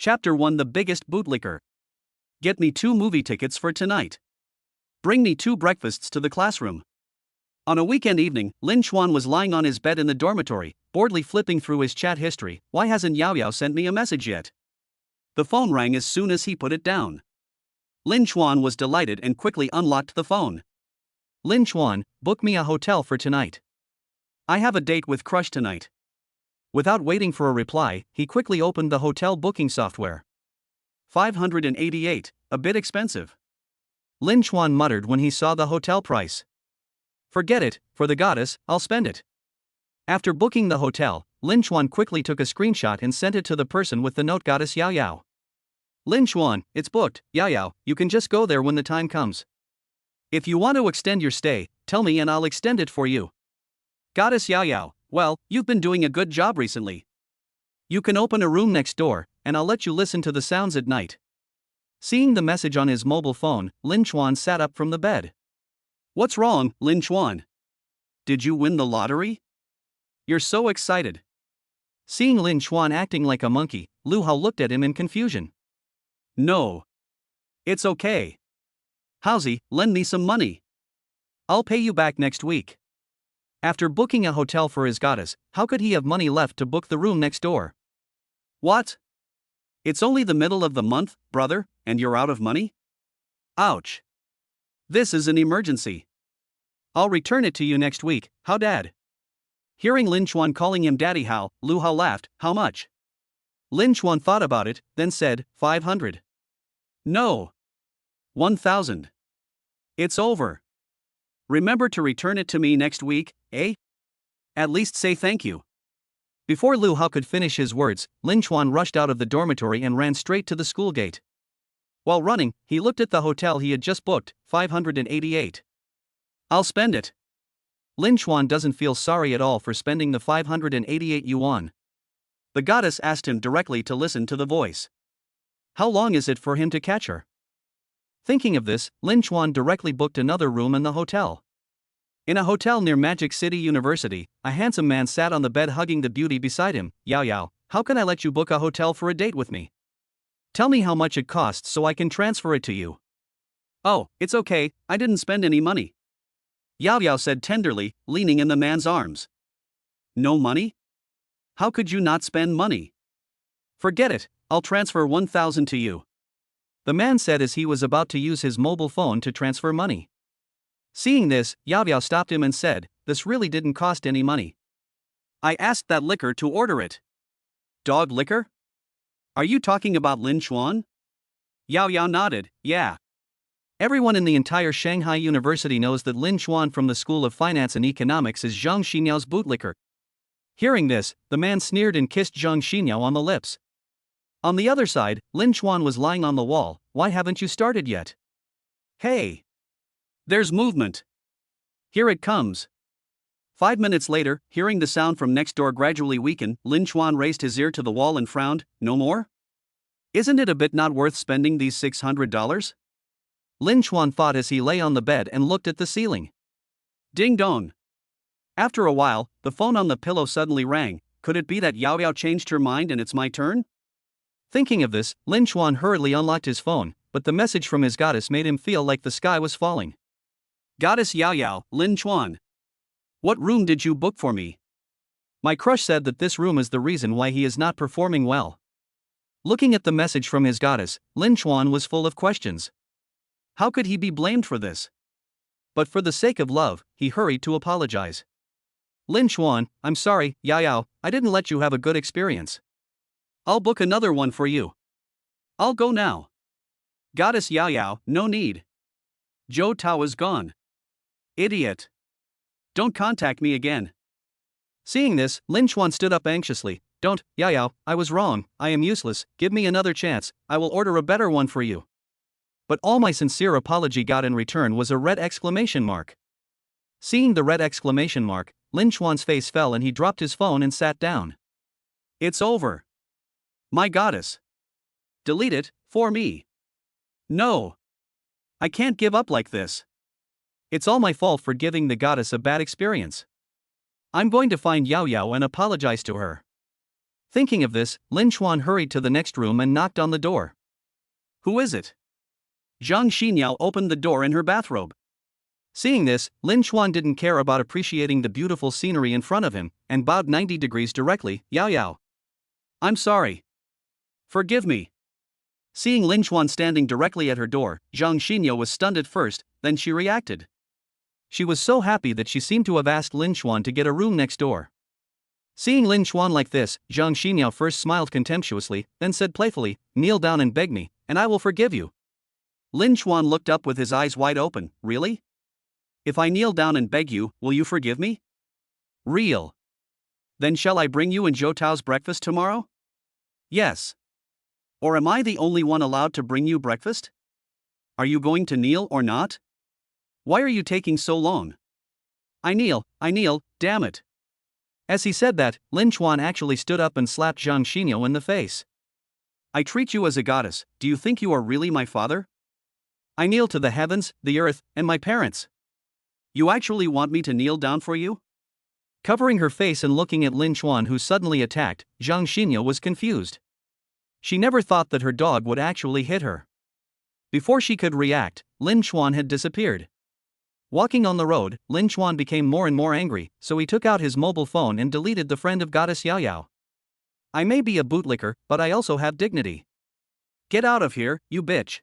Chapter 1: The Biggest Bootlicker. Get me 2 movie tickets for tonight. Bring me 2 breakfasts to the classroom. On a weekend evening, Lin Chuan was lying on his bed in the dormitory, boredly flipping through his chat history. Why hasn't Xinyao sent me a message yet? The phone rang as soon as he put it down. Lin Chuan was delighted and quickly unlocked the phone. Lin Chuan, book me a hotel for tonight. I have a date with Crush tonight. Without waiting for a reply, he quickly opened the hotel booking software. 588, a bit expensive. Lin Chuan muttered when he saw the hotel price. Forget it, for the goddess, I'll spend it. After booking the hotel, Lin Chuan quickly took a screenshot and sent it to the person with the note, Goddess Xinyao. Lin Chuan, it's booked, Xinyao, you can just go there when the time comes. If you want to extend your stay, tell me and I'll extend it for you. Goddess Xinyao, well, you've been doing a good job recently. You can open a room next door, and I'll let you listen to the sounds at night. Seeing the message on his mobile phone, Lin Chuan sat up from the bed. What's wrong, Lin Chuan? Did you win the lottery? You're so excited. Seeing Lin Chuan acting like a monkey, Lu Hao looked at him in confusion. No. It's okay. Howsy, lend me some money. I'll pay you back next week. After booking a hotel for his goddess, how could he have money left to book the room next door? What? It's only the middle of the month, brother, and you're out of money? Ouch. This is an emergency. I'll return it to you next week, how dad? Hearing Lin Chuan calling him Daddy How, Lu Hao laughed. How much? Lin Chuan thought about it, then said, 500. No. 1,000. It's over. Remember to return it to me next week, eh? At least say thank you. Before Lu Hao could finish his words, Lin Chuan rushed out of the dormitory and ran straight to the school gate. While running, he looked at the hotel he had just booked, 588. I'll spend it. Lin Chuan doesn't feel sorry at all for spending the 588 yuan. The goddess asked him directly to listen to the voice. How long is it for him to catch her? Thinking of this, Lin Chuan directly booked another room in the hotel. In a hotel near Magic City University, a handsome man sat on the bed hugging the beauty beside him. Xinyao, how can I let you book a hotel for a date with me? Tell me how much it costs so I can transfer it to you. Oh, it's okay, I didn't spend any money. Xinyao said tenderly, leaning in the man's arms. No money? How could you not spend money? Forget it, I'll transfer 1,000 to you. The man said as he was about to use his mobile phone to transfer money. Seeing this, Xinyao stopped him and said, this really didn't cost any money. I asked that liquor to order it. Dog liquor? Are you talking about Lin Chuan? Xinyao nodded, yeah. Everyone in the entire Shanghai University knows that Lin Chuan from the School of Finance and Economics is Zhang Xinyao's bootlicker. Hearing this, the man sneered and kissed Zhang Xinyao on the lips. On the other side, Lin Chuan was lying on the wall. Why haven't you started yet? Hey! There's movement. Here it comes. 5 minutes later, hearing the sound from next door gradually weaken, Lin Chuan raised his ear to the wall and frowned. No more? Isn't it a bit not worth spending these $600? Lin Chuan thought as he lay on the bed and looked at the ceiling. Ding dong. After a while, the phone on the pillow suddenly rang. Could it be that Xinyao changed her mind and it's my turn? Thinking of this, Lin Chuan hurriedly unlocked his phone, but the message from his goddess made him feel like the sky was falling. Goddess Xinyao, Lin Chuan. What room did you book for me? My crush said that this room is the reason why he is not performing well. Looking at the message from his goddess, Lin Chuan was full of questions. How could he be blamed for this? But for the sake of love, he hurried to apologize. Lin Chuan, I'm sorry, Xinyao, I didn't let you have a good experience. I'll book another one for you. I'll go now. Goddess Xinyao, no need. Zhou Tao is gone. Idiot. Don't contact me again. Seeing this, Lin Chuan stood up anxiously. Don't, Xinyao, I was wrong, I am useless, give me another chance, I will order a better one for you. But all my sincere apology got in return was a red exclamation mark. Seeing the red exclamation mark, Lin Chuan's face fell and he dropped his phone and sat down. It's over. My goddess. Delete it, for me. No. I can't give up like this. It's all my fault for giving the goddess a bad experience. I'm going to find Xinyao and apologize to her. Thinking of this, Lin Chuan hurried to the next room and knocked on the door. Who is it? Zhang Xinyao opened the door in her bathrobe. Seeing this, Lin Chuan didn't care about appreciating the beautiful scenery in front of him, and bowed 90 degrees directly. Yao Yao. I'm sorry. Forgive me. Seeing Lin Chuan standing directly at her door, Zhang Xinyao was stunned at first, then she reacted. She was so happy that she seemed to have asked Lin Chuan to get a room next door. Seeing Lin Chuan like this, Zhang Xinyao first smiled contemptuously, then said playfully, "Kneel down and beg me, and I will forgive you." Lin Chuan looked up with his eyes wide open. Really? If I kneel down and beg you, will you forgive me? Real. Then shall I bring you and Zhou Tao's breakfast tomorrow? Yes. Or am I the only one allowed to bring you breakfast? Are you going to kneel or not? Why are you taking so long? I kneel, damn it. As he said that, Lin Chuan actually stood up and slapped Zhang Xinyao in the face. I treat you as a goddess. Do you think you are really my father? I kneel to the heavens, the earth, and my parents. You actually want me to kneel down for you? Covering her face and looking at Lin Chuan, who suddenly attacked, Zhang Xinyao was confused. She never thought that her dog would actually hit her. Before she could react, Lin Chuan had disappeared. Walking on the road, Lin Chuan became more and more angry, so he took out his mobile phone and deleted the friend of goddess Yao Yao. I may be a bootlicker, but I also have dignity. Get out of here, you bitch.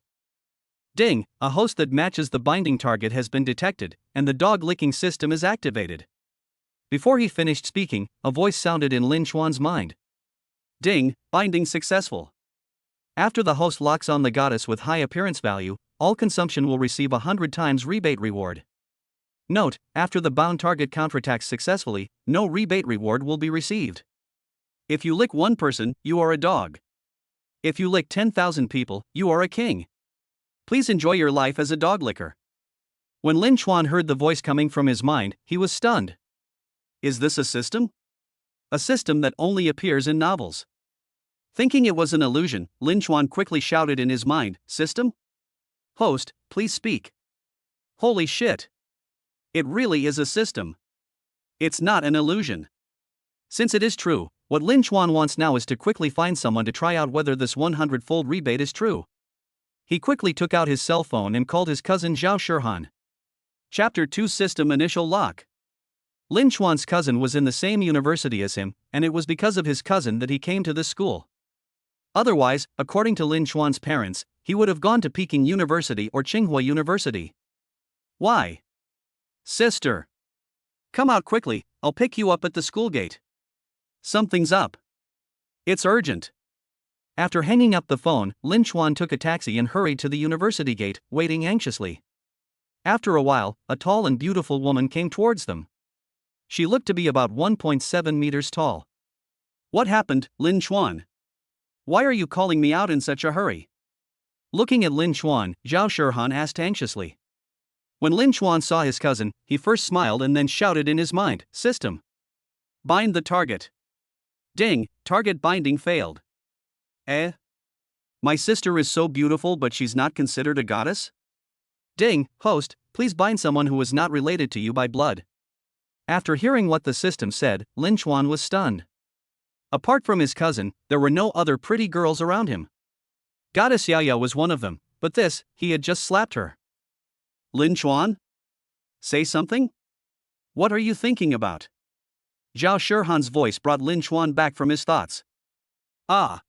Ding, a host that matches the binding target has been detected, and the dog licking system is activated. Before he finished speaking, a voice sounded in Lin Chuan's mind. Ding, binding successful. After the host locks on the goddess with high appearance value, all consumption will receive 100 times rebate reward. Note, after the bound target counterattacks successfully, no rebate reward will be received. If you lick one person, you are a dog. If you lick 10,000 people, you are a king. Please enjoy your life as a dog licker. When Lin Chuan heard the voice coming from his mind, he was stunned. Is this a system? A system that only appears in novels. Thinking it was an illusion, Lin Chuan quickly shouted in his mind, "System? Host, please speak." Holy shit. It really is a system. It's not an illusion. Since it is true, what Lin Chuan wants now is to quickly find someone to try out whether this 100-fold rebate is true. He quickly took out his cell phone and called his cousin Zhao Shirhan. Chapter 2 System Initial Lock. Lin Chuan's cousin was in the same university as him, and it was because of his cousin that he came to this school. Otherwise, according to Lin Chuan's parents, he would have gone to Peking University or Tsinghua University. Why? Sister. Come out quickly, I'll pick you up at the school gate. Something's up. It's urgent. After hanging up the phone, Lin Chuan took a taxi and hurried to the university gate, waiting anxiously. After a while, a tall and beautiful woman came towards them. She looked to be about 1.7 meters tall. What happened, Lin Chuan? Why are you calling me out in such a hurry? Looking at Lin Chuan, Zhao Shirhan asked anxiously. When Lin Chuan saw his cousin, he first smiled and then shouted in his mind, "System. Bind the target." Ding, target binding failed. My sister is so beautiful but she's not considered a goddess? Ding, host, please bind someone who is not related to you by blood. After hearing what the system said, Lin Chuan was stunned. Apart from his cousin, there were no other pretty girls around him. Goddess Yao Yao was one of them, but this, he had just slapped her. Lin Chuan? Say something? What are you thinking about? Zhao Shirhan's voice brought Lin Chuan back from his thoughts. Ah.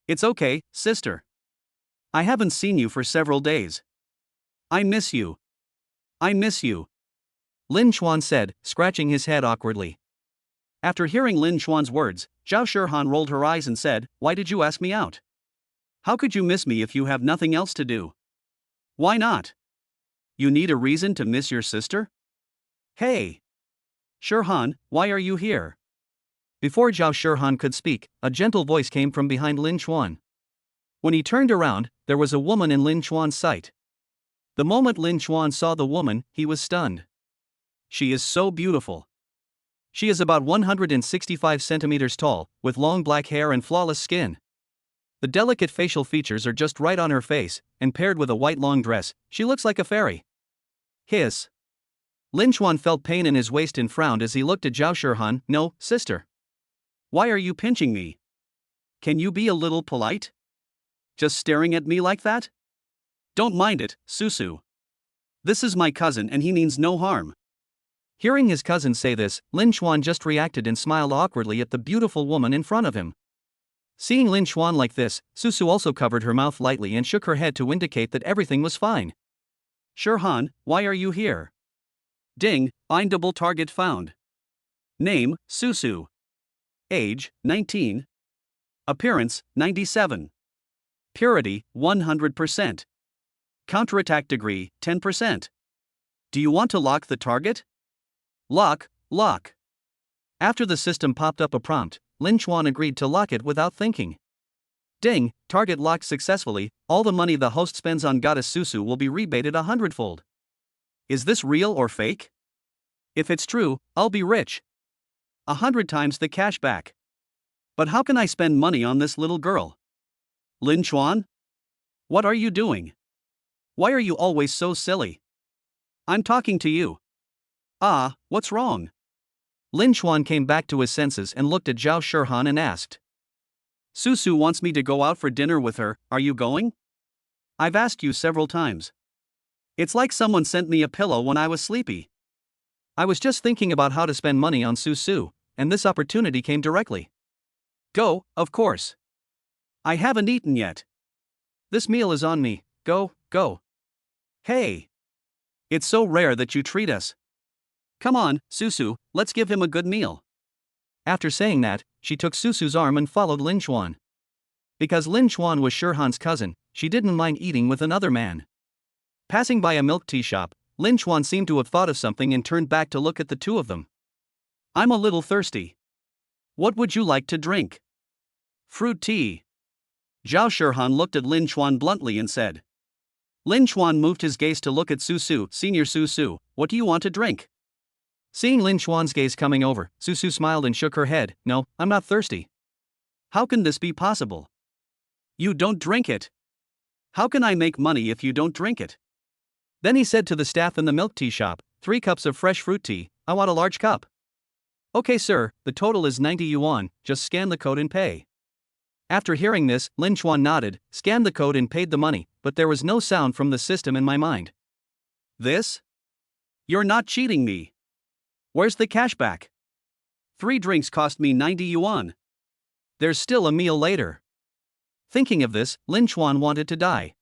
It's okay, sister. I haven't seen you for several days. I miss you. I miss you. Lin Chuan said, scratching his head awkwardly. After hearing Lin Chuan's words, Zhao Shirhan rolled her eyes and said, "Why did you ask me out? How could you miss me if you have nothing else to do? Why not? You need a reason to miss your sister? Hey! Shirhan, why are you here?" Before Zhao Shirhan could speak, a gentle voice came from behind Lin Chuan. When he turned around, there was a woman in Lin Chuan's sight. The moment Lin Chuan saw the woman, he was stunned. She is so beautiful. She is about 165 centimeters tall, with long black hair and flawless skin. The delicate facial features are just right on her face, and paired with a white long dress, she looks like a fairy. Hiss. Lin Chuan felt pain in his waist and frowned as he looked at Zhao Shirhan. "No, sister. Why are you pinching me? can you be a little polite? Just staring at me like that? Don't mind it, Susu. This is my cousin and he means no harm. Hearing his cousin say this, Lin Xuan just reacted and smiled awkwardly at the beautiful woman in front of him. Seeing Lin Xuan like this, Susu also covered her mouth lightly and shook her head to indicate that everything was fine. Shirhan, why are you here? Ding, findable target found. Name, Susu. Age, 19. Appearance, 97. Purity, 100%. Counterattack degree, 10%. Do you want to lock the target? Lock. After the system popped up a prompt, Lin Xuan agreed to lock it without thinking. Ding, target locked successfully, all the money the host spends on Goddess Susu will be rebated 100-fold. Is this real or fake? If it's true, I'll be rich. 100 times the cash back. But how can I spend money on this little girl? Lin Xuan? What are you doing? Why are you always so silly? I'm talking to you. Ah, what's wrong? Lin Xuan came back to his senses and looked at Zhao Shirhan and asked. Susu wants me to go out for dinner with her, are you going? I've asked you several times. It's like someone sent me a pillow when I was sleepy. I was just thinking about how to spend money on Susu, and this opportunity came directly. Go, of course. I haven't eaten yet. This meal is on me, go. Hey! It's so rare that you treat us. Come on, Susu, let's give him a good meal. After saying that, she took Susu's arm and followed Lin Xuan. Because Lin Xuan was Shirhan's cousin, she didn't mind eating with another man. Passing by a milk tea shop, Lin Xuan seemed to have thought of something and turned back to look at the two of them. I'm a little thirsty. What would you like to drink? Fruit tea. Zhao Shirhan looked at Lin Xuan bluntly and said. Lin Xuan moved his gaze to look at Susu. Senior Susu, what do you want to drink? Seeing Lin Xuan's gaze coming over, Susu smiled and shook her head. No, I'm not thirsty. How can this be possible? You don't drink it. How can I make money if you don't drink it? Then he said to the staff in the milk tea shop, 3 cups of fresh fruit tea, I want a large cup. Okay sir, the total is 90 yuan, just scan the code and pay. After hearing this, Lin Xuan nodded, scanned the code and paid the money, but there was no sound from the system in my mind. This? You're not cheating me. Where's the cashback? 3 drinks cost me 90 yuan. There's still a meal later. Thinking of this, Lin Xuan wanted to die.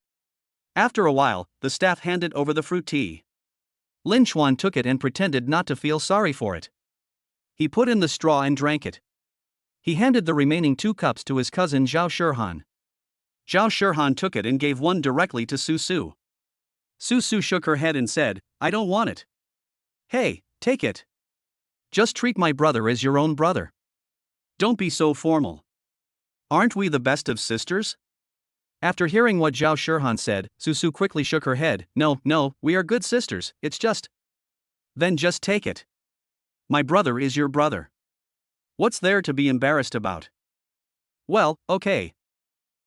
After a while, the staff handed over the fruit tea. Lin Xuan took it and pretended not to feel sorry for it. He put in the straw and drank it. He handed the remaining 2 cups to his cousin Zhao Shirhan. Zhao Shirhan took it and gave one directly to Susu. Susu shook her head and said, I don't want it. Hey, take it. Just treat my brother as your own brother. Don't be so formal. Aren't we the best of sisters? After hearing what Zhao Shirhan said, Susu quickly shook her head. No, we are good sisters, it's just. Then just take it. My brother is your brother. What's there to be embarrassed about? Well, okay.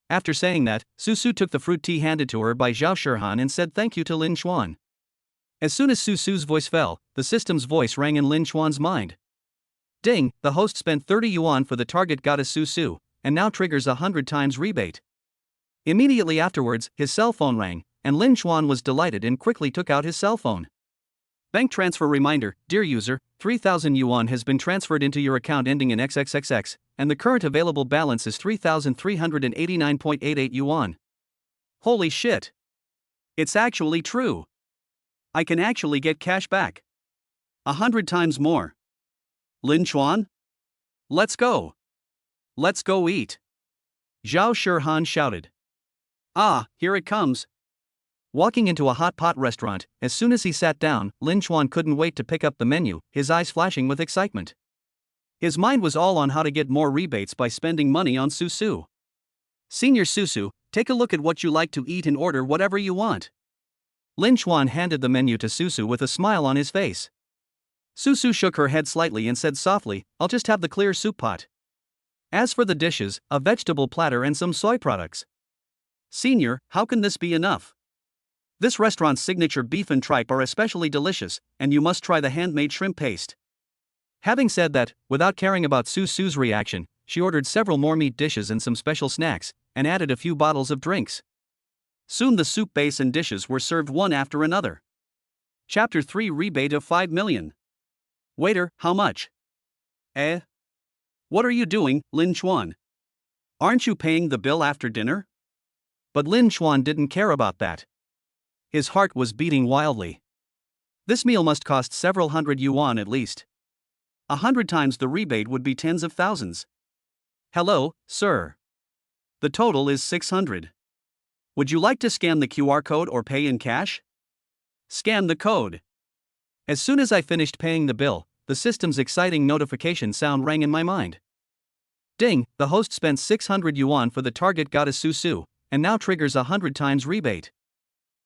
After saying that, Susu took the fruit tea handed to her by Zhao Shirhan and said thank you to Lin Xuan. As soon as Susu's voice fell, the system's voice rang in Lin Xuan's mind. Ding, the host spent 30 yuan for the target goddess Susu, and now triggers 100 times rebate. Immediately afterwards, his cell phone rang, and Lin Xuan was delighted and quickly took out his cell phone. Bank transfer reminder, dear user, 3,000 yuan has been transferred into your account ending in XXXX, and the current available balance is 3,389.88 yuan. Holy shit! It's actually true. I can actually get cash back. 100 times more. Lin Xuan? Let's go. Let's go eat. Zhao Shirhan shouted. Ah, here it comes. Walking into a hot pot restaurant, as soon as he sat down, Lin Xuan couldn't wait to pick up the menu, his eyes flashing with excitement. His mind was all on how to get more rebates by spending money on Susu. Senior Susu, take a look at what you like to eat and order whatever you want. Lin Xuan handed the menu to Susu with a smile on his face. Susu shook her head slightly and said softly, I'll just have the clear soup pot. As for the dishes, a vegetable platter and some soy products. Senior, how can this be enough? This restaurant's signature beef and tripe are especially delicious, and you must try the handmade shrimp paste. Having said that, without caring about Susu's reaction, she ordered several more meat dishes and some special snacks, and added a few bottles of drinks. Soon the soup base and dishes were served one after another. Chapter 3 Rebate of 5 million. Waiter, how much? What are you doing, Lin Chuan? Aren't you paying the bill after dinner? But Lin Chuan didn't care about that. His heart was beating wildly. This meal must cost several hundred yuan at least. 100 times the rebate would be tens of thousands. Hello, sir. The total is 600. Would you like to scan the QR code or pay in cash? Scan the code. As soon as I finished paying the bill, the system's exciting notification sound rang in my mind. Ding, the host spent 600 yuan for the target goddess Susu, and now triggers 100 times rebate.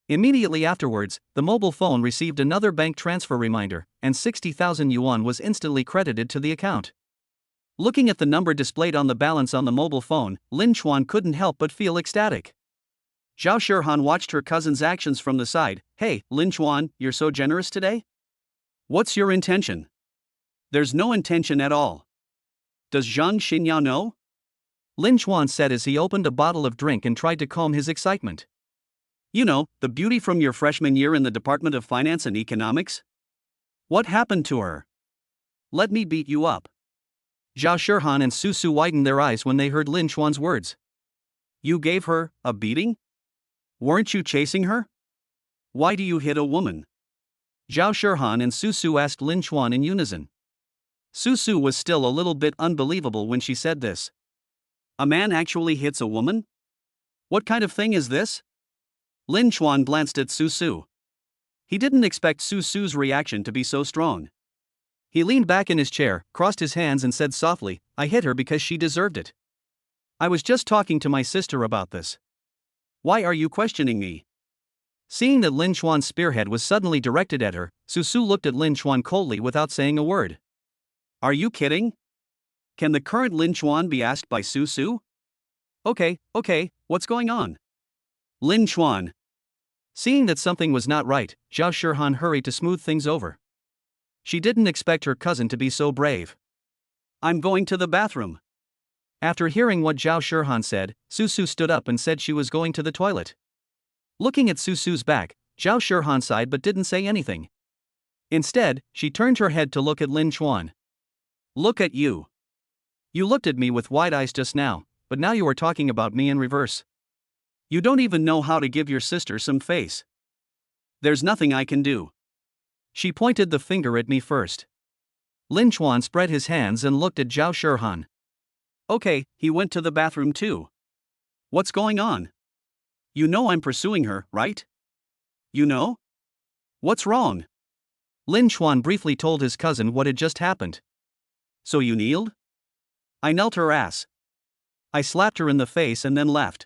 Immediately afterwards, the mobile phone received another bank transfer reminder, and 60,000 yuan was instantly credited to the account. Looking at the number displayed on the balance on the mobile phone, Lin Chuan couldn't help but feel ecstatic. Zhao Shihan watched her cousin's actions from the side. Hey, Lin Chuan, you're so generous today? What's your intention? There's no intention at all. Does Zhang Xinyao know? Lin Chuan said as he opened a bottle of drink and tried to calm his excitement. You know, the beauty from your freshman year in the Department of Finance and Economics? What happened to her? Let me beat you up. Zhao Shihan and Susu widened their eyes when they heard Lin Chuan's words. You gave her a beating? Weren't you chasing her? Why do you hit a woman? Zhao Shihan and Susu asked Lin Chuan in unison. Susu was still a little bit unbelievable when she said this. A man actually hits a woman? What kind of thing is this? Lin Chuan glanced at Susu. He didn't expect Susu's reaction to be so strong. He leaned back in his chair, crossed his hands and said softly, I hit her because she deserved it. I was just talking to my sister about this. Why are you questioning me? Seeing that Lin Chuan's spearhead was suddenly directed at her, Susu looked at Lin Chuan coldly without saying a word. Are you kidding? Can the current Lin Chuan be asked by Susu? Okay, what's going on? Lin Chuan. Seeing that something was not right, Zhao Shihan hurried to smooth things over. She didn't expect her cousin to be so brave. I'm going to the bathroom. After hearing what Zhao Shihan said, Susu stood up and said she was going to the toilet. Looking at Susu's back, Zhao Shihan sighed but didn't say anything. Instead, she turned her head to look at Lin Chuan. Look at you. You looked at me with wide eyes just now, but now you are talking about me in reverse. You don't even know how to give your sister some face. There's nothing I can do. She pointed the finger at me first. Lin Chuan spread his hands and looked at Zhao Shihan. Okay, he went to the bathroom too. What's going on? You know I'm pursuing her, right? You know? What's wrong? Lin Chuan briefly told his cousin what had just happened. So you kneeled? I knelt her ass. I slapped her in the face and then left.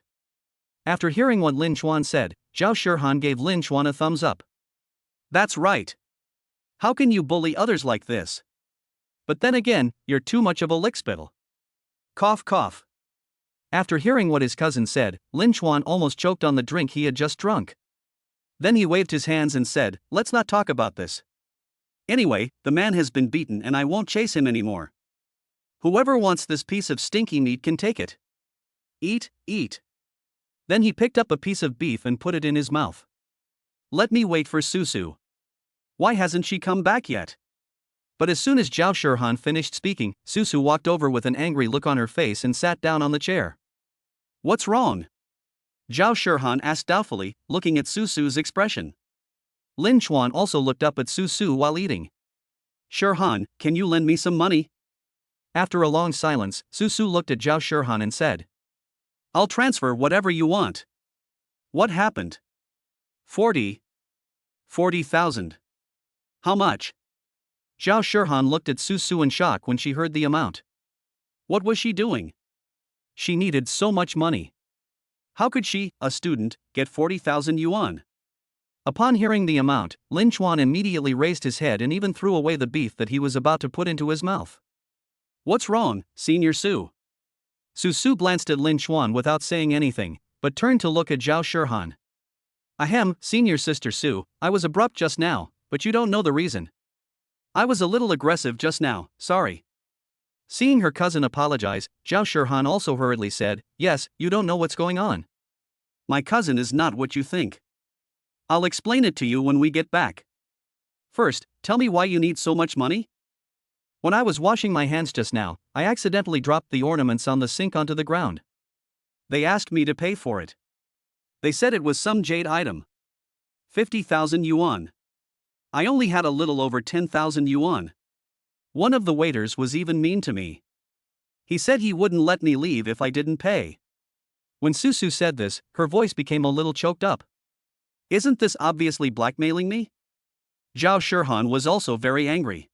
After hearing what Lin Chuan said, Zhao Shihan gave Lin Chuan a thumbs up. That's right. How can you bully others like this? But then again, you're too much of a lickspittle. Cough cough. After hearing what his cousin said, Lin Chuan almost choked on the drink he had just drunk. Then he waved his hands and said, let's not talk about this. Anyway, the man has been beaten and I won't chase him anymore. Whoever wants this piece of stinky meat can take it. Eat, eat. Then he picked up a piece of beef and put it in his mouth. Let me wait for Susu. Why hasn't she come back yet? But as soon as Zhao Shihan finished speaking, Susu walked over with an angry look on her face and sat down on the chair. What's wrong? Zhao Shihan asked doubtfully, looking at Susu's expression. Lin Chuan also looked up at Susu while eating. Shihan, can you lend me some money? After a long silence, Susu looked at Zhao Shihan and said, I'll transfer whatever you want. What happened? 40,000. How much? Zhao Shihan looked at Susu in shock when she heard the amount. What was she doing? She needed so much money. How could she, a student, get 40,000 yuan? Upon hearing the amount, Lin Chuan immediately raised his head and even threw away the beef that he was about to put into his mouth. What's wrong, Senior Su? Susu glanced at Lin Chuan without saying anything, but turned to look at Zhao Shihan. Ahem, Senior Sister Su, I was abrupt just now, but you don't know the reason. I was a little aggressive just now, sorry. Seeing her cousin apologize, Zhao Shihan also hurriedly said, "Yes, you don't know what's going on. My cousin is not what you think. I'll explain it to you when we get back. First, tell me why you need so much money?" When I was washing my hands just now, I accidentally dropped the ornaments on the sink onto the ground. They asked me to pay for it. They said it was some jade item. 50,000 yuan. I only had a little over 10,000 yuan. One of the waiters was even mean to me. He said he wouldn't let me leave if I didn't pay. When Susu said this, her voice became a little choked up. Isn't this obviously blackmailing me? Zhao Shihan was also very angry.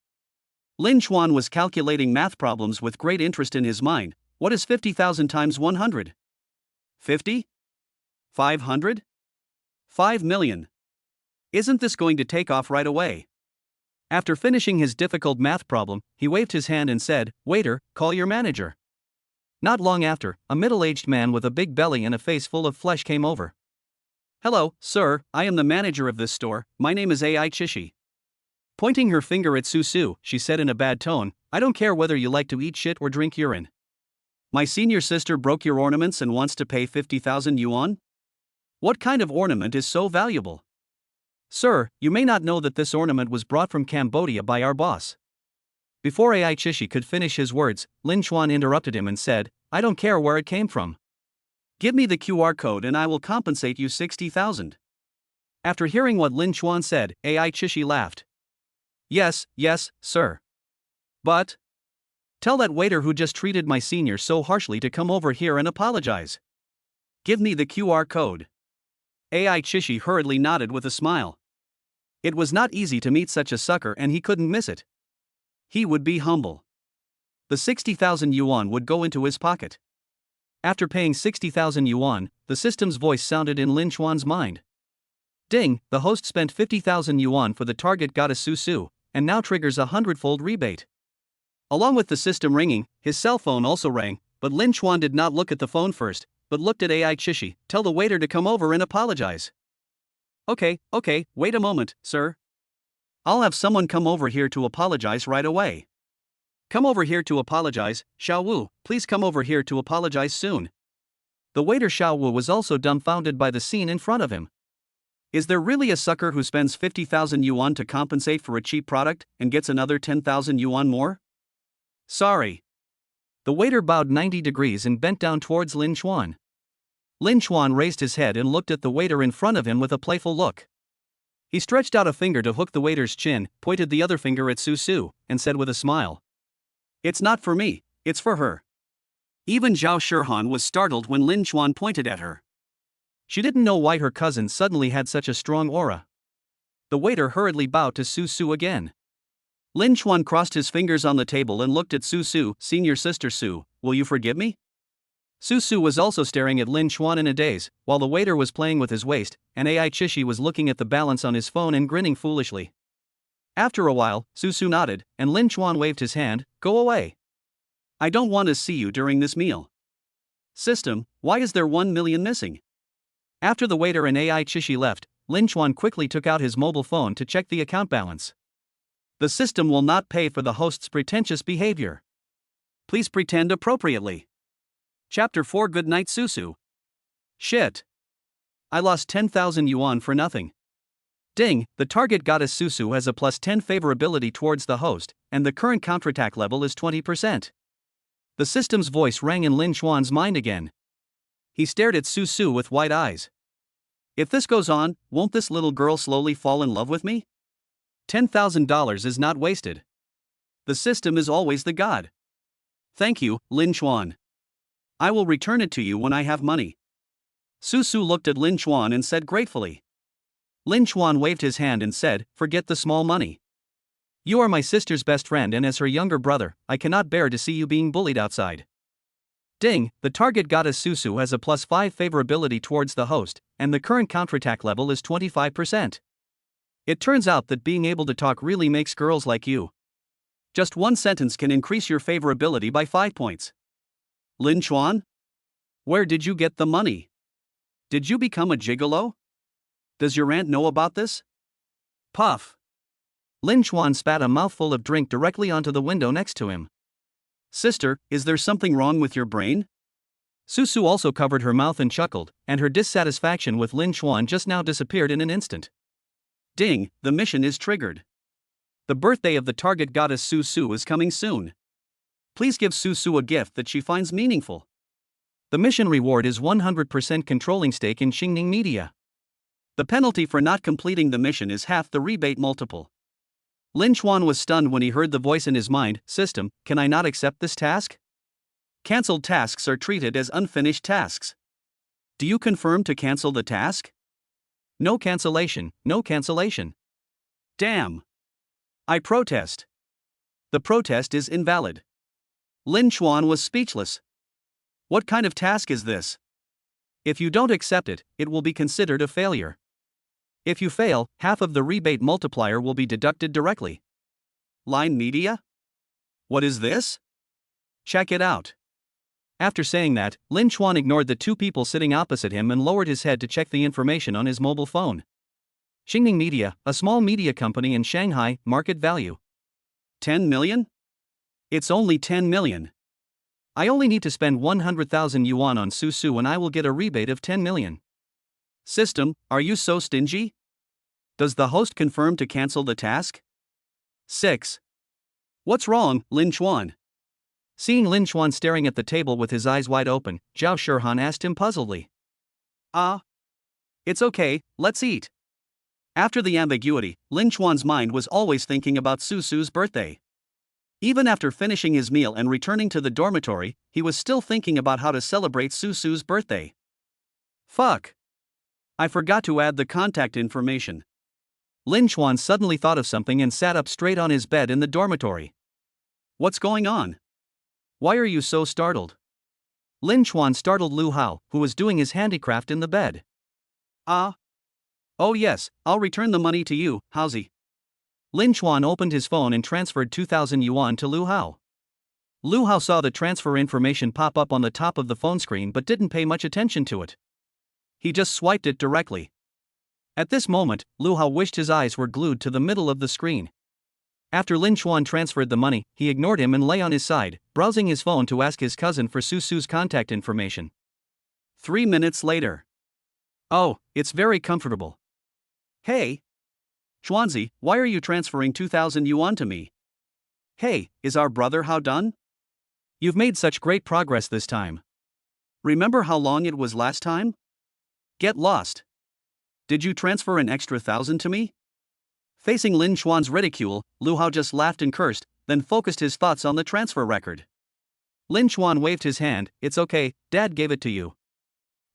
Lin Chuan was calculating math problems with great interest in his mind. What is 50,000 times 100? 50? 500? 5 million. Isn't this going to take off right away? After finishing his difficult math problem, he waved his hand and said, "Waiter, call your manager." Not long after, a middle-aged man with a big belly and a face full of flesh came over. "Hello, sir, I am the manager of this store. My name is Ai Chishi." Pointing her finger at Susu, she said in a bad tone, "I don't care whether you like to eat shit or drink urine. My senior sister broke your ornaments and wants to pay 50,000 yuan? What kind of ornament is so valuable?" "Sir, you may not know that this ornament was brought from Cambodia by our boss." Before Ai Chishi could finish his words, Lin Chuan interrupted him and said, "I don't care where it came from. Give me the QR code and I will compensate you 60,000. After hearing what Lin Chuan said, Ai Chishi laughed. Yes, sir. But tell that waiter who just treated my senior so harshly to come over here and apologize." "Give me the QR code." Ai Chishi hurriedly nodded with a smile. It was not easy to meet such a sucker and he couldn't miss it. He would be humble. The 60,000 yuan would go into his pocket. After paying 60,000 yuan, the system's voice sounded in Lin Chuan's mind. Ding, the host spent 50,000 yuan for the target goddess Susu, and now triggers a 100-fold rebate. Along with the system ringing, his cell phone also rang, but Lin Chuan did not look at the phone first, but looked at Ai Chishi. "Tell the waiter to come over and apologize." Okay, wait a moment, sir. I'll have someone come over here to apologize right away. Come over here to apologize, Xiao Wu, please come over here to apologize soon. The waiter Xiao Wu was also dumbfounded by the scene in front of him. Is there really a sucker who spends 50,000 yuan to compensate for a cheap product and gets another 10,000 yuan more? Sorry. The waiter bowed 90 degrees and bent down towards Lin Chuan. Lin Chuan raised his head and looked at the waiter in front of him with a playful look. He stretched out a finger to hook the waiter's chin, pointed the other finger at Susu, and said with a smile, "It's not for me, it's for her." Even Zhao Shihan was startled when Lin Chuan pointed at her. She didn't know why her cousin suddenly had such a strong aura. The waiter hurriedly bowed to Susu again. Lin Chuan crossed his fingers on the table and looked at Susu. "Senior sister Su, will you forgive me?" Susu was also staring at Lin Chuan in a daze, while the waiter was playing with his waist, and Ai Chishi was looking at the balance on his phone and grinning foolishly. After a while, Susu nodded, and Lin Chuan waved his hand. "Go away. I don't want to see you during this meal." System, why is there 1 million missing? After the waiter and Ai Chishi left, Lin Chuan quickly took out his mobile phone to check the account balance. The system will not pay for the host's pretentious behavior. Please pretend appropriately. Chapter 4. Good night, Susu. Shit. I lost 10,000 yuan for nothing. Ding, the target goddess Susu has a plus 10 favorability towards the host, and the current counterattack level is 20%. The system's voice rang in Lin Chuan's mind again. He stared at Susu with wide eyes. If this goes on, won't this little girl slowly fall in love with me? $10,000 is not wasted. The system is always the god. Thank you, Lin Chuan. I will return it to you when I have money. Susu looked at Lin Chuan and said gratefully. Lin Chuan waved his hand and said, "Forget the small money. You are my sister's best friend, and as her younger brother, I cannot bear to see you being bullied outside." Ding, the target goddess Susu has a plus 5 favorability towards the host, and the current counterattack level is 25%. It turns out that being able to talk really makes girls like you. Just one sentence can increase your favorability by 5 points. Lin Chuan? Where did you get the money? Did you become a gigolo? Does your aunt know about this? Puff. Lin Chuan spat a mouthful of drink directly onto the window next to him. Sister, is there something wrong with your brain? Susu also covered her mouth and chuckled, and her dissatisfaction with Lin Chuan just now disappeared in an instant. Ding, the mission is triggered. The birthday of the target goddess Susu is coming soon. Please give Susu a gift that she finds meaningful. The mission reward is 100% controlling stake in Xinyao Media. The penalty for not completing the mission is half the rebate multiple. Lin Chuan was stunned when he heard the voice in his mind, "System, can I not accept this task? Cancelled tasks are treated as unfinished tasks. Do you confirm to cancel the task?" No cancellation, no cancellation. Damn. I protest. The protest is invalid. Lin Chuan was speechless. What kind of task is this? If you don't accept it, it will be considered a failure. If you fail, half of the rebate multiplier will be deducted directly. Line Media? What is this? Check it out. After saying that, Lin Chuan ignored the two people sitting opposite him and lowered his head to check the information on his mobile phone. Xinyao Media, a small media company in Shanghai, market value 10 million? It's only 10 million. I only need to spend 100,000 yuan on Susu and I will get a rebate of 10 million. System, are you so stingy? Does the host confirm to cancel the task? 6. What's wrong, Lin Chuan? Seeing Lin Chuan staring at the table with his eyes wide open, Zhao Shihan asked him puzzledly. It's okay, let's eat. After the ambiguity, Lin Chuan's mind was always thinking about Susu's birthday. Even after finishing his meal and returning to the dormitory, he was still thinking about how to celebrate Susu's birthday. Fuck. I forgot to add the contact information. Lin Chuan suddenly thought of something and sat up straight on his bed in the dormitory. What's going on? Why are you so startled? Lin Chuan startled Lu Hao, who was doing his handicraft in the bed. Oh yes, I'll return the money to you, Haozi. Lin Chuan opened his phone and transferred 2,000 yuan to Lu Hao. Lu Hao saw the transfer information pop up on the top of the phone screen but didn't pay much attention to it. He just swiped it directly. At this moment, Lu Hao wished his eyes were glued to the middle of the screen. After Lin Chuan transferred the money, he ignored him and lay on his side, browsing his phone to ask his cousin for Susu's contact information. 3 minutes later. Oh, it's very comfortable. Hey. Xuanzi, why are you transferring 2,000 yuan to me? Hey, is our brother Hao done? You've made such great progress this time. Remember how long it was last time? Get lost. Did you transfer an extra 1,000 to me? Facing Lin Chuan's ridicule, Lu Hao just laughed and cursed, then focused his thoughts on the transfer record. Lin Chuan waved his hand. It's okay, Dad gave it to you.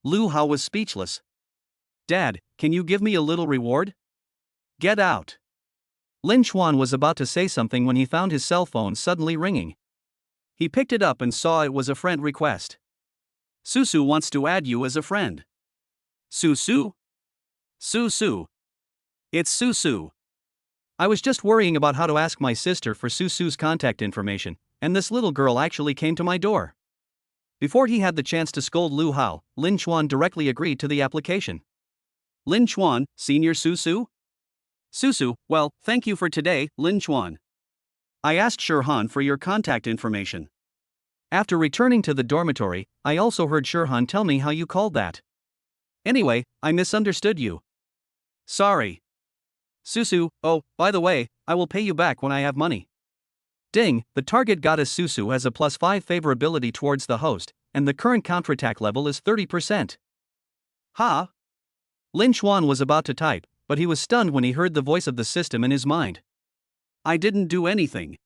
Lu Hao was speechless. Dad, can you give me a little reward? Get out. Lin Chuan was about to say something when he found his cell phone suddenly ringing. He picked it up and saw it was a friend request. Susu wants to add you as a friend. Susu? Susu. It's Susu. I was just worrying about how to ask my sister for Susu's contact information, and this little girl actually came to my door. Before he had the chance to scold Lu Hao, Lin Chuan directly agreed to the application. Lin Chuan, Senior Susu? Susu, well, thank you for today, Lin Chuan. I asked Shihan for your contact information. After returning to the dormitory, I also heard Shihan tell me how you called that. Anyway, I misunderstood you. Sorry. Susu, oh, by the way, I will pay you back when I have money. Ding, the target goddess Susu has a +5 favorability towards the host, and the current counterattack level is 30%. Ha! Lin Chuan was about to type, but he was stunned when he heard the voice of the system in his mind. I didn't do anything.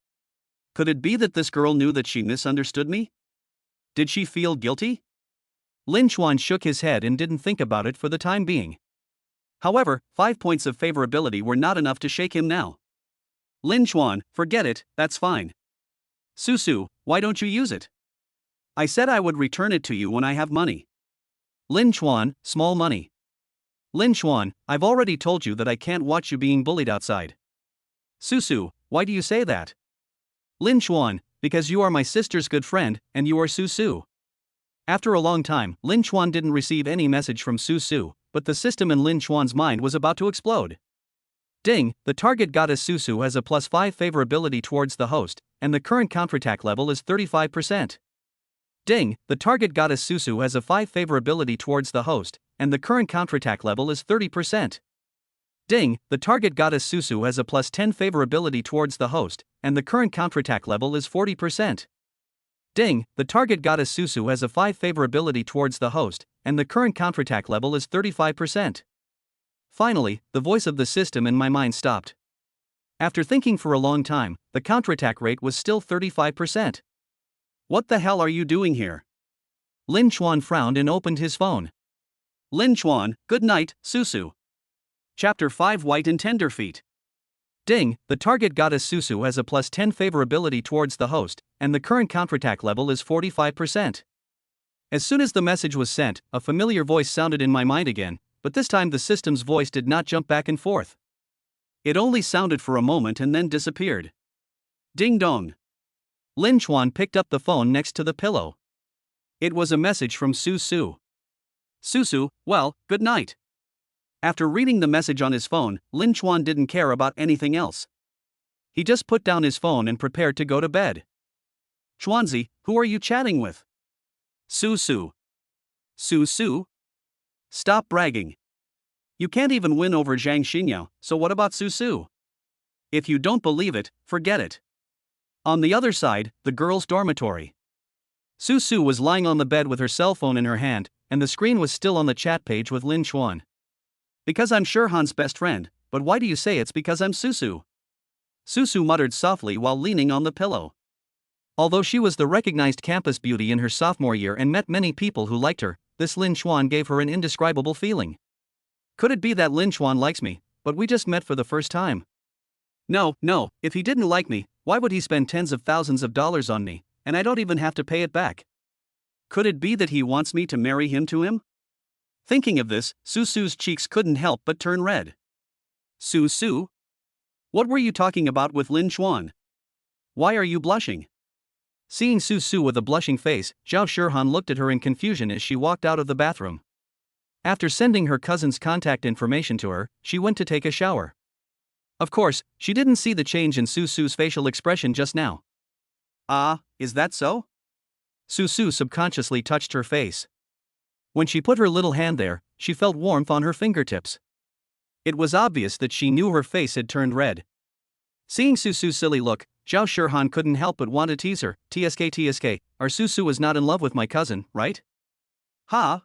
Could it be that this girl knew that she misunderstood me? Did she feel guilty? Lin Chuan shook his head and didn't think about it for the time being. However, 5 points of favorability were not enough to shake him now. Lin Chuan, forget it, that's fine. Susu, why don't you use it? I said I would return it to you when I have money. Lin Chuan, small money. Lin Chuan, I've already told you that I can't watch you being bullied outside. Susu, why do you say that? Lin Chuan, because you are my sister's good friend, and you are Susu. After a long time, Lin Chuan didn't receive any message from Susu, but the system in Lin Chuan's mind was about to explode. Ding, the target goddess Susu has a +5 favorability towards the host, and the current counterattack level is 35%. Ding, the target goddess Susu has a 5 favorability towards the host, and the current counterattack level is 30%. Ding, the target goddess Susu has a plus 10 favorability towards the host, and the current counterattack level is 40%. Ding, the target goddess Susu has a 5 favorability towards the host, and the current counterattack level is 35%. Finally, the voice of the system in my mind stopped. After thinking for a long time, the counterattack rate was still 35%. What the hell are you doing here? Lin Chuan frowned and opened his phone. Lin Chuan, good night, Susu. Chapter 5 White and Tender Feet. Ding, the target goddess Susu has a plus 10 favorability towards the host, and the current counterattack level is 45%. As soon as the message was sent, a familiar voice sounded in my mind again, but this time the system's voice did not jump back and forth. It only sounded for a moment and then disappeared. Ding dong. Lin Chuan picked up the phone next to the pillow. It was a message from Susu. Susu, well, good night. After reading the message on his phone, Lin Chuan didn't care about anything else. He just put down his phone and prepared to go to bed. Chuanzi, who are you chatting with? Susu. Susu? Stop bragging. You can't even win over Zhang Xinyao, so what about Susu? If you don't believe it, forget it. On the other side, the girls' dormitory. Susu was lying on the bed with her cell phone in her hand, and the screen was still on the chat page with Lin Chuan. Because I'm Sherhan's best friend, but why do you say it's because I'm Susu? Susu muttered softly while leaning on the pillow. Although she was the recognized campus beauty in her sophomore year and met many people who liked her, this Lin Chuan gave her an indescribable feeling. Could it be that Lin Chuan likes me, but we just met for the first time? No, if he didn't like me, why would he spend tens of thousands of dollars on me, and I don't even have to pay it back? Could it be that he wants me to marry him to him? Thinking of this, Susu's cheeks couldn't help but turn red. Susu? What were you talking about with Lin Chuan? Why are you blushing? Seeing Susu with a blushing face, Zhao Sherhan looked at her in confusion as she walked out of the bathroom. After sending her cousin's contact information to her, she went to take a shower. Of course, she didn't see the change in Susu's facial expression just now. Ah, is that so? Susu subconsciously touched her face. When she put her little hand there, she felt warmth on her fingertips. It was obvious that she knew her face had turned red. Seeing Susu's silly look, Zhao Sherhan couldn't help but want to tease her. TSK, our Susu is not in love with my cousin, right? Ha!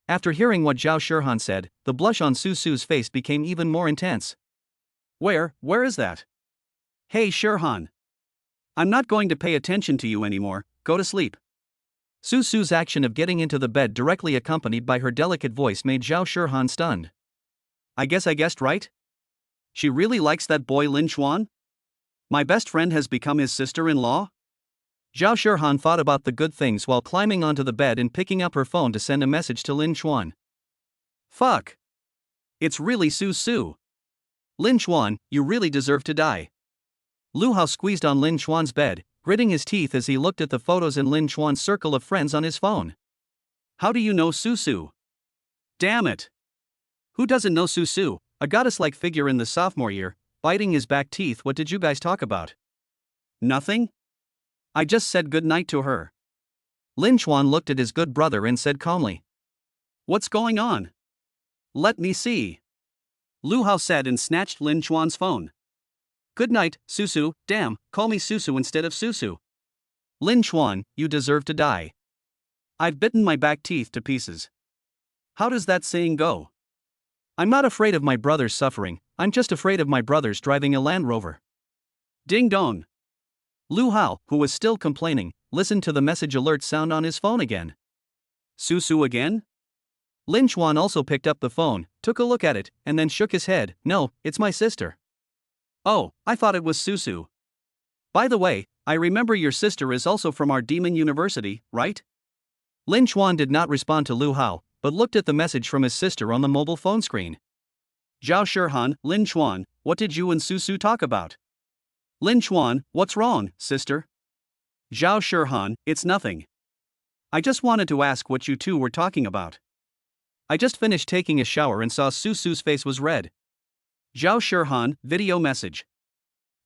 After hearing what Zhao Sherhan said, the blush on Susu's face became even more intense. Where is that? Hey Sherhan. I'm not going to pay attention to you anymore, go to sleep. Susu's action of getting into the bed directly accompanied by her delicate voice made Zhao Sherhan stunned. I guess I guessed right? She really likes that boy Lin Chuan? My best friend has become his sister-in-law? Zhao Sherhan thought about the good things while climbing onto the bed and picking up her phone to send a message to Lin Chuan. Fuck. It's really Susu. Lin Chuan, you really deserve to die. Lu Hao squeezed on Lin Chuan's bed, gritting his teeth as he looked at the photos in Lin Chuan's circle of friends on his phone. How do you know Susu? Damn it. Who doesn't know Susu, a goddess-like figure in the sophomore year? Biting his back teeth, what did you guys talk about? Nothing? I just said good night to her. Lin Chuan looked at his good brother and said calmly. What's going on? Let me see. Lu Hao said and snatched Lin Chuan's phone. Good night, Susu, damn, call me Susu instead of Susu. Lin Chuan, you deserve to die. I've bitten my back teeth to pieces. How does that saying go? I'm not afraid of my brother's suffering, I'm just afraid of my brother's driving a Land Rover. Ding dong. Lu Hao, who was still complaining, listened to the message alert sound on his phone again. Susu again? Lin Chuan also picked up the phone, took a look at it, and then shook his head. No, it's my sister. Oh, I thought it was Susu. By the way, I remember your sister is also from our demon university, right? Lin Chuan did not respond to Lu Hao, but looked at the message from his sister on the mobile phone screen. Zhao Sherhan, Lin Chuan, what did you and Susu talk about? Lin Chuan, what's wrong, sister? Zhao Sherhan, it's nothing. I just wanted to ask what you two were talking about. I just finished taking a shower and saw Susu's face was red. Zhao Sherhan, video message.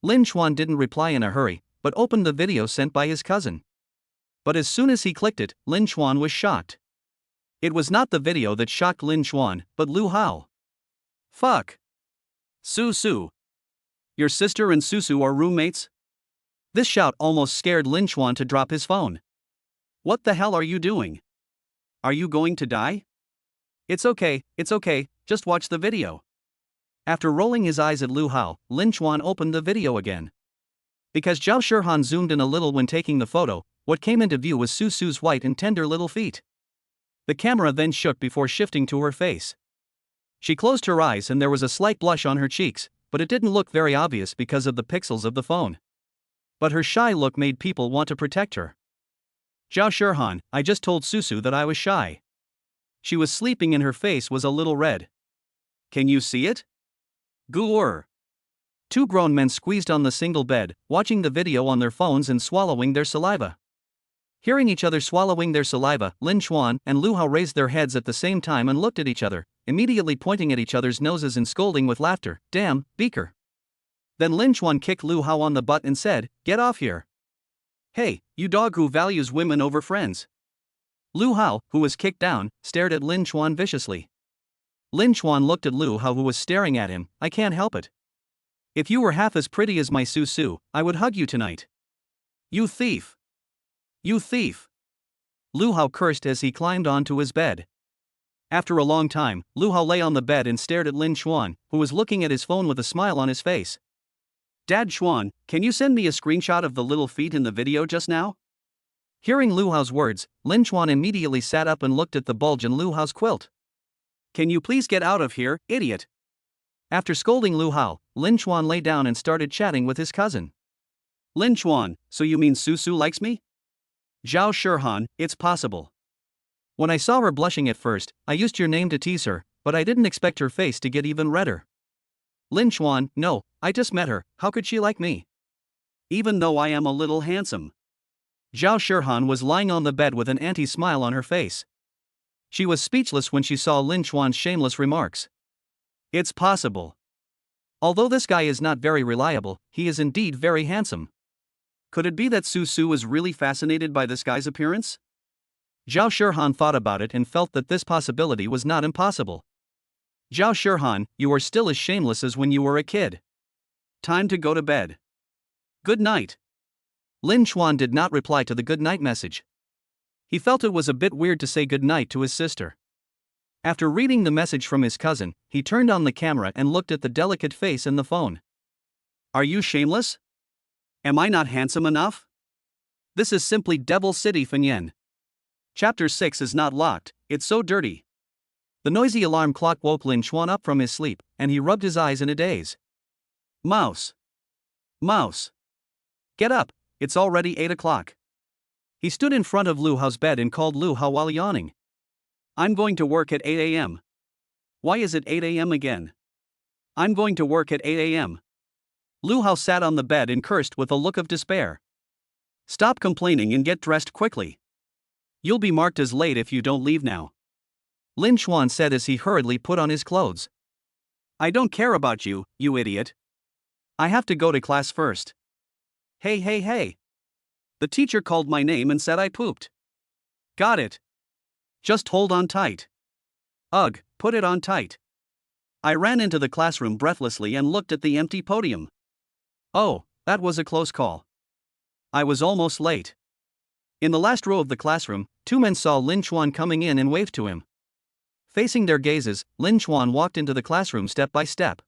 Lin Chuan didn't reply in a hurry, but opened the video sent by his cousin. But as soon as he clicked it, Lin Chuan was shocked. It was not the video that shocked Lin Chuan, but Lu Hao. Fuck. Susu. Your sister and Susu are roommates? This shout almost scared Lin Chuan to drop his phone. What the hell are you doing? Are you going to die? It's okay, just watch the video. After rolling his eyes at Lu Hao, Lin Chuan opened the video again. Because Zhao Shihan zoomed in a little when taking the photo, what came into view was Susu's white and tender little feet. The camera then shook before shifting to her face. She closed her eyes and there was a slight blush on her cheeks, but it didn't look very obvious because of the pixels of the phone. But her shy look made people want to protect her. Zhao Shihan, I just told Susu that I was shy. She was sleeping and her face was a little red. Can you see it? Goor. Two grown men squeezed on the single bed, watching the video on their phones and swallowing their saliva. Hearing each other swallowing their saliva, Lin Chuan and Lu Hao raised their heads at the same time and looked at each other, immediately pointing at each other's noses and scolding with laughter. Damn, Beaker. Then Lin Chuan kicked Lu Hao on the butt and said, "Get off here. Hey, you dog who values women over friends." Lu Hao, who was kicked down, stared at Lin Chuan viciously. Lin Chuan looked at Lu Hao, who was staring at him. I can't help it. If you were half as pretty as my Susu, I would hug you tonight. You thief. You thief. Lu Hao cursed as he climbed onto his bed. After a long time, Lu Hao lay on the bed and stared at Lin Chuan, who was looking at his phone with a smile on his face. Dad Chuan, can you send me a screenshot of the little feet in the video just now? Hearing Lu Hao's words, Lin Chuan immediately sat up and looked at the bulge in Lu Hao's quilt. Can you please get out of here, idiot? After scolding Lu Hao, Lin Chuan lay down and started chatting with his cousin. Lin Chuan, so you mean Susu likes me? Zhao Shihan, it's possible. When I saw her blushing at first, I used your name to tease her, but I didn't expect her face to get even redder. Lin Chuan, no, I just met her, how could she like me? Even though I am a little handsome. Zhao Shihan was lying on the bed with an anti-smile on her face. She was speechless when she saw Lin Chuan's shameless remarks. It's possible. Although this guy is not very reliable, he is indeed very handsome. Could it be that Susu was really fascinated by this guy's appearance? Zhao Shihan thought about it and felt that this possibility was not impossible. Zhao Shihan, you are still as shameless as when you were a kid. Time to go to bed. Good night. Lin Chuan did not reply to the good night message. He felt it was a bit weird to say good night to his sister. After reading the message from his cousin, he turned on the camera and looked at the delicate face in the phone. Are you shameless? Am I not handsome enough? This is simply Devil City Fanyan. Chapter 6 is not locked, it's so dirty. The noisy alarm clock woke Lin Chuan up from his sleep, and he rubbed his eyes in a daze. Mouse. Mouse. Get up, it's already 8 o'clock. He stood in front of Lu Hao's bed and called Lu Hao while yawning. I'm going to work at 8 a.m. Why is it 8 a.m. again? I'm going to work at 8 a.m. Lu Hao sat on the bed and cursed with a look of despair. Stop complaining and get dressed quickly. You'll be marked as late if you don't leave now. Lin Chuan said as he hurriedly put on his clothes. I don't care about you, you idiot. I have to go to class first. Hey. The teacher called my name and said I pooped. Got it. Just hold on tight. Ugh, put it on tight. I ran into the classroom breathlessly and looked at the empty podium. Oh, that was a close call. I was almost late. In the last row of the classroom, two men saw Lin Chuan coming in and waved to him. Facing their gazes, Lin Chuan walked into the classroom step by step.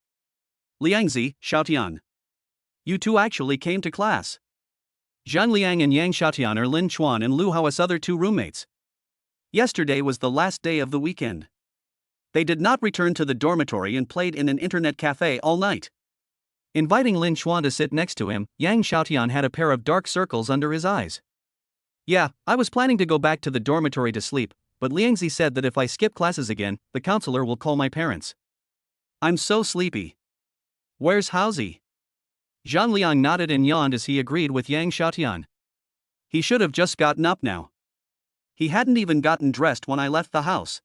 Liangzi, Xiaotian. You two actually came to class. Zhang Liang and Yang Xiaotian are Lin Chuan and Lu Hao's other two roommates. Yesterday was the last day of the weekend. They did not return to the dormitory and played in an internet cafe all night. Inviting Lin Chuan to sit next to him, Yang Xiaotian had a pair of dark circles under his eyes. Yeah, I was planning to go back to the dormitory to sleep, but Liangzi said that if I skip classes again, the counselor will call my parents. I'm so sleepy. Where's Haozi? Zhang Liang nodded and yawned as he agreed with Yang Xiaotian. He should have just gotten up now. He hadn't even gotten dressed when I left the house.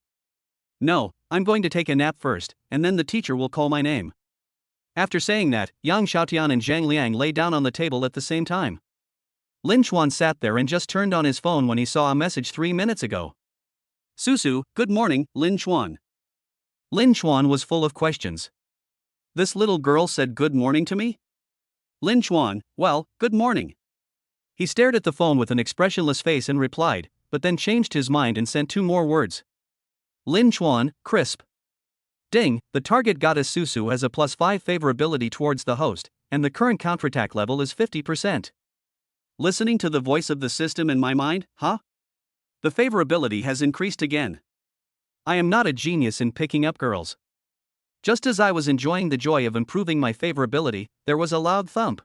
No, I'm going to take a nap first, and then the teacher will call my name. After saying that, Yang Xiaotian and Zhang Liang lay down on the table at the same time. Lin Chuan sat there and just turned on his phone when he saw a message 3 minutes ago. Susu, good morning, Lin Chuan. Lin Chuan was full of questions. This little girl said good morning to me? Lin Chuan, well, good morning. He stared at the phone with an expressionless face and replied, but then changed his mind and sent 2 more words. Lin Chuan, crisp. Ding, the target goddess Susu has a +5 favorability towards the host, and the current counterattack level is 50%. Listening to the voice of the system in my mind, huh? The favorability has increased again. I am not a genius in picking up girls. Just as I was enjoying the joy of improving my favorability, there was a loud thump.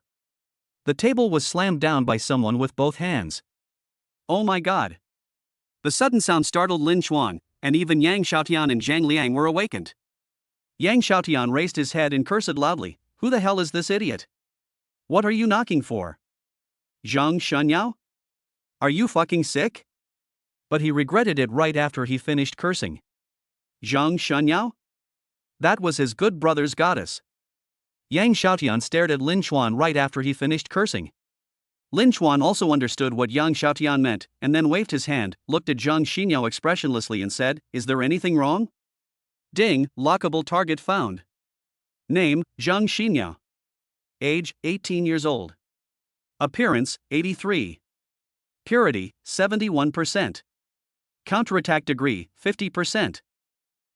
The table was slammed down by someone with both hands. Oh my god. The sudden sound startled Lin Chuan, and even Yang Xiaotian and Zhang Liang were awakened. Yang Xiaotian raised his head and cursed loudly, who the hell is this idiot? What are you knocking for? Zhang Xinyao? Are you fucking sick? But he regretted it right after he finished cursing. Zhang Xinyao? That was his good brother's goddess. Yang Xiaotian stared at Lin Chuan right after he finished cursing. Lin Chuan also understood what Yang Xiaotian meant, and then waved his hand, looked at Zhang Xinyao expressionlessly and said, is there anything wrong? Ding, lockable target found. Name, Zhang Xinyao. Age, 18 years old. Appearance, 83. Purity, 71%. Counterattack degree, 50%.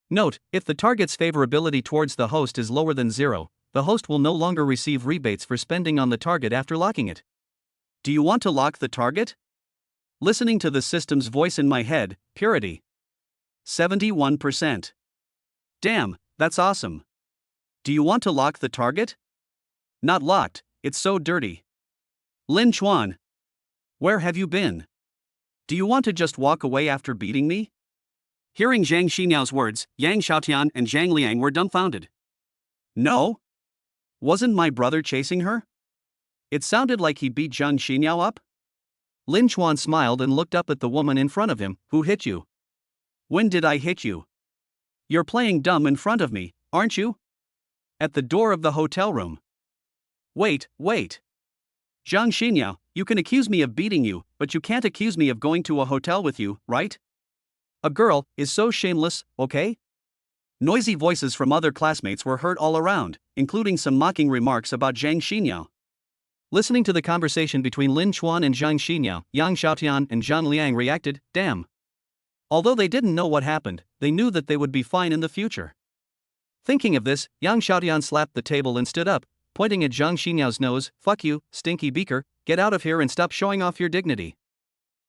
Note, if the target's favorability towards the host is lower than 0, the host will no longer receive rebates for spending on the target after locking it. Do you want to lock the target? Listening to the system's voice in my head, purity. 71%. Damn, that's awesome. Do you want to lock the target? Not locked, it's so dirty. Lin Chuan. Where have you been? Do you want to just walk away after beating me? Hearing Zhang Xinyao's words, Yang Xiaotian and Zhang Liang were dumbfounded. No? Wasn't my brother chasing her? It sounded like he beat Zhang Xinyao up? Lin Chuan smiled and looked up at the woman in front of him. Who hit you? When did I hit you? You're playing dumb in front of me, aren't you? At the door of the hotel room. Wait. Zhang Xinyao, you can accuse me of beating you, but you can't accuse me of going to a hotel with you, right? A girl is so shameless, okay? Noisy voices from other classmates were heard all around, including some mocking remarks about Zhang Xinyao. Listening to the conversation between Lin Chuan and Zhang Xinyao, Yang Xiaotian and Zhang Liang reacted, damn. Although they didn't know what happened, they knew that they would be fine in the future. Thinking of this, Yang Xiaotian slapped the table and stood up, pointing at Zhang Xinyao's nose, fuck you, stinky beaker, get out of here and stop showing off your dignity.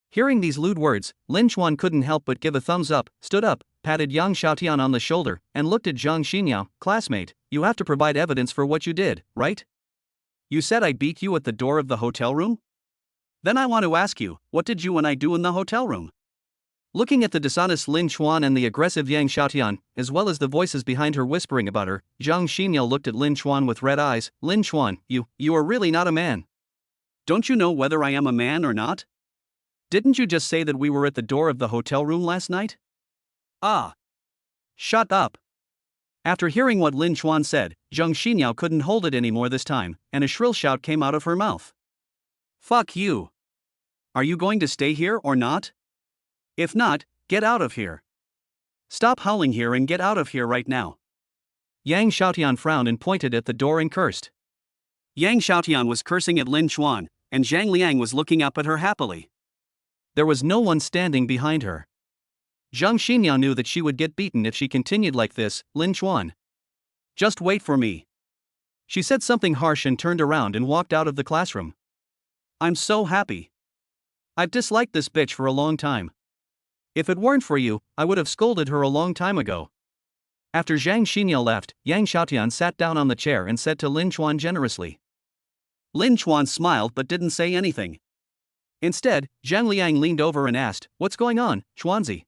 Hearing these lewd words, Lin Chuan couldn't help but give a thumbs up, stood up, patted Yang Xiaotian on the shoulder, and looked at Zhang Xinyao, classmate, you have to provide evidence for what you did, right? You said I beat you at the door of the hotel room? Then I want to ask you, what did you and I do in the hotel room? Looking at the dishonest Lin Chuan and the aggressive Yang Xiaotian, as well as the voices behind her whispering about her, Zhang Xinyao looked at Lin Chuan with red eyes. Lin Chuan, you are really not a man. Don't you know whether I am a man or not? Didn't you just say that we were at the door of the hotel room last night? Ah. Shut up. After hearing what Lin Chuan said, Zhang Xinyao couldn't hold it anymore this time, and a shrill shout came out of her mouth. Fuck you. Are you going to stay here or not? If not, get out of here. Stop howling here and get out of here right now. Yang Xiaotian frowned and pointed at the door and cursed. Yang Xiaotian was cursing at Lin Chuan, and Zhang Liang was looking up at her happily. There was no one standing behind her. Zhang Xinyao knew that she would get beaten if she continued like this. Lin Chuan. Just wait for me. She said something harsh and turned around and walked out of the classroom. I'm so happy. I've disliked this bitch for a long time. If it weren't for you, I would have scolded her a long time ago. After Zhang Xinyao left, Yang Xiaotian sat down on the chair and said to Lin Chuan generously. Lin Chuan smiled but didn't say anything. Instead, Zhang Liang leaned over and asked, what's going on, Chuanzi?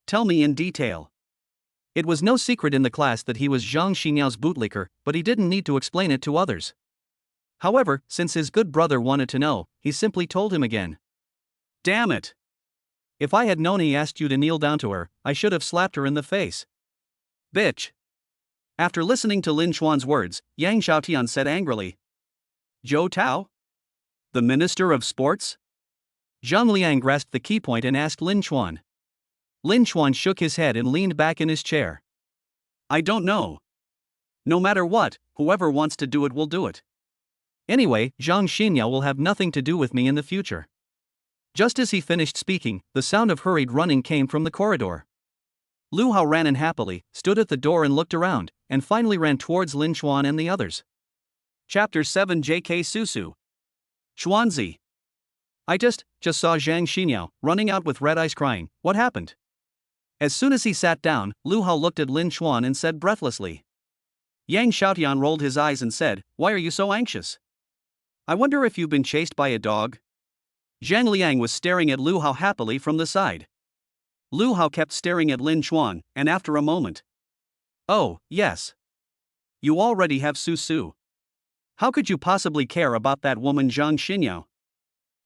Tell me in detail. It was no secret in the class that he was Zhang Xinyao's bootlicker, but he didn't need to explain it to others. However, since his good brother wanted to know, he simply told him again. Damn it. If I had known he asked you to kneel down to her, I should have slapped her in the face. Bitch. After listening to Lin Chuan's words, Yang Xiaotian said angrily. Zhou Tao? The Minister of Sports? Zhang Liang grasped the key point and asked Lin Chuan. Lin Chuan shook his head and leaned back in his chair. I don't know. No matter what, whoever wants to do it will do it. Anyway, Zhang Xinyao will have nothing to do with me in the future. Just as he finished speaking, the sound of hurried running came from the corridor. Lu Hao ran in happily, stood at the door and looked around, and finally ran towards Lin Chuan and the others. Chapter 7 JK Susu. Chuanzi. I just saw Zhang Xinyao running out with red eyes crying. What happened? As soon as he sat down, Lu Hao looked at Lin Chuan and said breathlessly. Yang Xiaotian rolled his eyes and said, Why are you so anxious? I wonder if you've been chased by a dog? Zhang Liang was staring at Lu Hao happily from the side. Lu Hao kept staring at Lin Chuan, and after a moment. Oh, yes. You already have Susu. How could you possibly care about that woman Zhang Xinyao?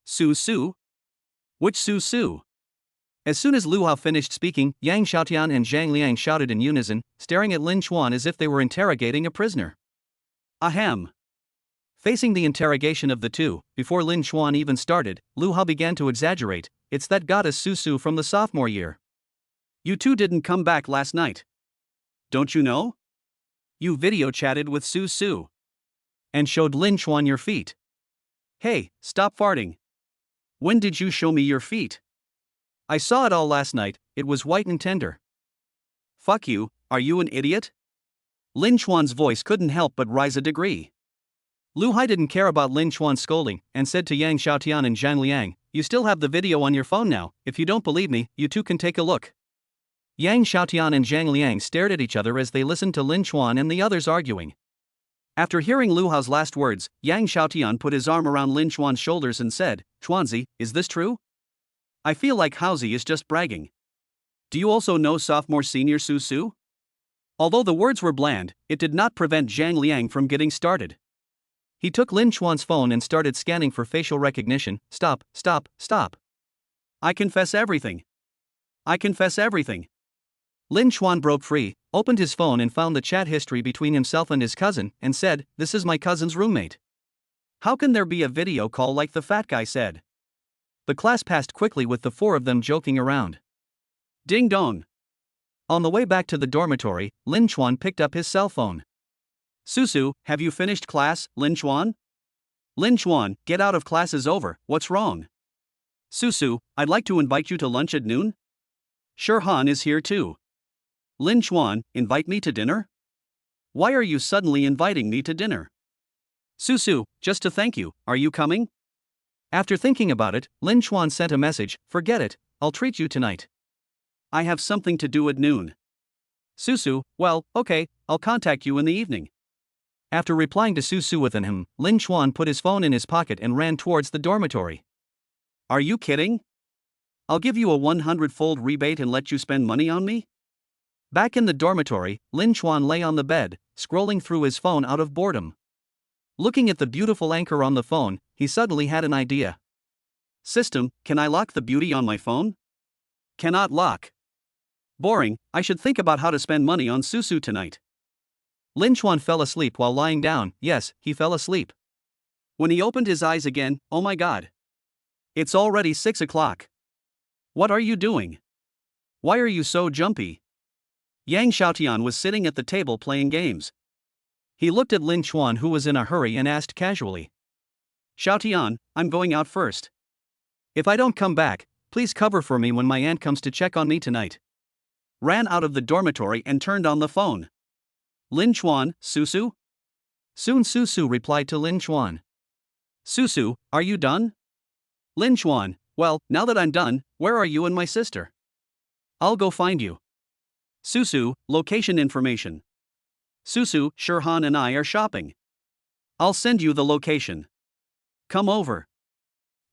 Susu? Which Susu? As soon as Lu Hao finished speaking, Yang Xiaotian and Zhang Liang shouted in unison, staring at Lin Chuan as if they were interrogating a prisoner. Ahem. Facing the interrogation of the two, before Lin Chuan even started, Lu Hao began to exaggerate. It's that goddess Susu from the sophomore year. You two didn't come back last night. Don't you know? You video chatted with Susu. And showed Lin Chuan your feet. Hey, stop farting. When did you show me your feet? I saw it all last night, it was white and tender. Fuck you, are you an idiot? Lin Chuan's voice couldn't help but rise a degree. Lu Hai didn't care about Lin Chuan's scolding, and said to Yang Xiaotian and Zhang Liang, You still have the video on your phone now, if you don't believe me, you two can take a look. Yang Xiaotian and Zhang Liang stared at each other as they listened to Lin Chuan and the others arguing. After hearing Lu Hao's last words, Yang Xiaotian put his arm around Lin Chuan's shoulders and said, Chuanzi, is this true? I feel like Haozi is just bragging. Do you also know sophomore senior Susu? Although the words were bland, it did not prevent Zhang Liang from getting started. He took Lin Chuan's phone and started scanning for facial recognition. Stop. I confess everything. Lin Chuan broke free, opened his phone and found the chat history between himself and his cousin, and said, This is my cousin's roommate. How can there be a video call like the fat guy said? The class passed quickly with the four of them joking around. Ding dong. On the way back to the dormitory, Lin Chuan picked up his cell phone. Susu, have you finished class, Lin Chuan? Lin Chuan, get out of class is over, what's wrong? Susu, I'd like to invite you to lunch at noon. Sure Han is here too. Lin Chuan, invite me to dinner? Why are you suddenly inviting me to dinner? Susu, just to thank you, are you coming? After thinking about it, Lin Chuan sent a message, Forget it, I'll treat you tonight. I have something to do at noon. Susu, well, okay, I'll contact you in the evening. After replying to Susu with an him, Lin Chuan put his phone in his pocket and ran towards the dormitory. Are you kidding? I'll give you a 100-fold rebate and let you spend money on me? Back in the dormitory, Lin Chuan lay on the bed, scrolling through his phone out of boredom. Looking at the beautiful anchor on the phone, he suddenly had an idea. System, can I lock the beauty on my phone? Cannot lock. Boring, I should think about how to spend money on Susu tonight. Lin Chuan fell asleep while lying down. Yes, he fell asleep. When he opened his eyes again, oh my god. It's already 6 o'clock. What are you doing? Why are you so jumpy? Yang Xiaotian was sitting at the table playing games. He looked at Lin Chuan who was in a hurry and asked casually. Xiaotian, I'm going out first. If I don't come back, please cover for me when my aunt comes to check on me tonight. Ran out of the dormitory and turned on the phone. Lin Chuan, Susu? Soon Susu replied to Lin Chuan. Susu, are you done? Lin Chuan, well, now that I'm done, where are you and my sister? I'll go find you. Susu, location information. Susu, Shirhan and I are shopping. I'll send you the location. Come over.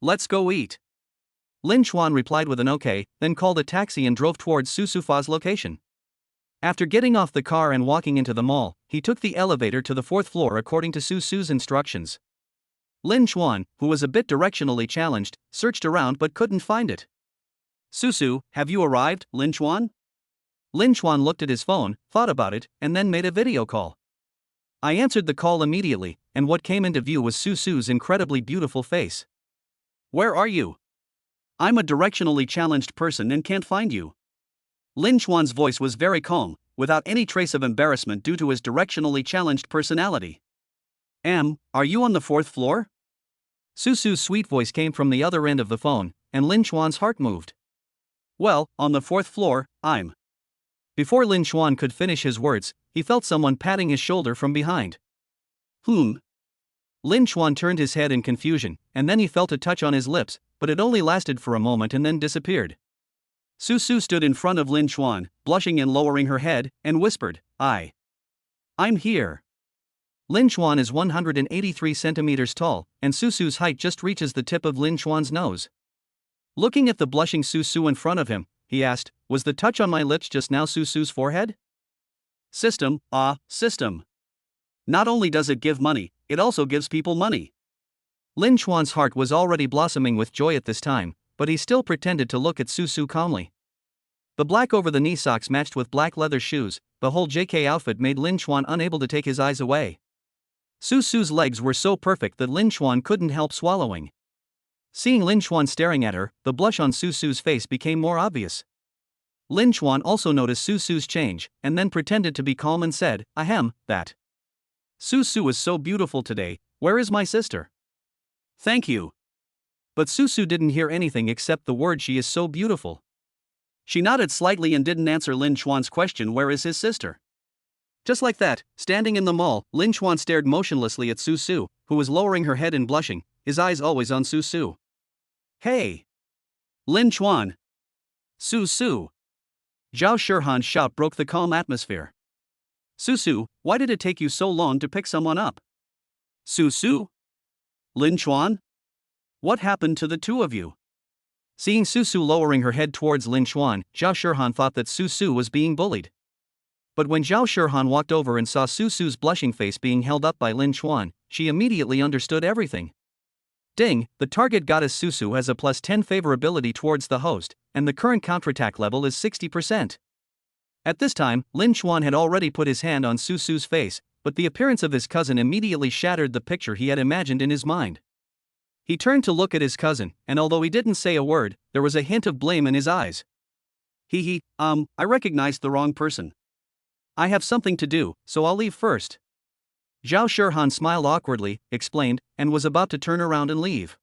Let's go eat. Lin Chuan replied with an okay, then called a taxi and drove towards Susufa's location. After getting off the car and walking into the mall, he took the elevator to the 4th floor according to Susu's instructions. Lin Chuan, who was a bit directionally challenged, searched around but couldn't find it. Susu, have you arrived, Lin Chuan? Lin Chuan looked at his phone, thought about it, and then made a video call. I answered the call immediately, and what came into view was Susu's incredibly beautiful face. Where are you? I'm a directionally challenged person and can't find you. Lin Chuan's voice was very calm, without any trace of embarrassment due to his directionally challenged personality. Are you on the 4th floor? Susu's sweet voice came from the other end of the phone, and Lin Chuan's heart moved. Well, on the 4th floor, I'm. Before Lin Chuan could finish his words, he felt someone patting his shoulder from behind. Lin Chuan turned his head in confusion, and then he felt a touch on his lips, but it only lasted for a moment and then disappeared. Susu stood in front of Lin Chuan, blushing and lowering her head, and whispered, I'm here. Lin Chuan is 183 centimeters tall, and Susu's height just reaches the tip of Lin Chuan's nose. Looking at the blushing Susu in front of him, he asked, was the touch on my lips just now Susu's forehead? System. Not only does it give money, it also gives people money. Lin Chuan's heart was already blossoming with joy at this time, but he still pretended to look at Susu calmly. The black over-the-knee socks matched with black leather shoes, the whole JK outfit made Lin Chuan unable to take his eyes away. Susu's legs were so perfect that Lin Chuan couldn't help swallowing. Seeing Lin Chuan staring at her, the blush on Susu's face became more obvious. Lin Chuan also noticed Susu's change, and then pretended to be calm and said, that. Susu is so beautiful today, where is my sister? Thank you. But Susu didn't hear anything except the word she is so beautiful. She nodded slightly and didn't answer Lin Chuan's question, where is his sister? Just like that, standing in the mall, Lin Chuan stared motionlessly at Susu, who was lowering her head and blushing, his eyes always on Susu. Hey! Lin Chuan! Susu! Zhao Shihan's shout broke the calm atmosphere. Susu, why did it take you so long to pick someone up? Susu? Lin Chuan? What happened to the two of you? Seeing Susu lowering her head towards Lin Chuan, Zhao Shihan thought that Susu was being bullied. But when Zhao Shihan walked over and saw Susu's blushing face being held up by Lin Chuan, she immediately understood everything. Ding, the target goddess Susu has a plus 10 favorability towards the host, and the current counterattack level is 60%. At this time, Lin Chuan had already put his hand on Susu's face, but the appearance of his cousin immediately shattered the picture he had imagined in his mind. He turned to look at his cousin, and although he didn't say a word, there was a hint of blame in his eyes. I recognized the wrong person. I have something to do, so I'll leave first. Zhao Shihan smiled awkwardly, explained, and was about to turn around and leave.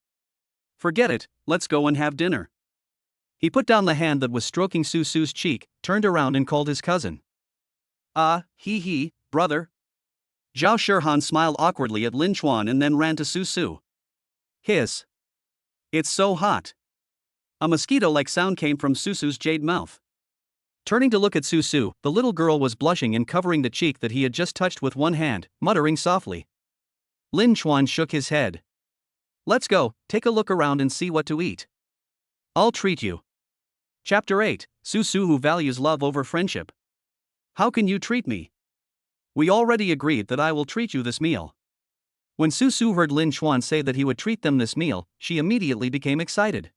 Forget it, let's go and have dinner. He put down the hand that was stroking Susu's cheek, turned around and called his cousin. Brother. Zhao Shihan smiled awkwardly at Lin Chuan and then ran to Susu. Hiss. It's so hot. A mosquito-like sound came from Susu's jade mouth. Turning to look at Susu, the little girl was blushing and covering the cheek that he had just touched with one hand, muttering softly. Lin Chuan shook his head. Let's go, take a look around and see what to eat. I'll treat you. Chapter 8, Susu who values love over friendship. How can you treat me? We already agreed that I will treat you this meal. When Susu heard Lin Chuan say that he would treat them this meal, she immediately became excited.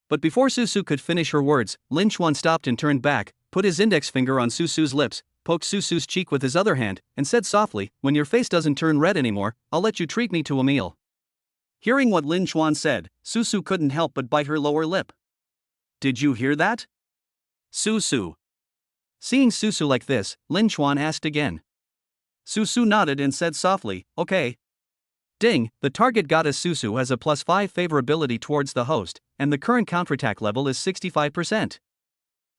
But before Susu could finish her words, Lin Chuan stopped and turned back, put his index finger on Susu's lips, poked Susu's cheek with his other hand, and said softly, when your face doesn't turn red anymore, I'll let you treat me to a meal. Hearing what Lin Chuan said, Susu couldn't help but bite her lower lip. Did you hear that? Susu. Seeing Susu like this, Lin Chuan asked again. Susu nodded and said softly, okay. Ding, the target goddess Susu has a plus 5 favorability towards the host, and the current counterattack level is 65%.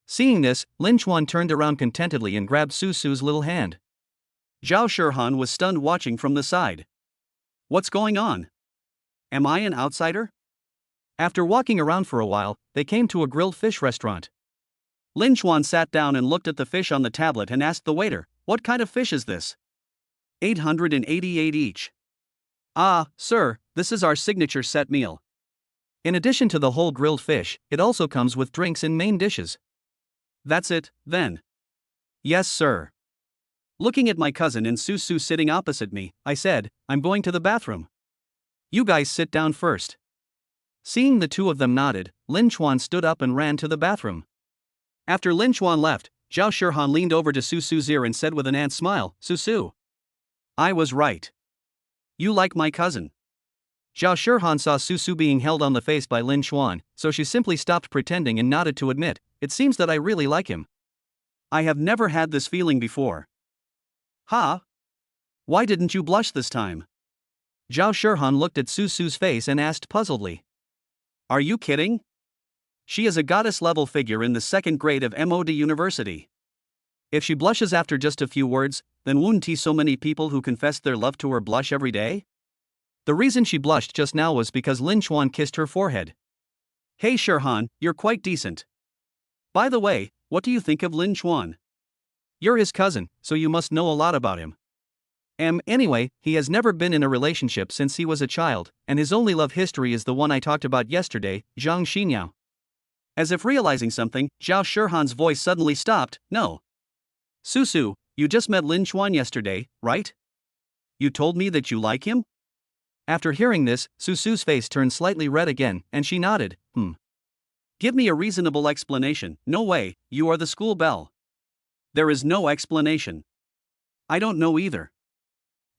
Seeing this, Lin Chuan turned around contentedly and grabbed Susu's little hand. Zhao Shihan was stunned watching from the side. What's going on? Am I an outsider? After walking around for a while, they came to a grilled fish restaurant. Lin Chuan sat down and looked at the fish on the tablet and asked the waiter, what kind of fish is this? 888 each. Sir, this is our signature set meal. In addition to the whole grilled fish, it also comes with drinks and main dishes. That's it, then. Yes, sir. Looking at my cousin and Susu sitting opposite me, I said, I'm going to the bathroom. You guys sit down first. Seeing the two of them nodded, Lin Chuan stood up and ran to the bathroom. After Lin Chuan left, Zhao Shihan leaned over to Susu's ear and said with an ant smile, Susu. I was right. You like my cousin. Zhao Shihan saw Susu being held on the face by Lin Xuan, so she simply stopped pretending and nodded to admit, it seems that I really like him. I have never had this feeling before. Ha? Why didn't you blush this time? Zhao Shihan looked at Susu's face and asked puzzledly. Are you kidding? She is a goddess-level figure in the second grade of MOD University. If she blushes after just a few words, then wouldn't so many people who confessed their love to her blush every day? The reason she blushed just now was because Lin Xuan kissed her forehead. Hey Shihan, you're quite decent. By the way, what do you think of Lin Xuan? You're his cousin, so you must know a lot about him. Anyway, he has never been in a relationship since he was a child, and his only love history is the one I talked about yesterday, Zhang Xinyao. As if realizing something, Zhao Shihan's voice suddenly stopped. No. Susu, you just met Lin Xuan yesterday, right? You told me that you like him? After hearing this, Susu's face turned slightly red again, and she nodded. Give me a reasonable explanation. No way, you are the school belle. There is no explanation. I don't know either.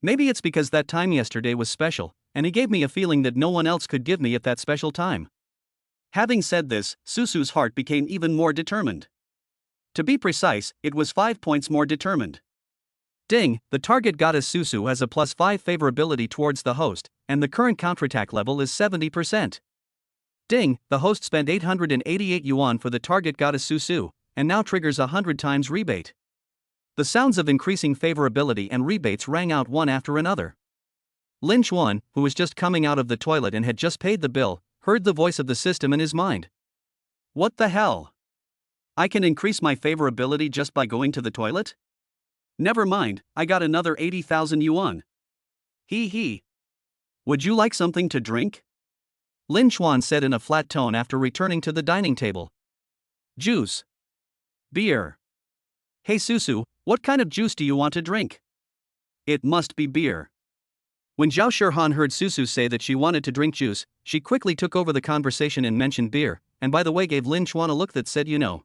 Maybe it's because that time yesterday was special, and he gave me a feeling that no one else could give me at that special time. Having said this, Susu's heart became even more determined. To be precise, it was 5 points more determined. Ding, the target goddess Susu has a +5 favorability towards the host, and the current counterattack level is 70%. Ding, the host spent 888 yuan for the target goddess Susu, and now triggers 100 times rebate. The sounds of increasing favorability and rebates rang out one after another. Lin Xuan, who was just coming out of the toilet and had just paid the bill, heard the voice of the system in his mind. What the hell? I can increase my favorability just by going to the toilet? Never mind, I got another 80,000 yuan. Hee. Would you like something to drink? Lin Xuan said in a flat tone after returning to the dining table. Juice. Beer. Hey Susu, what kind of juice do you want to drink? It must be beer. When Zhao Shihan heard Susu say that she wanted to drink juice, she quickly took over the conversation and mentioned beer, and by the way gave Lin Xuan a look that said you know.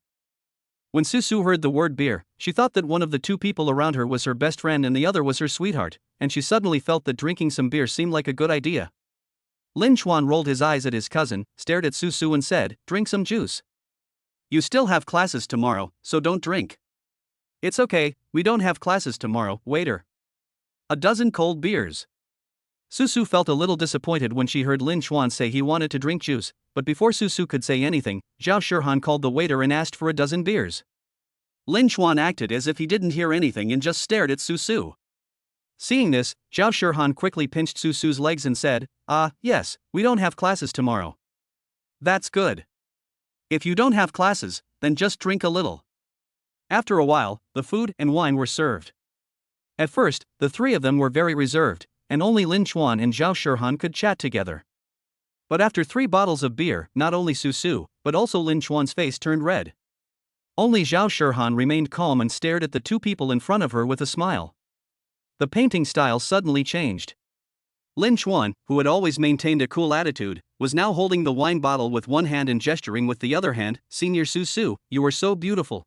When Susu heard the word beer, she thought that one of the two people around her was her best friend and the other was her sweetheart, and she suddenly felt that drinking some beer seemed like a good idea. Lin Xuan rolled his eyes at his cousin, stared at Susu and said, drink some juice. You still have classes tomorrow, so don't drink. It's okay, we don't have classes tomorrow, waiter. A dozen cold beers. Susu felt a little disappointed when she heard Lin Xuan say he wanted to drink juice, but before Susu could say anything, Zhao Shihan called the waiter and asked for a dozen beers. Lin Xuan acted as if he didn't hear anything and just stared at Susu. Seeing this, Zhao Shihan quickly pinched Susu's legs and said, yes, we don't have classes tomorrow. That's good. If you don't have classes, then just drink a little. After a while, the food and wine were served. At first, the three of them were very reserved, and only Lin Xuan and Zhao Shihan could chat together. But after 3 bottles of beer, not only Susu, but also Lin Xuan's face turned red. Only Zhao Shihan remained calm and stared at the two people in front of her with a smile. The painting style suddenly changed. Lin Xuan, who had always maintained a cool attitude, was now holding the wine bottle with one hand and gesturing with the other hand. Senior Susu, you are so beautiful.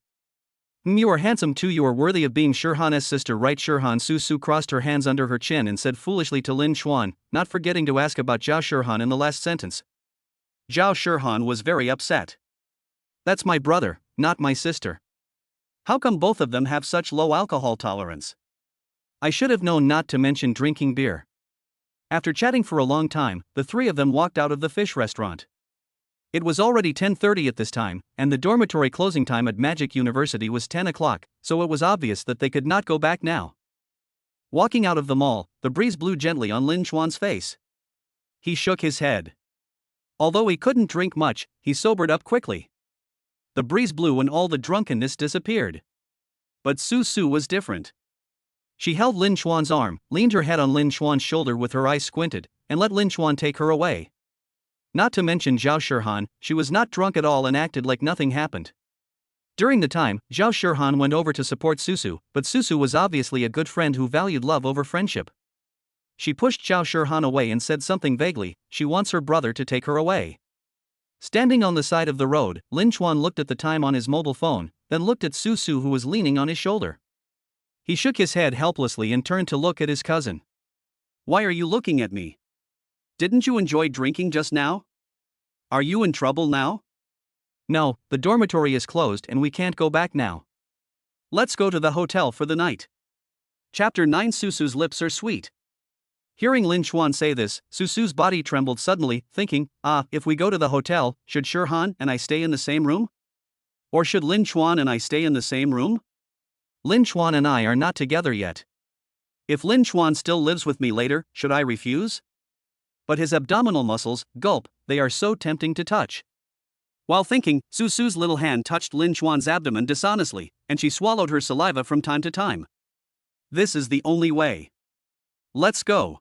You are handsome too, you are worthy of being Shihan's sister, right? Shihan. Susu crossed her hands under her chin and said foolishly to Lin Xuan, not forgetting to ask about Zhao Shihan in the last sentence. Zhao Shihan was very upset. That's my brother, not my sister. How come both of them have such low alcohol tolerance? I should have known not to mention drinking beer. After chatting for a long time, the three of them walked out of the fish restaurant. It was already 10:30 at this time, and the dormitory closing time at Magic University was 10 o'clock, so it was obvious that they could not go back now. Walking out of the mall, the breeze blew gently on Lin Xuan's face. He shook his head. Although he couldn't drink much, he sobered up quickly. The breeze blew and all the drunkenness disappeared. But Susu was different. She held Lin Xuan's arm, leaned her head on Lin Xuan's shoulder with her eyes squinted, and let Lin Xuan take her away. Not to mention Zhao Shihan, she was not drunk at all and acted like nothing happened. During the time, Zhao Shihan went over to support Susu, but Susu was obviously a good friend who valued love over friendship. She pushed Zhao Shihan away and said something vaguely, she wants her brother to take her away. Standing on the side of the road, Lin Xuan looked at the time on his mobile phone, then looked at Susu who was leaning on his shoulder. He shook his head helplessly and turned to look at his cousin. Why are you looking at me? Didn't you enjoy drinking just now? Are you in trouble now? No, the dormitory is closed and we can't go back now. Let's go to the hotel for the night. Chapter 9. Susu's lips are sweet. Hearing Lin Xuan say this, Susu's body trembled suddenly, thinking, if we go to the hotel, should Shirhan and I stay in the same room? Or should Lin Xuan and I stay in the same room? Lin Xuan and I are not together yet. If Lin Xuan still lives with me later, should I refuse? But his abdominal muscles, gulp, they are so tempting to touch. While thinking, Susu's little hand touched Lin Xuan's abdomen dishonestly, and she swallowed her saliva from time to time. This is the only way. Let's go.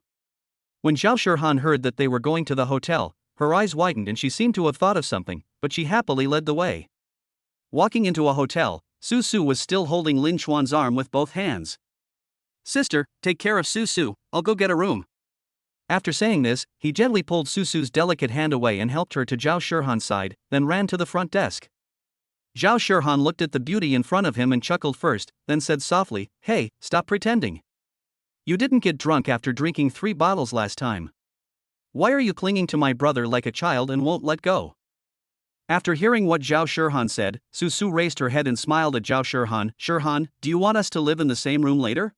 When Zhao Shirhan heard that they were going to the hotel, her eyes widened and she seemed to have thought of something, but she happily led the way. Walking into a hotel, Susu was still holding Lin Xuan's arm with both hands. Sister, take care of Susu, I'll go get a room. After saying this, he gently pulled Susu's delicate hand away and helped her to Zhao Shirhan's side, then ran to the front desk. Zhao Shirhan looked at the beauty in front of him and chuckled first, then said softly, "Hey, stop pretending. You didn't get drunk after drinking 3 bottles last time. Why are you clinging to my brother like a child and won't let go?" After hearing what Zhao Shirhan said, Susu raised her head and smiled at Zhao Shirhan. Shirhan, do you want us to live in the same room later?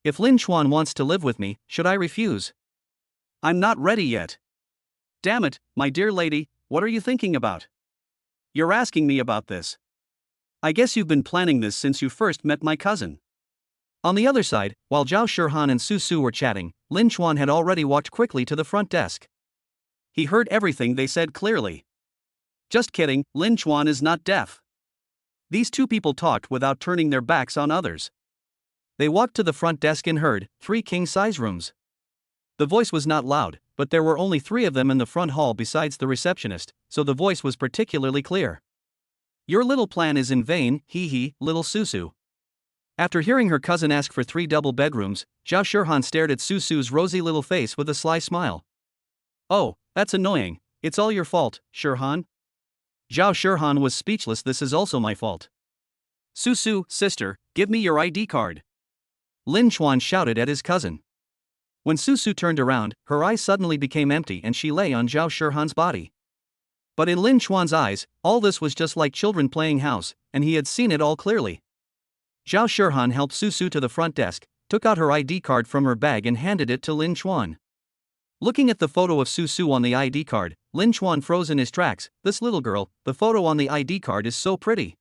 If Lin Xuan wants to live with me, should I refuse? I'm not ready yet. Damn it, my dear lady, what are you thinking about? You're asking me about this. I guess you've been planning this since you first met my cousin. On the other side, while Zhao Shirhan and Susu were chatting, Lin Xuan had already walked quickly to the front desk. He heard everything they said clearly. Just kidding, Lin Xuan is not deaf. These two people talked without turning their backs on others. They walked to the front desk and heard 3 king-size rooms. The voice was not loud, but there were only 3 of them in the front hall besides the receptionist, so the voice was particularly clear. Your little plan is in vain, hee, little Susu. After hearing her cousin ask for 3 double bedrooms, Zhao Shirhan stared at Susu's rosy little face with a sly smile. Oh, that's annoying, it's all your fault, Shirhan. Zhao Shirhan was speechless. This is also my fault. Susu, sister, give me your ID card. Lin Xuan shouted at his cousin. When Susu turned around, her eyes suddenly became empty and she lay on Zhao Shirhan's body. But in Lin Xuan's eyes, all this was just like children playing house, and he had seen it all clearly. Zhao Shirhan helped Susu to the front desk, took out her ID card from her bag and handed it to Lin Xuan. Looking at the photo of Susu on the ID card, Lin Xuan froze in his tracks. This little girl, the photo on the ID card is so pretty.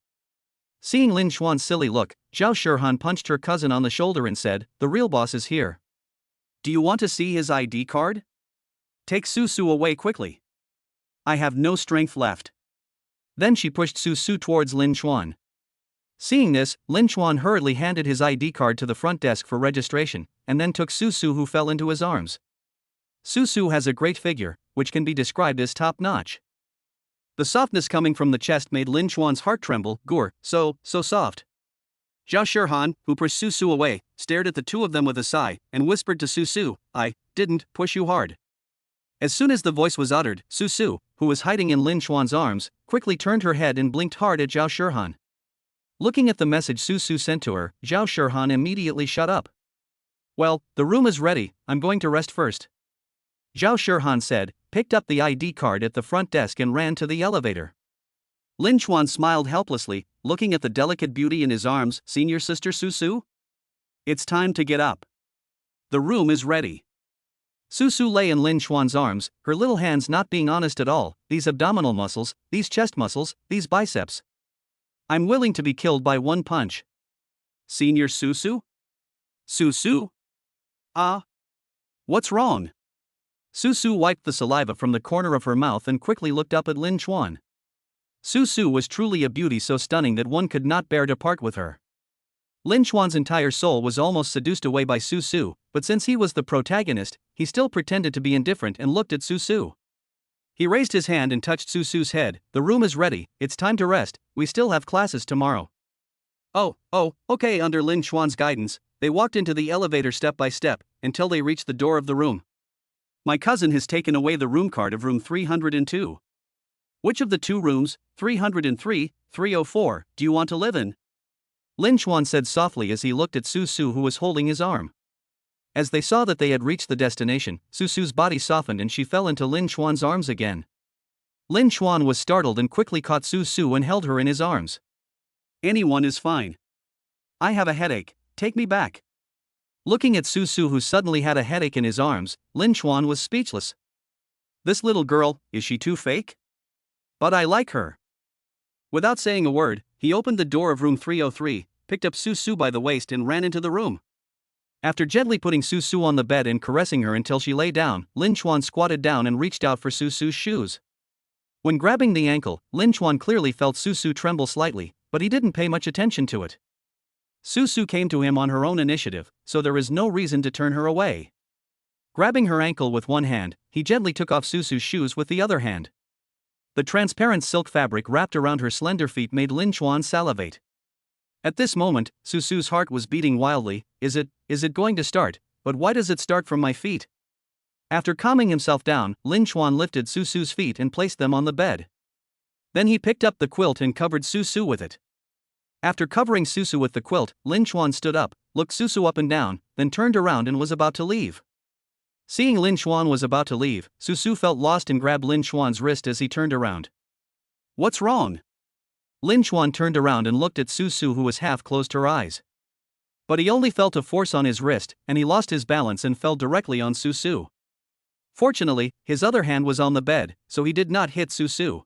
Seeing Lin Xuan's silly look, Zhao Shirhan punched her cousin on the shoulder and said, "The real boss is here. Do you want to see his ID card? Take Susu away quickly. I have no strength left." Then she pushed Susu towards Lin Xuan. Seeing this, Lin Xuan hurriedly handed his ID card to the front desk for registration, and then took Susu, who fell into his arms. Susu has a great figure, which can be described as top-notch. The softness coming from the chest made Lin Xuan's heart tremble. Gore, so soft. Zhao Shirhan, who pushed Susu away, stared at the two of them with a sigh, and whispered to Susu, "I didn't push you hard." As soon as the voice was uttered, Susu, who was hiding in Lin Xuan's arms, quickly turned her head and blinked hard at Zhao Shirhan. Looking at the message Susu sent to her, Zhao Shirhan immediately shut up. "Well, the room is ready, I'm going to rest first," Zhao Shirhan said, picked up the ID card at the front desk and ran to the elevator. Lin Xuan smiled helplessly, looking at the delicate beauty in his arms. "Senior sister Susu? It's time to get up. The room is ready." Susu lay in Lin Xuan's arms, her little hands not being honest at all. These abdominal muscles, these chest muscles, these biceps. I'm willing to be killed by one punch. Senior Susu? Susu? What's wrong? Susu wiped the saliva from the corner of her mouth and quickly looked up at Lin Xuan. Susu was truly a beauty so stunning that one could not bear to part with her. Lin Xuan's entire soul was almost seduced away by Susu, but since he was the protagonist, he still pretended to be indifferent and looked at Susu. He raised his hand and touched Susu's head. "The room is ready, it's time to rest, we still have classes tomorrow." Oh, okay. Under Lin Xuan's guidance, they walked into the elevator step by step, until they reached the door of the room. My cousin has taken away the room card of room 302. Which of the 2 rooms, 303, 304, do you want to live in? Lin Chuan said softly as he looked at Susu, who was holding his arm. As they saw that they had reached the destination, Susu's body softened and she fell into Lin Chuan's arms again. Lin Chuan was startled and quickly caught Susu and held her in his arms. Anyone is fine. I have a headache, take me back. Looking at Susu, who suddenly had a headache, in his arms, Lin Chuan was speechless. This little girl, is she too fake? But I like her. Without saying a word, he opened the door of room 303, picked up Susu by the waist and ran into the room. After gently putting Susu on the bed and caressing her until she lay down, Lin Chuan squatted down and reached out for Susu's shoes. When grabbing the ankle, Lin Chuan clearly felt Susu tremble slightly, but he didn't pay much attention to it. Susu came to him on her own initiative, so there is no reason to turn her away. Grabbing her ankle with one hand, he gently took off Susu's shoes with the other hand. The transparent silk fabric wrapped around her slender feet made Lin Chuan salivate. At this moment, Susu's heart was beating wildly. Is it going to start? But why does it start from my feet? After calming himself down, Lin Chuan lifted Susu's feet and placed them on the bed. Then he picked up the quilt and covered Susu with it. After covering Susu with the quilt, Lin Chuan stood up, looked Susu up and down, then turned around and was about to leave. Seeing Lin Chuan was about to leave, Susu felt lost and grabbed Lin Chuan's wrist as he turned around. What's wrong? Lin Chuan turned around and looked at Susu, who was half closed her eyes. But he only felt a force on his wrist, and he lost his balance and fell directly on Susu. Fortunately, his other hand was on the bed, so he did not hit Susu.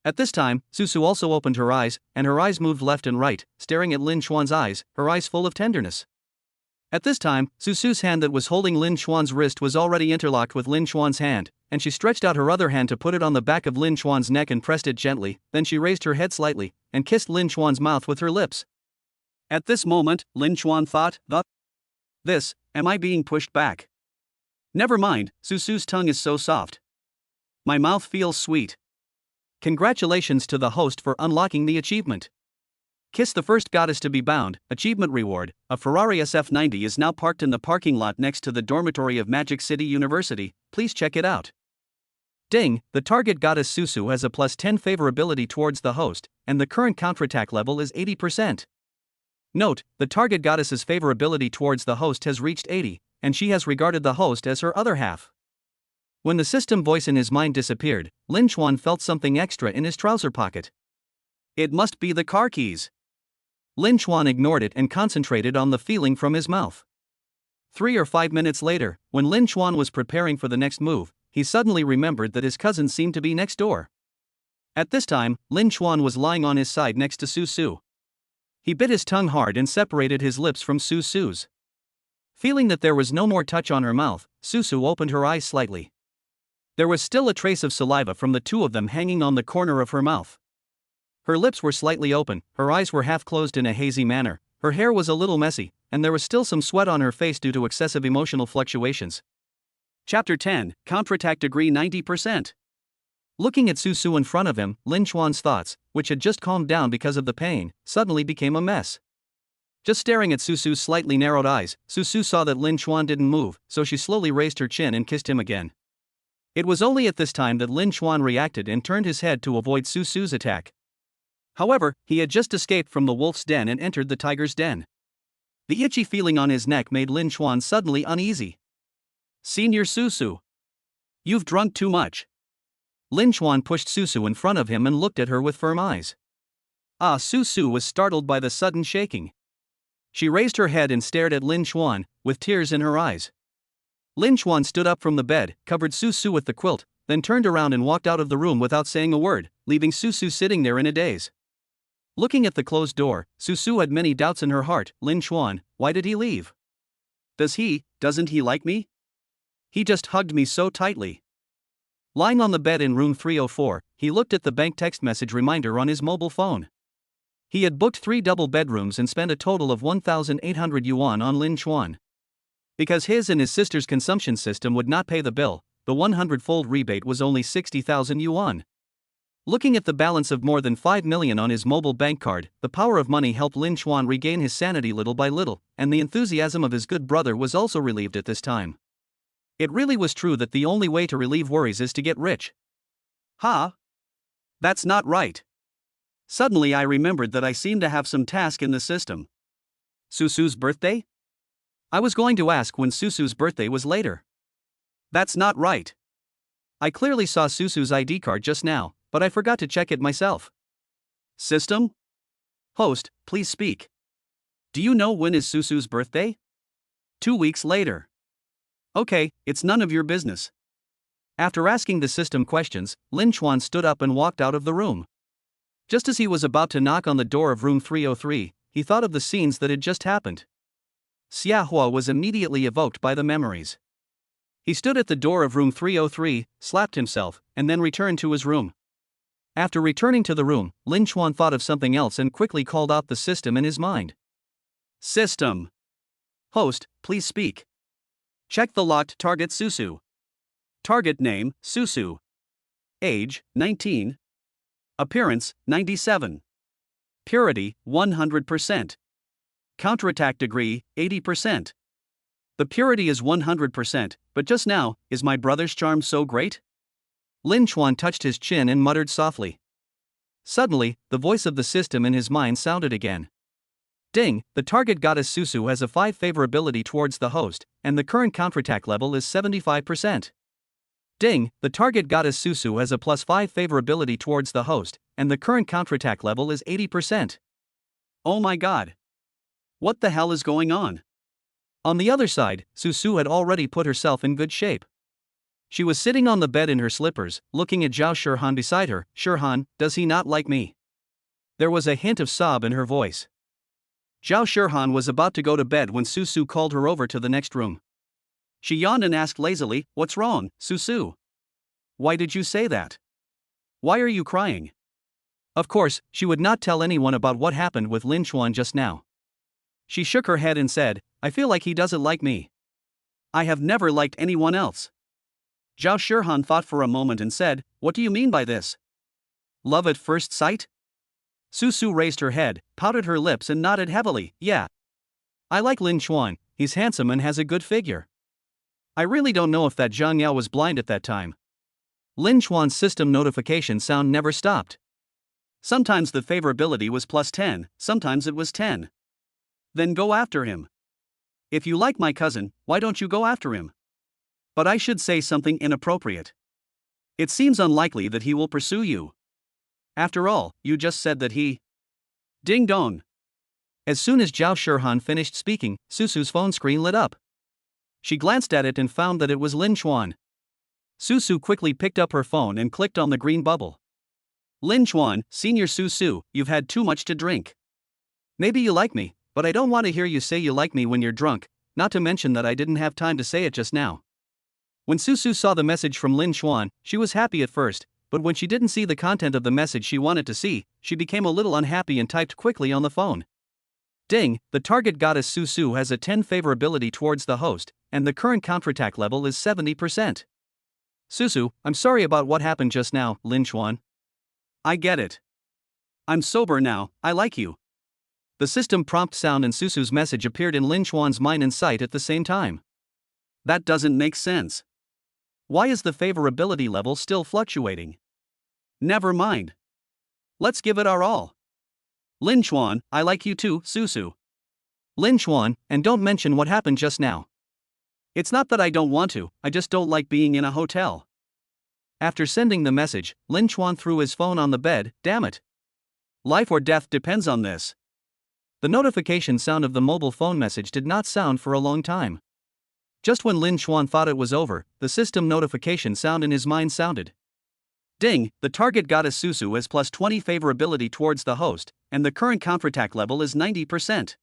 At this time, Susu also opened her eyes, and her eyes moved left and right, staring at Lin Chuan's eyes, her eyes full of tenderness. At this time, Susu's hand that was holding Lin Chuan's wrist was already interlocked with Lin Chuan's hand, and she stretched out her other hand to put it on the back of Lin Chuan's neck and pressed it gently. Then she raised her head slightly and kissed Lin Chuan's mouth with her lips. At this moment, Lin Chuan thought, am I being pushed back? Never mind, Susu's tongue is so soft. My mouth feels sweet. Congratulations to the host for unlocking the achievement. Kiss the first goddess to be bound. Achievement reward: a Ferrari SF90 is now parked in the parking lot next to the dormitory of Magic City University. Please check it out. Ding, the target goddess Susu has a plus 10 favorability towards the host, and the current counterattack level is 80%. Note, the target goddess's favorability towards the host has reached 80, and she has regarded the host as her other half. When the system voice in his mind disappeared, Lin Chuan felt something extra in his trouser pocket. It must be the car keys. Lin Chuan ignored it and concentrated on the feeling from his mouth. 3 or 5 minutes later, when Lin Chuan was preparing for the next move, he suddenly remembered that his cousin seemed to be next door. At this time, Lin Chuan was lying on his side next to Susu. He bit his tongue hard and separated his lips from Susu's. Feeling that there was no more touch on her mouth, Susu opened her eyes slightly. There was still a trace of saliva from the two of them hanging on the corner of her mouth. Her lips were slightly open, her eyes were half closed in a hazy manner, her hair was a little messy, and there was still some sweat on her face due to excessive emotional fluctuations. Chapter 10, Counterattack Degree 90%. Looking at Susu in front of him, Lin Chuan's thoughts, which had just calmed down because of the pain, suddenly became a mess. Just staring at Susu's slightly narrowed eyes, Susu saw that Lin Chuan didn't move, so she slowly raised her chin and kissed him again. It was only at this time that Lin Chuan reacted and turned his head to avoid Susu's attack. However, he had just escaped from the wolf's den and entered the tiger's den. The itchy feeling on his neck made Lin Chuan suddenly uneasy. Senior Susu, you've drunk too much. Lin Chuan pushed Susu in front of him and looked at her with firm eyes. Susu was startled by the sudden shaking. She raised her head and stared at Lin Chuan, with tears in her eyes. Lin Chuan stood up from the bed, covered Susu with the quilt, then turned around and walked out of the room without saying a word, leaving Susu sitting there in a daze. Looking at the closed door, Susu had many doubts in her heart. Lin Chuan, why did he leave? Doesn't he like me? He just hugged me so tightly. Lying on the bed in room 304, he looked at the bank text message reminder on his mobile phone. He had booked 3 double bedrooms and spent a total of 1,800 yuan on Lin Chuan. Because his and his sister's consumption system would not pay the bill, the 100-fold rebate was only 60,000 yuan. Looking at the balance of more than 5 million on his mobile bank card, the power of money helped Lin Chuan regain his sanity little by little, and the enthusiasm of his good brother was also relieved at this time. It really was true that the only way to relieve worries is to get rich. That's not right. Suddenly I remembered that I seemed to have some task in the system. Susu's birthday? I was going to ask when Susu's birthday was later. That's not right. I clearly saw Susu's ID card just now, but I forgot to check it myself. System? Host, please speak. Do you know when is Susu's birthday? 2 weeks later. Okay, it's none of your business. After asking the system questions, Lin Chuan stood up and walked out of the room. Just as he was about to knock on the door of room 303, he thought of the scenes that had just happened. Xia Hua was immediately evoked by the memories. He stood at the door of room 303, slapped himself, and then returned to his room. After returning to the room, Lin Chuan thought of something else and quickly called out the system in his mind. System. Host, please speak. Check the locked target Susu. Target name, Susu. Age, 19. Appearance, 97. Purity, 100%. Counterattack degree, 80%. The purity is 100%, but just now, is my brother's charm so great? Lin Chuan touched his chin and muttered softly. Suddenly, the voice of the system in his mind sounded again. Ding, the target goddess Susu has a 5 favorability towards the host, and the current counterattack level is 75%. Ding, the target goddess Susu has a plus 5 favorability towards the host, and the current counterattack level is 80%. Oh my god. What the hell is going on? On the other side, Susu had already put herself in good shape. She was sitting on the bed in her slippers, looking at Zhao Shirhan beside her. Shirhan, does he not like me? There was a hint of sob in her voice. Zhao Shirhan was about to go to bed when Susu called her over to the next room. She yawned and asked lazily, "What's wrong, Susu? Why did you say that? Why are you crying?" Of course, she would not tell anyone about what happened with Lin Chuan just now. She shook her head and said, "I feel like he doesn't like me. I have never liked anyone else." Zhao Shirhan thought for a moment and said, "What do you mean by this? Love at first sight?" Susu raised her head, pouted her lips and nodded heavily. "Yeah. I like Lin Chuan, he's handsome and has a good figure. I really don't know if that Xinyao was blind at that time." Lin Chuan's system notification sound never stopped. Sometimes the favorability was plus 10, sometimes it was 10. Then go after him. If you like my cousin, why don't you go after him? But I should say something inappropriate. It seems unlikely that he will pursue you. After all, you just said that he. Ding dong. As soon as Zhao Shirhan finished speaking, Susu's phone screen lit up. She glanced at it and found that it was Lin Chuan. Susu quickly picked up her phone and clicked on the green bubble. Lin Chuan, Senior Susu, you've had too much to drink. Maybe you like me, but I don't want to hear you say you like me when you're drunk, not to mention that I didn't have time to say it just now. When Susu saw the message from Lin Chuan, she was happy at first, but when she didn't see the content of the message she wanted to see, she became a little unhappy and typed quickly on the phone. Ding, the target goddess Susu has a 10 favorability towards the host, and the current counterattack level is 70%. Susu, I'm sorry about what happened just now, Lin Chuan. I get it. I'm sober now, I like you. The system prompt sound and Susu's message appeared in Lin Chuan's mind and sight at the same time. That doesn't make sense. Why is the favorability level still fluctuating? Never mind. Let's give it our all. Lin Chuan, I like you too, Susu. Lin Chuan, and don't mention what happened just now. It's not that I don't want to, I just don't like being in a hotel. After sending the message, Lin Chuan threw his phone on the bed. Damn it. Life or death depends on this. The notification sound of the mobile phone message did not sound for a long time. Just when Lin Chuan thought it was over, the system notification sound in his mind sounded. Ding, the target goddess Susu has plus 20 favorability towards the host, and the current counterattack level is 90%.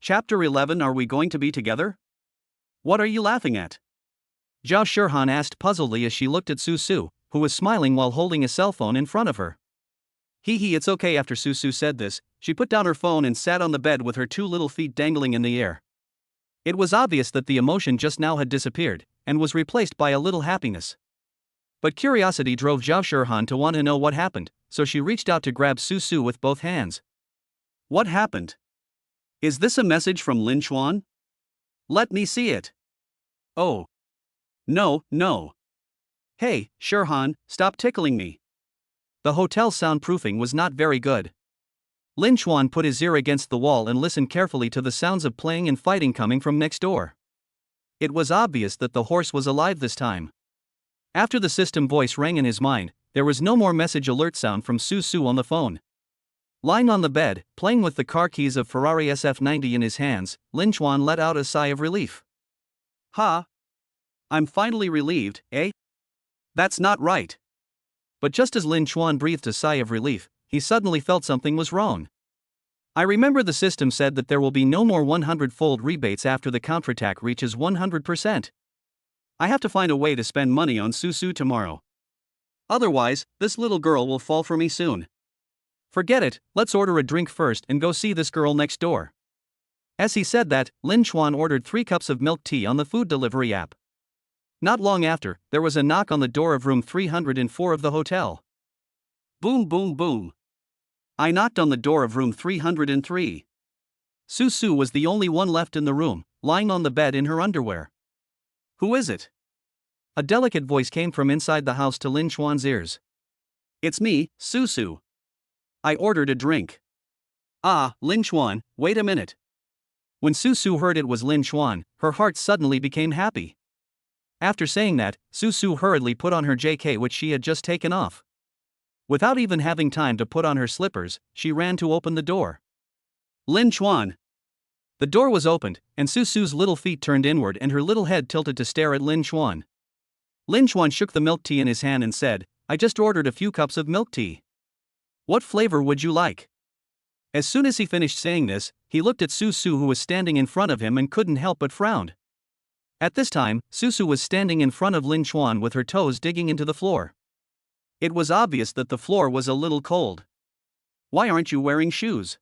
Chapter 11. Are we going to be together? What are you laughing at? Zhao Shirhan asked puzzledly as she looked at Susu, who was smiling while holding a cell phone in front of her. Hee, it's okay. After Susu said this, she put down her phone and sat on the bed with her 2 little feet dangling in the air. It was obvious that the emotion just now had disappeared, and was replaced by a little happiness. But curiosity drove Zhao Shirhan to want to know what happened, so she reached out to grab Susu with both hands. What happened? Is this a message from Lin Chuan? Let me see it. Oh. No. Hey, Shirhan, stop tickling me. The hotel's soundproofing was not very good. Lin Chuan put his ear against the wall and listened carefully to the sounds of playing and fighting coming from next door. It was obvious that the horse was alive this time. After the system voice rang in his mind, there was no more message alert sound from Susu on the phone. Lying on the bed, playing with the car keys of Ferrari SF90 in his hands, Lin Chuan let out a sigh of relief. Ha! I'm finally relieved, eh? That's not right. But just as Lin Chuan breathed a sigh of relief, he suddenly felt something was wrong. I remember the system said that there will be no more 100-fold rebates after the counterattack reaches 100%. I have to find a way to spend money on Susu tomorrow. Otherwise, this little girl will fall for me soon. Forget it, let's order a drink first and go see this girl next door. As he said that, Lin Chuan ordered 3 cups of milk tea on the food delivery app. Not long after, there was a knock on the door of room 304 of the hotel. Boom, boom, boom. I knocked on the door of room 303. Susu was the only one left in the room, lying on the bed in her underwear. Who is it? A delicate voice came from inside the house to Lin Chuan's ears. It's me, Susu. I ordered a drink. Ah, Lin Chuan, wait a minute. When Susu heard it was Lin Chuan, her heart suddenly became happy. After saying that, Susu hurriedly put on her JK which she had just taken off. Without even having time to put on her slippers, she ran to open the door. Lin Chuan. The door was opened, and Susu's little feet turned inward and her little head tilted to stare at Lin Chuan. Lin Chuan shook the milk tea in his hand and said, I just ordered a few cups of milk tea. What flavor would you like? As soon as he finished saying this, he looked at Susu who was standing in front of him and couldn't help but frown. At this time, Susu was standing in front of Lin Chuan with her toes digging into the floor. It was obvious that the floor was a little cold. Why aren't you wearing shoes?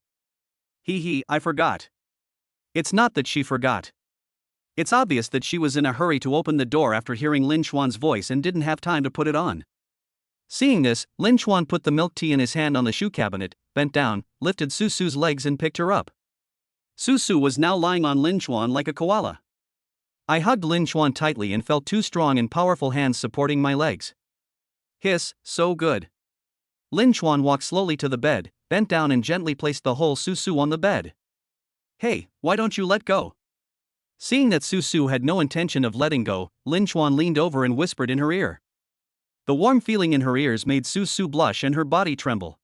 I forgot. It's not that she forgot. It's obvious that she was in a hurry to open the door after hearing Lin Chuan's voice and didn't have time to put it on. Seeing this, Lin Chuan put the milk tea in his hand on the shoe cabinet, bent down, lifted Susu's legs and picked her up. Susu was now lying on Lin Chuan like a koala. I hugged Lin Chuan tightly and felt 2 strong and powerful hands supporting my legs. Hiss, so good. Lin Chuan walked slowly to the bed, bent down and gently placed the whole Susu on the bed. Hey, why don't you let go? Seeing that Susu had no intention of letting go, Lin Chuan leaned over and whispered in her ear. The warm feeling in her ears made Susu blush and her body tremble.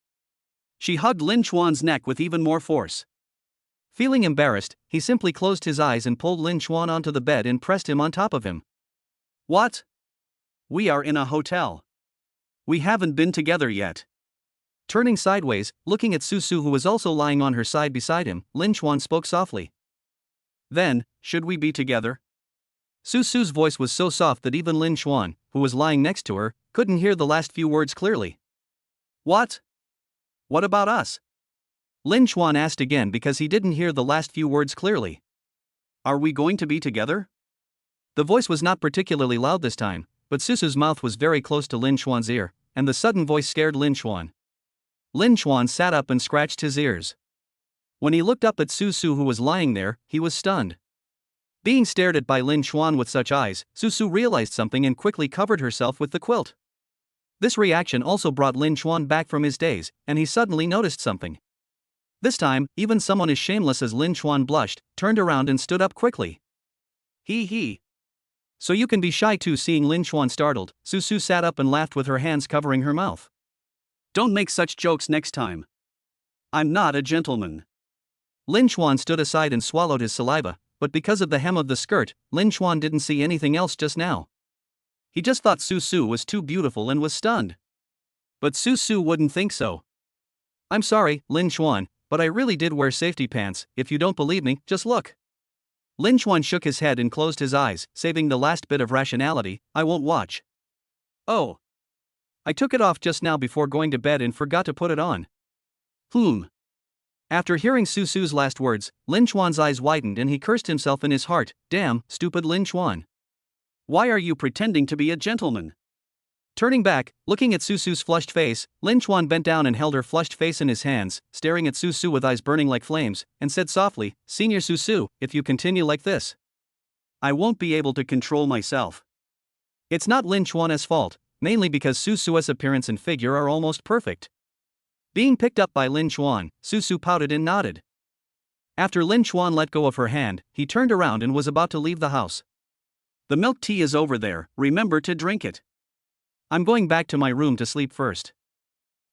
She hugged Lin Chuan's neck with even more force. Feeling embarrassed, he simply closed his eyes and pulled Lin Chuan onto the bed and pressed him on top of him. What? We are in a hotel. We haven't been together yet. Turning sideways, looking at Susu who was also lying on her side beside him, Lin Chuan spoke softly. Then, should we be together? Susu's voice was so soft that even Lin Chuan, who was lying next to her, couldn't hear the last few words clearly. What? What about us? Lin Chuan asked again because he didn't hear the last few words clearly. Are we going to be together? The voice was not particularly loud this time, but Susu's mouth was very close to Lin Chuan's ear, and the sudden voice scared Lin Chuan. Lin Chuan sat up and scratched his ears. When he looked up at Susu who was lying there, he was stunned. Being stared at by Lin Chuan with such eyes, Susu realized something and quickly covered herself with the quilt. This reaction also brought Lin Chuan back from his daze, and he suddenly noticed something. This time, even someone as shameless as Lin Chuan blushed, turned around and stood up quickly. So you can be shy too. Seeing Lin Chuan startled, Susu sat up and laughed with her hands covering her mouth. Don't make such jokes next time. I'm not a gentleman. Lin Chuan stood aside and swallowed his saliva, but because of the hem of the skirt, Lin Chuan didn't see anything else just now. He just thought Susu was too beautiful and was stunned. But Susu wouldn't think so. I'm sorry, Lin Chuan, but I really did wear safety pants. If you don't believe me, just look. Lin Chuan shook his head and closed his eyes, saving the last bit of rationality. I won't watch. Oh. I took it off just now before going to bed and forgot to put it on. After hearing Susu's last words, Lin Chuan's eyes widened and he cursed himself in his heart. Damn, stupid Lin Chuan. Why are you pretending to be a gentleman? Turning back, looking at Susu's flushed face, Lin Chuan bent down and held her flushed face in his hands, staring at Susu with eyes burning like flames, and said softly, Senior Susu, if you continue like this, I won't be able to control myself. It's not Lin Chuan's fault, mainly because Susu's appearance and figure are almost perfect. Being picked up by Lin Chuan, Susu pouted and nodded. After Lin Chuan let go of her hand, he turned around and was about to leave the house. The milk tea is over there, remember to drink it. I'm going back to my room to sleep first.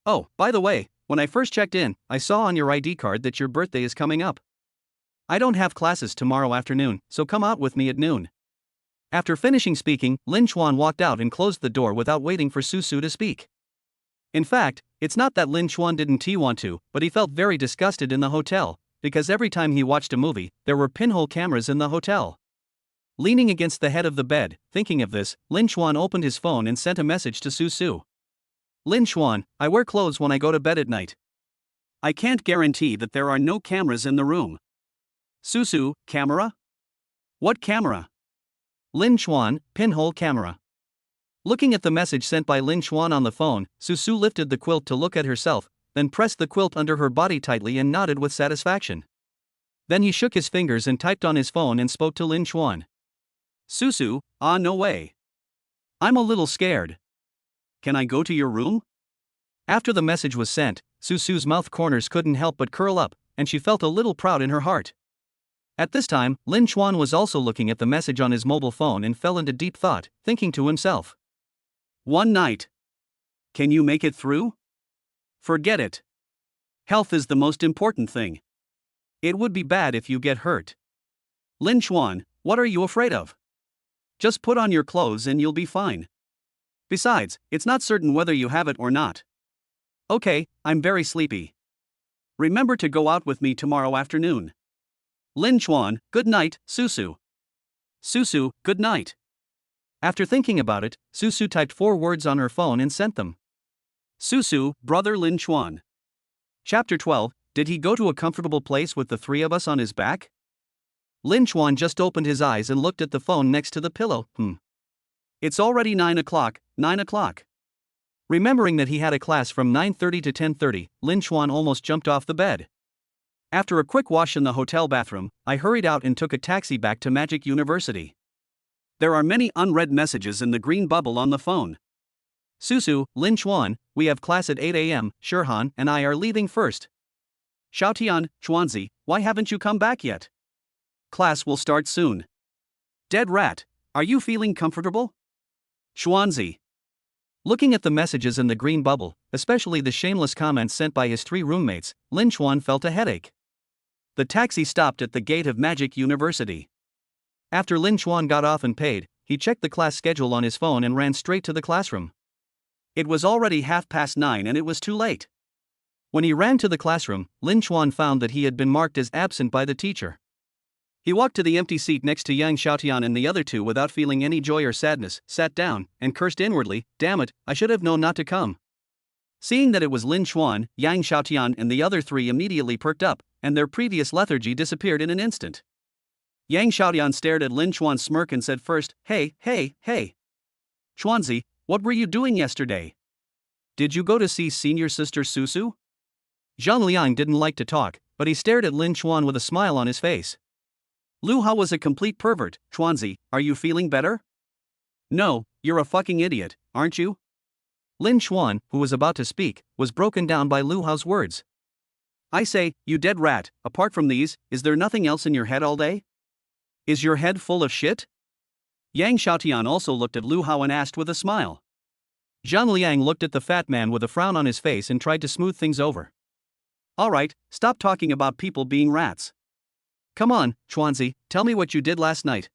Oh, by the way, when I first checked in, I saw on your ID card that your birthday is coming up. I don't have classes tomorrow afternoon, so come out with me at noon. After finishing speaking, Lin Chuan walked out and closed the door without waiting for Susu to speak. In fact, it's not that Lin Chuan didn't want to, but he felt very disgusted in the hotel, because every time he watched a movie, there were pinhole cameras in the hotel. Leaning against the head of the bed, thinking of this, Lin Chuan opened his phone and sent a message to Susu. Lin Chuan, I wear clothes when I go to bed at night. I can't guarantee that there are no cameras in the room. Susu, camera? What camera? Lin Chuan, pinhole camera. Looking at the message sent by Lin Chuan on the phone, Susu lifted the quilt to look at herself, then pressed the quilt under her body tightly and nodded with satisfaction. Then he shook his fingers and typed on his phone and spoke to Lin Chuan. Susu, no way. I'm a little scared. Can I go to your room? After the message was sent, Susu's mouth corners couldn't help but curl up, and she felt a little proud in her heart. At this time, Lin Chuan was also looking at the message on his mobile phone and fell into deep thought, thinking to himself. One night. Can you make it through? Forget it. Health is the most important thing. It would be bad if you get hurt. Lin Chuan, what are you afraid of? Just put on your clothes and you'll be fine. Besides, it's not certain whether you have it or not. Okay, I'm very sleepy. Remember to go out with me tomorrow afternoon. Lin Chuan, good night, Susu. Susu, good night. After thinking about it, Susu typed 4 words on her phone and sent them. Susu, brother Lin Chuan. Chapter 12, did he go to a comfortable place with the 3 of us on his back? Lin Chuan just opened his eyes and looked at the phone next to the pillow. It's already 9 o'clock, 9 o'clock. Remembering that he had a class from 9:30 to 10:30, Lin Chuan almost jumped off the bed. After a quick wash in the hotel bathroom, I hurried out and took a taxi back to Magic University. There are many unread messages in the green bubble on the phone. Susu, Lin Chuan, we have class at 8 a.m., Shirhan and I are leaving first. Xiaotian, Chuanzi, why haven't you come back yet? Class will start soon. Dead rat, are you feeling comfortable? Chuanzi. Looking at the messages in the green bubble, especially the shameless comments sent by his 3 roommates, Lin Chuan felt a headache. The taxi stopped at the gate of Magic University. After Lin Chuan got off and paid, he checked the class schedule on his phone and ran straight to the classroom. It was already 9:30 and it was too late. When he ran to the classroom, Lin Chuan found that he had been marked as absent by the teacher. He walked to the empty seat next to Yang Xiaotian and the other 2 without feeling any joy or sadness, sat down, and cursed inwardly, damn it, I should have known not to come. Seeing that it was Lin Chuan, Yang Xiaotian and the other 3 immediately perked up, and their previous lethargy disappeared in an instant. Yang Xiaotian stared at Lin Chuan's smirk and said first, hey. Chuanzi, what were you doing yesterday? Did you go to see senior sister Susu? Zhang Liang didn't like to talk, but he stared at Lin Chuan with a smile on his face. Lu Hao was a complete pervert. Chuanzi, are you feeling better? No, you're a fucking idiot, aren't you? Lin Chuan, who was about to speak, was broken down by Lu Hao's words. I say, you dead rat, apart from these, is there nothing else in your head all day? Is your head full of shit? Yang Xiaotian also looked at Lu Hao and asked with a smile. Zhang Liang looked at the fat man with a frown on his face and tried to smooth things over. Alright, stop talking about people being rats. Come on, Chuanzi, tell me what you did last night.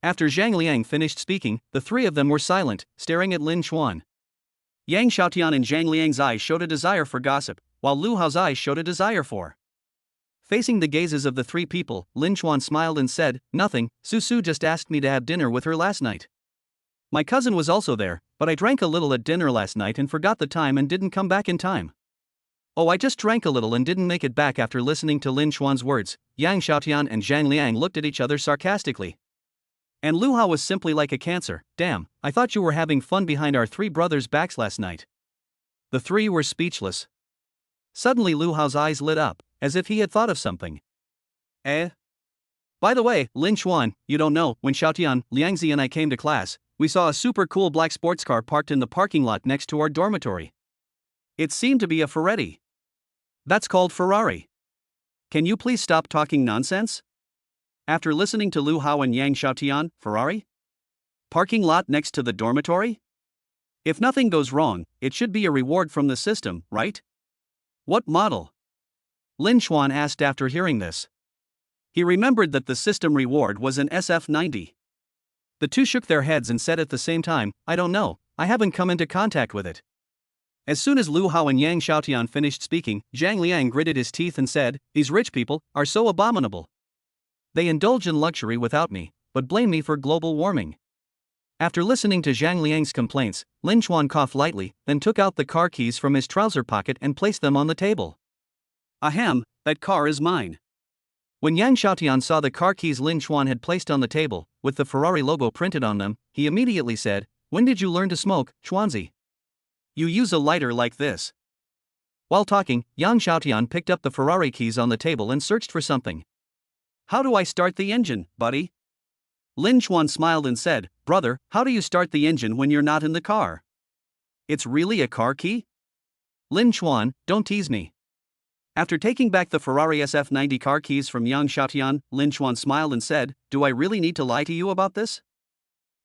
After Zhang Liang finished speaking, the 3 of them were silent, staring at Lin Chuan. Yang Xiaotian and Zhang Liang's eyes showed a desire for gossip, while Lu Hao's eyes showed a desire for. Facing the gazes of the 3 people, Lin Chuan smiled and said, nothing, Susu just asked me to have dinner with her last night. My cousin was also there, but I drank a little at dinner last night and forgot the time and didn't come back in time. Oh, I just drank a little and didn't make it back. After listening to Lin Chuan's words, Yang Xiaotian and Zhang Liang looked at each other sarcastically. And Lu Hao was simply like a cancer. Damn, I thought you were having fun behind our 3 brothers' backs last night. The 3 were speechless. Suddenly Lu Hao's eyes lit up, as if he had thought of something. By the way, Lin Chuan, you don't know, when Xiaotian, Liangzi and I came to class, we saw a super cool black sports car parked in the parking lot next to our dormitory. It seemed to be a Ferrari. That's called Ferrari. Can you please stop talking nonsense? After listening to Lu Hao and Yang Xiaotian, Ferrari? Parking lot next to the dormitory? If nothing goes wrong, it should be a reward from the system, right? What model? Lin Xuan asked after hearing this. He remembered that the system reward was an SF90. The two shook their heads and said at the same time, I don't know, I haven't come into contact with it. As soon as Lu Hao and Yang Xiaotian finished speaking, Zhang Liang gritted his teeth and said, these rich people are so abominable. They indulge in luxury without me, but blame me for global warming. After listening to Zhang Liang's complaints, Lin Xuan coughed lightly, then took out the car keys from his trouser pocket and placed them on the table. Ahem, that car is mine. When Yang Xiaotian saw the car keys Lin Xuan had placed on the table, with the Ferrari logo printed on them, he immediately said, when did you learn to smoke, Xuanzi? You use a lighter like this. While talking, Yang Xiaotian picked up the Ferrari keys on the table and searched for something. How do I start the engine, buddy? Lin Xuan smiled and said, brother, how do you start the engine when you're not in the car? It's really a car key? Lin Xuan, don't tease me. After taking back the Ferrari SF90 car keys from Yang Xiaotian, Lin Xuan smiled and said, do I really need to lie to you about this?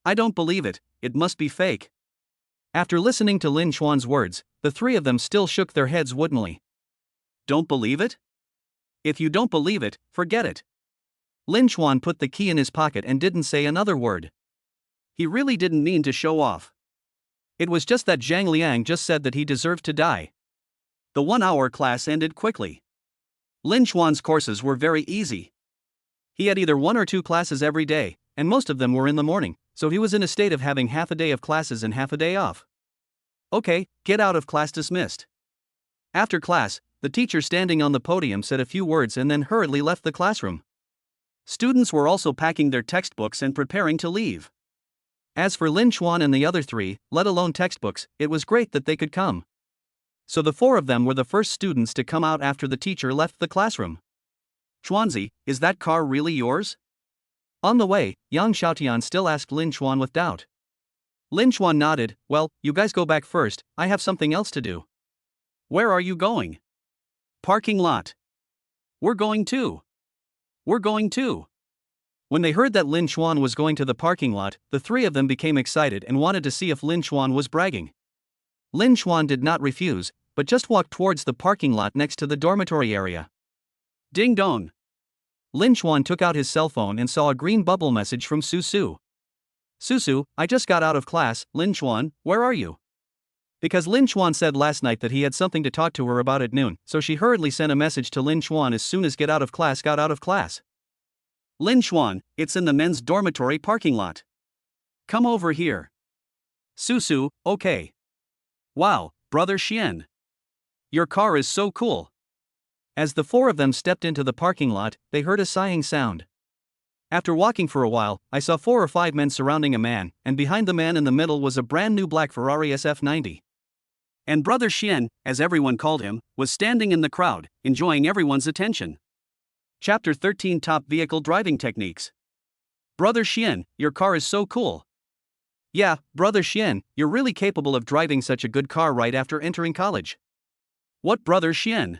I don't believe it, it must be fake. After listening to Lin Xuan's words, the three of them still shook their heads woodenly. Don't believe it? If you don't believe it, forget it. Lin Xuan put the key in his pocket and didn't say another word. He really didn't mean to show off. It was just that Zhang Liang just said that he deserved to die. The 1-hour class ended quickly. Lin Xuan's courses were very easy. He had either 1 or 2 classes every day, and most of them were in the morning, so he was in a state of having half a day of classes and half a day off. Okay, get out of class dismissed. After class, the teacher standing on the podium said a few words and then hurriedly left the classroom. Students were also packing their textbooks and preparing to leave. As for Lin Xuan and the other 3, let alone textbooks, it was great that they could come. So the 4 of them were the first students to come out after the teacher left the classroom. Xuanzi, is that car really yours? On the way, Yang Xiaotian still asked Lin Xuan with doubt. Lin Xuan nodded, well, you guys go back first, I have something else to do. Where are you going? Parking lot. We're going too. We're going too. When they heard that Lin Xuan was going to the parking lot, the 3 of them became excited and wanted to see if Lin Xuan was bragging. Lin Xuan did not refuse, but just walked towards the parking lot next to the dormitory area. Ding dong. Lin Xuan took out his cell phone and saw a green bubble message from Susu. Susu, I just got out of class, Lin Xuan, where are you? Because Lin Xuan said last night that he had something to talk to her about at noon, so she hurriedly sent a message to Lin Xuan as soon as got out of class. Lin Xuan, it's in the men's dormitory parking lot. Come over here. Susu, okay. Wow, brother Xian. Your car is so cool. As the 4 of them stepped into the parking lot, they heard a sighing sound. After walking for a while, I saw 4 or 5 men surrounding a man, and behind the man in the middle was a brand new black Ferrari SF90. And brother Xian, as everyone called him, was standing in the crowd, enjoying everyone's attention. Chapter 13 Top Vehicle Driving Techniques. Brother Xian, your car is so cool. Yeah, brother Xian, you're really capable of driving such a good car right after entering college. What brother Xian?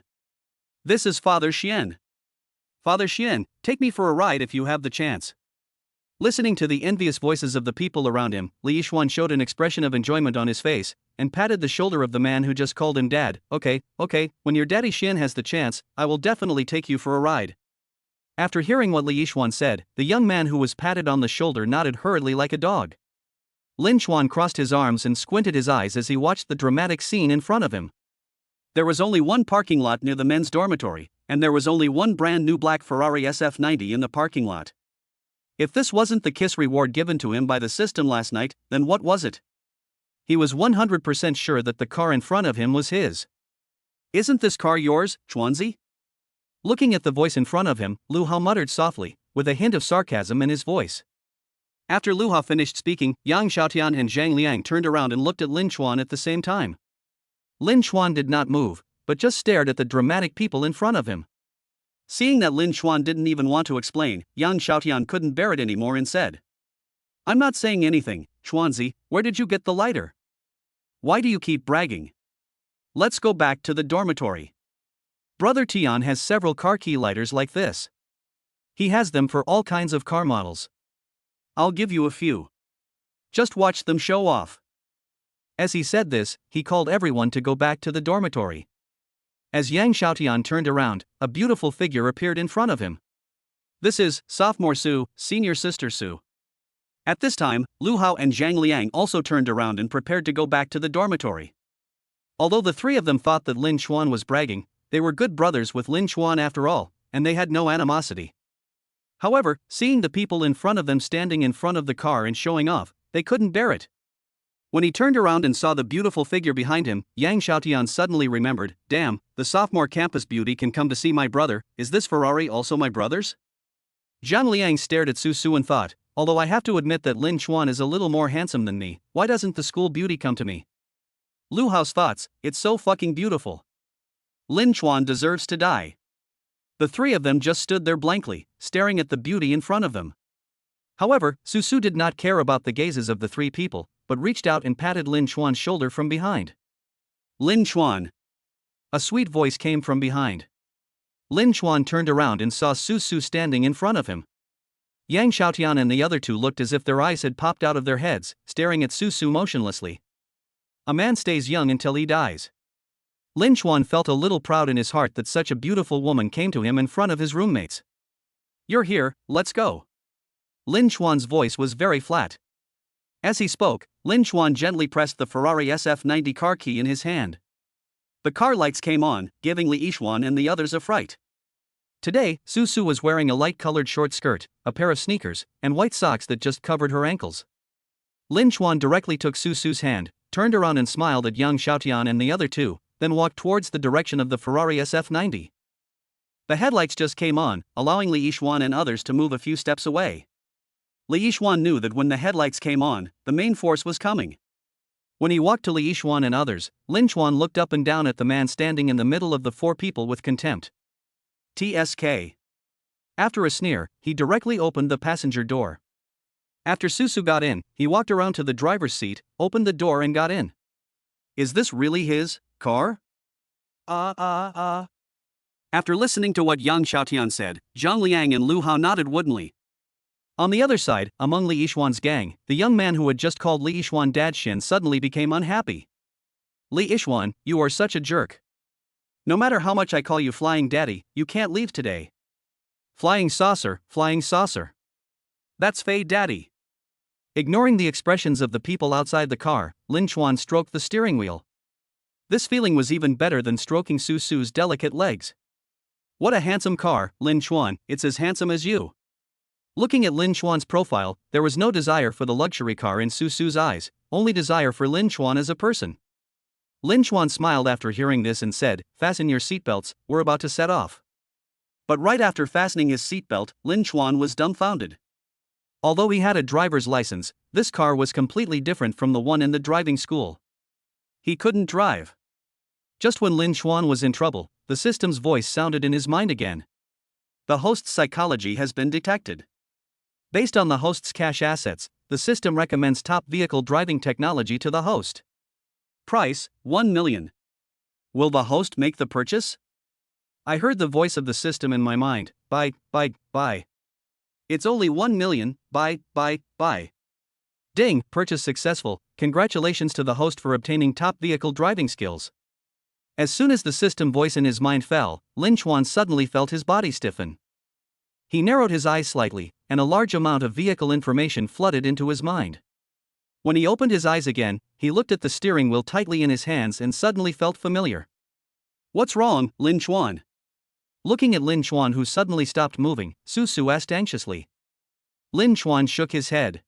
This is Father Xian. Father Xian, take me for a ride if you have the chance. Listening to the envious voices of the people around him, Li Yixuan showed an expression of enjoyment on his face, and patted the shoulder of the man who just called him dad. Okay, when your daddy Xian has the chance, I will definitely take you for a ride. After hearing what Li Yixuan said, the young man who was patted on the shoulder nodded hurriedly like a dog. Lin Xuan crossed his arms and squinted his eyes as he watched the dramatic scene in front of him. There was only one parking lot near the men's dormitory, and there was only one brand new black Ferrari SF90 in the parking lot. If this wasn't the kiss reward given to him by the system last night, then what was it? He was 100% sure that the car in front of him was his. Isn't this car yours, Xuanzi? Looking at the voice in front of him, Lu Hao muttered softly, with a hint of sarcasm in his voice. After Lu Hao finished speaking, Yang Xiaotian and Zhang Liang turned around and looked at Lin Xuan at the same time. Lin Xuan did not move, but just stared at the dramatic people in front of him. Seeing that Lin Xuan didn't even want to explain, Yang Xiaotian couldn't bear it anymore and said, I'm not saying anything, Chuanzi, where did you get the lighter? Why do you keep bragging? Let's go back to the dormitory. Brother Tian has several car key lighters like this. He has them for all kinds of car models. I'll give you a few. Just watch them show off. As he said this, he called everyone to go back to the dormitory. As Yang Xiaotian turned around, a beautiful figure appeared in front of him. This is sophomore Su, senior sister Su. At this time, Lu Hao and Zhang Liang also turned around and prepared to go back to the dormitory. Although the three of them thought that Lin Xuan was bragging, they were good brothers with Lin Xuan after all, and they had no animosity. However, seeing the people in front of them standing in front of the car and showing off, they couldn't bear it. When he turned around and saw the beautiful figure behind him, Yang Xiaotian suddenly remembered, damn, the sophomore campus beauty can come to see my brother, is this Ferrari also my brother's? Zhang Liang stared at Susu and thought, although I have to admit that Lin Xuan is a little more handsome than me, why doesn't the school beauty come to me? Lu Hao's thoughts, it's so fucking beautiful. Lin Xuan deserves to die. The three of them just stood there blankly, staring at the beauty in front of them. However, Susu did not care about the gazes of the three people, but reached out and patted Lin Xuan's shoulder from behind. Lin Xuan. A sweet voice came from behind. Lin Xuan turned around and saw Susu standing in front of him. Yang Xiaotian and the other two looked as if their eyes had popped out of their heads, staring at Susu motionlessly. A man stays young until he dies. Lin Xuan felt a little proud in his heart that such a beautiful woman came to him in front of his roommates. You're here, let's go. Lin Xuan's voice was very flat. As he spoke, Lin Xuan gently pressed the Ferrari SF90 car key in his hand. The car lights came on, giving Li Yixuan and the others a fright. Today, Susu was wearing a light-colored short skirt, a pair of sneakers, and white socks that just covered her ankles. Lin Xuan directly took Susu's hand, turned around and smiled at Yang Xiaotian and the other two, then walked towards the direction of the Ferrari SF90. The headlights just came on, allowing Li Yixuan and others to move a few steps away. Li Yixuan knew that when the headlights came on, the main force was coming. When he walked to Li Yixuan and others, Lin Xuan looked up and down at the man standing in the middle of the four people with contempt. TSK. After a sneer, he directly opened the passenger door. After Susu got in, he walked around to the driver's seat, opened the door and got in. Is this really his car? After listening to what Yang Xiaotian said, Zhang Liang and Lu Hao nodded woodenly. On the other side, among Li Yixuan's gang, the young man who had just called Li Yixuan Dad Shin suddenly became unhappy. Li Yixuan, you are such a jerk. No matter how much I call you Flying Daddy, you can't leave today. Flying saucer, flying saucer. That's Fei Daddy. Ignoring the expressions of the people outside the car, Lin Xuan stroked the steering wheel. This feeling was even better than stroking Susu's delicate legs. What a handsome car, Lin Xuan, it's as handsome as you. Looking at Lin Xuan's profile, there was no desire for the luxury car in Susu's eyes, only desire for Lin Xuan as a person. Lin Xuan smiled after hearing this and said, "Fasten your seatbelts, we're about to set off." But right after fastening his seatbelt, Lin Xuan was dumbfounded. Although he had a driver's license, this car was completely different from the one in the driving school. He couldn't drive. Just when Lin Xuan was in trouble, the system's voice sounded in his mind again. The host's psychology has been detected. Based on the host's cash assets, the system recommends top vehicle driving technology to the host. Price, 1 million. Will the host make the purchase? I heard the voice of the system in my mind, buy. It's only 1 million, buy. Ding, purchase successful, congratulations to the host for obtaining top vehicle driving skills. As soon as the system voice in his mind fell, Lin Xuan suddenly felt his body stiffen. He narrowed his eyes slightly, and a large amount of vehicle information flooded into his mind. When he opened his eyes again, he looked at the steering wheel tightly in his hands and suddenly felt familiar. What's wrong, Lin Xuan? Looking at Lin Xuan, who suddenly stopped moving, Susu asked anxiously. Lin Xuan shook his head.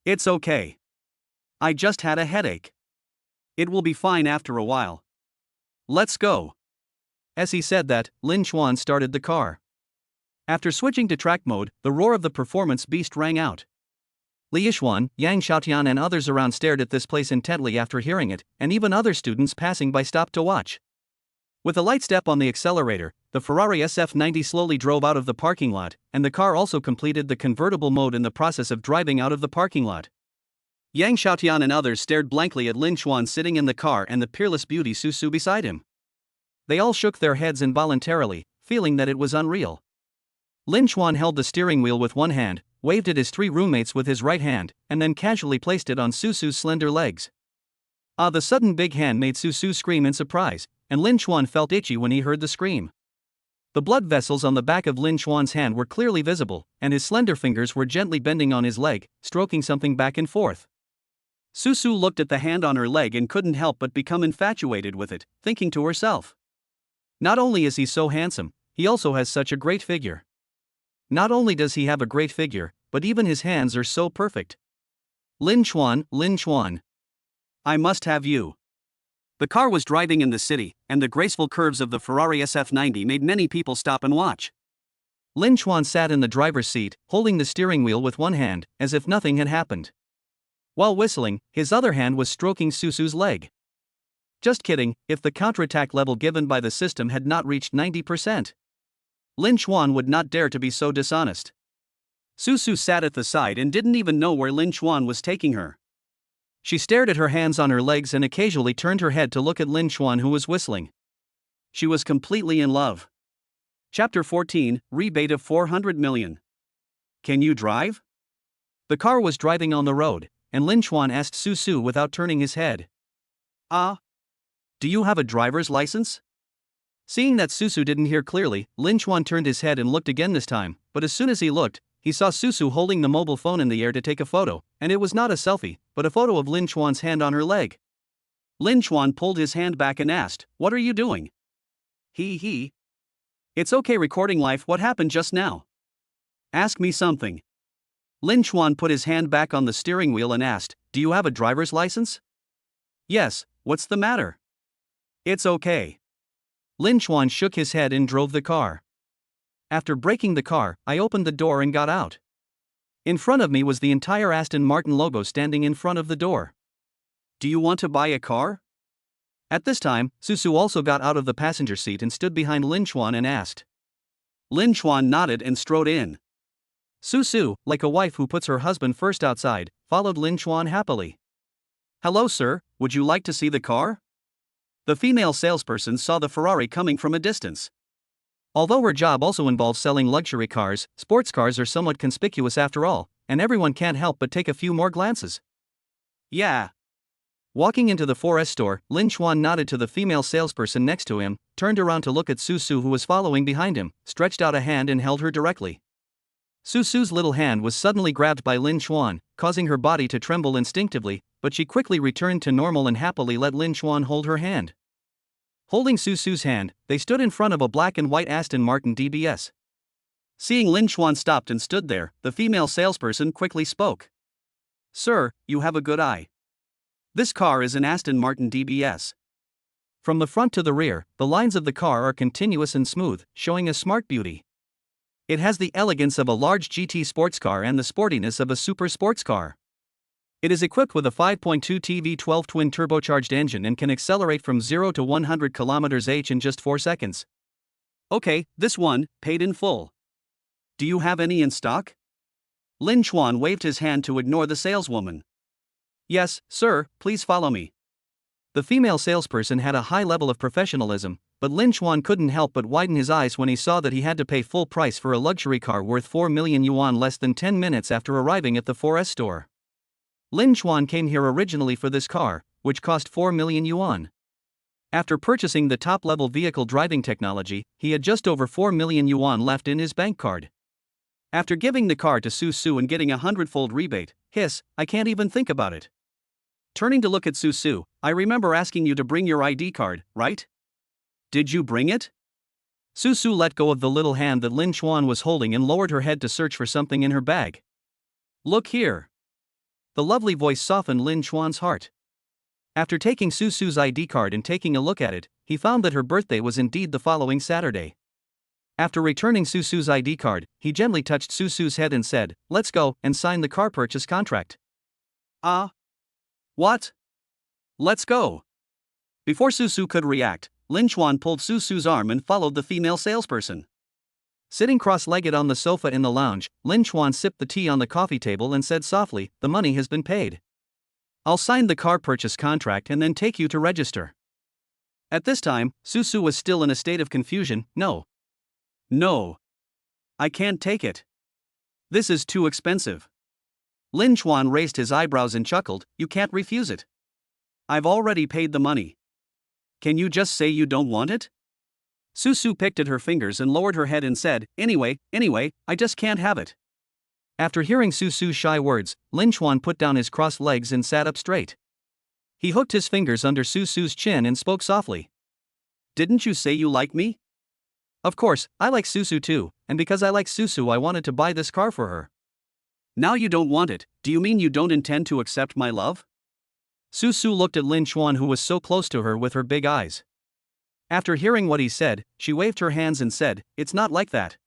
It's okay. I just had a headache. It will be fine after a while. Let's go. As he said that, Lin Xuan started the car. After switching to track mode, the roar of the performance beast rang out. Li Yixuan, Yang Xiaotian and others around stared at this place intently after hearing it, and even other students passing by stopped to watch. With a light step on the accelerator, The Ferrari SF90 slowly drove out of the parking lot, and the car also completed the convertible mode in the process of driving out of the parking lot. Yang Xiaotian and others stared blankly at Lin Chuan sitting in the car and the peerless beauty Susu beside him. They all shook their heads involuntarily, feeling that it was unreal. Lin Chuan held the steering wheel with one hand, waved at his three roommates with his right hand, and then casually placed it on Susu's slender legs. The sudden big hand made Susu scream in surprise, and Lin Chuan felt itchy when he heard the scream. The blood vessels on the back of Lin Chuan's hand were clearly visible, and his slender fingers were gently bending on his leg, stroking something back and forth. Susu looked at the hand on her leg and couldn't help but become infatuated with it, thinking to herself. Not only is he so handsome, he also has such a great figure. Not only does he have a great figure, but even his hands are so perfect. Lin Chuan. I must have you. The car was driving in the city, and the graceful curves of the Ferrari SF90 made many people stop and watch. Lin Chuan sat in the driver's seat, holding the steering wheel with one hand, as if nothing had happened. While whistling, his other hand was stroking Susu's leg. Just kidding, if the counterattack level given by the system had not reached 90%. Lin Chuan would not dare to be so dishonest. Susu sat at the side and didn't even know where Lin Chuan was taking her. She stared at her hands on her legs and occasionally turned her head to look at Lin Chuan, who was whistling. She was completely in love. Chapter 14, Rebate of 400 million. Can you drive? The car was driving on the road, and Lin Chuan asked Susu without turning his head. Do you have a driver's license? Seeing that Susu didn't hear clearly, Lin Chuan turned his head and looked again this time, but as soon as he looked, he saw Susu holding the mobile phone in the air to take a photo, and it was not a selfie, but a photo of Lin Chuan's hand on her leg. Lin Chuan pulled his hand back and asked, "What are you doing?" He. It's okay recording life, what happened just now? Ask me something. Lin Chuan put his hand back on the steering wheel and asked, "Do you have a driver's license?" Yes, what's the matter? It's okay. Lin Chuan shook his head and drove the car. After braking the car, I opened the door and got out. In front of me was the entire Aston Martin logo standing in front of the door. Do you want to buy a car? At this time, Susu also got out of the passenger seat and stood behind Lin Chuan and asked. Lin Chuan nodded and strode in. Susu, like a wife who puts her husband first outside, followed Lin Chuan happily. Hello sir, would you like to see the car? The female salesperson saw the Ferrari coming from a distance. Although her job also involves selling luxury cars, sports cars are somewhat conspicuous after all, and everyone can't help but take a few more glances. Yeah. Walking into the 4S store, Lin Chuan nodded to the female salesperson next to him, turned around to look at Susu, who was following behind him, stretched out a hand and held her directly. Susu's little hand was suddenly grabbed by Lin Chuan, causing her body to tremble instinctively, but she quickly returned to normal and happily let Lin Chuan hold her hand. Holding Susu's hand, they stood in front of a black and white Aston Martin DBS. Seeing Lin Chuan stopped and stood there, the female salesperson quickly spoke. Sir, you have a good eye. This car is an Aston Martin DBS. From the front to the rear, the lines of the car are continuous and smooth, showing a smart beauty. It has the elegance of a large GT sports car and the sportiness of a super sports car. It is equipped with a 5.2 V12 twin-turbocharged engine and can accelerate from 0 to 100 km/h in just 4 seconds. Okay, this one, paid in full. Do you have any in stock? Lin Chuan waved his hand to ignore the saleswoman. Yes, sir, please follow me. The female salesperson had a high level of professionalism, but Lin Chuan couldn't help but widen his eyes when he saw that he had to pay full price for a luxury car worth 4 million yuan less than 10 minutes after arriving at the 4S store. Lin Chuan came here originally for this car, which cost 4 million yuan. After purchasing the top-level vehicle driving technology, he had just over 4 million yuan left in his bank card. After giving the car to Susu and getting a 100-fold rebate, I can't even think about it. Turning to look at Susu, I remember asking you to bring your ID card, right? Did you bring it? Susu let go of the little hand that Lin Chuan was holding and lowered her head to search for something in her bag. Look here. The lovely voice softened Lin Chuan's heart. After taking Susu's ID card and taking a look at it, he found that her birthday was indeed the following Saturday. After returning Susu's ID card, he gently touched Susu's head and said, "Let's go and sign the car purchase contract." What? Let's go. Before Susu could react, Lin Chuan pulled Susu's arm and followed the female salesperson. Sitting cross-legged on the sofa in the lounge, Lin Chuan sipped the tea on the coffee table and said softly, "The money has been paid. I'll sign the car purchase contract and then take you to register." At this time, Susu was still in a state of confusion. "No. No. I can't take it. This is too expensive." Lin Chuan raised his eyebrows and chuckled, "You can't refuse it. I've already paid the money. Can you just say you don't want it?" Susu picked at her fingers and lowered her head and said, Anyway, I just can't have it." After hearing Susu's shy words, Lin Chuan put down his crossed legs and sat up straight. He hooked his fingers under Susu's chin and spoke softly. "Didn't you say you like me?" "Of course, I like Susu too, and because I like Susu I wanted to buy this car for her." "Now you don't want it, do you mean you don't intend to accept my love?" Susu looked at Lin Chuan, who was so close to her, with her big eyes. After hearing what he said, she waved her hands and said, "It's not like that.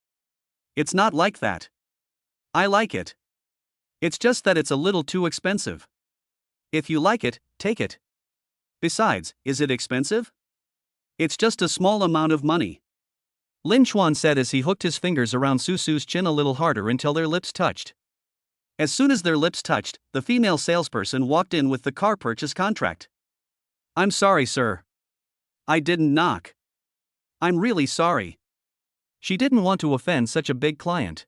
It's not like that. I like it. It's just that it's a little too expensive. If you like it, take it. Besides, is it expensive? It's just a small amount of money." Lin Chuan said as he hooked his fingers around Susu's chin a little harder until their lips touched. As soon as their lips touched, the female salesperson walked in with the car purchase contract. "I'm sorry, sir. I didn't knock. I'm really sorry." She didn't want to offend such a big client.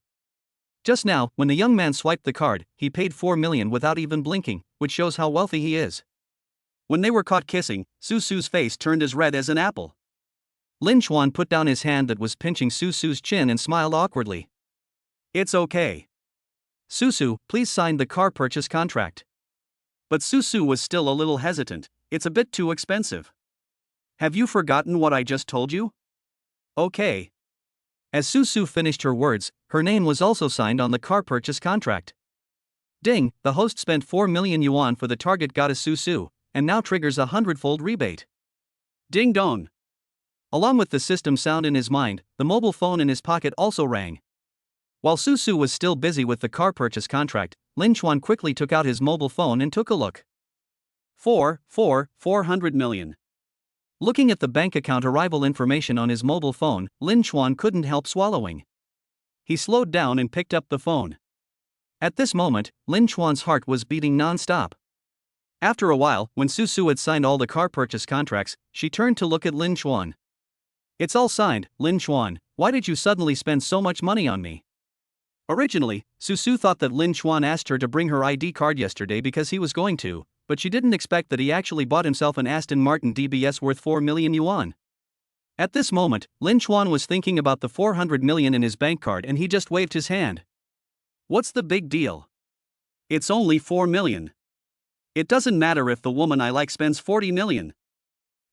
Just now, when the young man swiped the card, he paid 4 million without even blinking, which shows how wealthy he is. When they were caught kissing, Susu's face turned as red as an apple. Lin Chuan put down his hand that was pinching Susu's chin and smiled awkwardly. "It's okay. Susu, please sign the car purchase contract." But Susu was still a little hesitant. "It's a bit too expensive. Have you forgotten what I just told you?" "Okay." As Susu finished her words, her name was also signed on the car purchase contract. Ding, the host spent 4 million yuan for the target goddess Susu, and now triggers a 100-fold rebate. Ding dong. Along with the system sound in his mind, the mobile phone in his pocket also rang. While Susu was still busy with the car purchase contract, Lin Chuan quickly took out his mobile phone and took a look. 400 million. Looking at the bank account arrival information on his mobile phone, Lin Chuan couldn't help swallowing. He slowed down and picked up the phone. At this moment, Lin Chuan's heart was beating non-stop. After a while, when Susu had signed all the car purchase contracts, she turned to look at Lin Chuan. "It's all signed, Lin Chuan. Why did you suddenly spend so much money on me?" Originally, Susu thought that Lin Chuan asked her to bring her ID card yesterday because he was going to, but she didn't expect that he actually bought himself an Aston Martin DBS worth 4 million yuan. At this moment, Lin Chuan was thinking about the 400 million in his bank card and he just waved his hand. "What's the big deal? It's only 4 million. It doesn't matter if the woman I like spends 40 million.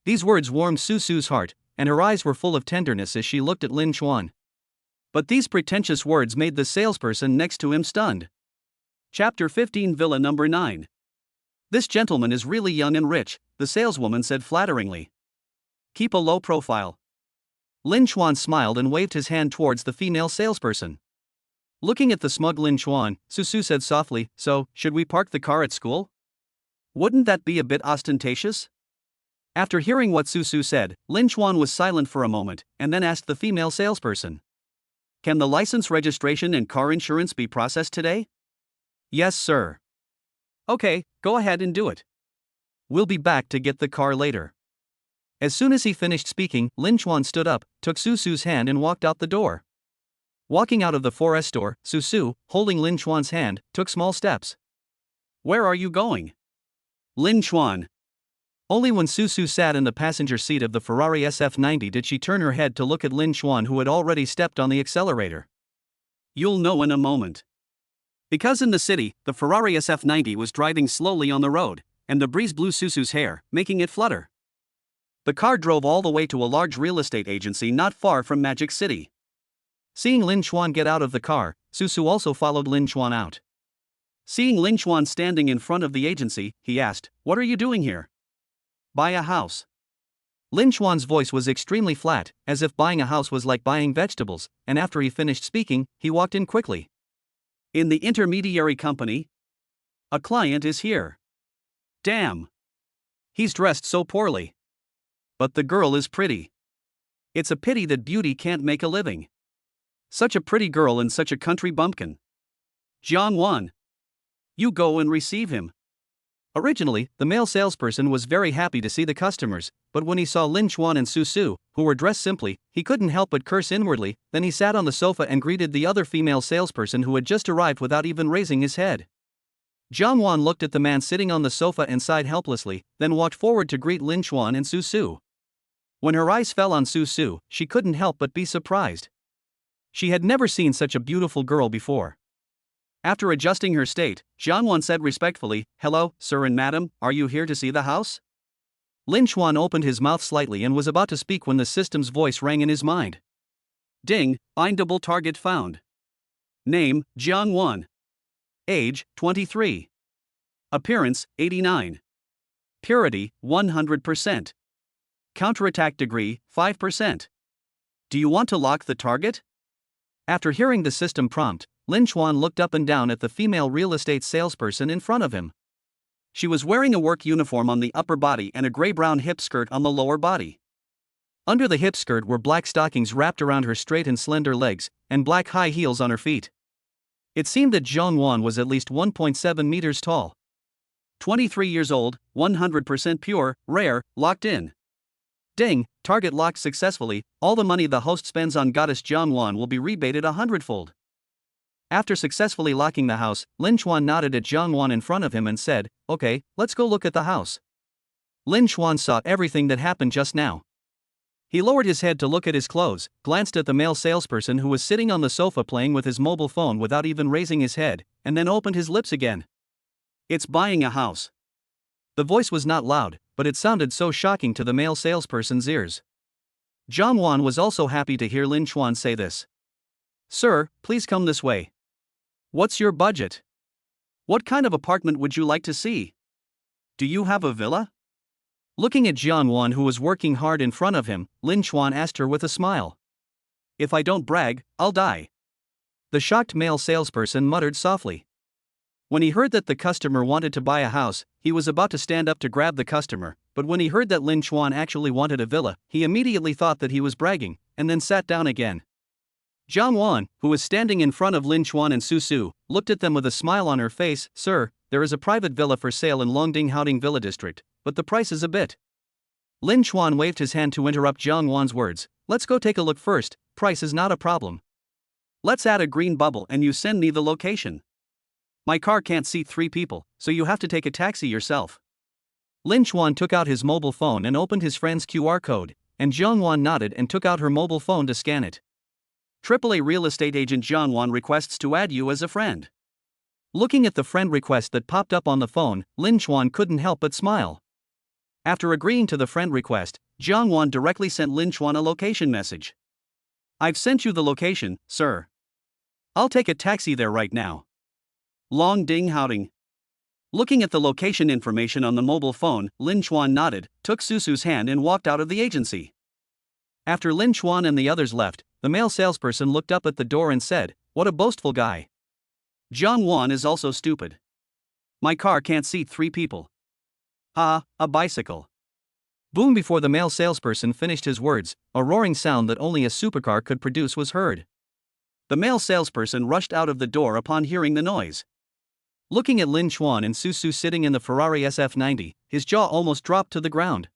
These words warmed Susu's heart, and her eyes were full of tenderness as she looked at Lin Chuan. But these pretentious words made the salesperson next to him stunned. Chapter 15, Villa number 9. "This gentleman is really young and rich," the saleswoman said flatteringly. "Keep a low profile." Lin Chuan smiled and waved his hand towards the female salesperson. Looking at the smug Lin Chuan, Susu said softly, "So, should we park the car at school?" "Wouldn't that be a bit ostentatious?" After hearing what Susu said, Lin Chuan was silent for a moment, and then asked the female salesperson. "Can the license, registration and car insurance be processed today?" "Yes, sir." "Okay, go ahead and do it. We'll be back to get the car later." As soon as he finished speaking, Lin Chuan stood up, took Susu's hand and walked out the door. Walking out of the 4S store, Susu, holding Lin Chuan's hand, took small steps. "Where are you going?" Lin Chuan. Only when Susu sat in the passenger seat of the Ferrari SF90 did she turn her head to look at Lin Chuan, who had already stepped on the accelerator. "You'll know in a moment." Because in the city, the Ferrari SF90 was driving slowly on the road, and the breeze blew Susu's hair, making it flutter. The car drove all the way to a large real estate agency not far from Magic City. Seeing Lin Chuan get out of the car, Susu also followed Lin Chuan out. Seeing Lin Chuan standing in front of the agency, he asked, "What are you doing here?" "Buy a house." Lin Chuan's voice was extremely flat, as if buying a house was like buying vegetables, and after he finished speaking, he walked in quickly. "In the intermediary company? A client is here. Damn. He's dressed so poorly. But the girl is pretty. It's a pity that beauty can't make a living. Such a pretty girl and such a country bumpkin. Jiang Wan. You go and receive him. Originally, the male salesperson was very happy to see the customers, but when he saw Lin Chuan and Susu, who were dressed simply, he couldn't help but curse inwardly. Then he sat on the sofa and greeted the other female salesperson who had just arrived without even raising his head. Jiang Wan looked at the man sitting on the sofa and sighed helplessly, then walked forward to greet Lin Chuan and Susu. When her eyes fell on Susu, she couldn't help but be surprised. She had never seen such a beautiful girl before. After adjusting her state, Jiang Wan said respectfully, "Hello, sir and madam, are you here to see the house?" Lin Chuan opened his mouth slightly and was about to speak when the system's voice rang in his mind. Ding, findable target found. Name, Jiang Wan. Age, 23. Appearance, 89. Purity, 100%. Counterattack degree, 5%. Do you want to lock the target? After hearing the system prompt, Lin Chuan looked up and down at the female real estate salesperson in front of him. She was wearing a work uniform on the upper body and a gray-brown hip skirt on the lower body. Under the hip skirt were black stockings wrapped around her straight and slender legs, and black high heels on her feet. It seemed that Jiang Wan was at least 1.7 meters tall. 23 years old, 100% pure, rare, locked in. Ding, target locked successfully. All the money the host spends on goddess Jiang Wan will be rebated 100-fold. After successfully locking the house, Lin Chuan nodded at Jiang Wan in front of him and said, "Okay, let's go look at the house." Lin Chuan saw everything that happened just now. He lowered his head to look at his clothes, glanced at the male salesperson who was sitting on the sofa playing with his mobile phone without even raising his head, and then opened his lips again. It's buying a house. The voice was not loud, but it sounded so shocking to the male salesperson's ears. Jiang Wan was also happy to hear Lin Chuan say this. "Sir, please come this way. What's your budget? What kind of apartment would you like to see? Do you have a villa?" Looking at Jiang Wan, who was working hard in front of him, Lin Chuan asked her with a smile. "If I don't brag, I'll die." The shocked male salesperson muttered softly. When he heard that the customer wanted to buy a house, he was about to stand up to grab the customer, but when he heard that Lin Chuan actually wanted a villa, he immediately thought that he was bragging, and then sat down again. Jiang Wan, who was standing in front of Lin Chuan and Susu, looked at them with a smile on her face. "Sir, there is a private villa for sale in Longding Haoding Villa District, but the price is a bit." Lin Chuan waved his hand to interrupt Jiang Wan's words. "Let's go take a look first, price is not a problem. Let's add a green bubble and you send me the location. My car can't seat 3 people, so you have to take a taxi yourself." Lin Chuan took out his mobile phone and opened his friend's QR code, and Jiang Wan nodded and took out her mobile phone to scan it. AAA real estate agent Jiang Wan requests to add you as a friend. Looking at the friend request that popped up on the phone, Lin Chuan couldn't help but smile. After agreeing to the friend request, Jiang Wan directly sent Lin Chuan a location message. "I've sent you the location, sir. I'll take a taxi there right now. Longding Haoding." Looking at the location information on the mobile phone, Lin Chuan nodded, took Susu's hand and walked out of the agency. After Lin Chuan and the others left, the male salesperson looked up at the door and said, "What a boastful guy." Jiang Wan is also stupid. My car can't seat 3 people. A bicycle. Boom! Before the male salesperson finished his words, a roaring sound that only a supercar could produce was heard. The male salesperson rushed out of the door upon hearing the noise. Looking at Lin Chuan and Susu sitting in the Ferrari SF90, his jaw almost dropped to the ground.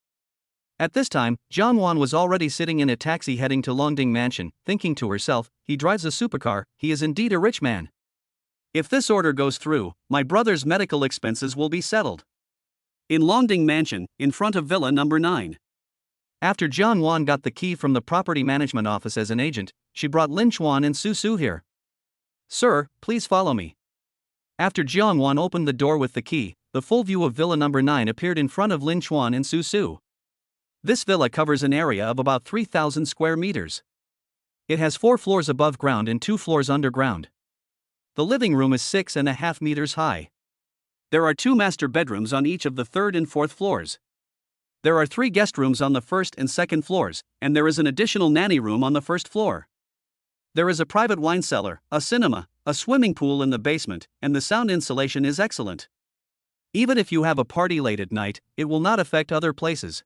At this time, Jiang Wan was already sitting in a taxi heading to Longding Mansion, thinking to herself, "He drives a supercar, he is indeed a rich man. If this order goes through, my brother's medical expenses will be settled." In Longding Mansion, in front of Villa number 9. After Jiang Wan got the key from the property management office as an agent, she brought Lin Chuan and Susu here. "Sir, please follow me." After Jiang Wan opened the door with the key, the full view of Villa number 9 appeared in front of Lin Chuan and Susu. This villa covers an area of about 3,000 square meters. It has 4 floors above ground and 2 floors underground. The living room is 6.5 meters high. There are 2 master bedrooms on each of the 3rd and 4th floors. There are 3 guest rooms on the 1st and 2nd floors, and there is an additional nanny room on the 1st floor. There is a private wine cellar, a cinema, a swimming pool in the basement, and the sound insulation is excellent. Even if you have a party late at night, it will not affect other places.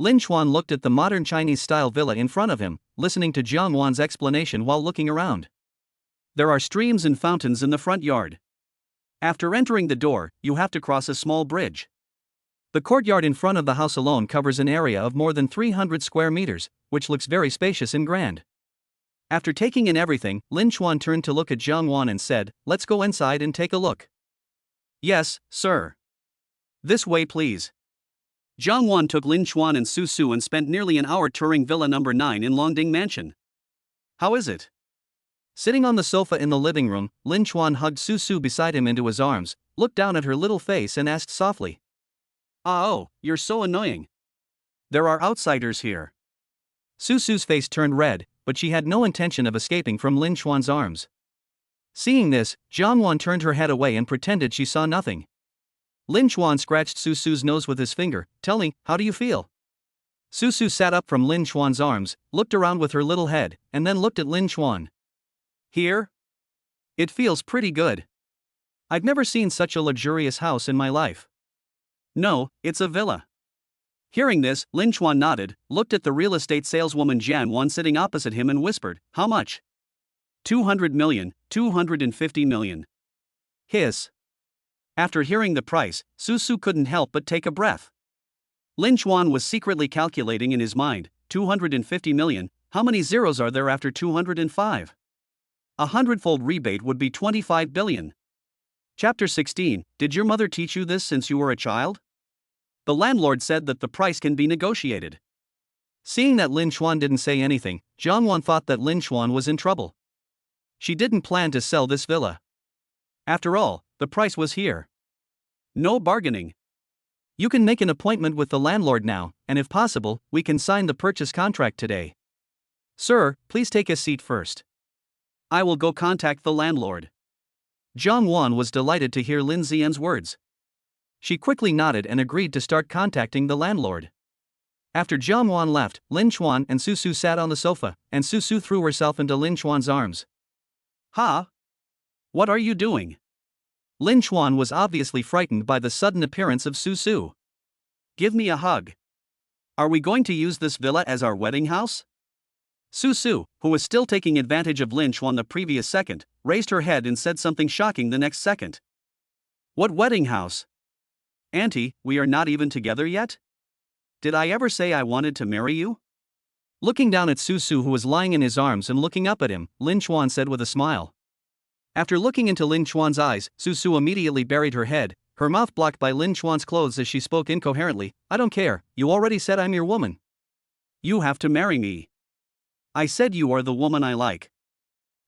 Lin Chuan looked at the modern Chinese-style villa in front of him, listening to Jiang Wan's explanation while looking around. There are streams and fountains in the front yard. After entering the door, you have to cross a small bridge. The courtyard in front of the house alone covers an area of more than 300 square meters, which looks very spacious and grand. After taking in everything, Lin Chuan turned to look at Jiang Wan and said, "Let's go inside and take a look." Yes, sir. This way please. Zhang Wan took Lin Chuan and Susu and spent nearly an hour touring Villa number 9 in Longding Mansion. How is it? Sitting on the sofa in the living room, Lin Chuan hugged Susu beside him into his arms, looked down at her little face and asked softly, Oh, you're so annoying. There are outsiders here. Susu's face turned red, but she had no intention of escaping from Lin Chuan's arms. Seeing this, Jiang Wan turned her head away and pretended she saw nothing. Lin Chuan scratched Susu's nose with his finger, telling, "How do you feel?" Susu sat up from Lin Chuan's arms, looked around with her little head, and then looked at Lin Chuan. Here? It feels pretty good. I've never seen such a luxurious house in my life. No, it's a villa. Hearing this, Lin Chuan nodded, looked at the real estate saleswoman Jiang Wan sitting opposite him and whispered, "How much?" 200 million, 250 million. Hiss. After hearing the price, Susu couldn't help but take a breath. Lin Chuan was secretly calculating in his mind, 250 million, how many zeros are there after 205? A hundredfold rebate would be 25 billion. Chapter 16, Did your mother teach you this since you were a child? The landlord said that the price can be negotiated. Seeing that Lin Chuan didn't say anything, Jiang Wan thought that Lin Chuan was in trouble. She didn't plan to sell this villa. After all, the price was here. No bargaining. You can make an appointment with the landlord now, and if possible, we can sign the purchase contract today. Sir, please take a seat first. I will go contact the landlord. Jiang Wan was delighted to hear Lin Xian's words. She quickly nodded and agreed to start contacting the landlord. After Jiang Wan left, Lin Chuan and Susu sat on the sofa, and Susu threw herself into Lin Chuan's arms. Ha! What are you doing? Lin Chuan was obviously frightened by the sudden appearance of Susu. Give me a hug. Are we going to use this villa as our wedding house? Susu, who was still taking advantage of Lin Chuan the previous second, raised her head and said something shocking the next second. What wedding house? Auntie, we are not even together yet? Did I ever say I wanted to marry you? Looking down at Susu, who was lying in his arms, and looking up at him, Lin Chuan said with a smile. After looking into Lin Chuan's eyes, Susu immediately buried her head, her mouth blocked by Lin Chuan's clothes as she spoke incoherently. "I don't care, you already said I'm your woman. You have to marry me. I said you are the woman I like.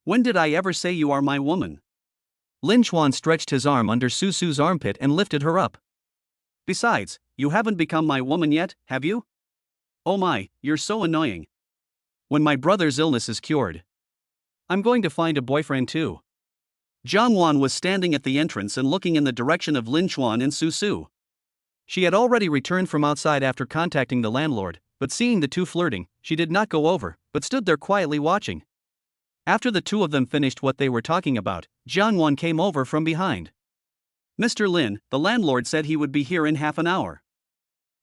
When did I ever say you are my woman?" Lin Chuan stretched his arm under Susu's armpit and lifted her up. Besides, you haven't become my woman yet, have you? Oh my, you're so annoying. When my brother's illness is cured, I'm going to find a boyfriend too. Jiang Wan was standing at the entrance and looking in the direction of Lin Chuan and Susu. She had already returned from outside after contacting the landlord, but seeing the two flirting, she did not go over, but stood there quietly watching. After the two of them finished what they were talking about, Jiang Wan came over from behind. Mr. Lin, the landlord said he would be here in half an hour.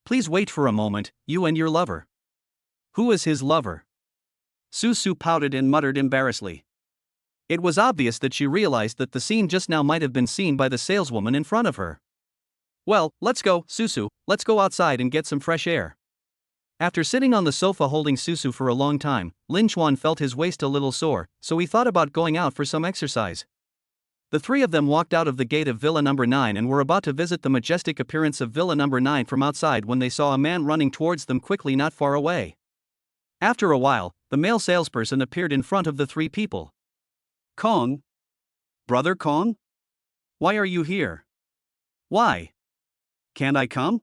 Please wait for a moment, you and your lover. Who is his lover? Susu pouted and muttered embarrassedly. It was obvious that she realized that the scene just now might have been seen by the saleswoman in front of her. Well, let's go, Susu, let's go outside and get some fresh air. After sitting on the sofa holding Susu for a long time, Lin Chuan felt his waist a little sore, so he thought about going out for some exercise. The three of them walked out of the gate of Villa number 9 and were about to visit the majestic appearance of Villa number 9 from outside when they saw a man running towards them quickly not far away. After a while, the male salesperson appeared in front of the three people. Kong? Brother Kong? Why are you here? Why? Can't I come?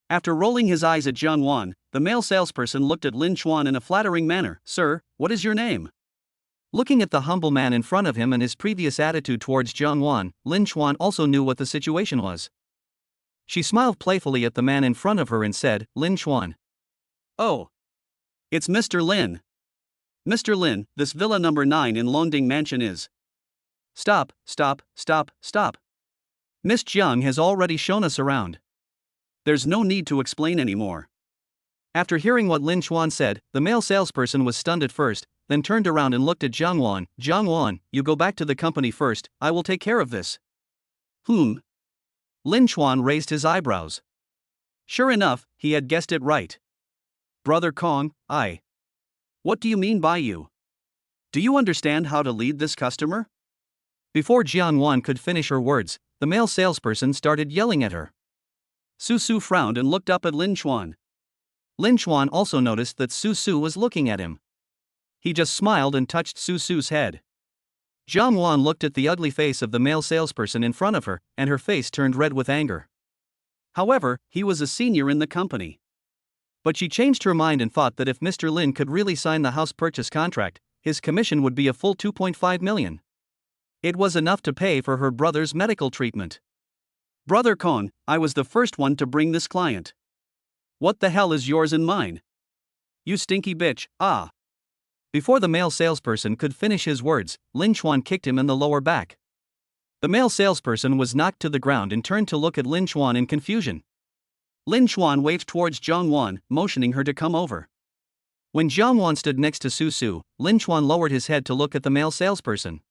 After rolling his eyes at Jiang Wan, the male salesperson looked at Lin Chuan in a flattering manner. Sir, what is your name? Looking at the humble man in front of him and his previous attitude towards Jiang Wan, Lin Chuan also knew what the situation was. She smiled playfully at the man in front of her and said, Lin Chuan. Oh. It's Mr. Lin. Mr. Lin, this Villa number 9 in Longding Mansion is. Stop. Miss Zhang has already shown us around. There's no need to explain anymore. After hearing what Lin Chuan said, the male salesperson was stunned at first, then turned around and looked at Zhang Wan. Zhang Wan, you go back to the company first, I will take care of this. Lin Chuan raised his eyebrows. Sure enough, he had guessed it right. Brother Kong, What do you mean by you? Do you understand how to lead this customer? Before Jiang Wan could finish her words, the male salesperson started yelling at her. Susu frowned and looked up at Lin Chuan. Lin Chuan also noticed that Susu was looking at him. He just smiled and touched Susu's head. Jiang Wan looked at the ugly face of the male salesperson in front of her, and her face turned red with anger. However, he was a senior in the company. But she changed her mind and thought that if Mr. Lin could really sign the house purchase contract, his commission would be a full 2.5 million. It was enough to pay for her brother's medical treatment. Brother Kong, I was the first one to bring this client. What the hell is yours and mine? You stinky bitch, Before the male salesperson could finish his words, Lin Chuan kicked him in the lower back. The male salesperson was knocked to the ground and turned to look at Lin Chuan in confusion. Lin Chuan waved towards Zhang Wan, motioning her to come over. When Zhang Wan stood next to Susu, Lin Chuan lowered his head to look at the male salesperson.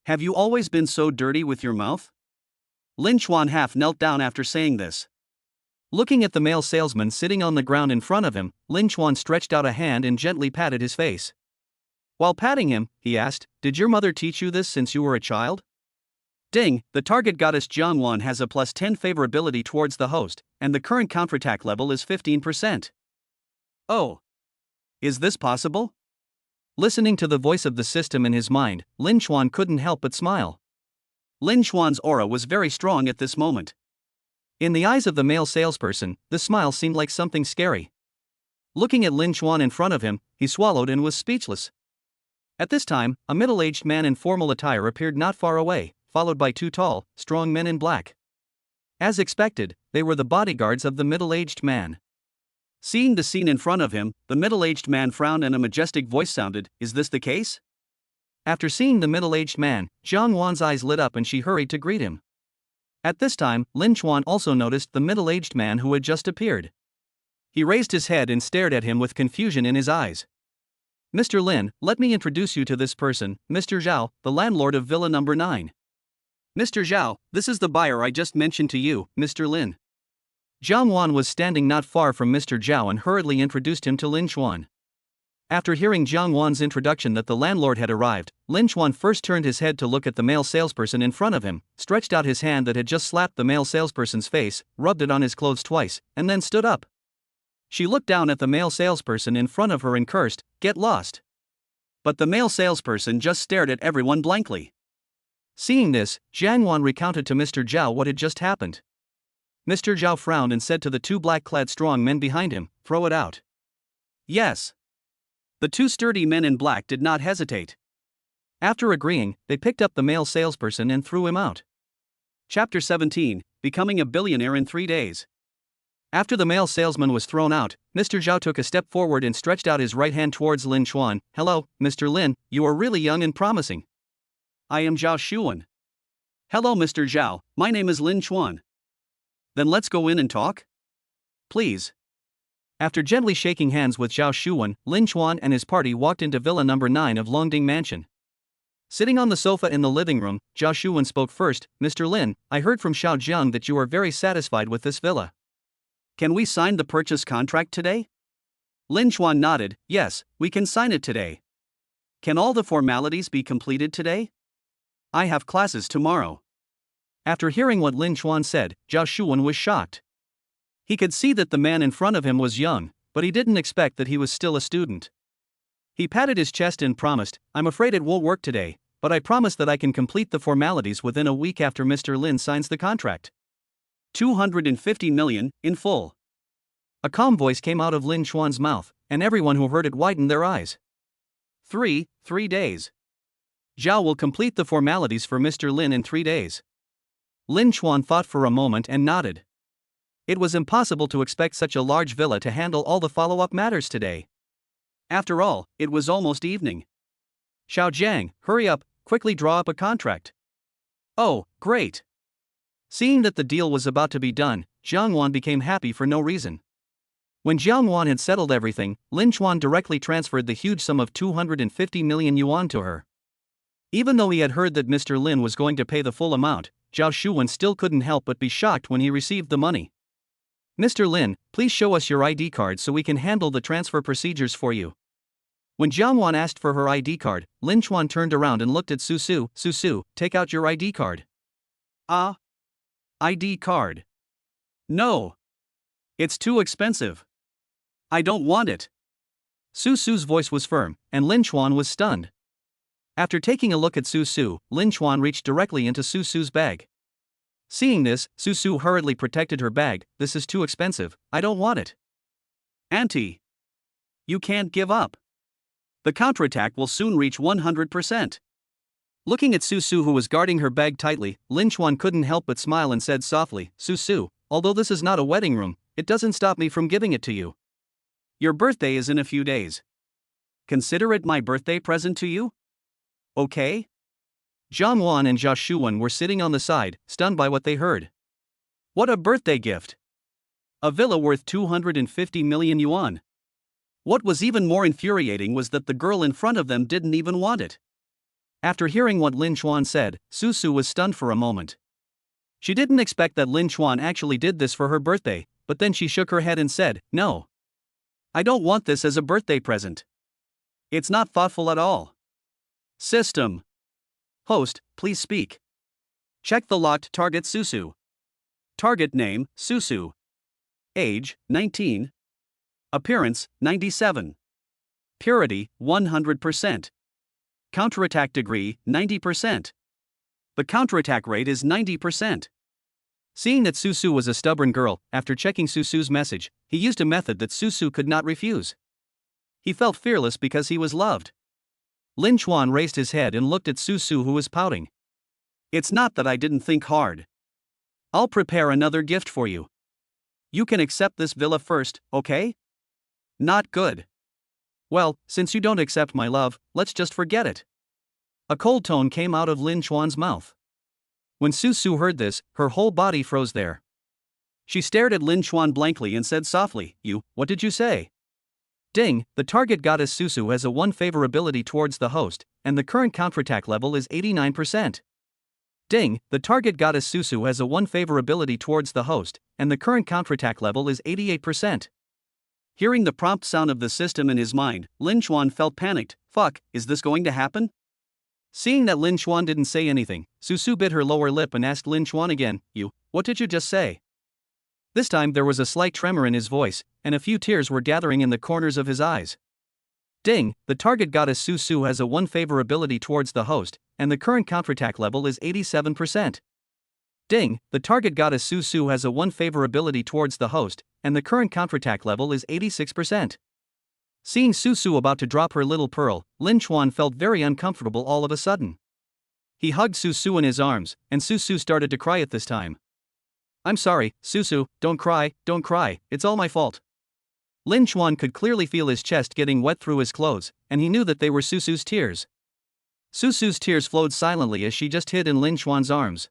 Have you always been so dirty with your mouth? Lin Chuan half knelt down after saying this. Looking at the male salesman sitting on the ground in front of him, Lin Chuan stretched out a hand and gently patted his face. While patting him, he asked, Did your mother teach you this since you were a child? Ding, the target goddess Zhang Wan has a plus 10 favorability towards the host, and the current counterattack level is 15%. Oh. Is this possible? Listening to the voice of the system in his mind, Lin Chuan couldn't help but smile. Lin Chuan's aura was very strong at this moment. In the eyes of the male salesperson, the smile seemed like something scary. Looking at Lin Chuan in front of him, he swallowed and was speechless. At this time, a middle-aged man in formal attire appeared not far away, followed by two tall, strong men in black. As expected, they were the bodyguards of the middle-aged man. Seeing the scene in front of him, the middle-aged man frowned and a majestic voice sounded, Is this the case? After seeing the middle-aged man, Zhang Wan's eyes lit up and she hurried to greet him. At this time, Lin Chuan also noticed the middle-aged man who had just appeared. He raised his head and stared at him with confusion in his eyes. Mr. Lin, let me introduce you to this person, Mr. Zhao, the landlord of Villa Number 9. Mr. Zhao, this is the buyer I just mentioned to you, Mr. Lin. Zhang Wan was standing not far from Mr. Zhao and hurriedly introduced him to Lin Chuan. After hearing Zhang Wan's introduction that the landlord had arrived, Lin Chuan first turned his head to look at the male salesperson in front of him, stretched out his hand that had just slapped the male salesperson's face, rubbed it on his clothes twice, and then stood up. She looked down at the male salesperson in front of her and cursed, Get lost. But the male salesperson just stared at everyone blankly. Seeing this, Zhang Wan recounted to Mr. Zhao what had just happened. Mr. Zhao frowned and said to the two black-clad strong men behind him, Throw it out. Yes. The two sturdy men in black did not hesitate. After agreeing, they picked up the male salesperson and threw him out. Chapter 17, Becoming a Billionaire in 3 Days. After the male salesman was thrown out, Mr. Zhao took a step forward and stretched out his right hand towards Lin Chuan. Hello, Mr. Lin, you are really young and promising. I am Zhao Xuan. Hello Mr. Zhao, my name is Lin Chuan. Then let's go in and talk? Please. After gently shaking hands with Zhao Xuan, Lin Chuan and his party walked into Villa Number 9 of Longding Mansion. Sitting on the sofa in the living room, Zhao Xuan spoke first. Mr. Lin, I heard from Xiao Zhang that you are very satisfied with this villa. Can we sign the purchase contract today? Lin Chuan nodded, yes, we can sign it today. Can all the formalities be completed today? I have classes tomorrow. After hearing what Lin Chuan said, Zhao Xuan was shocked. He could see that the man in front of him was young, but he didn't expect that he was still a student. He patted his chest and promised, I'm afraid it won't work today, but I promise that I can complete the formalities within a week after Mr. Lin signs the contract. 250 million, in full. A calm voice came out of Lin Chuan's mouth, and everyone who heard it widened their eyes. 3 days. Zhao will complete the formalities for Mr. Lin in 3 days. Lin Chuan thought for a moment and nodded. It was impossible to expect such a large villa to handle all the follow-up matters today. After all, it was almost evening. Xiao Zhang, hurry up, quickly draw up a contract. Oh, great. Seeing that the deal was about to be done, Zhang Wan became happy for no reason. When Jiang Wan had settled everything, Lin Chuan directly transferred the huge sum of 250 million yuan to her. Even though he had heard that Mr. Lin was going to pay the full amount, Zhao Shuwen still couldn't help but be shocked when he received the money. "Mr. Lin, please show us your ID card so we can handle the transfer procedures for you." When Jiang Wan asked for her ID card, Lin Chuan turned around and looked at Susu. "Susu, take out your ID card." ID card. No. It's too expensive. I don't want it." Susu's voice was firm, and Lin Chuan was stunned. After taking a look at Susu, Lin Chuan reached directly into Susu's bag. Seeing this, Susu hurriedly protected her bag. "This is too expensive, I don't want it." "Auntie. You can't give up. The counterattack will soon reach 100%. Looking at Susu, who was guarding her bag tightly, Lin Chuan couldn't help but smile and said softly, "Susu, although this is not a wedding room, it doesn't stop me from giving it to you." Your birthday is in a few days. Consider it my birthday present to you? Okay? Jiang Wan and Zhao Shuwen were sitting on the side, stunned by what they heard. What a birthday gift! A villa worth 250 million yuan. What was even more infuriating was that the girl in front of them didn't even want it. After hearing what Lin Chuan said, Susu was stunned for a moment. She didn't expect that Lin Chuan actually did this for her birthday, but then she shook her head and said, "No. I don't want this as a birthday present. It's not thoughtful at all." System. Host, please speak. Check the locked target Susu. Target name, Susu. Age, 19. Appearance, 97. Purity, 100%. Counterattack degree, 90%. The counterattack rate is 90%. Seeing that Susu was a stubborn girl, after checking Susu's message, he used a method that Susu could not refuse. He felt fearless because he was loved. Lin Chuan raised his head and looked at Susu, who was pouting. "It's not that I didn't think hard. I'll prepare another gift for you. You can accept this villa first, okay?" "Not good." "Well, since you don't accept my love, let's just forget it." A cold tone came out of Lin Chuan's mouth. When Susu heard this, her whole body froze there. She stared at Lin Chuan blankly and said softly, "What did you say?" Ding, the target goddess Susu has a 1 favorability towards the host, and the current counterattack level is 89%. Ding, the target goddess Susu has a 1 favorability towards the host, and the current counterattack level is 88%. Hearing the prompt sound of the system in his mind, Lin Chuan felt panicked. Fuck, is this going to happen? Seeing that Lin Chuan didn't say anything, Susu bit her lower lip and asked Lin Chuan again, What did you just say?" This time there was a slight tremor in his voice, and a few tears were gathering in the corners of his eyes. Ding, the target goddess Susu has a 1 favorability towards the host, and the current counterattack level is 87%. Ding, the target goddess Susu has a 1 favorability towards the host, and the current counterattack level is 86%. Seeing Susu about to drop her little pearl, Lin Chuan felt very uncomfortable all of a sudden. He hugged Susu in his arms, and Susu started to cry at this time. "I'm sorry, Susu, don't cry, it's all my fault." Lin Chuan could clearly feel his chest getting wet through his clothes, and he knew that they were Susu's tears. Susu's tears flowed silently as she just hid in Lin Chuan's arms.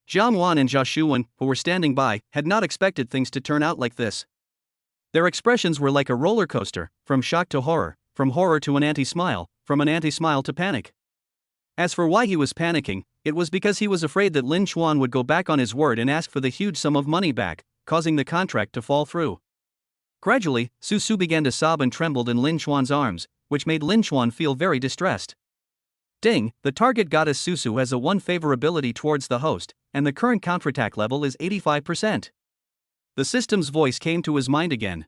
Jiang Wan and Zhao Shuwen, who were standing by, had not expected things to turn out like this. Their expressions were like a roller coaster, from shock to horror, from horror to an anti-smile, from an anti-smile to panic. As for why he was panicking, it was because he was afraid that Lin Chuan would go back on his word and ask for the huge sum of money back, causing the contract to fall through. Gradually, Susu began to sob and trembled in Lin Chuan's arms, which made Lin Chuan feel very distressed. Ding, the target goddess Susu has a 1 favorability towards the host, and the current counterattack level is 85%. The system's voice came to his mind again.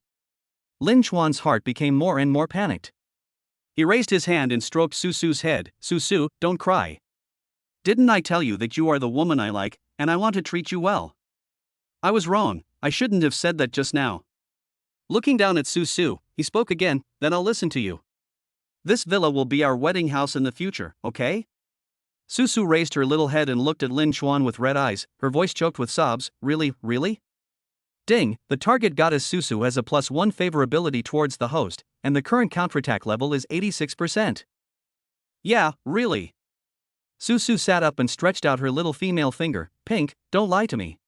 Lin Chuan's heart became more and more panicked. He raised his hand and stroked Susu's head. "Susu, don't cry. Didn't I tell you that you are the woman I like, and I want to treat you well? I was wrong, I shouldn't have said that just now." Looking down at Susu, he spoke again, "Then I'll listen to you. This villa will be our wedding house in the future, okay?" Susu raised her little head and looked at Lin Chuan with red eyes, her voice choked with sobs. Really? Ding, the target goddess Susu has a +1 favorability towards the host, and the current counterattack level is 86%. "Yeah, really." Susu sat up and stretched out her little female finger. "Pink, don't lie to me.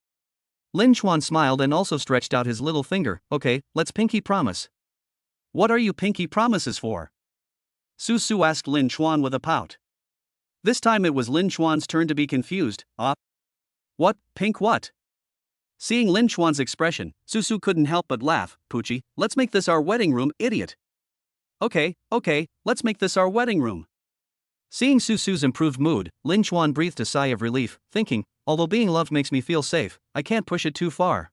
Lin Chuan smiled and also stretched out his little finger. Okay, let's pinky promise. What are you pinky promises for? Susu asked Lin Chuan with a pout. This time it was Lin Chuan's turn to be confused. What, pink what? Seeing Lin Chuan's expression, Susu couldn't help but laugh. Poochie, let's make this our wedding room, idiot. Okay, let's make this our wedding room. Seeing Susu's improved mood, Lin Chuan breathed a sigh of relief, thinking, although being loved makes me feel safe, I can't push it too far.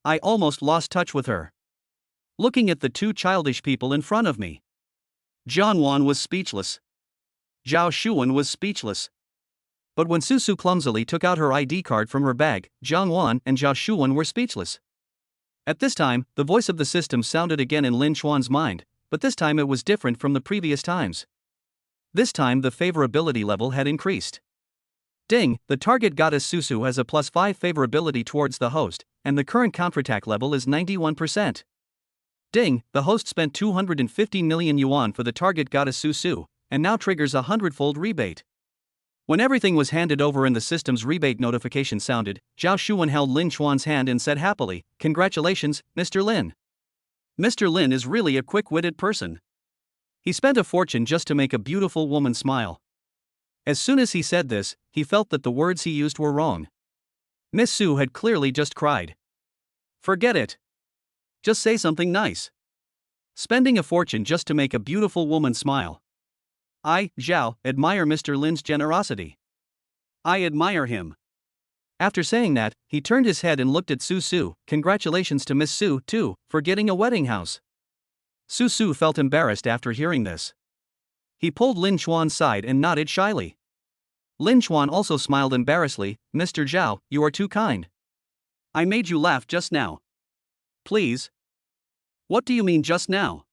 I almost lost touch with her. Looking at the two childish people in front of me. Jian Wan was speechless. Zhao Shuan was speechless. But when Susu clumsily took out her ID card from her bag, Jiang Wan and Zhao Shuan were speechless. At this time, the voice of the system sounded again in Lin Chuan's mind, but this time it was different from the previous times. This time the favorability level had increased. Ding, the target goddess Susu has a +5 favorability towards the host, and the current counterattack level is 91%. Ding, the host spent 250 million yuan for the target goddess Susu, and now triggers a 100-fold rebate. When everything was handed over and the system's rebate notification sounded, Zhao Shuan held Lin Chuan's hand and said happily, "Congratulations, Mr. Lin. Mr. Lin is really a quick-witted person. He spent a fortune just to make a beautiful woman smile." As soon as he said this, he felt that the words he used were wrong. Miss Su had clearly just cried. Forget it. Just say something nice. Spending a fortune just to make a beautiful woman smile. I, Zhao, admire Mr. Lin's generosity. I admire him. After saying that, he turned his head and looked at Susu. Congratulations to Miss Su, too, for getting a wedding house. Susu felt embarrassed after hearing this. He pulled Lin Chuan's side and nodded shyly. Lin Chuan also smiled embarrassedly. Mr. Zhao, you are too kind. I made you laugh just now. Please. What do you mean just now?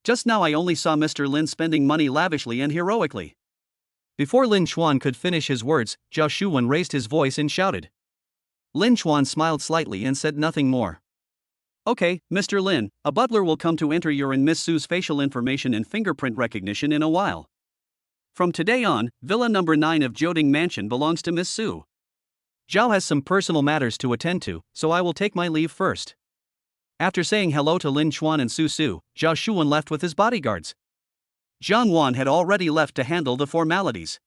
Just now I only saw Mr. Lin spending money lavishly and heroically. Before Lin Chuan could finish his words, Zhao Shuan raised his voice and shouted. Lin Chuan smiled slightly and said nothing more. Okay, Mr. Lin, a butler will come to enter your and Miss Su's facial information and fingerprint recognition in a while. From today on, Villa number 9 of Jioding Mansion belongs to Miss Su. Zhao has some personal matters to attend to, so I will take my leave first. After saying hello to Lin Chuan and Susu, Zhao Shuan left with his bodyguards. Jiang Wan had already left to handle the formalities.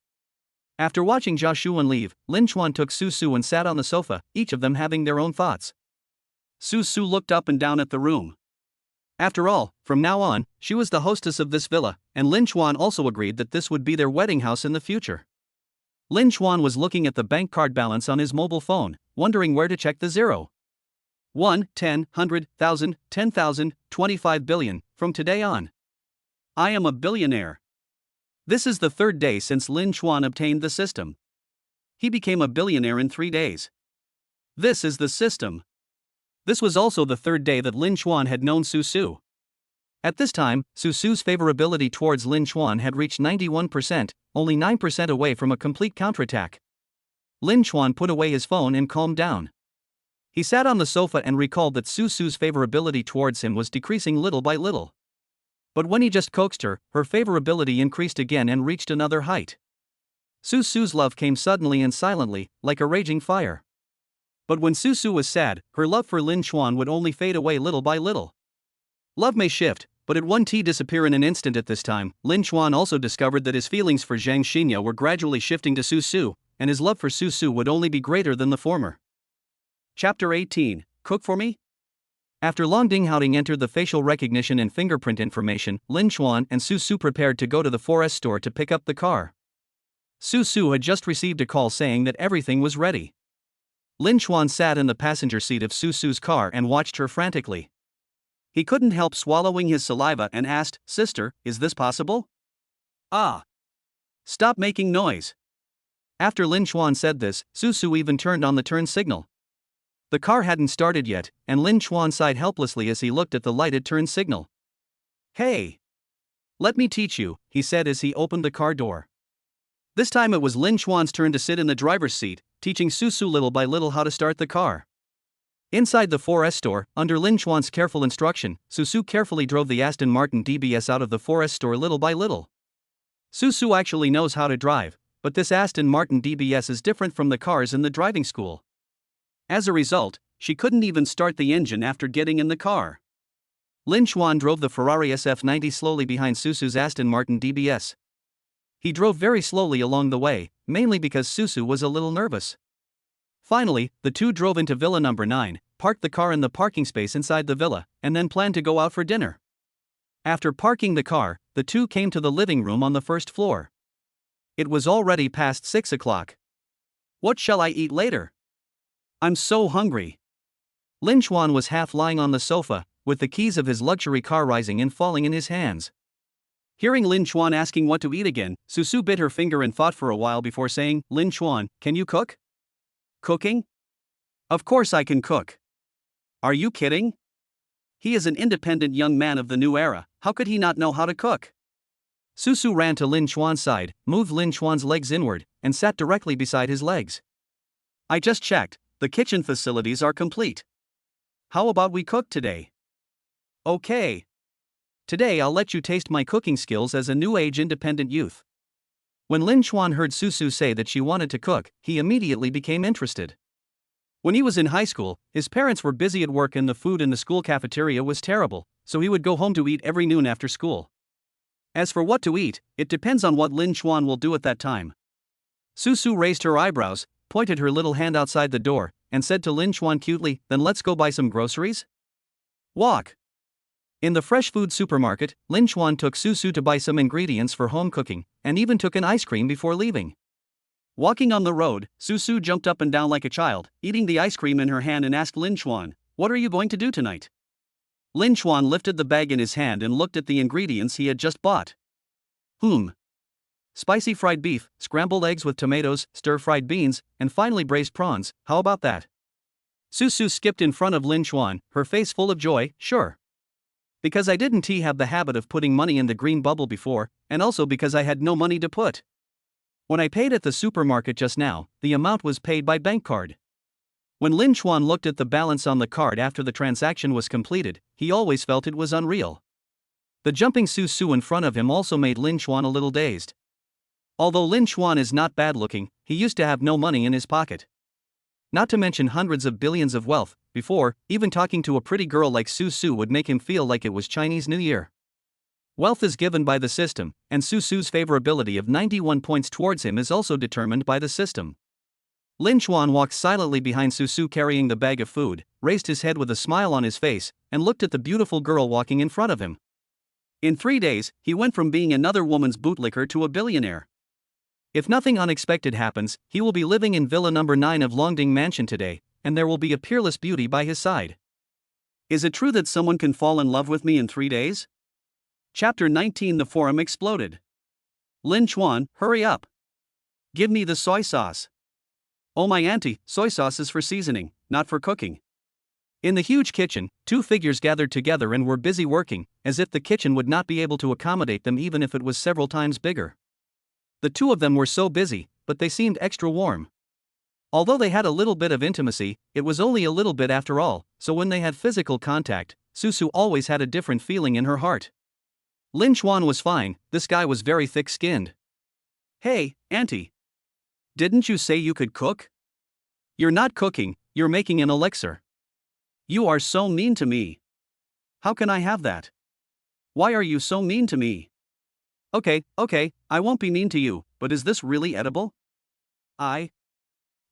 After watching Zhao Shuan leave, Lin Chuan took Susu and sat on the sofa, each of them having their own thoughts. Susu looked up and down at the room. After all, from now on, she was the hostess of this villa, and Lin Chuan also agreed that this would be their wedding house in the future. Lin Chuan was looking at the bank card balance on his mobile phone, wondering where to check the 0. 1, 10, 100, 1,000, 10,000, 25 billion, from today on. I am a billionaire. This is the third day since Lin Chuan obtained the system. He became a billionaire in 3 days. This is the system. This was also the third day that Lin Chuan had known Susu. At this time, Susu's favorability towards Lin Chuan had reached 91%, only 9% away from a complete counterattack. Lin Chuan put away his phone and calmed down. He sat on the sofa and recalled that Susu's favorability towards him was decreasing little by little. But when he just coaxed her, her favorability increased again and reached another height. Susu's love came suddenly and silently, like a raging fire. But when Susu was sad, her love for Lin Chuan would only fade away little by little. Love may shift, but it won't disappear in an instant. At this time, Lin Chuan also discovered that his feelings for Zhang Xinyao were gradually shifting to Susu, and his love for Susu would only be greater than the former. Chapter 18, Cook for Me? After Long Dinghouting entered the facial recognition and fingerprint information, Lin Chuan and Susu prepared to go to the forest store to pick up the car. Susu had just received a call saying that everything was ready. Lin Chuan sat in the passenger seat of Susu's car and watched her frantically. He couldn't help swallowing his saliva and asked, "Sister, is this possible?" "Ah. Stop making noise." After Lin Chuan said this, Susu even turned on the turn signal. The car hadn't started yet, and Lin Chuan sighed helplessly as he looked at the lighted turn signal. "Hey. Let me teach you," he said as he opened the car door. This time it was Lin Chuan's turn to sit in the driver's seat, teaching Susu little by little how to start the car. Inside the 4S store, under Lin Chuan's careful instruction, Susu carefully drove the Aston Martin DBS out of the 4S store little by little. Susu actually knows how to drive, but this Aston Martin DBS is different from the cars in the driving school. As a result, she couldn't even start the engine after getting in the car. Lin Chuan drove the Ferrari SF90 slowly behind Susu's Aston Martin DBS. He drove very slowly along the way, mainly because Susu was a little nervous. Finally, the two drove into Villa number 9, parked the car in the parking space inside the villa, and then planned to go out for dinner. After parking the car, the two came to the living room on the first floor. It was already past 6 o'clock. What shall I eat later? I'm so hungry. Lin Chuan was half lying on the sofa, with the keys of his luxury car rising and falling in his hands. Hearing Lin Chuan asking what to eat again, Susu bit her finger and thought for a while before saying, Lin Chuan, can you cook? Cooking? Of course I can cook. Are you kidding? He is an independent young man of the new era, how could he not know how to cook? Susu ran to Lin Chuan's side, moved Lin Chuan's legs inward, and sat directly beside his legs. I just checked, the kitchen facilities are complete. How about we cook today? Okay. Today I'll let you taste my cooking skills as a new-age independent youth. When Lin Chuan heard Susu say that she wanted to cook, he immediately became interested. When he was in high school, his parents were busy at work and the food in the school cafeteria was terrible, so he would go home to eat every noon after school. As for what to eat, it depends on what Lin Chuan will do at that time. Susu raised her eyebrows, pointed her little hand outside the door, and said to Lin Chuan cutely, then let's go buy some groceries? Walk. In the fresh food supermarket, Lin Chuan took Susu to buy some ingredients for home cooking, and even took an ice cream before leaving. Walking on the road, Susu jumped up and down like a child, eating the ice cream in her hand and asked Lin Chuan, what are you going to do tonight? Lin Chuan lifted the bag in his hand and looked at the ingredients he had just bought. Spicy fried beef, scrambled eggs with tomatoes, stir-fried beans, and finally braised prawns, how about that? Susu skipped in front of Lin Chuan, her face full of joy, sure. Because I didn't have the habit of putting money in the green bubble before, and also because I had no money to put. When I paid at the supermarket just now, the amount was paid by bank card. When Lin Chuan looked at the balance on the card after the transaction was completed, he always felt it was unreal. The jumping Susu in front of him also made Lin Chuan a little dazed. Although Lin Chuan is not bad looking, he used to have no money in his pocket. Not to mention hundreds of billions of wealth, before, even talking to a pretty girl like Susu would make him feel like it was Chinese New Year. Wealth is given by the system, and Susu's favorability of 91 points towards him is also determined by the system. Lin Chuan walked silently behind Susu carrying the bag of food, raised his head with a smile on his face, and looked at the beautiful girl walking in front of him. In 3 days, he went from being another woman's bootlicker to a billionaire. If nothing unexpected happens, he will be living in Villa number 9 of Longding Mansion today, and there will be a peerless beauty by his side. Is it true that someone can fall in love with me in 3 days? Chapter 19. The forum exploded. Lin Chuan, hurry up. Give me the soy sauce. Oh my auntie, soy sauce is for seasoning, not for cooking. In the huge kitchen, two figures gathered together and were busy working, as if the kitchen would not be able to accommodate them even if it was several times bigger. The two of them were so busy, but they seemed extra warm. Although they had a little bit of intimacy, it was only a little bit after all, so when they had physical contact, Susu always had a different feeling in her heart. Lin Chuan was fine, this guy was very thick-skinned. Hey, auntie. Didn't you say you could cook? You're not cooking, you're making an elixir. You are so mean to me. How can I have that? Why are you so mean to me? Okay, I won't be mean to you, but is this really edible? I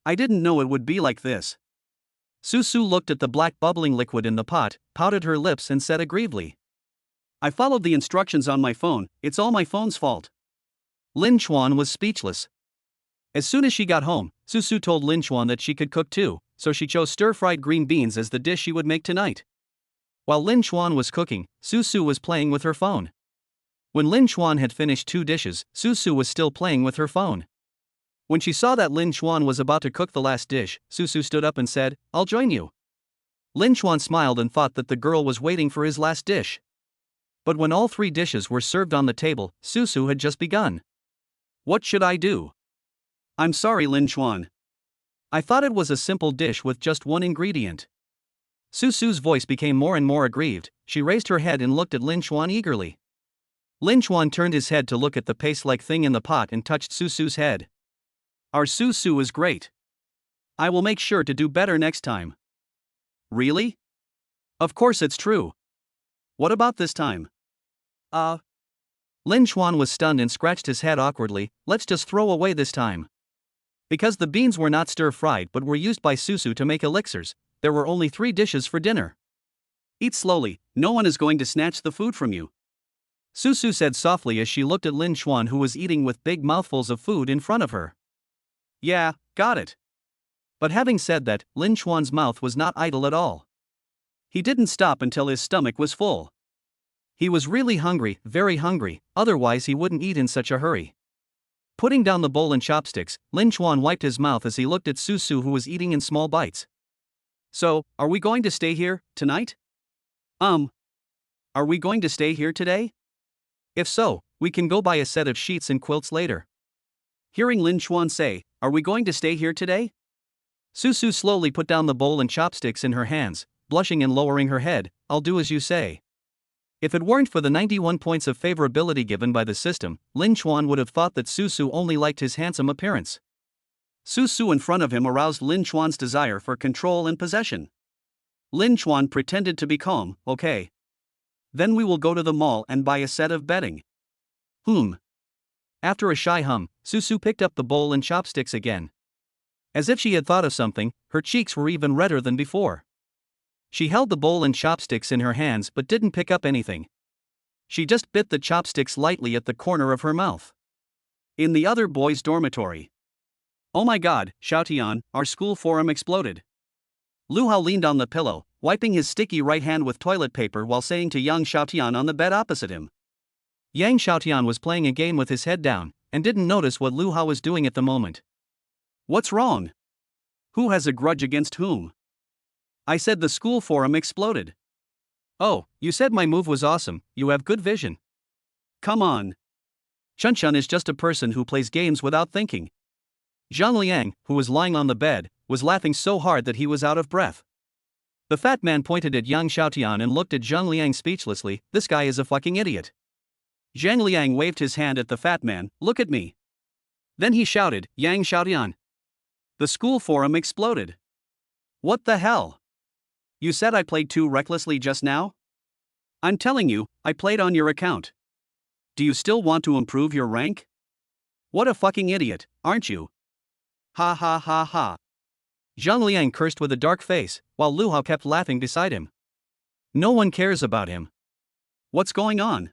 didn't know it would be like this. Susu looked at the black bubbling liquid in the pot, pouted her lips and said aggrievedly. I followed the instructions on my phone, it's all my phone's fault. Lin Chuan was speechless. As soon as she got home, Susu told Lin Chuan that she could cook too, so she chose stir-fried green beans as the dish she would make tonight. While Lin Chuan was cooking, Susu was playing with her phone. When Lin Chuan had finished 2 dishes, Susu was still playing with her phone. When she saw that Lin Chuan was about to cook the last dish, Susu stood up and said, I'll join you. Lin Chuan smiled and thought that the girl was waiting for his last dish. But when all 3 dishes were served on the table, Susu had just begun. What should I do? I'm sorry, Lin Chuan. I thought it was a simple dish with just 1 ingredient. Susu's voice became more and more aggrieved. She raised her head and looked at Lin Chuan eagerly. Lin Chuan turned his head to look at the paste-like thing in the pot and touched Susu's head. Our Susu is great. I will make sure to do better next time. Really? Of course it's true. What about this time? Lin Chuan was stunned and scratched his head awkwardly. Let's just throw away this time. Because the beans were not stir-fried but were used by Susu to make elixirs, there were only 3 dishes for dinner. Eat slowly, no one is going to snatch the food from you. Susu said softly as she looked at Lin Chuan, who was eating with big mouthfuls of food in front of her. Yeah, got it. But having said that, Lin Chuan's mouth was not idle at all. He didn't stop until his stomach was full. He was really hungry, very hungry, otherwise he wouldn't eat in such a hurry. Putting down the bowl and chopsticks, Lin Chuan wiped his mouth as he looked at Susu, who was eating in small bites. So, are we going to stay here, tonight? Are we going to stay here today? If so, we can go buy a set of sheets and quilts later. Hearing Lin Chuan say, are we going to stay here today? Susu slowly put down the bowl and chopsticks in her hands, blushing and lowering her head. I'll do as you say. If it weren't for the 91 points of favorability given by the system, Lin Chuan would have thought that Susu only liked his handsome appearance. Susu in front of him aroused Lin Chuan's desire for control and possession. Lin Chuan pretended to be calm. Okay. Then we will go to the mall and buy a set of bedding. After a shy hum, Susu picked up the bowl and chopsticks again. As if she had thought of something, her cheeks were even redder than before. She held the bowl and chopsticks in her hands but didn't pick up anything. She just bit the chopsticks lightly at the corner of her mouth. In the other boys' dormitory. Oh my god, Xiaotian, our school forum exploded. Lu Hao leaned on the pillow, wiping his sticky right hand with toilet paper while saying to young Xiaotian on the bed opposite him. Yang Xiaotian was playing a game with his head down, and didn't notice what Lu Hao was doing at the moment. What's wrong? Who has a grudge against whom? I said the school forum exploded. Oh, you said my move was awesome, you have good vision. Come on. Chun is just a person who plays games without thinking. Zhang Liang, who was lying on the bed, was laughing so hard that he was out of breath. The fat man pointed at Yang Xiaotian and looked at Zhang Liang speechlessly. This guy is a fucking idiot. Zhang Liang waved his hand at the fat man. Look at me. Then he shouted, Yang Xiaotian. The school forum exploded. What the hell? You said I played too recklessly just now? I'm telling you, I played on your account. Do you still want to improve your rank? What a fucking idiot, aren't you? Ha ha ha ha. Zhang Liang cursed with a dark face, while Lu Hao kept laughing beside him. No one cares about him. What's going on?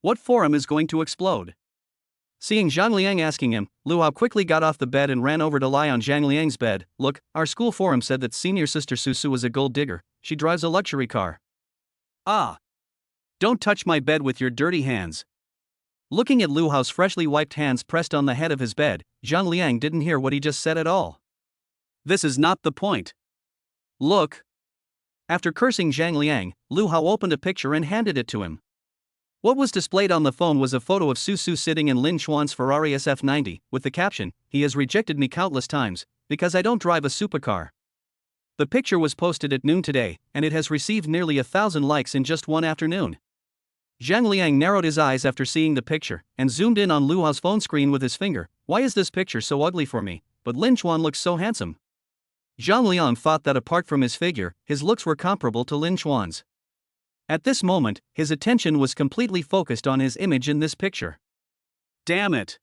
What forum is going to explode? Seeing Zhang Liang asking him, Lu Hao quickly got off the bed and ran over to lie on Zhang Liang's bed. Look, our school forum said that senior sister Susu was a gold digger. She drives a luxury car. Ah. Don't touch my bed with your dirty hands. Looking at Lu Hao's freshly wiped hands pressed on the head of his bed, Zhang Liang didn't hear what he just said at all. This is not the point. Look. After cursing Zhang Liang, Lu Hao opened a picture and handed it to him. What was displayed on the phone was a photo of Susu sitting in Lin Chuan's Ferrari SF90, with the caption, "He has rejected me countless times, because I don't drive a supercar." The picture was posted at noon today, and it has received nearly 1,000 likes in just one afternoon. Zhang Liang narrowed his eyes after seeing the picture, and zoomed in on Lu Hao's phone screen with his finger. Why is this picture so ugly for me, but Lin Chuan looks so handsome? Zhang Liang thought that apart from his figure, his looks were comparable to Lin Chuan's. At this moment, his attention was completely focused on his image in this picture. Damn it.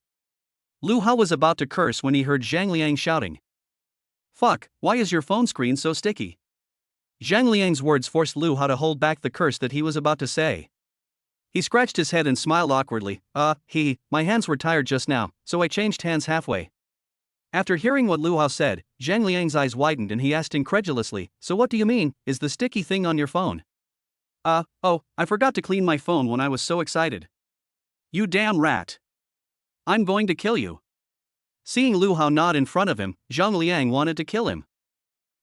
Lu Hao was about to curse when he heard Zhang Liang shouting. Fuck, why is your phone screen so sticky? Zhang Liang's words forced Lu Hao to hold back the curse that he was about to say. He scratched his head and smiled awkwardly. My hands were tired just now, so I changed hands halfway. After hearing what Lu Hao said, Zhang Liang's eyes widened and he asked incredulously, so what do you mean, is the sticky thing on your phone? I forgot to clean my phone when I was so excited. You damn rat. I'm going to kill you. Seeing Lu Hao nod in front of him, Zhang Liang wanted to kill him.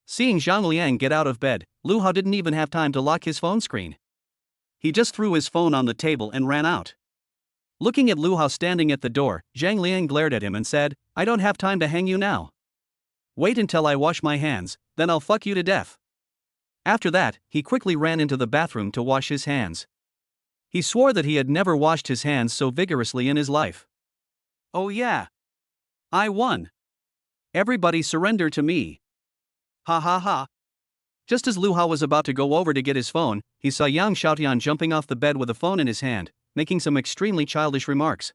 Seeing Zhang Liang get out of bed, Lu Hao didn't even have time to lock his phone screen. He just threw his phone on the table and ran out. Looking at Lu Hao standing at the door, Zhang Liang glared at him and said, I don't have time to hang you now. Wait until I wash my hands, then I'll fuck you to death. After that, he quickly ran into the bathroom to wash his hands. He swore that he had never washed his hands so vigorously in his life. Oh yeah. I won. Everybody surrender to me. Ha ha ha. Just as Lu Hao was about to go over to get his phone, he saw Yang Xiaotian jumping off the bed with a phone in his hand, making some extremely childish remarks.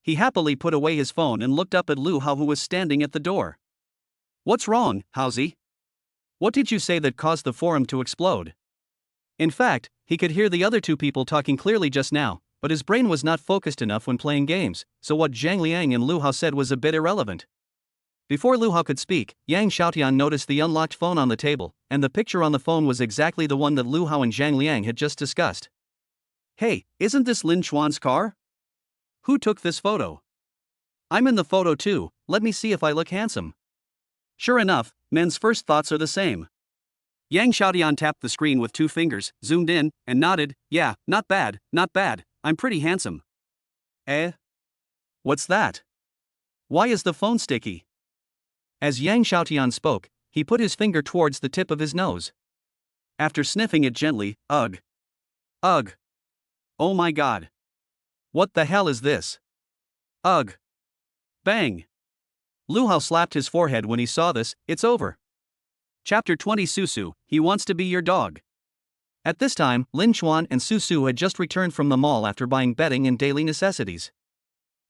He happily put away his phone and looked up at Lu Hao, who was standing at the door. What's wrong, Haozi? What did you say that caused the forum to explode? In fact, he could hear the other two people talking clearly just now, but his brain was not focused enough when playing games, so what Zhang Liang and Lu Hao said was a bit irrelevant. Before Lu Hao could speak, Yang Xiaotian noticed the unlocked phone on the table, and the picture on the phone was exactly the one that Lu Hao and Zhang Liang had just discussed. Hey, isn't this Lin Xuan's car? Who took this photo? I'm in the photo too, let me see if I look handsome. Sure enough, men's first thoughts are the same. Yang Xiaotian tapped the screen with 2 fingers, zoomed in, and nodded. Yeah, not bad, I'm pretty handsome. Eh? What's that? Why is the phone sticky? As Yang Xiaotian spoke, he put his finger towards the tip of his nose. After sniffing it gently, ugh. Ugh. Oh my god. What the hell is this? Ugh. Bang. Lu Hao slapped his forehead when he saw this. It's over. Chapter 20. Susu, he wants to be your dog. At this time, Lin Xuan and Susu had just returned from the mall after buying bedding and daily necessities.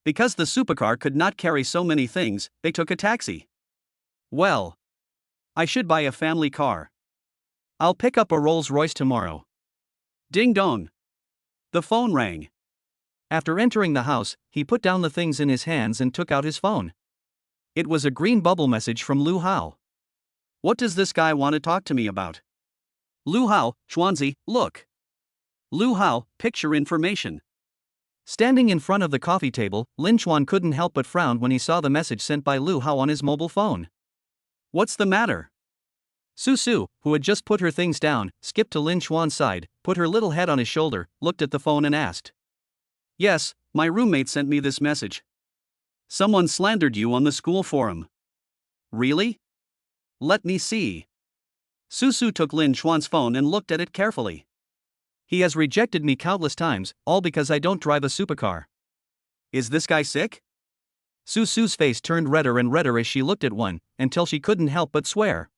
Because the supercar could not carry so many things, they took a taxi. Well, I should buy a family car. I'll pick up a Rolls-Royce tomorrow. Ding dong. The phone rang. After entering the house, he put down the things in his hands and took out his phone. It was a green bubble message from Lu Hao. What does this guy want to talk to me about? Lu Hao, Xuanzi, look. Lu Hao, picture information. Standing in front of the coffee table, Lin Xuan couldn't help but frown when he saw the message sent by Lu Hao on his mobile phone. What's the matter? Susu, who had just put her things down, skipped to Lin Xuan's side, put her little head on his shoulder, looked at the phone and asked. Yes, my roommate sent me this message. Someone slandered you on the school forum. Really? Let me see. Susu took Lin Xuan's phone and looked at it carefully. He has rejected me countless times, all because I don't drive a supercar. Is this guy sick? Susu's face turned redder and redder as she looked at one, until she couldn't help but swear.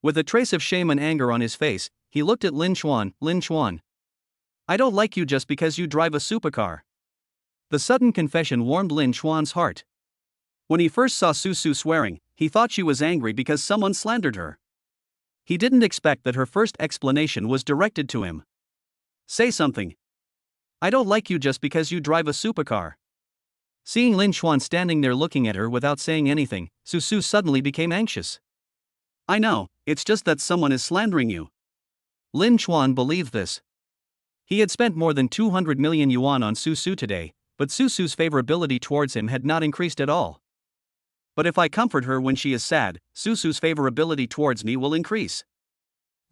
With a trace of shame and anger on his face, he looked at Lin Xuan. Lin Xuan. I don't like you just because you drive a supercar. The sudden confession warmed Lin Xuan's heart. When he first saw Susu swearing, he thought she was angry because someone slandered her. He didn't expect that her first explanation was directed to him. Say something. I don't like you just because you drive a supercar. Seeing Lin Xuan standing there looking at her without saying anything, Susu suddenly became anxious. I know, it's just that someone is slandering you. Lin Xuan believed this. He had spent more than 200 million yuan on Susu today, but Susu's favorability towards him had not increased at all. But if I comfort her when she is sad, Susu's favorability towards me will increase.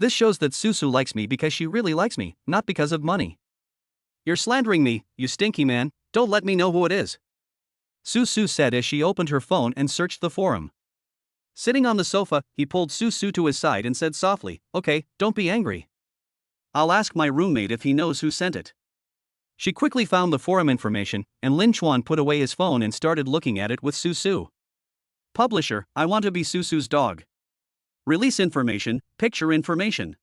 This shows that Susu likes me because she really likes me, not because of money. You're slandering me, you stinky man, don't let me know who it is. Susu said as she opened her phone and searched the forum. Sitting on the sofa, he pulled Susu to his side and said softly, Okay, don't be angry. I'll ask my roommate if he knows who sent it. She quickly found the forum information, and Lin Xuan put away his phone and started looking at it with Susu. Publisher, I want to be Susu's dog. Release information, picture information.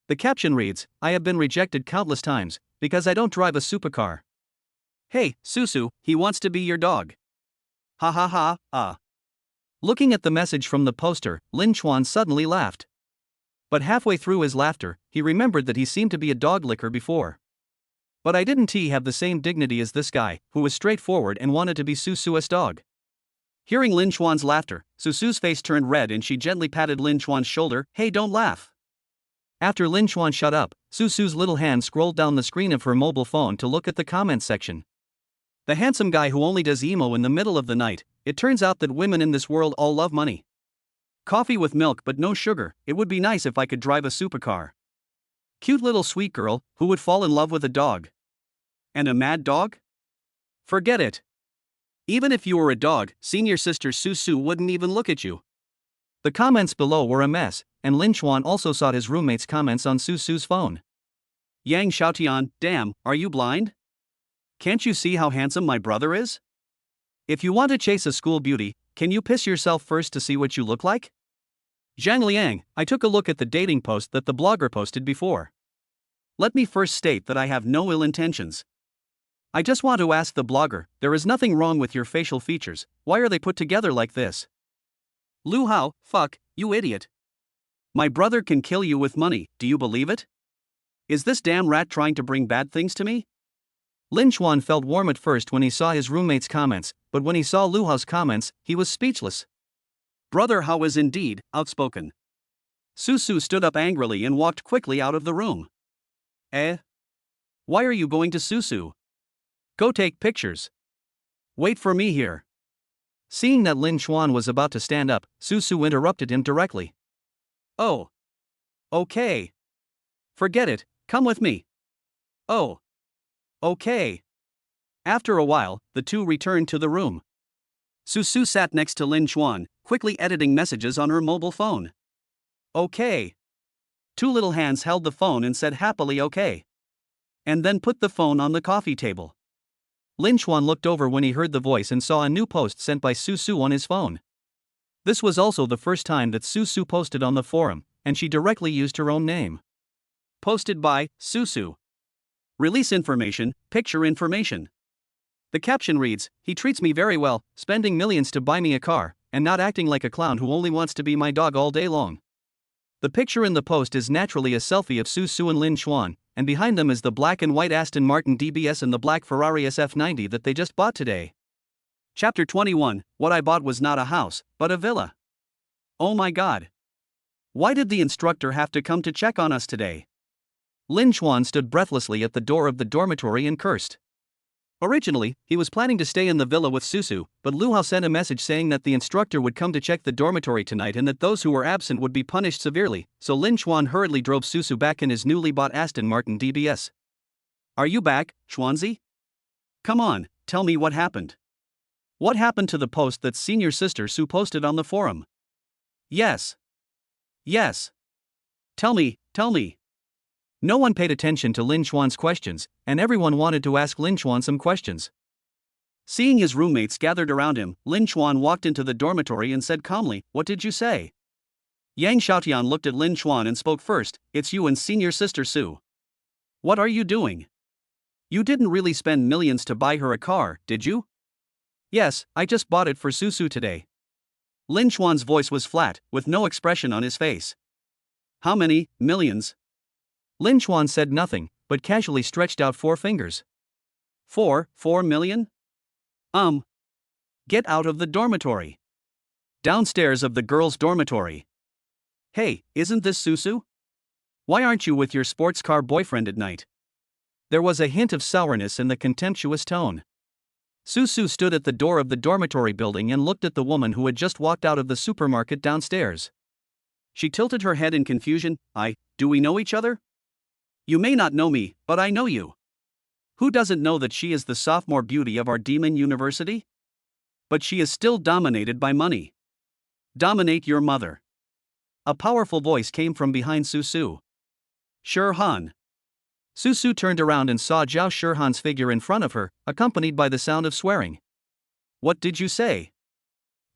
The caption reads, I have been rejected countless times, because I don't drive a supercar. Hey, Susu, he wants to be your dog. Ha ha ha, ah. Looking at the message from the poster, Lin Xuan suddenly laughed. But halfway through his laughter, he remembered that he seemed to be a dog licker before. But I didn't he have the same dignity as this guy, who was straightforward and wanted to be Susu's dog? Hearing Lin Xuan's laughter, Susu's face turned red and she gently patted Lin Xuan's shoulder. Hey, don't laugh. After Lin Xuan shut up, Susu's little hand scrolled down the screen of her mobile phone to look at the comments section. The handsome guy who only does emo in the middle of the night. It turns out that women in this world all love money. Coffee with milk but no sugar, it would be nice if I could drive a supercar. Cute little sweet girl, who would fall in love with a dog. And a mad dog? Forget it. Even if you were a dog, senior sister Susu wouldn't even look at you. The comments below were a mess, and Lin Xuan also saw his roommate's comments on Susu's phone. Yang Xiaotian, damn, are you blind? Can't you see how handsome my brother is? If you want to chase a school beauty, can you piss yourself first to see what you look like? Zhang Liang, I took a look at the dating post that the blogger posted before. Let me first state that I have no ill intentions. I just want to ask the blogger, there is nothing wrong with your facial features, why are they put together like this? Lu Hao, fuck, you idiot. My brother can kill you with money, do you believe it? Is this damn rat trying to bring bad things to me? Lin Chuan felt warm at first when he saw his roommate's comments, but when he saw Lu Hao's comments, he was speechless. Brother Hao is indeed outspoken. Susu stood up angrily and walked quickly out of the room. Eh? Why are you going to Susu? Go take pictures. Wait for me here. Seeing that Lin Chuan was about to stand up, Susu interrupted him directly. Oh. Okay. Forget it, come with me. Oh. Okay. After a while, the two returned to the room. Susu sat next to Lin Chuan, quickly editing messages on her mobile phone. Okay. Two little hands held the phone and said happily okay. And then put the phone on the coffee table. Lin Chuan looked over when he heard the voice and saw a new post sent by Susu on his phone. This was also the first time that Susu posted on the forum, and she directly used her own name. Posted by Susu. Release information, picture information. The caption reads, he treats me very well, spending millions to buy me a car, and not acting like a clown who only wants to be my dog all day long. The picture in the post is naturally a selfie of Susu and Lin Chuan, and behind them is the black and white Aston Martin DBS and the black Ferrari SF90 that they just bought today. Chapter 21, what I bought was not a house, but a villa. Oh my god. Why did the instructor have to come to check on us today? Lin Chuan stood breathlessly at the door of the dormitory and cursed. Originally, he was planning to stay in the villa with Susu, but Lu Hao sent a message saying that the instructor would come to check the dormitory tonight and that those who were absent would be punished severely, so Lin Chuan hurriedly drove Susu back in his newly bought Aston Martin DBS. Are you back, Chuanzi? Come on, tell me what happened. What happened to the post that senior sister Su posted on the forum? Yes. Yes. Tell me, tell me. No one paid attention to Lin Chuan's questions, and everyone wanted to ask Lin Chuan some questions. Seeing his roommates gathered around him, Lin Chuan walked into the dormitory and said calmly, what did you say? Yang Xiaotian looked at Lin Chuan and spoke first, it's you and senior sister Su. What are you doing? You didn't really spend millions to buy her a car, did you? Yes, I just bought it for Susu today. Lin Chuan's voice was flat, with no expression on his face. How many millions? Lin Chuan said nothing, but casually stretched out 4 fingers. 4 million? Get out of the dormitory. Downstairs of the girls' dormitory. Hey, isn't this Susu? Why aren't you with your sports car boyfriend at night? There was a hint of sourness in the contemptuous tone. Susu stood at the door of the dormitory building and looked at the woman who had just walked out of the supermarket downstairs. She tilted her head in confusion. Do we know each other? You may not know me, but I know you. Who doesn't know that she is the sophomore beauty of our demon university? But she is still dominated by money. Dominate your mother. A powerful voice came from behind Susu. Shirhan. Susu turned around and saw Zhao Shirhan's figure in front of her, accompanied by the sound of swearing. What did you say?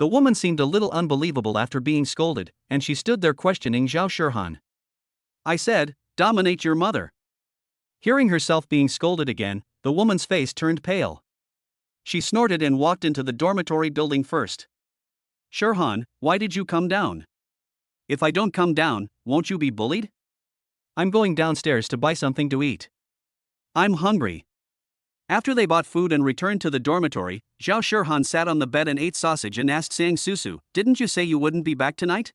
The woman seemed a little unbelievable after being scolded, and she stood there questioning Zhao Shirhan. I said, dominate your mother. Hearing herself being scolded again, the woman's face turned pale. She snorted and walked into the dormitory building first. Shirhan, why did you come down? If I don't come down, won't you be bullied? I'm going downstairs to buy something to eat. I'm hungry. After they bought food and returned to the dormitory, Zhao Shirhan sat on the bed and ate sausage and asked Sang Susu, didn't you say you wouldn't be back tonight?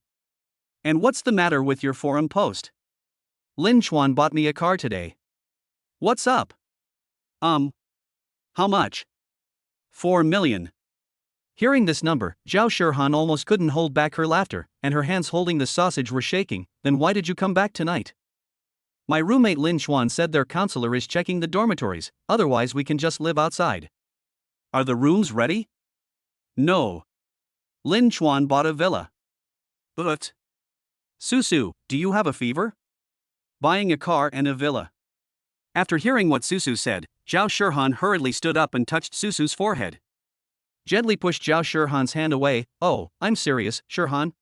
And what's the matter with your forum post? Lin Chuan bought me a car today. What's up? How much? 4 million. Hearing this number, Zhao Shirhan almost couldn't hold back her laughter, and her hands holding the sausage were shaking. Then why did you come back tonight? My roommate Lin Chuan said their counselor is checking the dormitories, otherwise we can just live outside. Are the rooms ready? No. Lin Chuan bought a villa. But. Susu, do you have a fever? Buying a car and a villa. After hearing what Susu said, Zhao Shirhan hurriedly stood up and touched Susu's forehead. gently pushed Zhao Shihan's hand away. Oh, I'm serious, Shihan.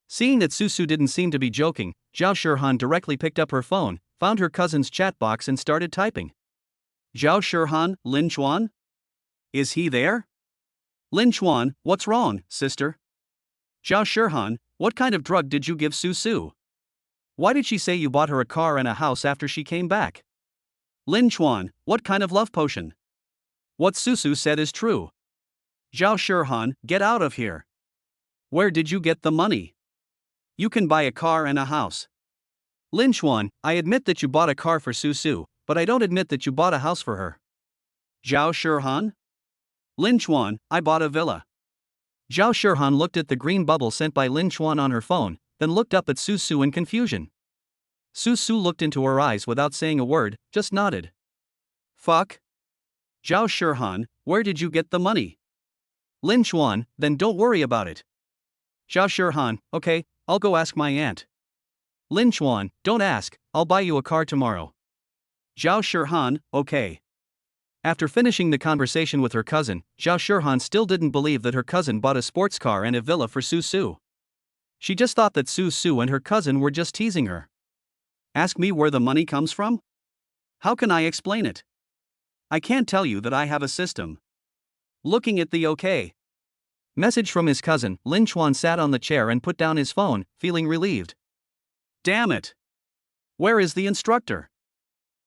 Seeing that Susu didn't seem to be joking, Zhao Shihan directly picked up her phone, found her cousin's chat box and started typing. Zhao Shihan, Lin Chuan? Is he there? Lin Chuan, what's wrong, sister? Zhao Shihan, what kind of drug did you give Susu? Why did she say you bought her a car and a house after she came back? Lin Chuan, what kind of love potion? What Susu said is true. Zhao Shihan, get out of here. Where did you get the money? You can buy a car and a house. Lin Chuan, I admit that you bought a car for Susu, but I don't admit that you bought a house for her. Zhao Shihan? Lin Chuan, I bought a villa. Zhao Shihan looked at the green bubble sent by Lin Chuan on her phone, then looked up at Susu in confusion. Susu looked into her eyes without saying a word, just nodded. Fuck. Zhao Shihan, where did you get the money? Lin Chuan, then don't worry about it. Zhao Shihan, okay, I'll go ask my aunt. Lin Chuan, don't ask, I'll buy you a car tomorrow. Zhao Shihan, okay. After finishing the conversation with her cousin, Zhao Shihan still didn't believe that her cousin bought a sports car and a villa for Susu. She just thought that Susu and her cousin were just teasing her. Ask me where the money comes from? How can I explain it? I can't tell you that I have a system. Looking at the OK message from his cousin, Lin Chuan sat on the chair and put down his phone, feeling relieved. Damn it. Where is the instructor?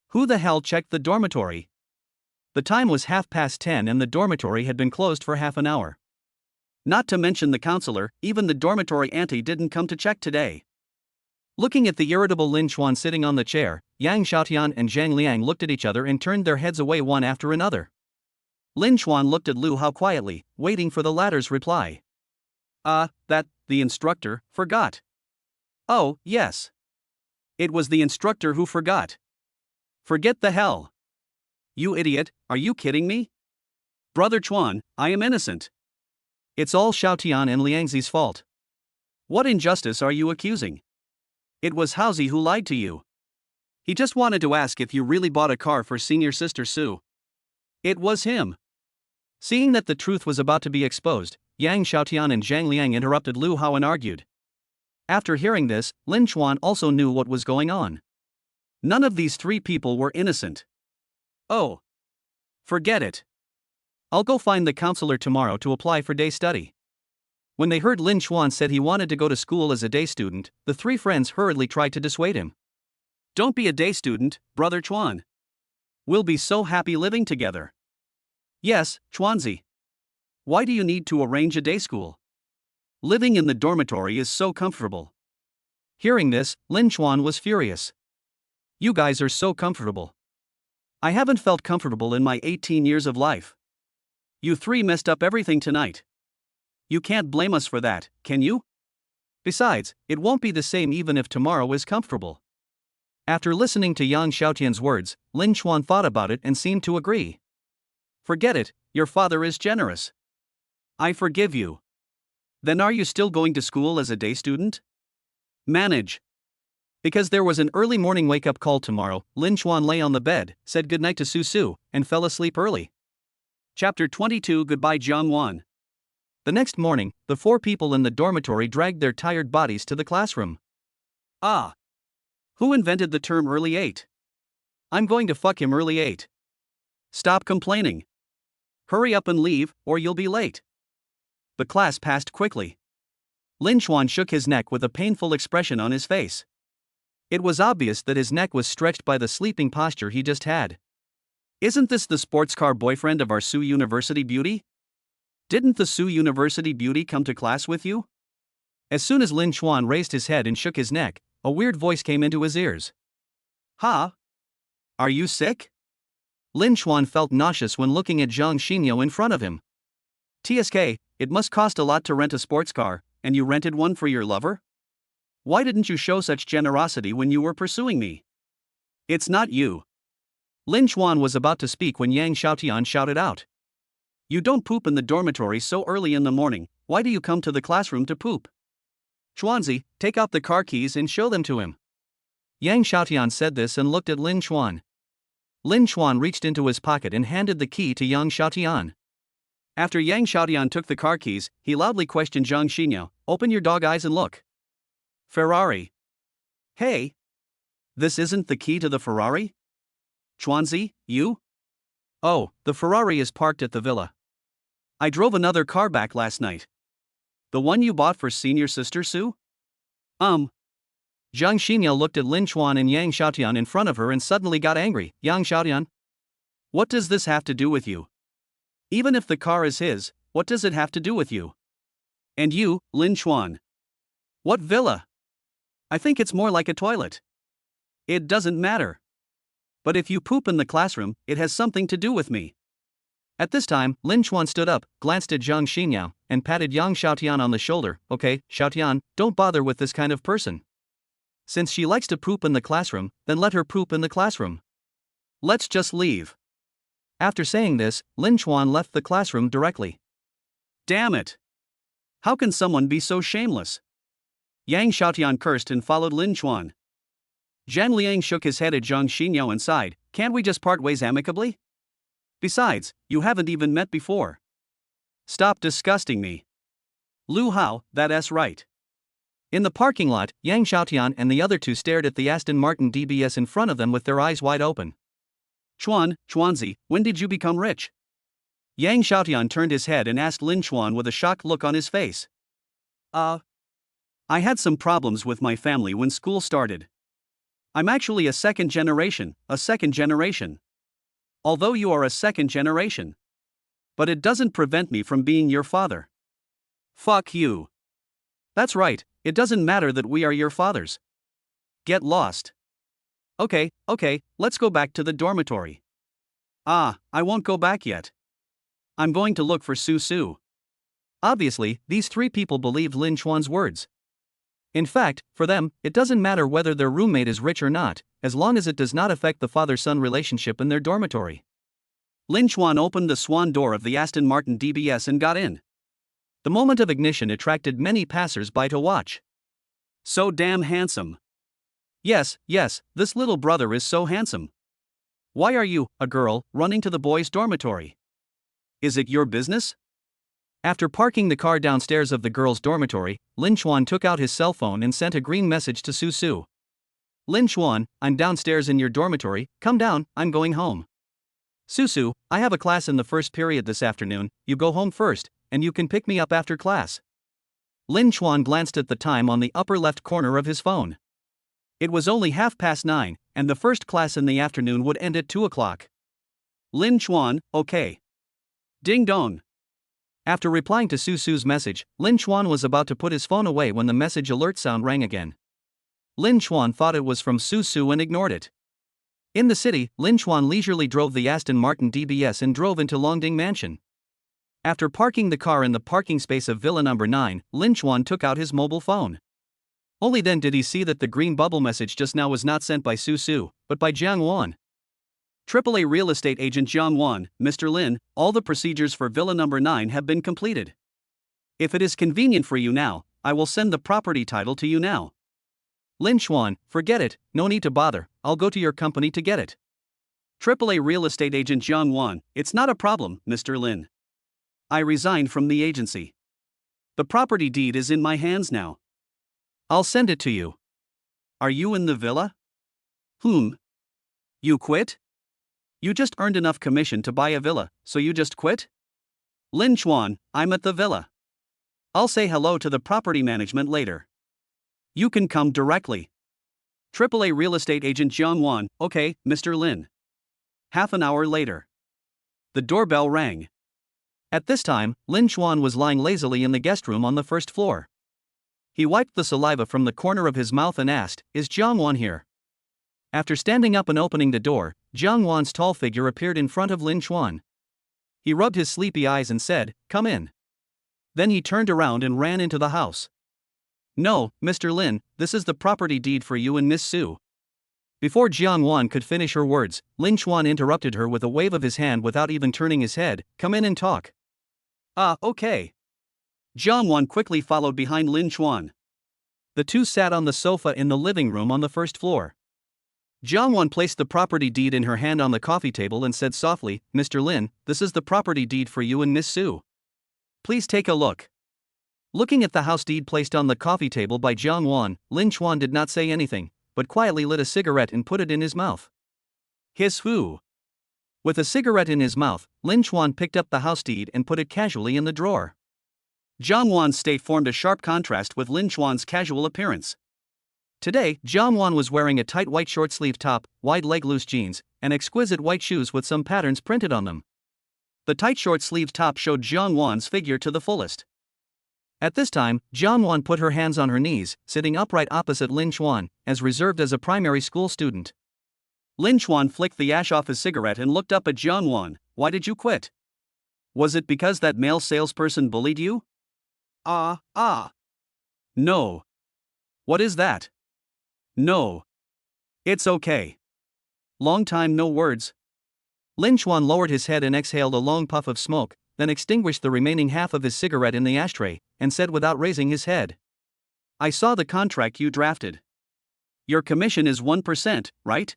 Who the hell checked the dormitory? The time was 10:30 and the dormitory had been closed for half an hour. Not to mention the counselor, even the dormitory auntie didn't come to check today. Looking at the irritable Lin Chuan sitting on the chair, Yang Xiaotian and Zhang Liang looked at each other and turned their heads away one after another. Lin Chuan looked at Lu Hao quietly, waiting for the latter's reply. The instructor, forgot. Oh, yes. It was the instructor who forgot. Forget the hell. You idiot, are you kidding me? Brother Chuan, I am innocent. It's all Xiaotian and Liangzi's fault. What injustice are you accusing? It was Haozi who lied to you. He just wanted to ask if you really bought a car for senior sister Su. It was him. Seeing that the truth was about to be exposed, Yang Xiaotian and Zhang Liang interrupted Lu Hao and argued. After hearing this, Lin Chuan also knew what was going on. None of these three people were innocent. Oh. Forget it. I'll go find the counselor tomorrow to apply for day study. When they heard Lin Chuan said he wanted to go to school as a day student, the three friends hurriedly tried to dissuade him. Don't be a day student, Brother Chuan. We'll be so happy living together. Yes, Chuanzi. Why do you need to arrange a day school? Living in the dormitory is so comfortable. Hearing this, Lin Chuan was furious. You guys are so comfortable. I haven't felt comfortable in my 18 years of life. You three messed up everything tonight. You can't blame us for that, can you? Besides, it won't be the same even if tomorrow is comfortable. After listening to Yang Xiaotian's words, Lin Chuan thought about it and seemed to agree. Forget it, your father is generous. I forgive you. Then are you still going to school as a day student? Manage. Because there was an early morning wake-up call tomorrow, Lin Chuan lay on the bed, said goodnight to Susu, and fell asleep early. Chapter 22 Goodbye Jiangwan. The next morning, the four people in the dormitory dragged their tired bodies to the classroom. Who invented the term early 8? I'm going to fuck him early 8. Stop complaining. Hurry up and leave, or you'll be late. The class passed quickly. Lin Chuan shook his neck with a painful expression on his face. It was obvious that his neck was stretched by the sleeping posture he just had. Isn't this the sports car boyfriend of our Su University beauty? Didn't the Su University beauty come to class with you? As soon as Lin Chuan raised his head and shook his neck, a weird voice came into his ears. Ha? Are you sick? Lin Chuan felt nauseous when looking at Zhang Xinyao in front of him. TSK, it must cost a lot to rent a sports car, and you rented one for your lover? Why didn't you show such generosity when you were pursuing me? It's not you. Lin Chuan was about to speak when Yang Xiaotian shouted out. You don't poop in the dormitory so early in the morning, why do you come to the classroom to poop? Chuanzi, take out the car keys and show them to him. Yang Xiaotian said this and looked at Lin Chuan. Lin Chuan reached into his pocket and handed the key to Yang Xiaotian. After Yang Xiaotian took the car keys, he loudly questioned Zhang Xinyao, "Open your dog eyes and look." Ferrari. Hey. This isn't the key to the Ferrari? Chuanzi, you? Oh, the Ferrari is parked at the villa. I drove another car back last night. The one you bought for senior sister Su? Zhang Xinyao looked at Lin Chuan and Yang Xiaotian in front of her and suddenly got angry. Yang Xiaotian? What does this have to do with you? Even if the car is his, what does it have to do with you? And you, Lin Chuan? What villa? I think it's more like a toilet. It doesn't matter. But if you poop in the classroom, it has something to do with me. At this time, Lin Chuan stood up, glanced at Zhang Xinyao, and patted Yang Xiaotian on the shoulder. Okay, Xiaotian, don't bother with this kind of person. Since she likes to poop in the classroom, then let her poop in the classroom. Let's just leave. After saying this, Lin Chuan left the classroom directly. Damn it! How can someone be so shameless? Yang Xiaotian cursed and followed Lin Chuan. Zhang Liang shook his head at Zhang Xinyao and sighed, "Can't we just part ways amicably? Besides, you haven't even met before. Stop disgusting me." Lu Hao, that's right. In the parking lot, Yang Xiaotian and the other two stared at the Aston Martin DBS in front of them with their eyes wide open. Chuanzi, when did you become rich? Yang Xiaotian turned his head and asked Lin Chuan with a shocked look on his face. I had some problems with my family when school started. I'm actually a second generation. Although you are a second generation. But it doesn't prevent me from being your father. Fuck you. That's right, it doesn't matter that we are your fathers. Get lost. Okay, let's go back to the dormitory. I won't go back yet. I'm going to look for Susu. Obviously, these three people believed Lin Chuan's words. In fact, for them, it doesn't matter whether their roommate is rich or not, as long as it does not affect the father-son relationship in their dormitory. Lin Chuan opened the swan door of the Aston Martin DBS and got in. The moment of ignition attracted many passers-by to watch. So damn handsome. Yes, this little brother is so handsome. Why are you, a girl, running to the boys' dormitory? Is it your business? After parking the car downstairs of the girls' dormitory, Lin Chuan took out his cell phone and sent a green message to Susu. Lin Chuan, I'm downstairs in your dormitory, come down, I'm going home. Susu, I have a class in the first period this afternoon, you go home first, and you can pick me up after class. Lin Chuan glanced at the time on the upper left corner of his phone. It was only 9:30, and the first class in the afternoon would end at 2 o'clock. Lin Chuan, okay. Ding dong. After replying to Susu's message, Lin Chuan was about to put his phone away when the message alert sound rang again. Lin Chuan thought it was from Susu and ignored it. In the city, Lin Chuan leisurely drove the Aston Martin DBS and drove into Longding Mansion. After parking the car in the parking space of Villa number 9, Lin Chuan took out his mobile phone. Only then did he see that the green bubble message just now was not sent by Susu, but by Jiang Wan. AAA real estate agent Jiang Wan, Mr. Lin, all the procedures for Villa number 9 have been completed. If it is convenient for you now, I will send the property title to you now. Lin Chuan, forget it, no need to bother, I'll go to your company to get it. AAA real estate agent Jiang Wan, it's not a problem, Mr. Lin. I resigned from the agency. The property deed is in my hands now. I'll send it to you. Are you in the villa? You quit? You just earned enough commission to buy a villa, so you just quit? Lin Chuan, I'm at the villa. I'll say hello to the property management later. You can come directly. AAA real estate agent Jiang Wan, okay, Mr. Lin. Half an hour later. The doorbell rang. At this time, Lin Chuan was lying lazily in the guest room on the first floor. He wiped the saliva from the corner of his mouth and asked, "Is Jiang Wan here?" After standing up and opening the door, Jiang Wan's tall figure appeared in front of Lin Chuan. He rubbed his sleepy eyes and said, "Come in." Then he turned around and ran into the house. "No, Mr. Lin, this is the property deed for you and Miss Su." Before Jiang Wan could finish her words, Lin Chuan interrupted her with a wave of his hand without even turning his head. "Come in and talk." Okay. Jiang Wan quickly followed behind Lin Chuan. The two sat on the sofa in the living room on the first floor. Jiang Wan placed the property deed in her hand on the coffee table and said softly, "Mr. Lin, this is the property deed for you and Miss Su." Please take a look. Looking at the house deed placed on the coffee table by Zhang Wan, Lin Chuan did not say anything, but quietly lit a cigarette and put it in his mouth. Hiss whoo. With a cigarette in his mouth, Lin Chuan picked up the house deed and put it casually in the drawer. Zhang Wan's state formed a sharp contrast with Lin Chuan's casual appearance. Today, Zhang Wan was wearing a tight white short-sleeve top, wide leg loose jeans, and exquisite white shoes with some patterns printed on them. The tight short-sleeved top showed Zhang Wan's figure to the fullest. At this time, Zhang Wan put her hands on her knees, sitting upright opposite Lin Chuan, as reserved as a primary school student. Lin Chuan flicked the ash off his cigarette and looked up at Zhang Wan. Why did you quit? Was it because that male salesperson bullied you? No. What is that? No. It's okay. Long time no words. Lin Chuan lowered his head and exhaled a long puff of smoke, then extinguished the remaining half of his cigarette in the ashtray, and said without raising his head. I saw the contract you drafted. Your commission is 1%, right?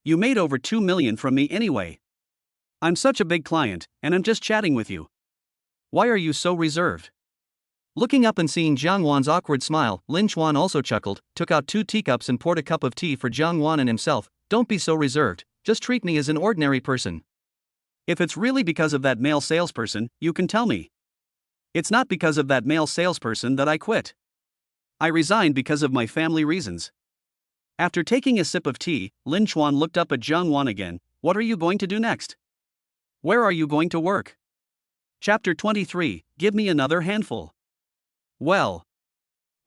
You made over 2 million from me anyway. I'm such a big client, and I'm just chatting with you. Why are you so reserved? Looking up and seeing Zhang Wan's awkward smile, Lin Chuan also chuckled, took out 2 teacups and poured a cup of tea for Zhang Wan and himself. Don't be so reserved, just treat me as an ordinary person. If it's really because of that male salesperson, you can tell me. It's not because of that male salesperson that I quit. I resigned because of my family reasons. After taking a sip of tea, Lin Chuan looked up at Zhang Wan again. What are you going to do next? Where are you going to work? Chapter 23, Give me another handful. Well,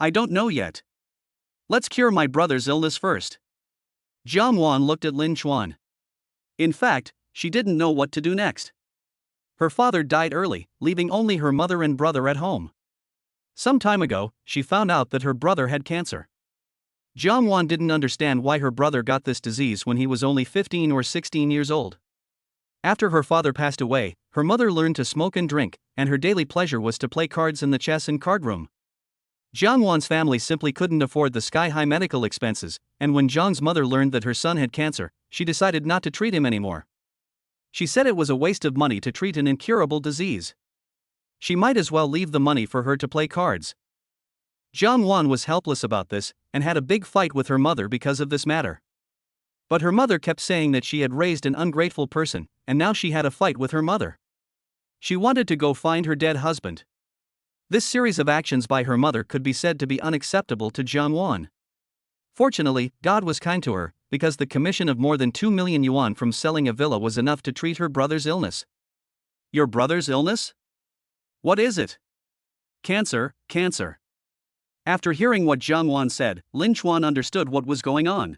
I don't know yet. Let's cure my brother's illness first. Zhang Wan looked at Lin Chuan. In fact, she didn't know what to do next. Her father died early, leaving only her mother and brother at home. Some time ago, she found out that her brother had cancer. Zhang Wan didn't understand why her brother got this disease when he was only 15 or 16 years old. After her father passed away, her mother learned to smoke and drink, and her daily pleasure was to play cards in the chess and card room. Zhang Wan's family simply couldn't afford the sky-high medical expenses, and when Zhang's mother learned that her son had cancer, she decided not to treat him anymore. She said it was a waste of money to treat an incurable disease. She might as well leave the money for her to play cards. Zhang Wan was helpless about this, and had a big fight with her mother because of this matter. But her mother kept saying that she had raised an ungrateful person, and now she had a fight with her mother. She wanted to go find her dead husband. This series of actions by her mother could be said to be unacceptable to Zhang Wan. Fortunately, God was kind to her, because the commission of more than 2 million yuan from selling a villa was enough to treat her brother's illness. Your brother's illness? What is it? Cancer. After hearing what Zhang Wan said, Lin Chuan understood what was going on.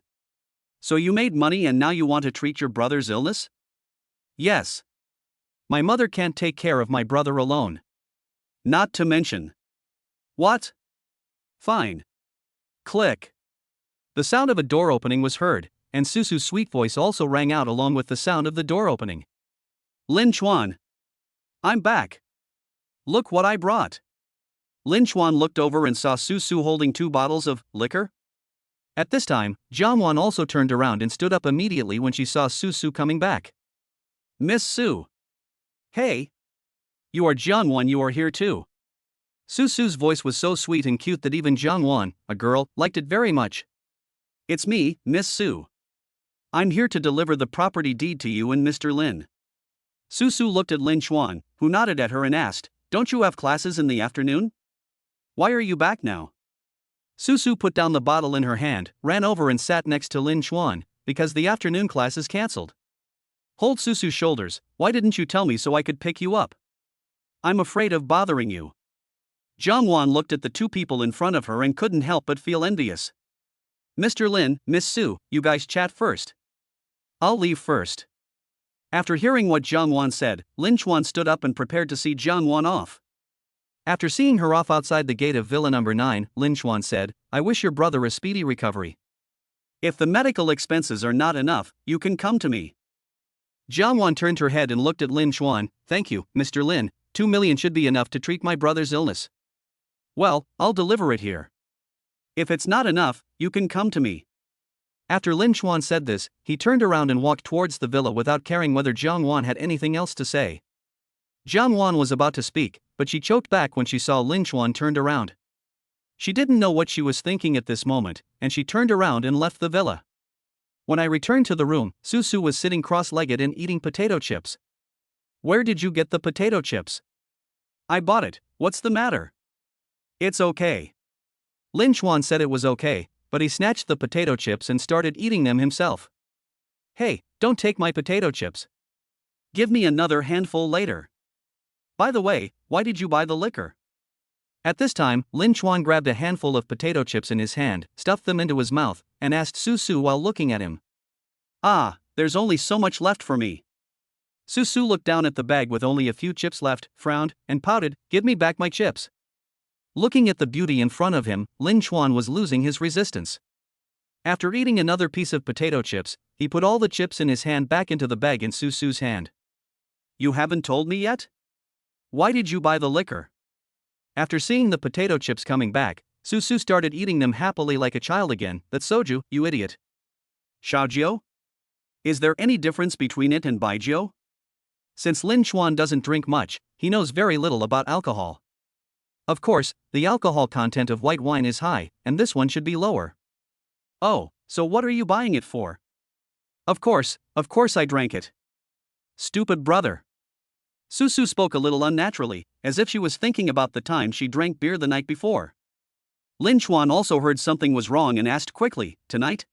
So you made money and now you want to treat your brother's illness? Yes. My mother can't take care of my brother alone. Not to mention. What? Fine. Click. The sound of a door opening was heard, and Susu's sweet voice also rang out along with the sound of the door opening. Lin Chuan. I'm back. Look what I brought. Lin Chuan looked over and saw Susu holding 2 bottles of liquor. At this time, Zhang Wan also turned around and stood up immediately when she saw Susu coming back. Miss Su. Hey. You are Zhang Wan, you are here too. Susu's voice was so sweet and cute that even Zhang Wan, a girl, liked it very much. It's me, Miss Su. I'm here to deliver the property deed to you and Mr. Lin. Susu looked at Lin Chuan, who nodded at her and asked, Don't you have classes in the afternoon? Why are you back now? Susu put down the bottle in her hand, ran over and sat next to Lin Chuan, because the afternoon class is cancelled. Hold Susu's shoulders. Why didn't you tell me so I could pick you up? I'm afraid of bothering you. Zhang Wan looked at the 2 people in front of her and couldn't help but feel envious. Mr. Lin, Miss Su, you guys chat first. I'll leave first. After hearing what Zhang Wan said, Lin Chuan stood up and prepared to see Zhang Wan off. After seeing her off outside the gate of Villa number 9, Lin Chuan said, I wish your brother a speedy recovery. If the medical expenses are not enough, you can come to me. Zhang Wan turned her head and looked at Lin Chuan. Thank you, Mr. Lin, 2 million should be enough to treat my brother's illness. Well, I'll deliver it here. If it's not enough, you can come to me. After Lin Chuan said this, he turned around and walked towards the villa without caring whether Zhang Wan had anything else to say. Jiang Wan was about to speak, but she choked back when she saw Lin Chuan turned around. She didn't know what she was thinking at this moment, and she turned around and left the villa. When I returned to the room, Susu was sitting cross-legged and eating potato chips. Where did you get the potato chips? I bought it, what's the matter? It's okay. Lin Chuan said it was okay, but he snatched the potato chips and started eating them himself. Hey, don't take my potato chips. Give me another handful later. By the way, why did you buy the liquor? At this time, Lin Chuan grabbed a handful of potato chips in his hand, stuffed them into his mouth, and asked Susu while looking at him. Ah, there's only so much left for me. Susu looked down at the bag with only a few chips left, frowned, and pouted, "Give me back my chips." Looking at the beauty in front of him, Lin Chuan was losing his resistance. After eating another piece of potato chips, he put all the chips in his hand back into the bag in Susu's hand. You haven't told me yet? Why did you buy the liquor? After seeing the potato chips coming back, Susu started eating them happily like a child again. That's soju, you idiot. Xiaojiu? Is there any difference between it and baijiu? Since Lin Chuan doesn't drink much, he knows very little about alcohol. Of course, the alcohol content of white wine is high, and this one should be lower. Oh, so what are you buying it for? Of course I drank it. Stupid brother. Susu spoke a little unnaturally, as if she was thinking about the time she drank beer the night before. Lin Chuan also heard something was wrong and asked quickly, "Tonight?"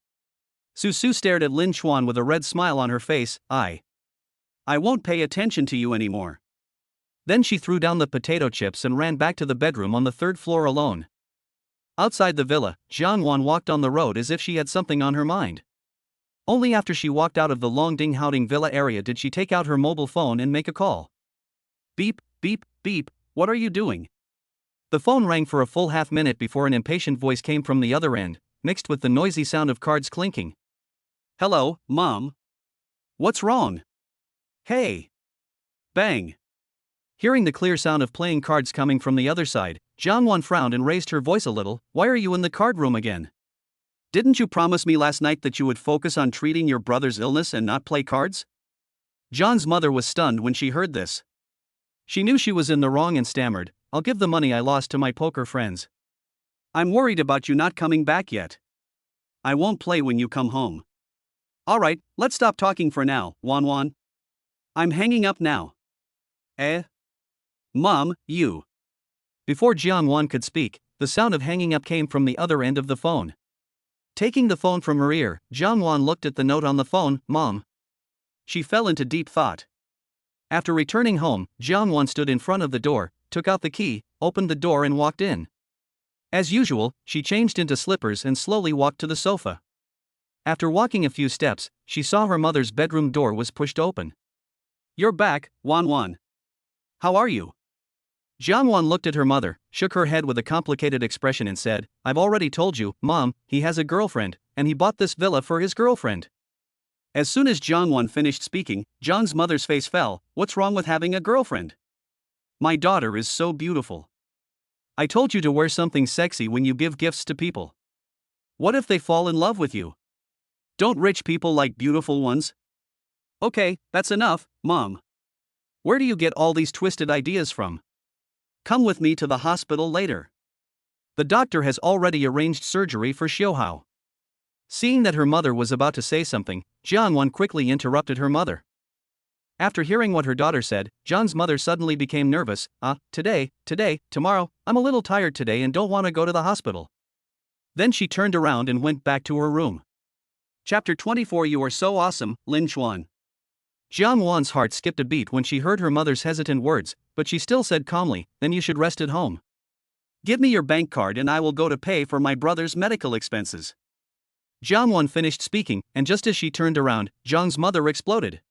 Susu stared at Lin Chuan with a red smile on her face. I won't pay attention to you anymore. Then she threw down the potato chips and ran back to the bedroom on the third floor alone. Outside the villa, Jiang Wan walked on the road as if she had something on her mind. Only after she walked out of the Longding Houding villa area did she take out her mobile phone and make a call. Beep, beep, beep, what are you doing? The phone rang for a full half-minute before an impatient voice came from the other end, mixed with the noisy sound of cards clinking. Hello, Mom. What's wrong? Hey. Bang. Hearing the clear sound of playing cards coming from the other side, Jiang Wan frowned and raised her voice a little. Why are you in the card room again? Didn't you promise me last night that you would focus on treating your brother's illness and not play cards? John's mother was stunned when she heard this. She knew she was in the wrong and stammered, "I'll give the money I lost to my poker friends." I'm worried about you not coming back yet. I won't play when you come home. Alright, let's stop talking for now, Wan. I'm hanging up now. Mom, you. Before Jiang Wan could speak, the sound of hanging up came from the other end of the phone. Taking the phone from her ear, Jiang Wan looked at the note on the phone. Mom. She fell into deep thought. After returning home, Jiang Wan stood in front of the door, took out the key, opened the door and walked in. As usual, she changed into slippers and slowly walked to the sofa. After walking a few steps, she saw her mother's bedroom door was pushed open. You're back, Wan. How are you? Jiang Wan looked at her mother, shook her head with a complicated expression and said, I've already told you, Mom, he has a girlfriend, and he bought this villa for his girlfriend. As soon as Jiang Wan finished speaking, Zhang's mother's face fell. What's wrong with having a girlfriend? My daughter is so beautiful. I told you to wear something sexy when you give gifts to people. What if they fall in love with you? Don't rich people like beautiful ones? Okay, that's enough, Mom. Where do you get all these twisted ideas from? Come with me to the hospital later. The doctor has already arranged surgery for Xiaohao. Seeing that her mother was about to say something, Jiang Wan quickly interrupted her mother. After hearing what her daughter said, Zhang's mother suddenly became nervous. Today, tomorrow, I'm a little tired today and don't want to go to the hospital. Then she turned around and went back to her room. Chapter 24. You are so awesome, Lin Chuan. Jiang Wan's heart skipped a beat when she heard her mother's hesitant words, but she still said calmly, then you should rest at home. Give me your bank card and I will go to pay for my brother's medical expenses. Jiang Wan finished speaking, and just as she turned around, Zhang's mother exploded.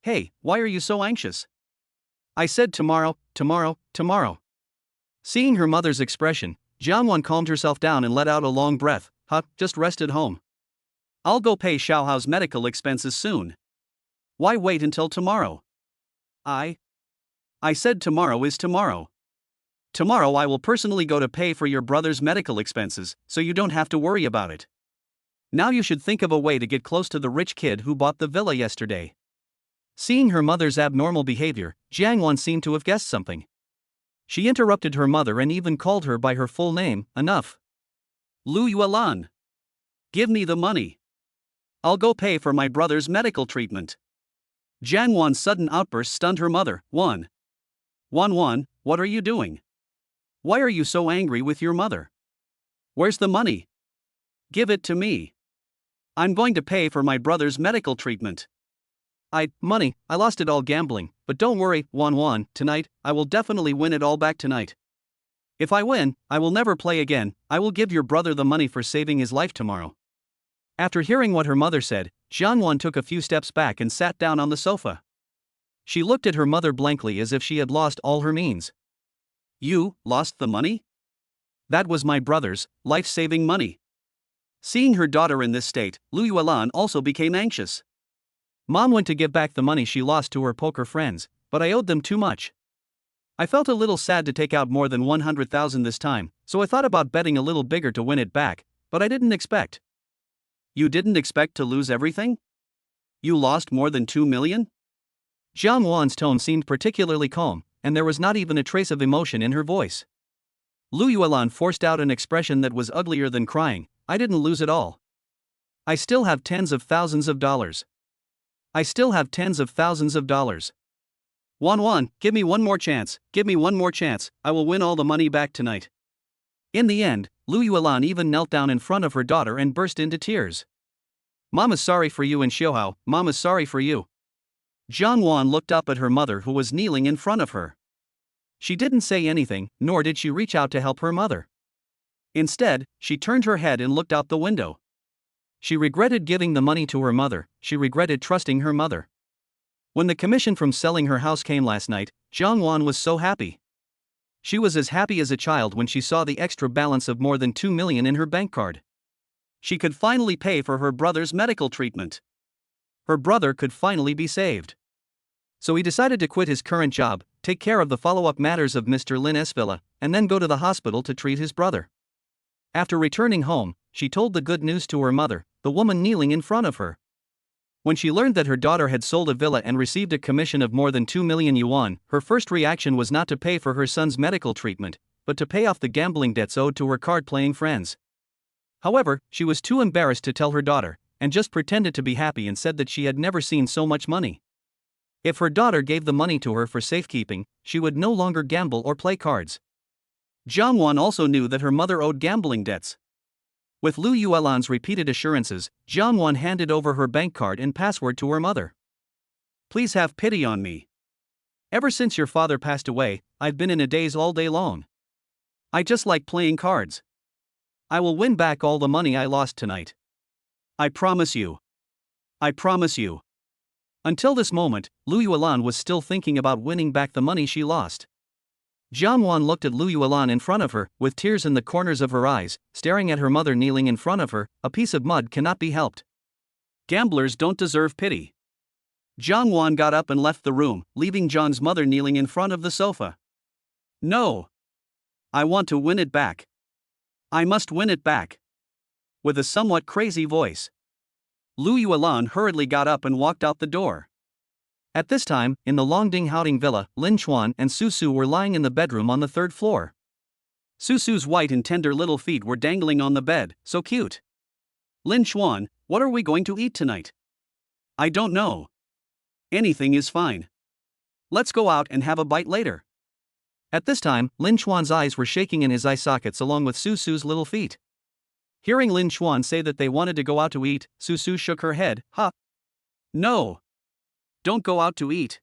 Hey, why are you so anxious? I said tomorrow. Seeing her mother's expression, Jiang Wan calmed herself down and let out a long breath. Just rest at home. I'll go pay Xiaohao's medical expenses soon. Why wait until tomorrow? I said tomorrow is tomorrow. Tomorrow I will personally go to pay for your brother's medical expenses, so you don't have to worry about it. Now you should think of a way to get close to the rich kid who bought the villa yesterday. Seeing her mother's abnormal behavior, Zhang Wan seemed to have guessed something. She interrupted her mother and even called her by her full name. Enough. Lu Yuelan. Give me the money. I'll go pay for my brother's medical treatment. Zhang Wan's sudden outburst stunned her mother. Wan, what are you doing? Why are you so angry with your mother? Where's the money? Give it to me. I'm going to pay for my brother's medical treatment. Money, I lost it all gambling, but don't worry, Wan, tonight, I will definitely win it all back tonight. If I win, I will never play again. I will give your brother the money for saving his life tomorrow. After hearing what her mother said, Zhang Wan took a few steps back and sat down on the sofa. She looked at her mother blankly as if she had lost all her means. You lost the money? That was my brother's life-saving money. Seeing her daughter in this state, Lu Yuelan also became anxious. Mom went to give back the money she lost to her poker friends, but I owed them too much. I felt a little sad to take out more than 100,000 this time, so I thought about betting a little bigger to win it back, but I didn't expect. You didn't expect to lose everything? You lost more than 2 million? Zhang Wan's tone seemed particularly calm, and there was not even a trace of emotion in her voice. Lu Yuelan forced out an expression that was uglier than crying. I didn't lose it all. I still have tens of thousands of dollars. I still have tens of thousands of dollars. Wan, give me one more chance, I will win all the money back tonight. In the end, Lu Yuelan even knelt down in front of her daughter and burst into tears. Mama's sorry for you and Xinyao, Mama's sorry for you. Zhang Wan looked up at her mother who was kneeling in front of her. She didn't say anything, nor did she reach out to help her mother. Instead, she turned her head and looked out the window. She regretted giving the money to her mother, she regretted trusting her mother. When the commission from selling her house came last night, Zhang Wan was so happy. She was as happy as a child when she saw the extra balance of more than 2 million in her bank card. She could finally pay for her brother's medical treatment. Her brother could finally be saved. So he decided to quit his current job, take care of the follow-up matters of Mr. Lin Esvilla, and then go to the hospital to treat his brother. After returning home, she told the good news to her mother, the woman kneeling in front of her. When she learned that her daughter had sold a villa and received a commission of more than 2 million yuan, her first reaction was not to pay for her son's medical treatment, but to pay off the gambling debts owed to her card-playing friends. However, she was too embarrassed to tell her daughter, and just pretended to be happy and said that she had never seen so much money. If her daughter gave the money to her for safekeeping, she would no longer gamble or play cards. Zhang Wan also knew that her mother owed gambling debts. With Lu Yuelan's repeated assurances, Zhang Wan handed over her bank card and password to her mother. Please have pity on me. Ever since your father passed away, I've been in a daze all day long. I just like playing cards. I will win back all the money I lost tonight. I promise you. I promise you. Until this moment, Lu Yuelan was still thinking about winning back the money she lost. Zhang Wan looked at Lu Yuelan in front of her, with tears in the corners of her eyes, staring at her mother kneeling in front of her. A piece of mud cannot be helped. Gamblers don't deserve pity. Zhang Wan got up and left the room, leaving Zhang's mother kneeling in front of the sofa. No. I want to win it back. I must win it back. With a somewhat crazy voice, Lu Yuelan hurriedly got up and walked out the door. At this time, in the Longding Houting Villa, Lin Chuan and Susu were lying in the bedroom on the third floor. Susu's white and tender little feet were dangling on the bed, so cute. Lin Chuan, what are we going to eat tonight? I don't know. Anything is fine. Let's go out and have a bite later. At this time, Lin Chuan's eyes were shaking in his eye sockets along with Susu's little feet. Hearing Lin Chuan say that they wanted to go out to eat, Susu shook her head. No. Don't go out to eat.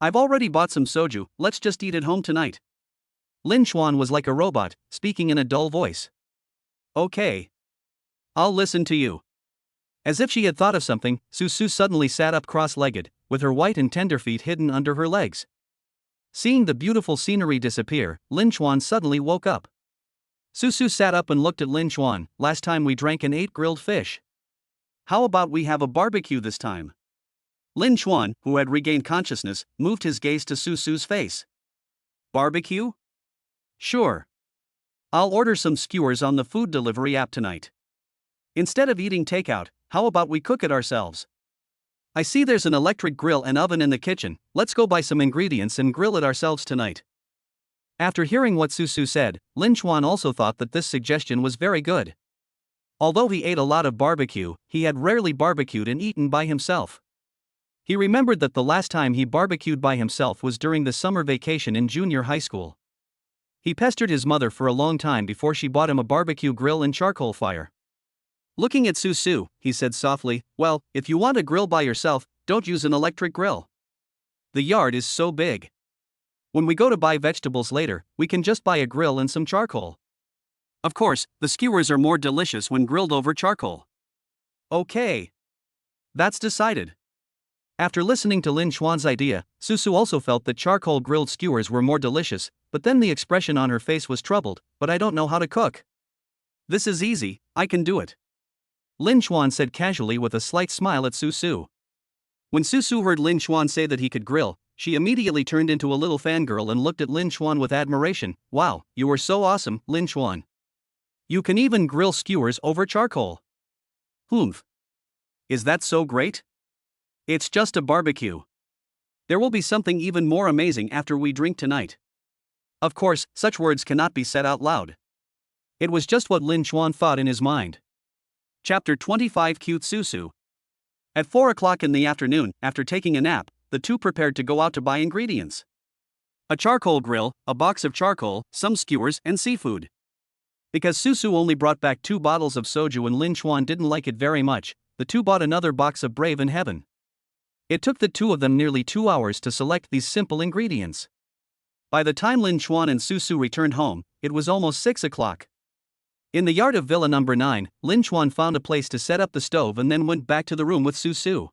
I've already bought some soju, let's just eat at home tonight. Lin Chuan was like a robot, speaking in a dull voice. Okay. I'll listen to you. As if she had thought of something, Susu suddenly sat up cross-legged, with her white and tender feet hidden under her legs. Seeing the beautiful scenery disappear, Lin Chuan suddenly woke up. Susu sat up and looked at Lin Chuan. Last time we drank and ate grilled fish. How about we have a barbecue this time? Lin Chuan, who had regained consciousness, moved his gaze to Susu's face. Barbecue? Sure. I'll order some skewers on the food delivery app tonight. Instead of eating takeout, how about we cook it ourselves? I see there's an electric grill and oven in the kitchen, let's go buy some ingredients and grill it ourselves tonight. After hearing what Susu said, Lin Chuan also thought that this suggestion was very good. Although he ate a lot of barbecue, he had rarely barbecued and eaten by himself. He remembered that the last time he barbecued by himself was during the summer vacation in junior high school. He pestered his mother for a long time before she bought him a barbecue grill and charcoal fire. Looking at Susu, he said softly, "Well, if you want to grill by yourself, don't use an electric grill. The yard is so big. When we go to buy vegetables later, we can just buy a grill and some charcoal. Of course, the skewers are more delicious when grilled over charcoal." Okay. That's decided. After listening to Lin Chuan's idea, Susu also felt that charcoal grilled skewers were more delicious, but then the expression on her face was troubled. "But I don't know how to cook." "This is easy, I can do it," Lin Chuan said casually with a slight smile at Susu. When Susu heard Lin Chuan say that he could grill, she immediately turned into a little fangirl and looked at Lin Chuan with admiration. "Wow, you are so awesome, Lin Chuan. You can even grill skewers over charcoal." "Humph. Is that so great? It's just a barbecue. There will be something even more amazing after we drink tonight." Of course, such words cannot be said out loud. It was just what Lin Chuan thought in his mind. Chapter 25 Cute Susu. At 4 o'clock in the afternoon, after taking a nap, the two prepared to go out to buy ingredients. A charcoal grill, a box of charcoal, some skewers, and seafood. Because Susu only brought back 2 bottles of soju and Lin Chuan didn't like it very much, the two bought another box of Brave in Heaven. It took the two of them nearly 2 hours to select these simple ingredients. By the time Lin Chuan and Susu returned home, it was almost 6 o'clock. In the yard of Villa Number 9, Lin Chuan found a place to set up the stove and then went back to the room with Susu.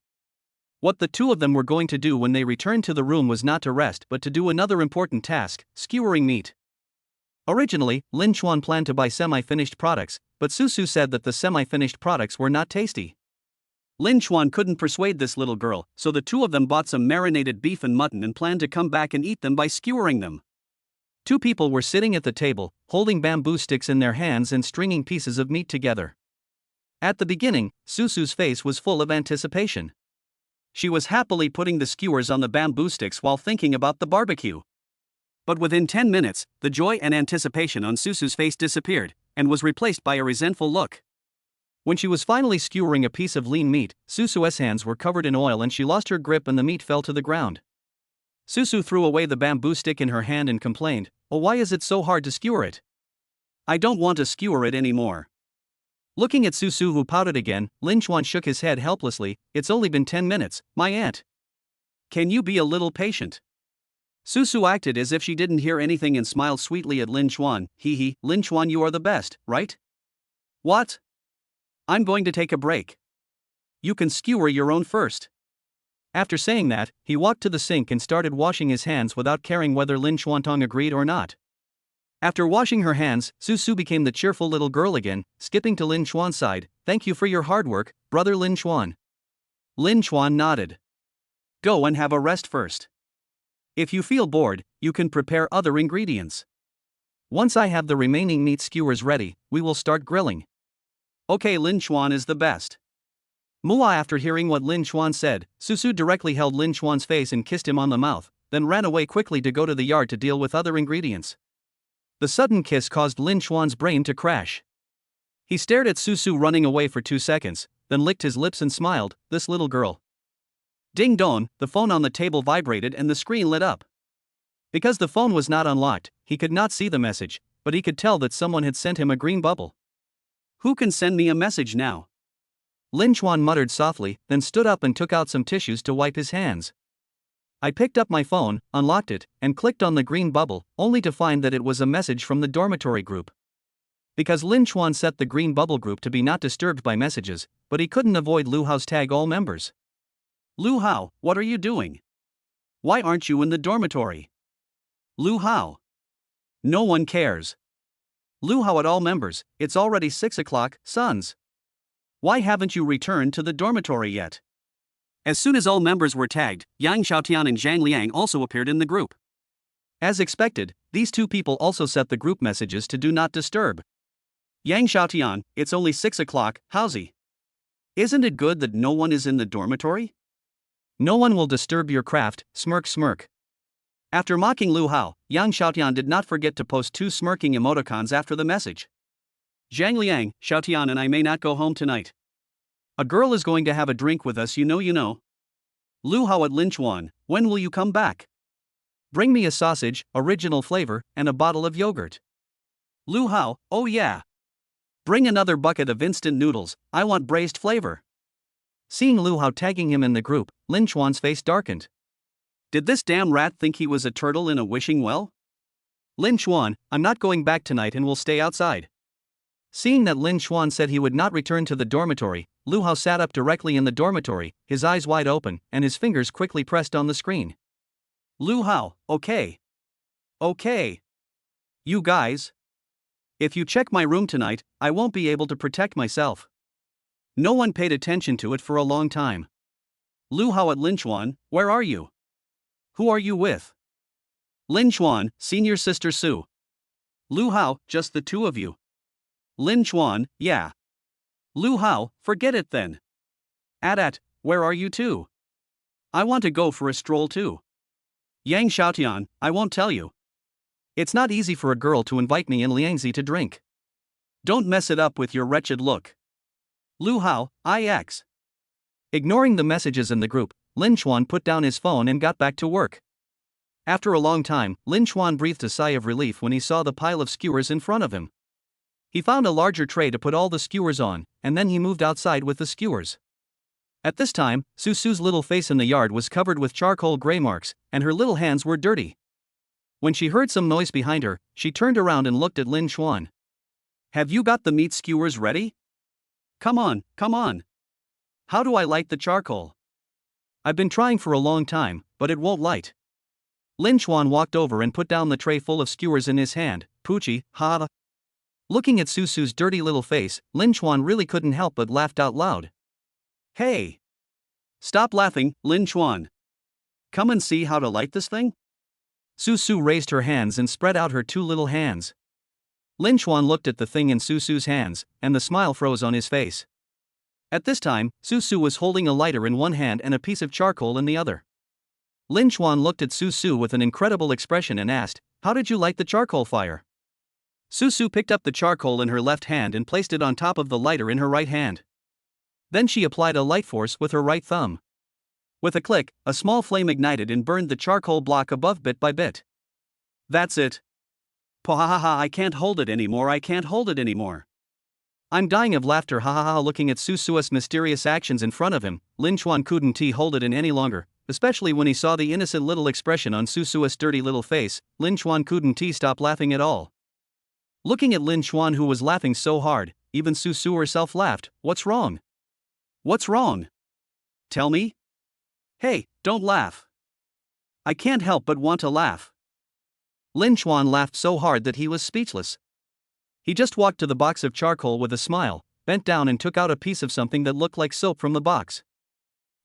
What the two of them were going to do when they returned to the room was not to rest but to do another important task, skewering meat. Originally, Lin Chuan planned to buy semi-finished products, but Susu said that the semi-finished products were not tasty. Lin Chuan couldn't persuade this little girl, so the two of them bought some marinated beef and mutton and planned to come back and eat them by skewering them. 2 people were sitting at the table, holding bamboo sticks in their hands and stringing pieces of meat together. At the beginning, Susu's face was full of anticipation. She was happily putting the skewers on the bamboo sticks while thinking about the barbecue. But within 10 minutes, the joy and anticipation on Susu's face disappeared, and was replaced by a resentful look. When she was finally skewering a piece of lean meat, Susu's hands were covered in oil and she lost her grip and the meat fell to the ground. Susu threw away the bamboo stick in her hand and complained, "Oh, why is it so hard to skewer it? I don't want to skewer it anymore." Looking at Susu who pouted again, Lin Chuan shook his head helplessly. "It's only been 10 minutes, my aunt. Can you be a little patient?" Susu acted as if she didn't hear anything and smiled sweetly at Lin Chuan. "Hee, Lin Chuan, you are the best, right? What? I'm going to take a break. You can skewer your own first." After saying that, he walked to the sink and started washing his hands without caring whether Lin Chuantong agreed or not. After washing her hands, Susu became the cheerful little girl again, skipping to Lin Chuan's side. "Thank you for your hard work, brother Lin Chuan." Lin Chuan nodded. "Go and have a rest first. If you feel bored, you can prepare other ingredients. Once I have the remaining meat skewers ready, we will start grilling." "Okay, Lin Chuan is the best." Mua. After hearing what Lin Chuan said, Susu directly held Lin Chuan's face and kissed him on the mouth, then ran away quickly to go to the yard to deal with other ingredients. The sudden kiss caused Lin Chuan's brain to crash. He stared at Susu running away for 2 seconds, then licked his lips and smiled. This little girl. Ding dong, the phone on the table vibrated and the screen lit up. Because the phone was not unlocked, he could not see the message, but he could tell that someone had sent him a green bubble. "Who can send me a message now?" Lin Chuan muttered softly, then stood up and took out some tissues to wipe his hands. "I picked up my phone, unlocked it, and clicked on the green bubble, only to find that it was a message from the dormitory group." Because Lin Chuan set the green bubble group to be not disturbed by messages, but he couldn't avoid Lu Hao's tag all members. "Lu Hao, what are you doing? Why aren't you in the dormitory? Lu Hao. No one cares. Lu Hao at all members, it's already 6 o'clock, sons. Why haven't you returned to the dormitory yet?" As soon as all members were tagged, Yang Xiaotian and Zhang Liang also appeared in the group. As expected, these 2 people also set the group messages to do not disturb. Yang Xiaotian, it's only 6 o'clock, howsy? Isn't it good that no one is in the dormitory? No one will disturb your craft, smirk smirk. After mocking Lu Hao, Yang Xiaotian did not forget to post 2 smirking emoticons after the message. Zhang Liang, Xiaotian and I may not go home tonight. A girl is going to have a drink with us, you know. Lu Hao at Lin Chuan, when will you come back? Bring me a sausage, original flavor, and a bottle of yogurt. Lu Hao, oh yeah. Bring another bucket of instant noodles, I want braised flavor. Seeing Lu Hao tagging him in the group, Lin Chuan's face darkened. Did this damn rat think he was a turtle in a wishing well? Lin Chuan, I'm not going back tonight and will stay outside. Seeing that Lin Chuan said he would not return to the dormitory, Lu Hao sat up directly in the dormitory, his eyes wide open, and his fingers quickly pressed on the screen. Lu Hao, okay. Okay. You guys. If you check my room tonight, I won't be able to protect myself. No one paid attention to it for a long time. Lu Hao at Lin Chuan, where are you? Who are you with? Lin Chuan, senior sister Su. Lu Hao, just the 2 of you. Lin Chuan, yeah. Lu Hao, forget it then. At, where are you two? I want to go for a stroll too. Yang Xiaotian, I won't tell you. It's not easy for a girl to invite me and Liangzi to drink. Don't mess it up with your wretched look. Lu Hao, IX. Ignoring the messages in the group, Lin Chuan put down his phone and got back to work. After a long time, Lin Chuan breathed a sigh of relief when he saw the pile of skewers in front of him. He found a larger tray to put all the skewers on, and then he moved outside with the skewers. At this time, Susu's little face in the yard was covered with charcoal gray marks, and her little hands were dirty. When she heard some noise behind her, she turned around and looked at Lin Chuan. Have you got the meat skewers ready? Come on, come on. How do I light the charcoal? I've been trying for a long time, but it won't light. Lin Chuan walked over and put down the tray full of skewers in his hand. Poochie, ha. Looking at Susu's dirty little face, Lin Chuan really couldn't help but laughed out loud. Hey! Stop laughing, Lin Chuan. Come and see how to light this thing? Susu raised her hands and spread out her 2 little hands. Lin Chuan looked at the thing in Susu's hands, and the smile froze on his face. At this time, Susu was holding a lighter in one hand and a piece of charcoal in the other. Lin Chuan looked at Susu with an incredible expression and asked, "How did you light the charcoal fire?" Susu picked up the charcoal in her left hand and placed it on top of the lighter in her right hand. Then she applied a light force with her right thumb. With a click, a small flame ignited and burned the charcoal block above bit by bit. That's it. Pohahaha, I can't hold it anymore, I can't hold it anymore. I'm dying of laughter, hahaha. Looking at Susu's mysterious actions in front of him, Lin Chuan couldn't hold it in any longer, especially when he saw the innocent little expression on Susu's dirty little face. Lin Chuan couldn't stop laughing at all. Looking at Lin Chuan, who was laughing so hard, even Susu herself laughed. What's wrong? What's wrong? Tell me? Hey, don't laugh. I can't help but want to laugh. Lin Chuan laughed so hard that he was speechless. He just walked to the box of charcoal with a smile, bent down and took out a piece of something that looked like soap from the box.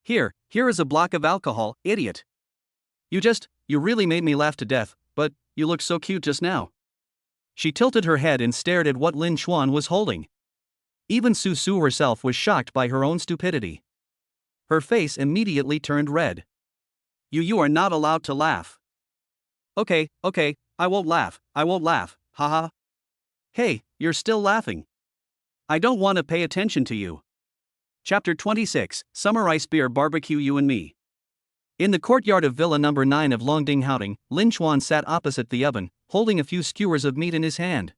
Here is a block of alcohol, idiot. You really made me laugh to death, but you look so cute just now. She tilted her head and stared at what Lin Chuan was holding. Even Susu herself was shocked by her own stupidity. Her face immediately turned red. You are not allowed to laugh. Okay, I won't laugh, haha. Hey, you're still laughing. I don't want to pay attention to you. Chapter 26, Summer Ice Beer Barbecue You and Me. In the courtyard of Villa No. 9 of Longding Houting, Lin Chuan sat opposite the oven, holding a few skewers of meat in his hand.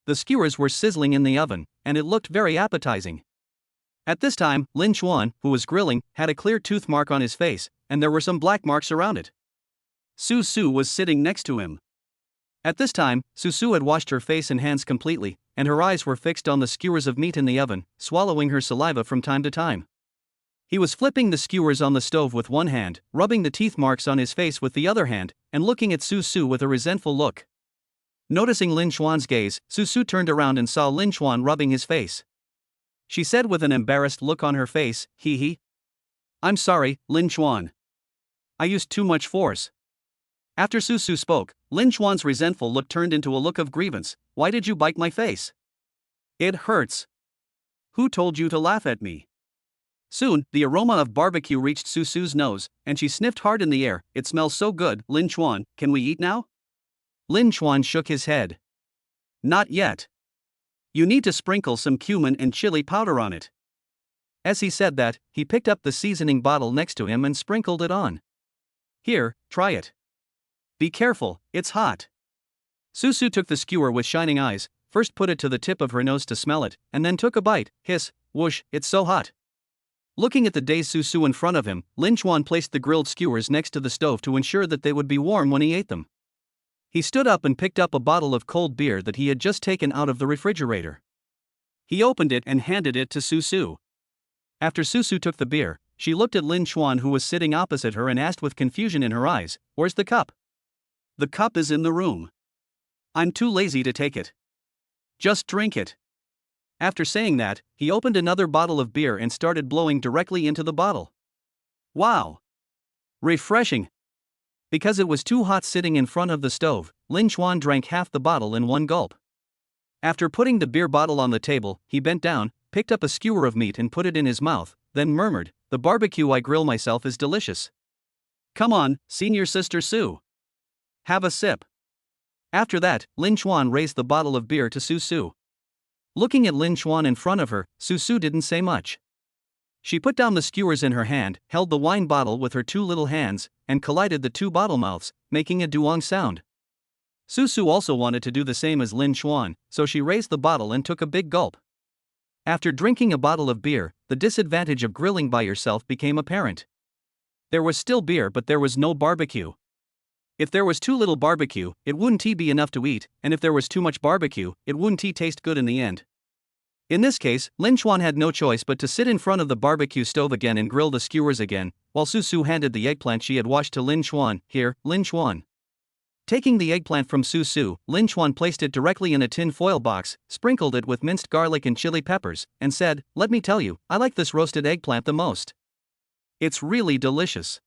The skewers were sizzling in the oven, and it looked very appetizing. At this time, Lin Chuan, who was grilling, had a clear tooth mark on his face, and there were some black marks around it. Susu was sitting next to him. At this time, Susu had washed her face and hands completely, and her eyes were fixed on the skewers of meat in the oven, swallowing her saliva from time to time. He was flipping the skewers on the stove with one hand, rubbing the teeth marks on his face with the other hand, and looking at Susu with a resentful look. Noticing Lin Chuan's gaze, Susu turned around and saw Lin Chuan rubbing his face. She said with an embarrassed look on her face, "Hee. I'm sorry, Lin Chuan. I used too much force." After Susu spoke, Lin Chuan's resentful look turned into a look of grievance. "Why did you bite my face? It hurts. Who told you to laugh at me?" Soon, the aroma of barbecue reached Susu's nose, and she sniffed hard in the air. It smells so good, Lin Chuan, can we eat now? Lin Chuan shook his head. Not yet. You need to sprinkle some cumin and chili powder on it. As he said that, he picked up the seasoning bottle next to him and sprinkled it on. Here, try it. Be careful, it's hot. Susu took the skewer with shining eyes, first put it to the tip of her nose to smell it, and then took a bite. Hiss, whoosh, it's so hot. Looking at the dazed Susu in front of him, Lin Chuan placed the grilled skewers next to the stove to ensure that they would be warm when he ate them. He stood up and picked up a bottle of cold beer that he had just taken out of the refrigerator. He opened it and handed it to Susu. After Susu took the beer, she looked at Lin Chuan, who was sitting opposite her, and asked with confusion in her eyes, "Where's the cup?" The cup is in the room. I'm too lazy to take it. Just drink it. After saying that, he opened another bottle of beer and started blowing directly into the bottle. Wow! Refreshing. Because it was too hot sitting in front of the stove, Lin Chuan drank half the bottle in one gulp. After putting the beer bottle on the table, he bent down, picked up a skewer of meat and put it in his mouth, then murmured, "The barbecue I grill myself is delicious." Come on, senior sister Sue. Have a sip. After that, Lin Chuan raised the bottle of beer to Susu. Looking at Lin Chuan in front of her, Susu didn't say much. She put down the skewers in her hand, held the wine bottle with her two little hands, and collided the two bottle mouths, making a duong sound. Susu also wanted to do the same as Lin Chuan, so she raised the bottle and took a big gulp. After drinking a bottle of beer, the disadvantage of grilling by yourself became apparent. There was still beer, but there was no barbecue. If there was too little barbecue, it wouldn't be enough to eat, and if there was too much barbecue, it wouldn't taste good in the end. In this case, Lin Chuan had no choice but to sit in front of the barbecue stove again and grill the skewers again, while Susu handed the eggplant she had washed to Lin Chuan. "Here, Lin Chuan." Taking the eggplant from Susu, Lin Chuan placed it directly in a tin foil box, sprinkled it with minced garlic and chili peppers, and said, "Let me tell you, I like this roasted eggplant the most. It's really delicious."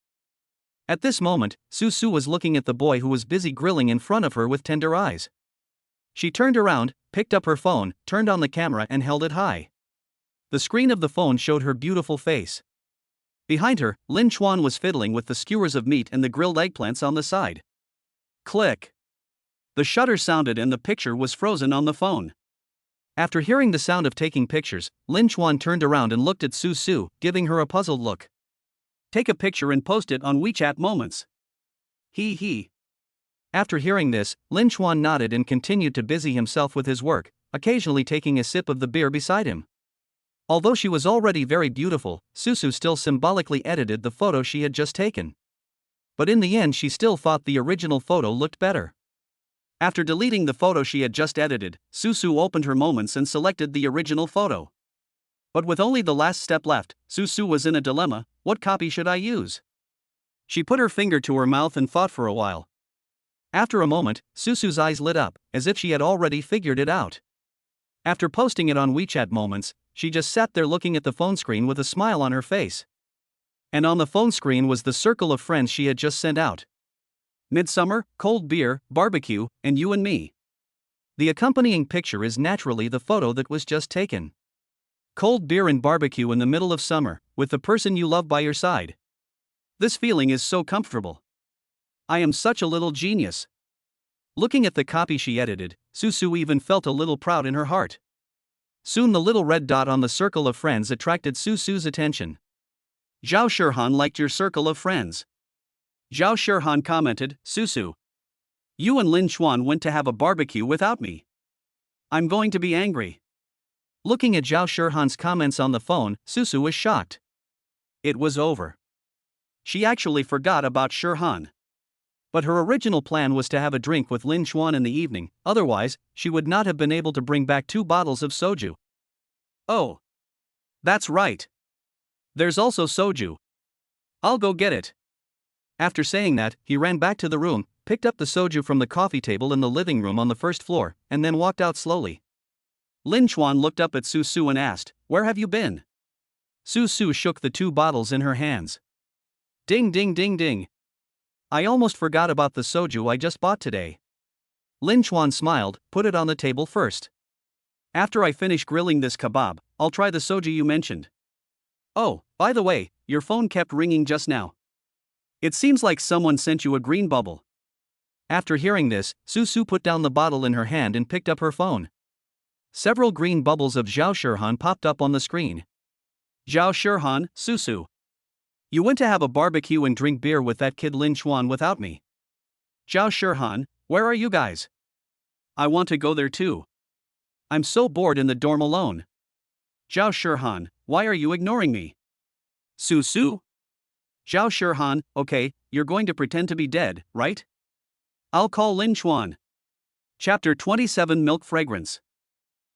At this moment, Susu was looking at the boy who was busy grilling in front of her with tender eyes. She turned around, picked up her phone, turned on the camera and held it high. The screen of the phone showed her beautiful face. Behind her, Lin Chuan was fiddling with the skewers of meat and the grilled eggplants on the side. Click. The shutter sounded and the picture was frozen on the phone. After hearing the sound of taking pictures, Lin Chuan turned around and looked at Susu, giving her a puzzled look. Take a picture and post it on WeChat Moments. He. After hearing this, Lin Chuan nodded and continued to busy himself with his work, occasionally taking a sip of the beer beside him. Although she was already very beautiful, Susu still symbolically edited the photo she had just taken. But in the end, she still thought the original photo looked better. After deleting the photo she had just edited, Susu opened her Moments and selected the original photo. But with only the last step left, Susu was in a dilemma. What copy should I use? She put her finger to her mouth and thought for a while. After a moment, Susu's eyes lit up, as if she had already figured it out. After posting it on WeChat Moments, she just sat there looking at the phone screen with a smile on her face. And on the phone screen was the circle of friends she had just sent out. Midsummer, cold beer, barbecue, and you and me. The accompanying picture is naturally the photo that was just taken. Cold beer and barbecue in the middle of summer, with the person you love by your side. This feeling is so comfortable. I am such a little genius. Looking at the copy she edited, Susu even felt a little proud in her heart. Soon the little red dot on the circle of friends attracted Susu's attention. Zhao Shirhan liked your circle of friends. Zhao Shirhan commented, "Susu, you and Lin Chuan went to have a barbecue without me. I'm going to be angry." Looking at Zhao Shirhan's comments on the phone, Susu was shocked. It was over. She actually forgot about Shirhan. But her original plan was to have a drink with Lin Chuan in the evening, otherwise, she would not have been able to bring back 2 bottles of soju. Oh. That's right. There's also soju. I'll go get it. After saying that, he ran back to the room, picked up the soju from the coffee table in the living room on the first floor, and then walked out slowly. Lin Chuan looked up at Susu and asked, "Where have you been?" Susu shook the 2 bottles in her hands. Ding ding ding ding. I almost forgot about the soju I just bought today. Lin Chuan smiled, put it on the table first. After I finish grilling this kebab, I'll try the soju you mentioned. Oh, by the way, your phone kept ringing just now. It seems like someone sent you a green bubble. After hearing this, Susu put down the bottle in her hand and picked up her phone. Several green bubbles of Zhao Shirhan popped up on the screen. Zhao Shirhan, Susu. You went to have a barbecue and drink beer with that kid Lin Chuan without me. Zhao Shirhan, where are you guys? I want to go there too. I'm so bored in the dorm alone. Zhao Shirhan, why are you ignoring me? Susu? Zhao Shirhan, okay, you're going to pretend to be dead, right? I'll call Lin Chuan. Chapter 27 Milk Fragrance.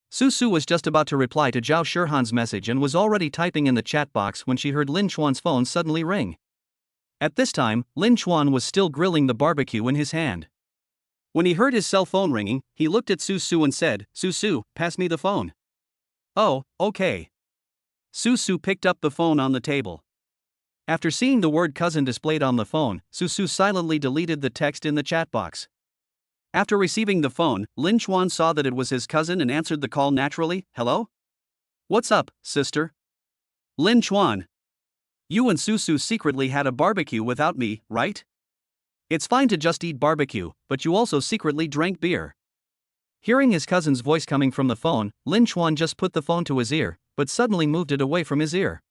Susu was just about to reply to Zhao Shirhan's message and was already typing in the chat box when she heard Lin Chuan's phone suddenly ring. At this time, Lin Chuan was still grilling the barbecue in his hand. When he heard his cell phone ringing, he looked at Susu and said, Susu, pass me the phone. Oh, okay. Susu picked up the phone on the table. After seeing the word cousin displayed on the phone, Susu silently deleted the text in the chat box. After receiving the phone, Lin Chuan saw that it was his cousin and answered the call naturally. Hello? What's up, sister? Lin Chuan. You and Susu secretly had a barbecue without me, right? It's fine to just eat barbecue, but you also secretly drank beer. Hearing his cousin's voice coming from the phone, Lin Chuan just put the phone to his ear, but suddenly moved it away from his ear.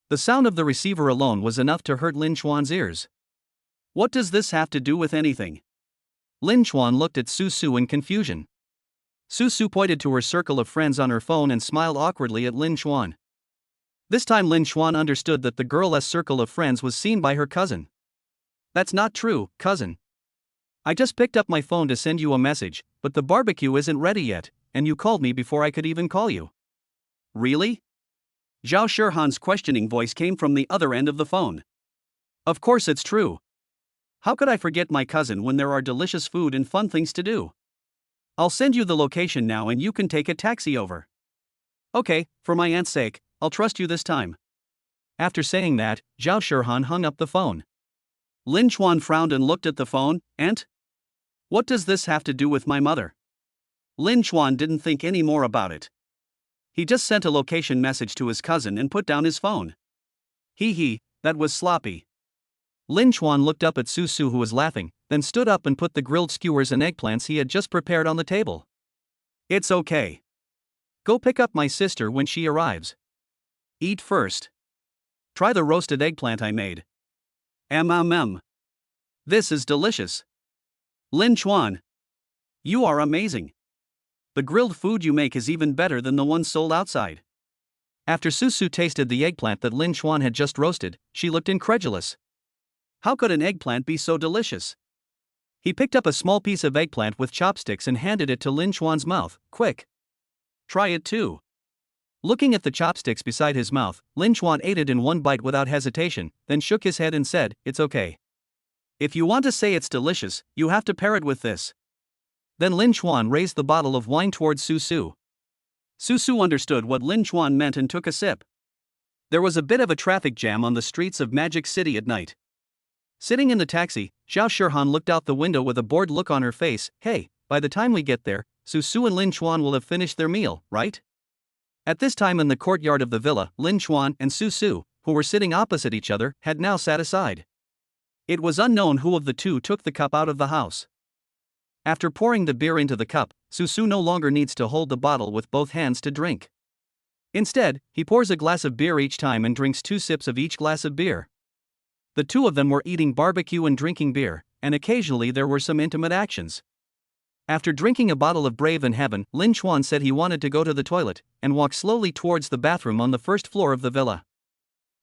The sound of the receiver alone was enough to hurt Lin Chuan's ears. What does this have to do with anything? Lin Chuan looked at Susu in confusion. Susu pointed to her circle of friends on her phone and smiled awkwardly at Lin Chuan. This time Lin Chuan understood that the girl's circle of friends was seen by her cousin. That's not true, cousin. I just picked up my phone to send you a message, but the barbecue isn't ready yet, and you called me before I could even call you. Really? Zhao Shirhan's questioning voice came from the other end of the phone. Of course it's true. How could I forget my cousin when there are delicious food and fun things to do? I'll send you the location now and you can take a taxi over. Okay, for my aunt's sake, I'll trust you this time. After saying that, Zhao Shirhan hung up the phone. Lin Chuan frowned and looked at the phone. Aunt? What does this have to do with my mother? Lin Chuan didn't think any more about it. He just sent a location message to his cousin and put down his phone. That was sloppy. Lin Chuan looked up at Susu who was laughing, then stood up and put the grilled skewers and eggplants he had just prepared on the table. It's okay. Go pick up my sister when she arrives. Eat first. Try the roasted eggplant I made. This is delicious. Lin Chuan. You are amazing. The grilled food you make is even better than the one sold outside. After Susu tasted the eggplant that Lin Chuan had just roasted, she looked incredulous. How could an eggplant be so delicious? He picked up a small piece of eggplant with chopsticks and handed it to Lin Chuan's mouth. Quick. Try it too. Looking at the chopsticks beside his mouth, Lin Chuan ate it in one bite without hesitation, then shook his head and said, It's okay. If you want to say it's delicious, you have to pair it with this. Then Lin Chuan raised the bottle of wine towards Susu. Susu understood what Lin Chuan meant and took a sip. There was a bit of a traffic jam on the streets of Magic City at night. Sitting in the taxi, Zhao Shirhan looked out the window with a bored look on her face. Hey, by the time we get there, Susu and Lin Chuan will have finished their meal, right? At this time in the courtyard of the villa, Lin Chuan and Susu, who were sitting opposite each other, had now sat aside. It was unknown who of the two took the cup out of the house. After pouring the beer into the cup, Susu no longer needs to hold the bottle with both hands to drink. Instead, he pours a glass of beer each time and drinks 2 sips of each glass of beer. The two of them were eating barbecue and drinking beer, and occasionally there were some intimate actions. After drinking a bottle of Brave in Heaven, Lin Chuan said he wanted to go to the toilet, and walked slowly towards the bathroom on the first floor of the villa.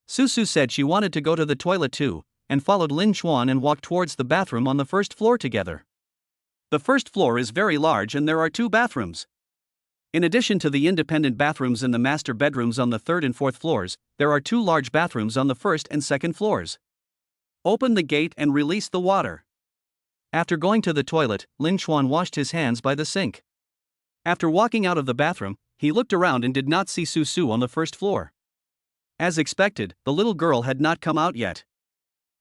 Susu said she wanted to go to the toilet too, and followed Lin Chuan and walked towards the bathroom on the first floor together. The first floor is very large and there are 2 bathrooms. In addition to the independent bathrooms in the master bedrooms on the 3rd and 4th floors, there are 2 large bathrooms on the 1st and 2nd floors. Open the gate and release the water. After going to the toilet, Lin Chuan washed his hands by the sink. After walking out of the bathroom, he looked around and did not see Susu on the first floor. As expected, the little girl had not come out yet.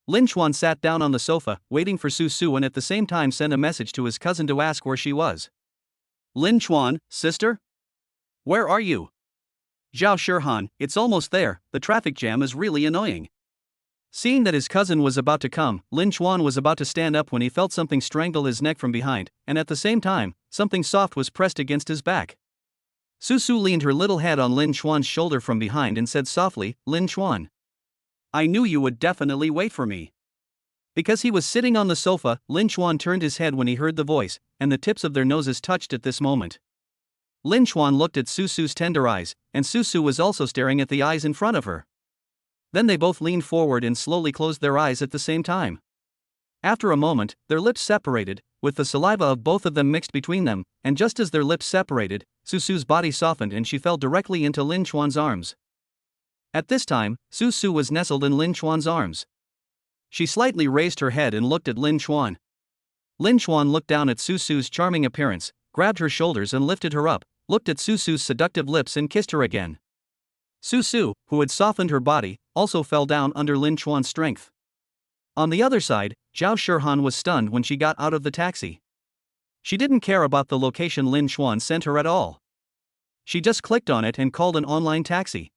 Lin Chuan sat down on the sofa, waiting for Susu, and at the same time sent a message to his cousin to ask where she was. Lin Chuan, sister? Where are you? Zhao Shirhan, it's almost there, the traffic jam is really annoying. Seeing that his cousin was about to come, Lin Chuan was about to stand up when he felt something strangle his neck from behind, and at the same time, something soft was pressed against his back. Susu leaned her little head on Lin Chuan's shoulder from behind and said softly, "Lin Chuan." I knew you would definitely wait for me. Because he was sitting on the sofa, Lin Chuan turned his head when he heard the voice, and the tips of their noses touched at this moment. Lin Chuan looked at Susu's tender eyes, and Susu was also staring at the eyes in front of her. Then they both leaned forward and slowly closed their eyes at the same time. After a moment, their lips separated, with the saliva of both of them mixed between them, and just as their lips separated, Susu's body softened and she fell directly into Lin Chuan's arms. At this time, Susu was nestled in Lin Chuan's arms. She slightly raised her head and looked at Lin Chuan. Lin Chuan looked down at Susu's charming appearance, grabbed her shoulders and lifted her up, looked at Susu's seductive lips and kissed her again. Susu, who had softened her body, also fell down under Lin Chuan's strength. On the other side, Zhao Shirhan was stunned when she got out of the taxi. She didn't care about the location Lin Chuan sent her at all. She just clicked on it and called an online taxi.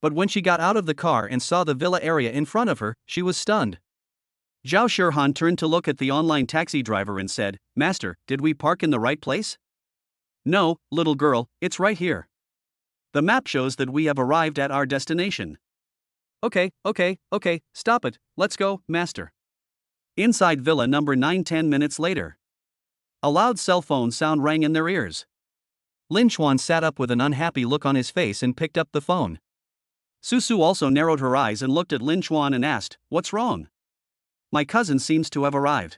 But when she got out of the car and saw the villa area in front of her, she was stunned. Zhao Shirhan turned to look at the online taxi driver and said, "Master, did we park in the right place?" "No, little girl, it's right here. The map shows that we have arrived at our destination." Okay, stop it, let's go, master." Inside villa number 9 10 minutes later. A loud cell phone sound rang in their ears. Lin Chuan sat up with an unhappy look on his face and picked up the phone. Susu also narrowed her eyes and looked at Lin Chuan and asked, "What's wrong?" "My cousin seems to have arrived."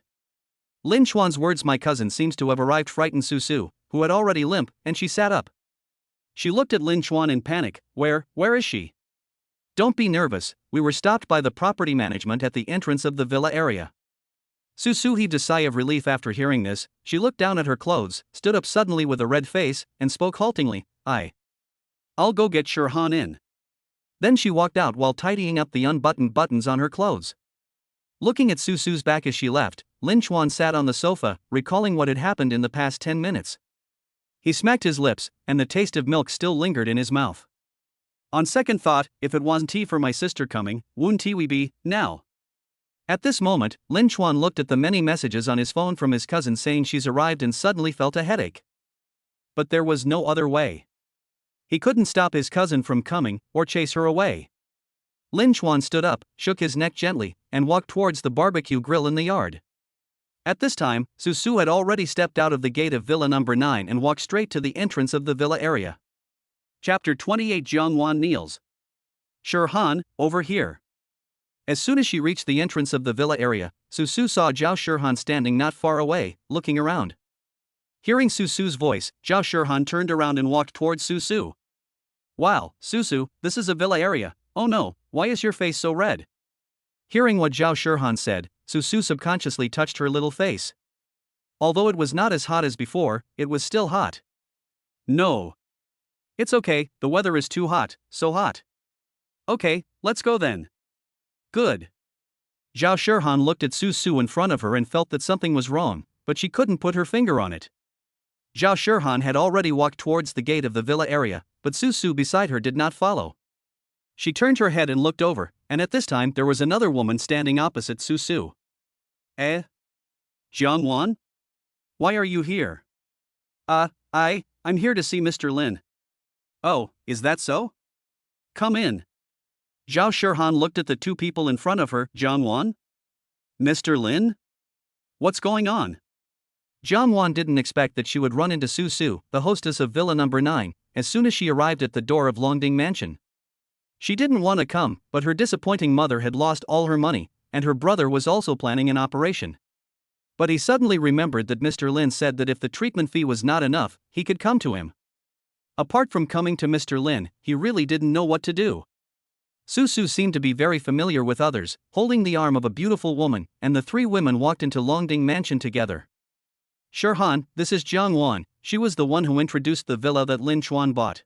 Lin Chuan's words "my cousin seems to have arrived" frightened Susu, who had already limp, and she sat up. She looked at Lin Chuan in panic. Where is she?" "Don't be nervous, we were stopped by the property management at the entrance of the villa area." Susu heaved a sigh of relief after hearing this. She looked down at her clothes, stood up suddenly with a red face, and spoke haltingly, I'll go get Shirhan in." Then she walked out while tidying up the unbuttoned buttons on her clothes. Looking at Susu's back as she left, Lin Chuan sat on the sofa, recalling what had happened in the past 10 minutes. He smacked his lips, and the taste of milk still lingered in his mouth. "On second thought, if it wasn't tea for my sister coming, wouldn't tea we be, now?" At this moment, Lin Chuan looked at the many messages on his phone from his cousin saying she's arrived and suddenly felt a headache. But there was no other way. He couldn't stop his cousin from coming, or chase her away. Lin Chuan stood up, shook his neck gently, and walked towards the barbecue grill in the yard. At this time, Susu had already stepped out of the gate of villa number 9 and walked straight to the entrance of the villa area. Chapter 28 Jiangwan kneels. "Shirhan, over here." As soon as she reached the entrance of the villa area, Susu saw Zhao Shirhan standing not far away, looking around. Hearing Susu's voice, Zhao Shirhan turned around and walked towards Susu. "Wow, Susu, this is a villa area. Oh no, why is your face so red?" Hearing what Zhao Shirhan said, Susu subconsciously touched her little face. Although it was not as hot as before, it was still hot. "No. It's okay, the weather is too hot, so hot." "Okay, let's go then." "Good." Zhao Shirhan looked at Susu in front of her and felt that something was wrong, but she couldn't put her finger on it. Zhao Shirhan had already walked towards the gate of the villa area, but Susu beside her did not follow. She turned her head and looked over, and at this time there was another woman standing opposite Susu. Jiangwan? Why are you here?" I'm here to see Mr. Lin." "Oh, is that so? Come in." Zhao Shirhan looked at the two people in front of her. "Jiangwan? Mr. Lin? What's going on?" Jiangwan didn't expect that she would run into Susu, the hostess of Villa Number 9, as soon as she arrived at the door of Longding Mansion. She didn't want to come, but her disappointing mother had lost all her money, and her brother was also planning an operation. But he suddenly remembered that Mr. Lin said that if the treatment fee was not enough, he could come to him. Apart from coming to Mr. Lin, he really didn't know what to do. Susu seemed to be very familiar with others, holding the arm of a beautiful woman, and the three women walked into Longding Mansion together. "Shirhan, this is Jiangwan," she was the one who introduced the villa that Lin Chuan bought.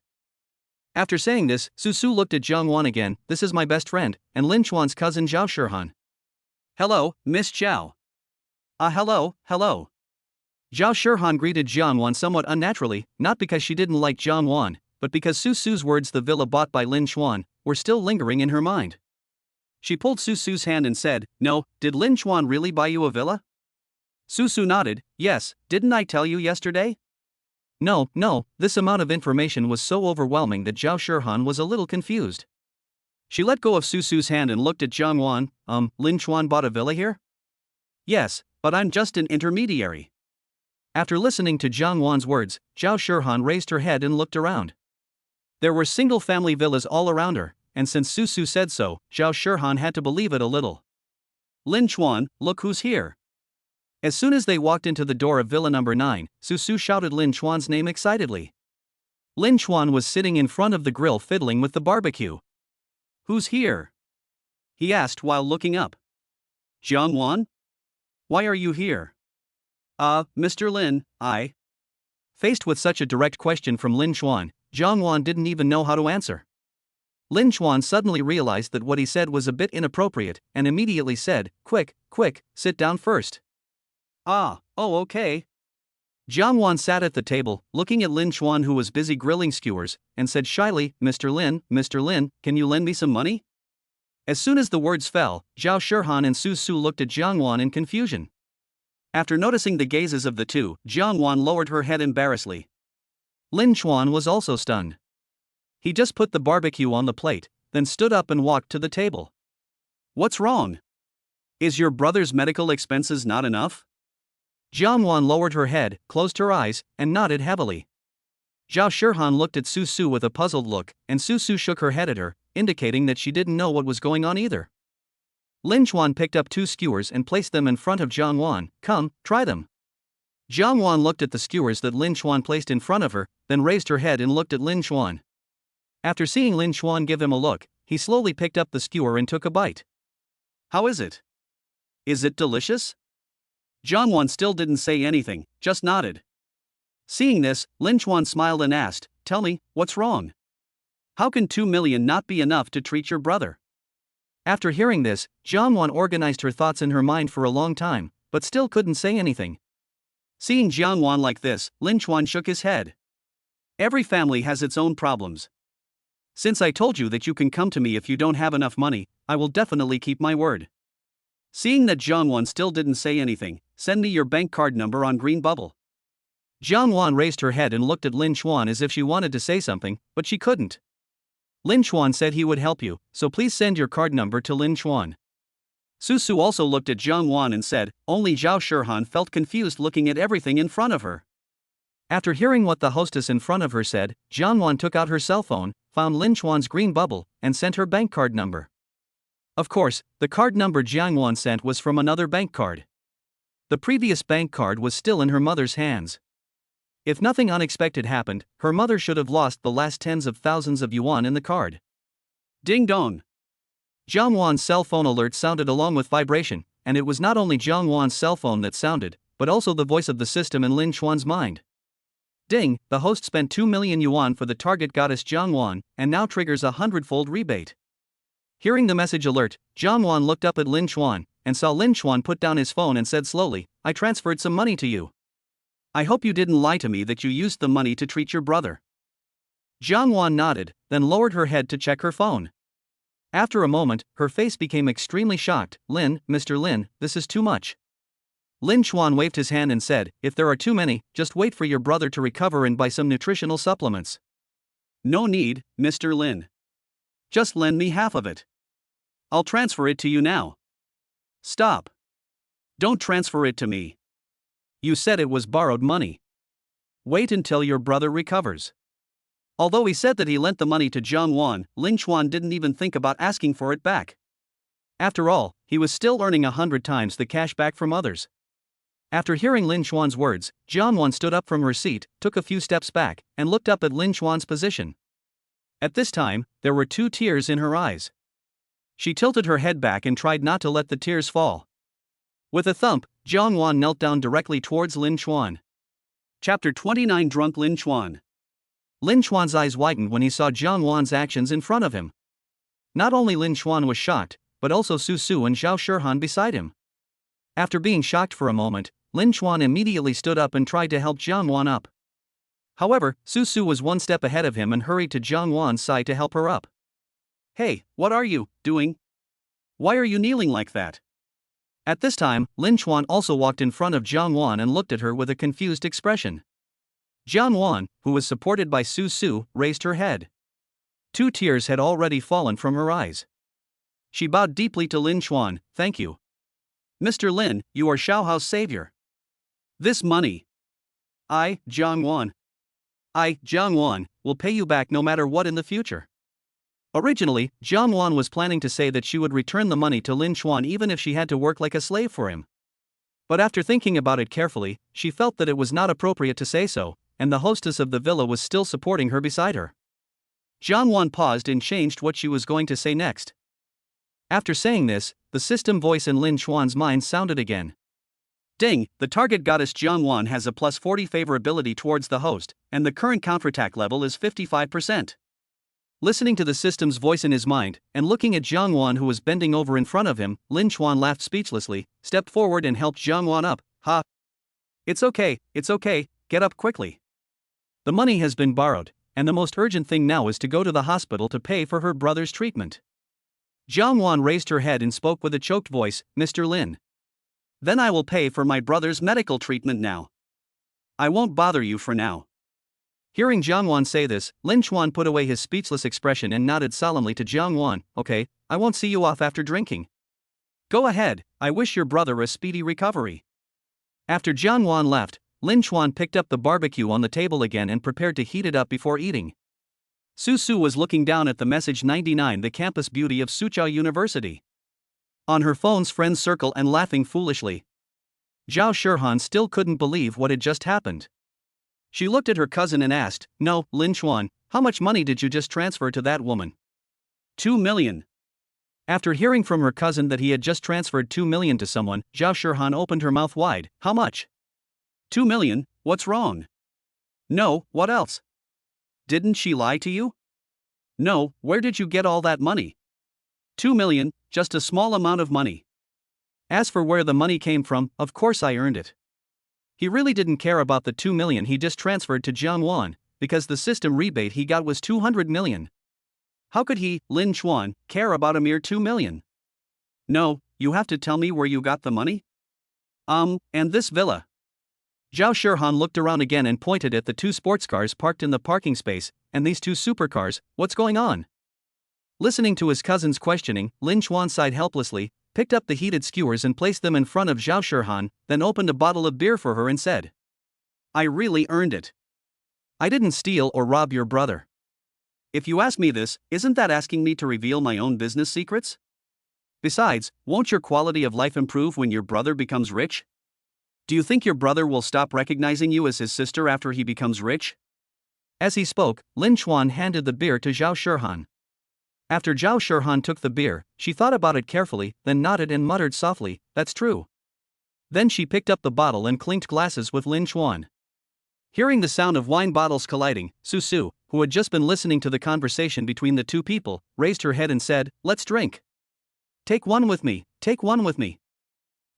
After saying this, Susu looked at Jiangwan again. "This is my best friend, and Lin Chuan's cousin Zhao Shirhan." "Hello, Miss Zhao." Hello." Zhao Shirhan greeted Jiangwan somewhat unnaturally, not because she didn't like Jiangwan, but because Susu's words, the villa bought by Lin Chuan, were still lingering in her mind. She pulled Susu's hand and said, "No, did Lin Chuan really buy you a villa?" Susu nodded, "Yes, didn't I tell you yesterday?" No, this amount of information was so overwhelming that Zhao Shirhan was a little confused. She let go of Susu's hand and looked at Zhang Wan. Lin Chuan bought a villa here?" "Yes, but I'm just an intermediary." After listening to Zhang Wan's words, Zhao Shirhan raised her head and looked around. There were single-family villas all around her, and since Susu said so, Zhao Shirhan had to believe it a little. "Lin Chuan, look who's here." As soon as they walked into the door of villa number 9, Susu shouted Lin Chuan's name excitedly. Lin Chuan was sitting in front of the grill fiddling with the barbecue. "Who's here?" he asked while looking up. "Zhang Wan? Why are you here?" Mr. Lin, I." Faced with such a direct question from Lin Chuan, Zhang Wan didn't even know how to answer. Lin Chuan suddenly realized that what he said was a bit inappropriate, and immediately said, Quick, sit down first." "Oh, okay." Zhang Wan sat at the table, looking at Lin Chuan, who was busy grilling skewers, and said shyly, Mr. Lin, can you lend me some money?" As soon as the words fell, Zhao Shirhan and Susu looked at Zhang Wan in confusion. After noticing the gazes of the two, Zhang Wan lowered her head embarrassedly. Lin Chuan was also stunned. He just put the barbecue on the plate, then stood up and walked to the table. "What's wrong? Is your brother's medical expenses not enough?" Zhang Wan lowered her head, closed her eyes, and nodded heavily. Zhao Shirhan looked at Susu with a puzzled look, and Susu shook her head at her, indicating that she didn't know what was going on either. Lin Chuan picked up 2 skewers and placed them in front of Zhang Wan. "Come, try them." Zhang Wan looked at the skewers that Lin Chuan placed in front of her, then raised her head and looked at Lin Chuan. After seeing Lin Chuan give him a look, he slowly picked up the skewer and took a bite. "How is it? Is it delicious?" Zhang Wan still didn't say anything, just nodded. Seeing this, Lin Chuan smiled and asked, "Tell me, what's wrong? How can 2 million not be enough to treat your brother?" After hearing this, Zhang Wan organized her thoughts in her mind for a long time, but still couldn't say anything. Seeing Zhang Wan like this, Lin Chuan shook his head. "Every family has its own problems. Since I told you that you can come to me if you don't have enough money, I will definitely keep my word." Seeing that Zhang Wan still didn't say anything, "Send me your bank card number on green bubble." Zhang Wan raised her head and looked at Lin Chuan as if she wanted to say something, but she couldn't. Lin Chuan said he would help you, so please send your card number to Lin Chuan. Susu also looked at Zhang Wan and said, only Zhao Shirhan felt confused looking at everything in front of her. After hearing what the hostess in front of her said, Zhang Wan took out her cell phone, found Lin Chuan's green bubble, and sent her bank card number. Of course, the card number Zhang Wan sent was from another bank card. The previous bank card was still in her mother's hands. If nothing unexpected happened, her mother should have lost the last tens of thousands of yuan in the card. Ding dong! Zhang Wan's cell phone alert sounded along with vibration, and it was not only Zhang Wan's cell phone that sounded, but also the voice of the system in Lin Chuan's mind. Ding, the host spent 2 million yuan for the target goddess Zhang Wan, and now triggers a 100-fold rebate. Hearing the message alert, Zhang Wan looked up at Lin Chuan, and saw Lin Chuan put down his phone and said slowly, I transferred some money to you. I hope you didn't lie to me that you used the money to treat your brother. Zhang Wan nodded, then lowered her head to check her phone. After a moment, her face became extremely shocked. Mr. Lin, this is too much. Lin Chuan waved his hand and said, if there are too many, just wait for your brother to recover and buy some nutritional supplements. No need, Mr. Lin. Just lend me half of it. I'll transfer it to you now. Stop. Don't transfer it to me. You said it was borrowed money. Wait until your brother recovers. Although he said that he lent the money to Zhang Wan, Lin Chuan didn't even think about asking for it back. After all, he was still earning 100 times the cash back from others. After hearing Lin Chuan's words, Zhang Wan stood up from her seat, took a few steps back, and looked up at Lin Chuan's position. At this time, there were 2 tears in her eyes. She tilted her head back and tried not to let the tears fall. With a thump, Zhang Wan knelt down directly towards Lin Chuan. Chapter 29 Drunk Lin Chuan. Lin Chuan's eyes widened when he saw Zhang Wan's actions in front of him. Not only Lin Chuan was shocked, but also Susu and Zhao Shirhan beside him. After being shocked for a moment, Lin Chuan immediately stood up and tried to help Zhang Wan up. However, Susu was one step ahead of him and hurried to Zhang Wan's side to help her up. Hey, what are you doing? Why are you kneeling like that? At this time, Lin Chuan also walked in front of Zhang Wan and looked at her with a confused expression. Zhang Wan, who was supported by Susu, raised her head. 2 tears had already fallen from her eyes. She bowed deeply to Lin Chuan. Thank you. Mr. Lin, you are Xiaohao's savior. This money. Zhang Wan, will pay you back no matter what in the future. Originally, Zhang Wan was planning to say that she would return the money to Lin Chuan even if she had to work like a slave for him. But after thinking about it carefully, she felt that it was not appropriate to say so, and the hostess of the villa was still supporting her beside her. Zhang Wan paused and changed what she was going to say next. After saying this, the system voice in Lin Chuan's mind sounded again. Ding, the target goddess Zhang Wan has a plus 40 favorability towards the host, and the current counterattack level is 55%. Listening to the system's voice in his mind, and looking at Zhang Wan who was bending over in front of him, Lin Chuan laughed speechlessly, stepped forward and helped Zhang Wan up. Ha! It's okay, get up quickly. The money has been borrowed, and the most urgent thing now is to go to the hospital to pay for her brother's treatment. Zhang Wan raised her head and spoke with a choked voice, Mr. Lin. Then I will pay for my brother's medical treatment now. I won't bother you for now. Hearing Zhang Wan say this, Lin Chuan put away his speechless expression and nodded solemnly to Zhang Wan. Okay, I won't see you off after drinking. Go ahead, I wish your brother a speedy recovery. After Zhang Wan left, Lin Chuan picked up the barbecue on the table again and prepared to heat it up before eating. Susu was looking down at the message 99, the campus beauty of Suzhou University, on her phone's friends circle and laughing foolishly. Zhao Shirhan still couldn't believe what had just happened. She looked at her cousin and asked, No, Lin Chuan, how much money did you just transfer to that woman? 2 million. After hearing from her cousin that he had just transferred 2 million to someone, Zhao Shirhan opened her mouth wide. How much? 2 million, what's wrong? No, what else? Didn't she lie to you? No, where did you get all that money? 2 million, just a small amount of money. As for where the money came from, of course I earned it. He really didn't care about the 2 million he just transferred to Zhang Wan, because the system rebate he got was 200 million. How could he, Lin Chuan, care about a mere 2 million? No, you have to tell me where you got the money? And this villa. Zhao Shirhan looked around again and pointed at the 2 sports cars parked in the parking space, and these 2 supercars, what's going on? Listening to his cousin's questioning, Lin Chuan sighed helplessly, picked up the heated skewers and placed them in front of Zhao Shirhan, then opened a bottle of beer for her and said, I really earned it. I didn't steal or rob your brother. If you ask me this, isn't that asking me to reveal my own business secrets? Besides, won't your quality of life improve when your brother becomes rich? Do you think your brother will stop recognizing you as his sister after he becomes rich? As he spoke, Lin Chuan handed the beer to Zhao Shirhan. After Zhao Shirhan took the beer, she thought about it carefully, then nodded and muttered softly, That's true. Then she picked up the bottle and clinked glasses with Lin Chuan. Hearing the sound of wine bottles colliding, Susu, who had just been listening to the conversation between the 2 people, raised her head and said, Let's drink. Take one with me, take one with me.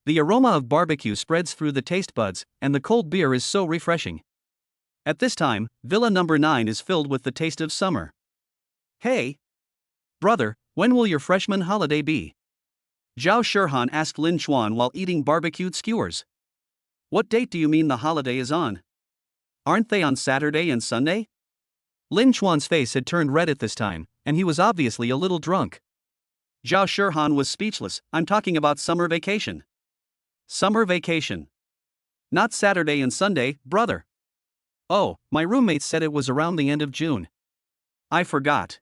The aroma of barbecue spreads through the taste buds, and the cold beer is so refreshing. At this time, Villa number 9 is filled with the taste of summer. Hey! Brother, when will your freshman holiday be? Zhao Shirhan asked Lin Chuan while eating barbecued skewers. What date do you mean the holiday is on? Aren't they on Saturday and Sunday? Lin Chuan's face had turned red at this time, and he was obviously a little drunk. Zhao Shirhan was speechless. I'm talking about summer vacation. Summer vacation. Not Saturday and Sunday, brother. Oh, my roommates said it was around the end of June. I forgot.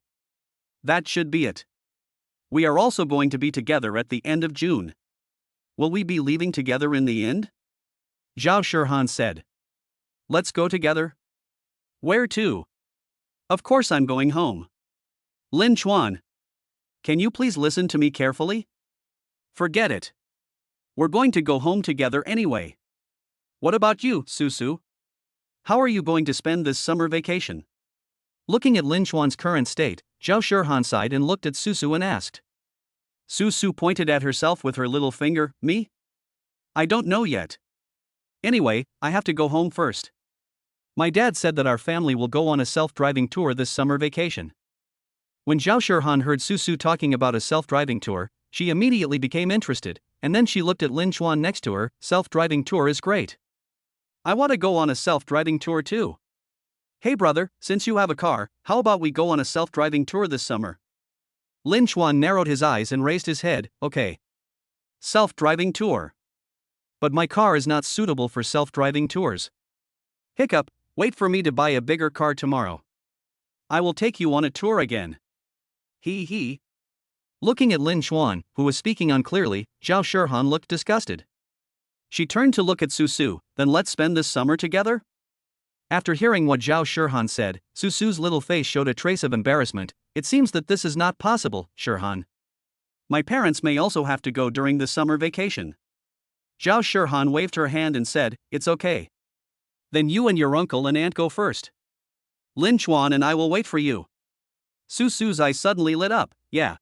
That should be it. We are also going to be together at the end of June. Will we be leaving together in the end? Zhao Shirhan said. Let's go together. Where to? Of course I'm going home. Lin Chuan. Can you please listen to me carefully? Forget it. We're going to go home together anyway. What about you, Susu? How are you going to spend this summer vacation? Looking at Lin Chuan's current state, Zhao Shirhan sighed and looked at Susu and asked. Susu pointed at herself with her little finger. Me? I don't know yet. Anyway, I have to go home first. My dad said that our family will go on a self-driving tour this summer vacation. When Zhao Shirhan heard Susu talking about a self-driving tour, she immediately became interested, and then she looked at Lin Chuan next to her. Self-driving tour is great. I want to go on a self-driving tour too. Hey brother, since you have a car, how about we go on a self-driving tour this summer? Lin Chuan narrowed his eyes and raised his head. Okay. Self-driving tour. But my car is not suitable for self-driving tours. Hiccup, wait for me to buy a bigger car tomorrow. I will take you on a tour again. He. Looking at Lin Chuan, who was speaking unclearly, Zhao Shirhan looked disgusted. She turned to look at Susu. Then let's spend this summer together? After hearing what Zhao Shirhan said, Susu's little face showed a trace of embarrassment. It seems that this is not possible, Shirhan. My parents may also have to go during the summer vacation. Zhao Shirhan waved her hand and said, it's okay. Then you and your uncle and aunt go first. Lin Chuan and I will wait for you. Susu's eyes suddenly lit up. Yeah.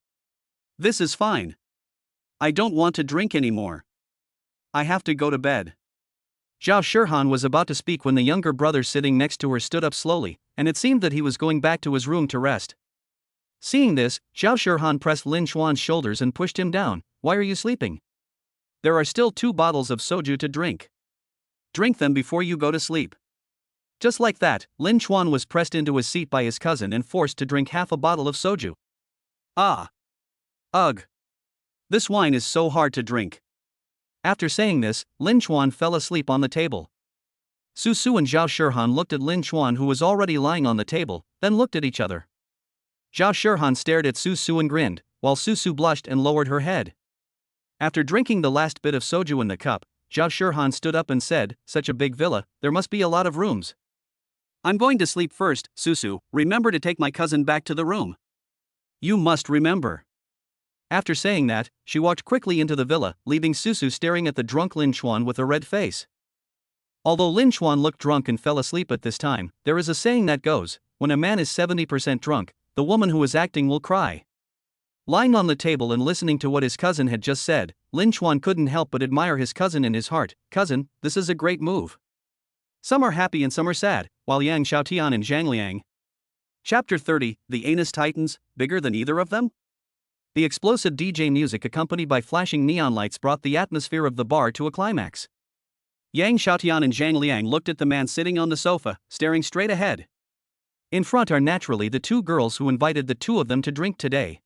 This is fine. I don't want to drink anymore. I have to go to bed. Zhao Shirhan was about to speak when the younger brother sitting next to her stood up slowly, and it seemed that he was going back to his room to rest. Seeing this, Zhao Shirhan pressed Lin Chuan's shoulders and pushed him down. Why are you sleeping? There are still 2 bottles of soju to drink. Drink them before you go to sleep. Just like that, Lin Chuan was pressed into his seat by his cousin and forced to drink half a bottle of soju. Ah. Ugh. This wine is so hard to drink. After saying this, Lin Chuan fell asleep on the table. Susu and Zhao Shirhan looked at Lin Chuan, who was already lying on the table, then looked at each other. Zhao Shirhan stared at Susu and grinned, while Susu blushed and lowered her head. After drinking the last bit of soju in the cup, Zhao Shirhan stood up and said, such a big villa, there must be a lot of rooms. I'm going to sleep first, Susu. Remember to take my cousin back to the room. You must remember. After saying that, she walked quickly into the villa, leaving Susu staring at the drunk Lin Chuan with a red face. Although Lin Chuan looked drunk and fell asleep at this time, there is a saying that goes, when a man is 70% drunk, the woman who is acting will cry. Lying on the table and listening to what his cousin had just said, Lin Chuan couldn't help but admire his cousin in his heart. Cousin, this is a great move. Some are happy and some are sad, while Yang Xiaotian and Zhang Liang. Chapter 30, The Anus Titans, Bigger Than Either of Them? The explosive DJ music accompanied by flashing neon lights brought the atmosphere of the bar to a climax. Yang Xiaotian and Zhang Liang looked at the man sitting on the sofa, staring straight ahead. In front are naturally the 2 girls who invited the 2 of them to drink today.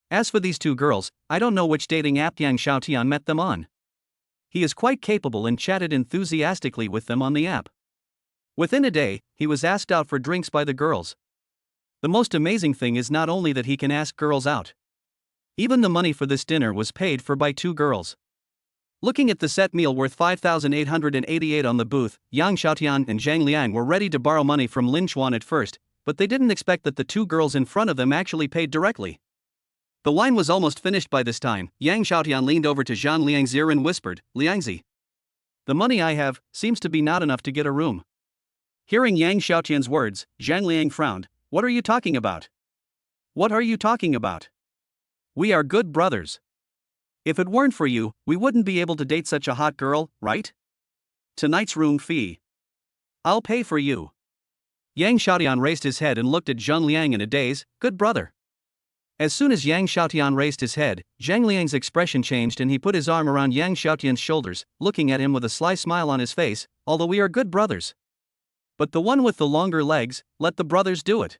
As for these 2 girls, I don't know which dating app Yang Xiaotian met them on. He is quite capable and chatted enthusiastically with them on the app. Within a day, he was asked out for drinks by the girls. The most amazing thing is not only that he can ask girls out. Even the money for this dinner was paid for by 2 girls. Looking at the set meal worth 5,888 on the booth, Yang Xiaotian and Zhang Liang were ready to borrow money from Lin Chuan at first, but they didn't expect that the 2 girls in front of them actually paid directly. The wine was almost finished by this time. Yang Xiaotian leaned over to Zhang Liang's ear and whispered, Liangzi. The money I have seems to be not enough to get a room. Hearing Yang Xiaotian's words, Zhang Liang frowned. What are you talking about? What are you talking about? We are good brothers. If it weren't for you, we wouldn't be able to date such a hot girl, right? Tonight's room fee. I'll pay for you. Yang Xiaotian raised his head and looked at Zhang Liang in a daze. Good brother. As soon as Yang Xiaotian raised his head, Zhang Liang's expression changed and he put his arm around Yang Xiaotian's shoulders, looking at him with a sly smile on his face. Although we are good brothers. But the one with the longer legs, let the brothers do it.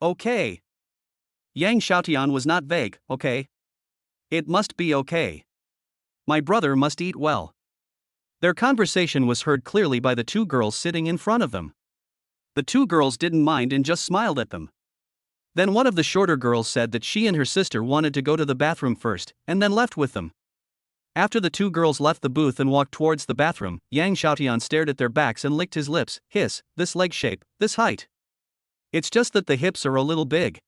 Okay. Yang Xiaotian was not vague. Okay. It must be okay. My brother must eat well. Their conversation was heard clearly by the 2 girls sitting in front of them. The 2 girls didn't mind and just smiled at them. Then one of the shorter girls said that she and her sister wanted to go to the bathroom first, and then left with them. After the 2 girls left the booth and walked towards the bathroom, Yang Xiaotian stared at their backs and licked his lips. Hiss, this leg shape, this height. It's just that the hips are a little big.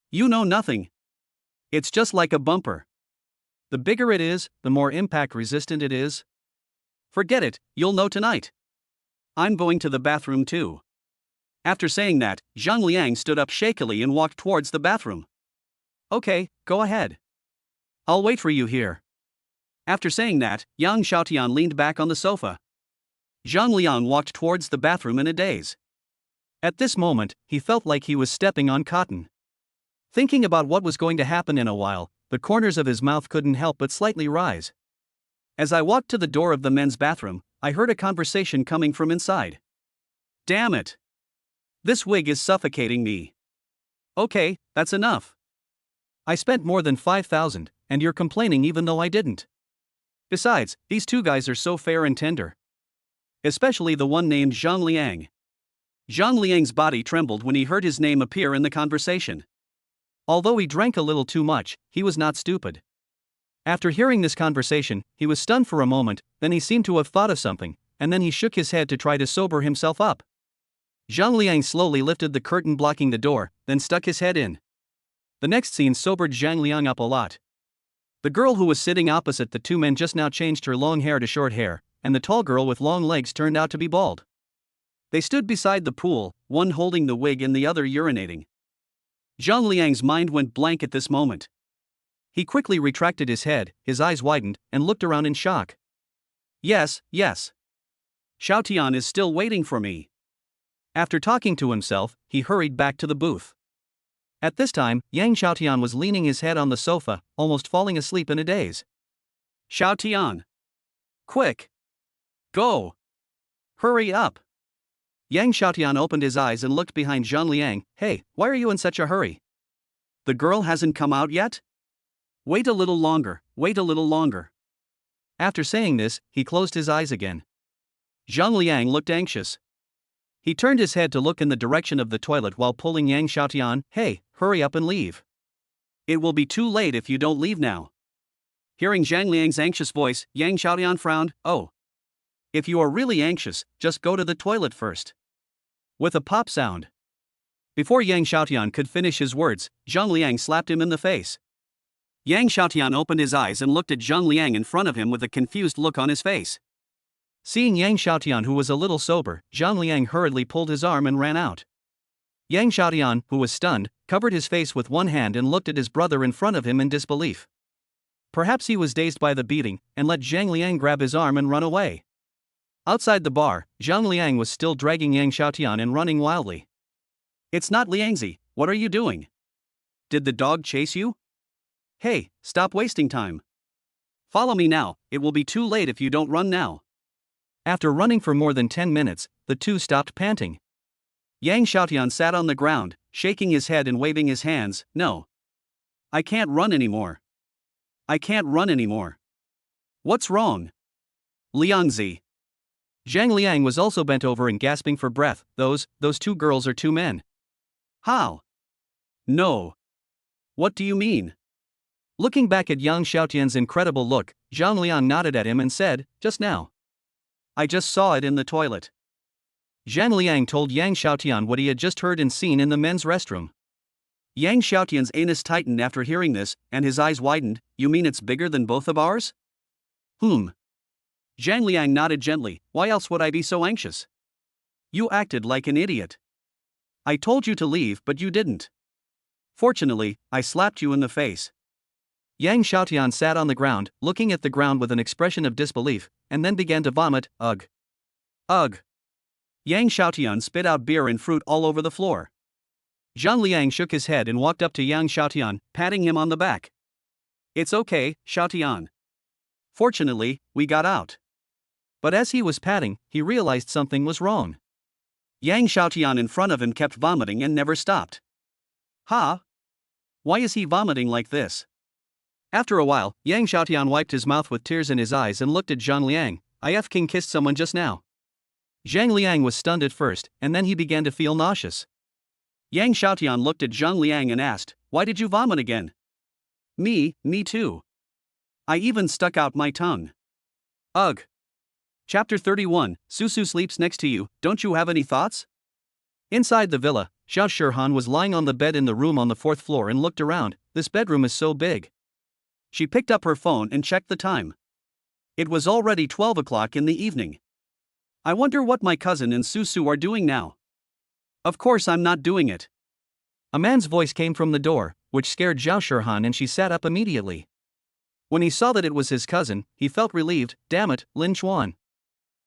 You know nothing. It's just like a bumper. The bigger it is, the more impact resistant it is. Forget it, you'll know tonight. I'm going to the bathroom too. After saying that, Zhang Liang stood up shakily and walked towards the bathroom. Okay, go ahead. I'll wait for you here. After saying that, Yang Xiaotian leaned back on the sofa. Zhang Liang walked towards the bathroom in a daze. At this moment, he felt like he was stepping on cotton. Thinking about what was going to happen in a while, the corners of his mouth couldn't help but slightly rise. As I walked to the door of the men's bathroom, I heard a conversation coming from inside. Damn it! This wig is suffocating me. Okay, that's enough. I spent more than 5,000, and you're complaining even though I didn't. Besides, these two guys are so fair and tender. Especially the one named Zhang Liang. Zhang Liang's body trembled when he heard his name appear in the conversation. Although he drank a little too much, he was not stupid. After hearing this conversation, he was stunned for a moment, then he seemed to have thought of something, and then he shook his head to try to sober himself up. Zhang Liang slowly lifted the curtain blocking the door, then stuck his head in. The next scene sobered Zhang Liang up a lot. The girl who was sitting opposite the two men just now changed her long hair to short hair, and the tall girl with long legs turned out to be bald. They stood beside the pool, one holding the wig and the other urinating. Zhang Liang's mind went blank at this moment. He quickly retracted his head, his eyes widened, and looked around in shock. Yes. Xiaotian is still waiting for me. After talking to himself, he hurried back to the booth. At this time, Yang Xiaotian was leaning his head on the sofa, almost falling asleep in a daze. Xiaotian! Quick! Go! Hurry up! Yang Xiaotian opened his eyes and looked behind Zhang Liang. Hey, why are you in such a hurry? The girl hasn't come out yet? Wait a little longer, wait a little longer. After saying this, he closed his eyes again. Zhang Liang looked anxious. He turned his head to look in the direction of the toilet while pulling Yang Xiaotian. Hey, hurry up and leave. It will be too late if you don't leave now. Hearing Zhang Liang's anxious voice, Yang Xiaotian frowned. Oh. If you are really anxious, just go to the toilet first. With a pop sound. Before Yang Xiaotian could finish his words, Zhang Liang slapped him in the face. Yang Xiaotian opened his eyes and looked at Zhang Liang in front of him with a confused look on his face. Seeing Yang Xiaotian, who was a little sober, Zhang Liang hurriedly pulled his arm and ran out. Yang Xiaotian, who was stunned, covered his face with one hand and looked at his brother in front of him in disbelief. Perhaps he was dazed by the beating, and let Zhang Liang grab his arm and run away. Outside the bar, Zhang Liang was still dragging Yang Xiaotian and running wildly. It's not Liangzi, what are you doing? Did the dog chase you? Hey, stop wasting time. Follow me now, it will be too late if you don't run now. After running for more than 10 minutes, the two stopped panting. Yang Xiaotian sat on the ground, shaking his head and waving his hands. No. I can't run anymore. I can't run anymore. What's wrong? Liangzi. Zhang Liang was also bent over and gasping for breath. Those two girls are two men. How? No. What do you mean? Looking back at Yang Xiaotian's incredible look, Zhang Liang nodded at him and said, just now. I just saw it in the toilet. Zhang Liang told Yang Xiaotian what he had just heard and seen in the men's restroom. Yang Xiaotian's anus tightened after hearing this, and his eyes widened. You mean it's bigger than both of ours? Zhang Liang nodded gently. Why else would I be so anxious? You acted like an idiot. I told you to leave but you didn't. Fortunately, I slapped you in the face. Yang Xiaotian sat on the ground, looking at the ground with an expression of disbelief, and then began to vomit. Ugh. Ugh. Yang Xiaotian spit out beer and fruit all over the floor. Zhang Liang shook his head and walked up to Yang Xiaotian, patting him on the back. It's okay, Xiaotian. Fortunately, we got out. But as he was patting, he realized something was wrong. Yang Xiaotian in front of him kept vomiting and never stopped. Huh? Why is he vomiting like this? After a while, Yang Xiaotian wiped his mouth with tears in his eyes and looked at Zhang Liang. I f***ing kissed someone just now. Zhang Liang was stunned at first, and then he began to feel nauseous. Yang Xiaotian looked at Zhang Liang and asked, why did you vomit again? Me too. I even stuck out my tongue. Ugh. Chapter 31, Susu sleeps next to you, don't you have any thoughts? Inside the villa, Xiao Shihan was lying on the bed in the room on the 4th floor and looked around. This bedroom is so big. She picked up her phone and checked the time. It was already 12 o'clock in the evening. I wonder what my cousin and Susu are doing now. Of course I'm not doing it. A man's voice came from the door, which scared Xiao Shihan and she sat up immediately. When he saw that it was his cousin, he felt relieved. Damn it, Lin Chuan.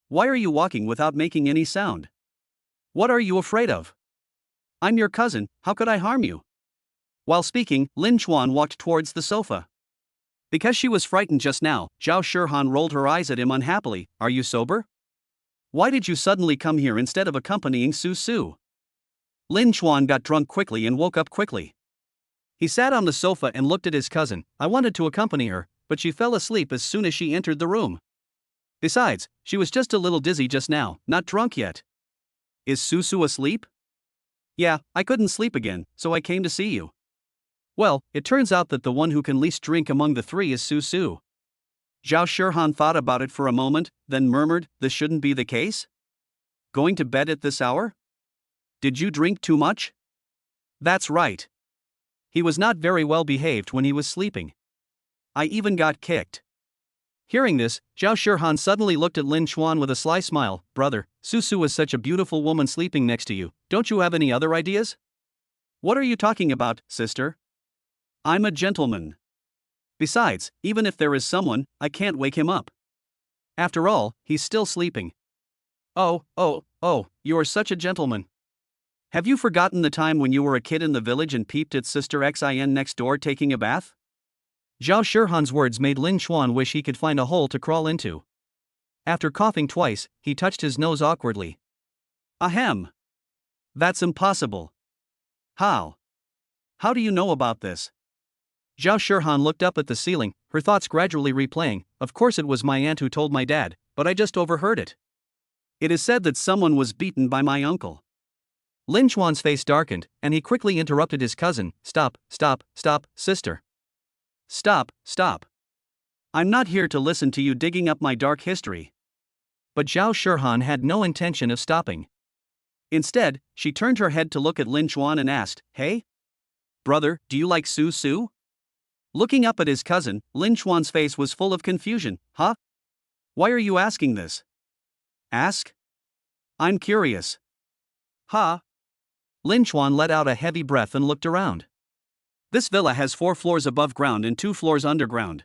Why are you walking without making any sound? What are you afraid of? I'm your cousin, how could I harm you? While speaking, Lin Chuan walked towards the sofa. Because she was frightened just now, Zhao Shihan rolled her eyes at him unhappily. Are you sober? Why did you suddenly come here instead of accompanying Susu? Lin Chuan got drunk quickly and woke up quickly. He sat on the sofa and looked at his cousin. I wanted to accompany her, but she fell asleep as soon as she entered the room. Besides, she was just a little dizzy just now, not drunk yet. Is Susu asleep? Yeah, I couldn't sleep again, so I came to see you. Well, it turns out that the one who can least drink among the three is Susu. Zhao Shihan thought about it for a moment, then murmured, this shouldn't be the case? Going to bed at this hour? Did you drink too much? That's right. He was not very well behaved when he was sleeping. I even got kicked. Hearing this, Zhao Shihan suddenly looked at Lin Chuan with a sly smile. Brother, Susu is such a beautiful woman sleeping next to you. Don't you have any other ideas? What are you talking about, sister? I'm a gentleman. Besides, even if there is someone, I can't wake him up. After all, he's still sleeping. Oh, you are such a gentleman. Have you forgotten the time when you were a kid in the village and peeped at Sister Xin next door taking a bath? Zhao Shihan's words made Lin Chuan wish he could find a hole to crawl into. After coughing twice, he touched his nose awkwardly. Ahem. That's impossible. How? How do you know about this? Zhao Shihan looked up at the ceiling, her thoughts gradually replaying. Of course it was my aunt who told my dad, but I just overheard it. It is said that someone was beaten by my uncle. Lin Chuan's face darkened, and he quickly interrupted his cousin. Stop, sister. Stop. I'm not here to listen to you digging up my dark history. But Zhao Shihan had no intention of stopping. Instead, she turned her head to look at Lin Chuan and asked, Hey? Brother, do you like Susu? Looking up at his cousin, Lin Chuan's face was full of confusion. Huh? Why are you asking this? Ask? I'm curious. Huh? Lin Chuan let out a heavy breath and looked around. This villa has 4 floors above ground and 2 floors underground.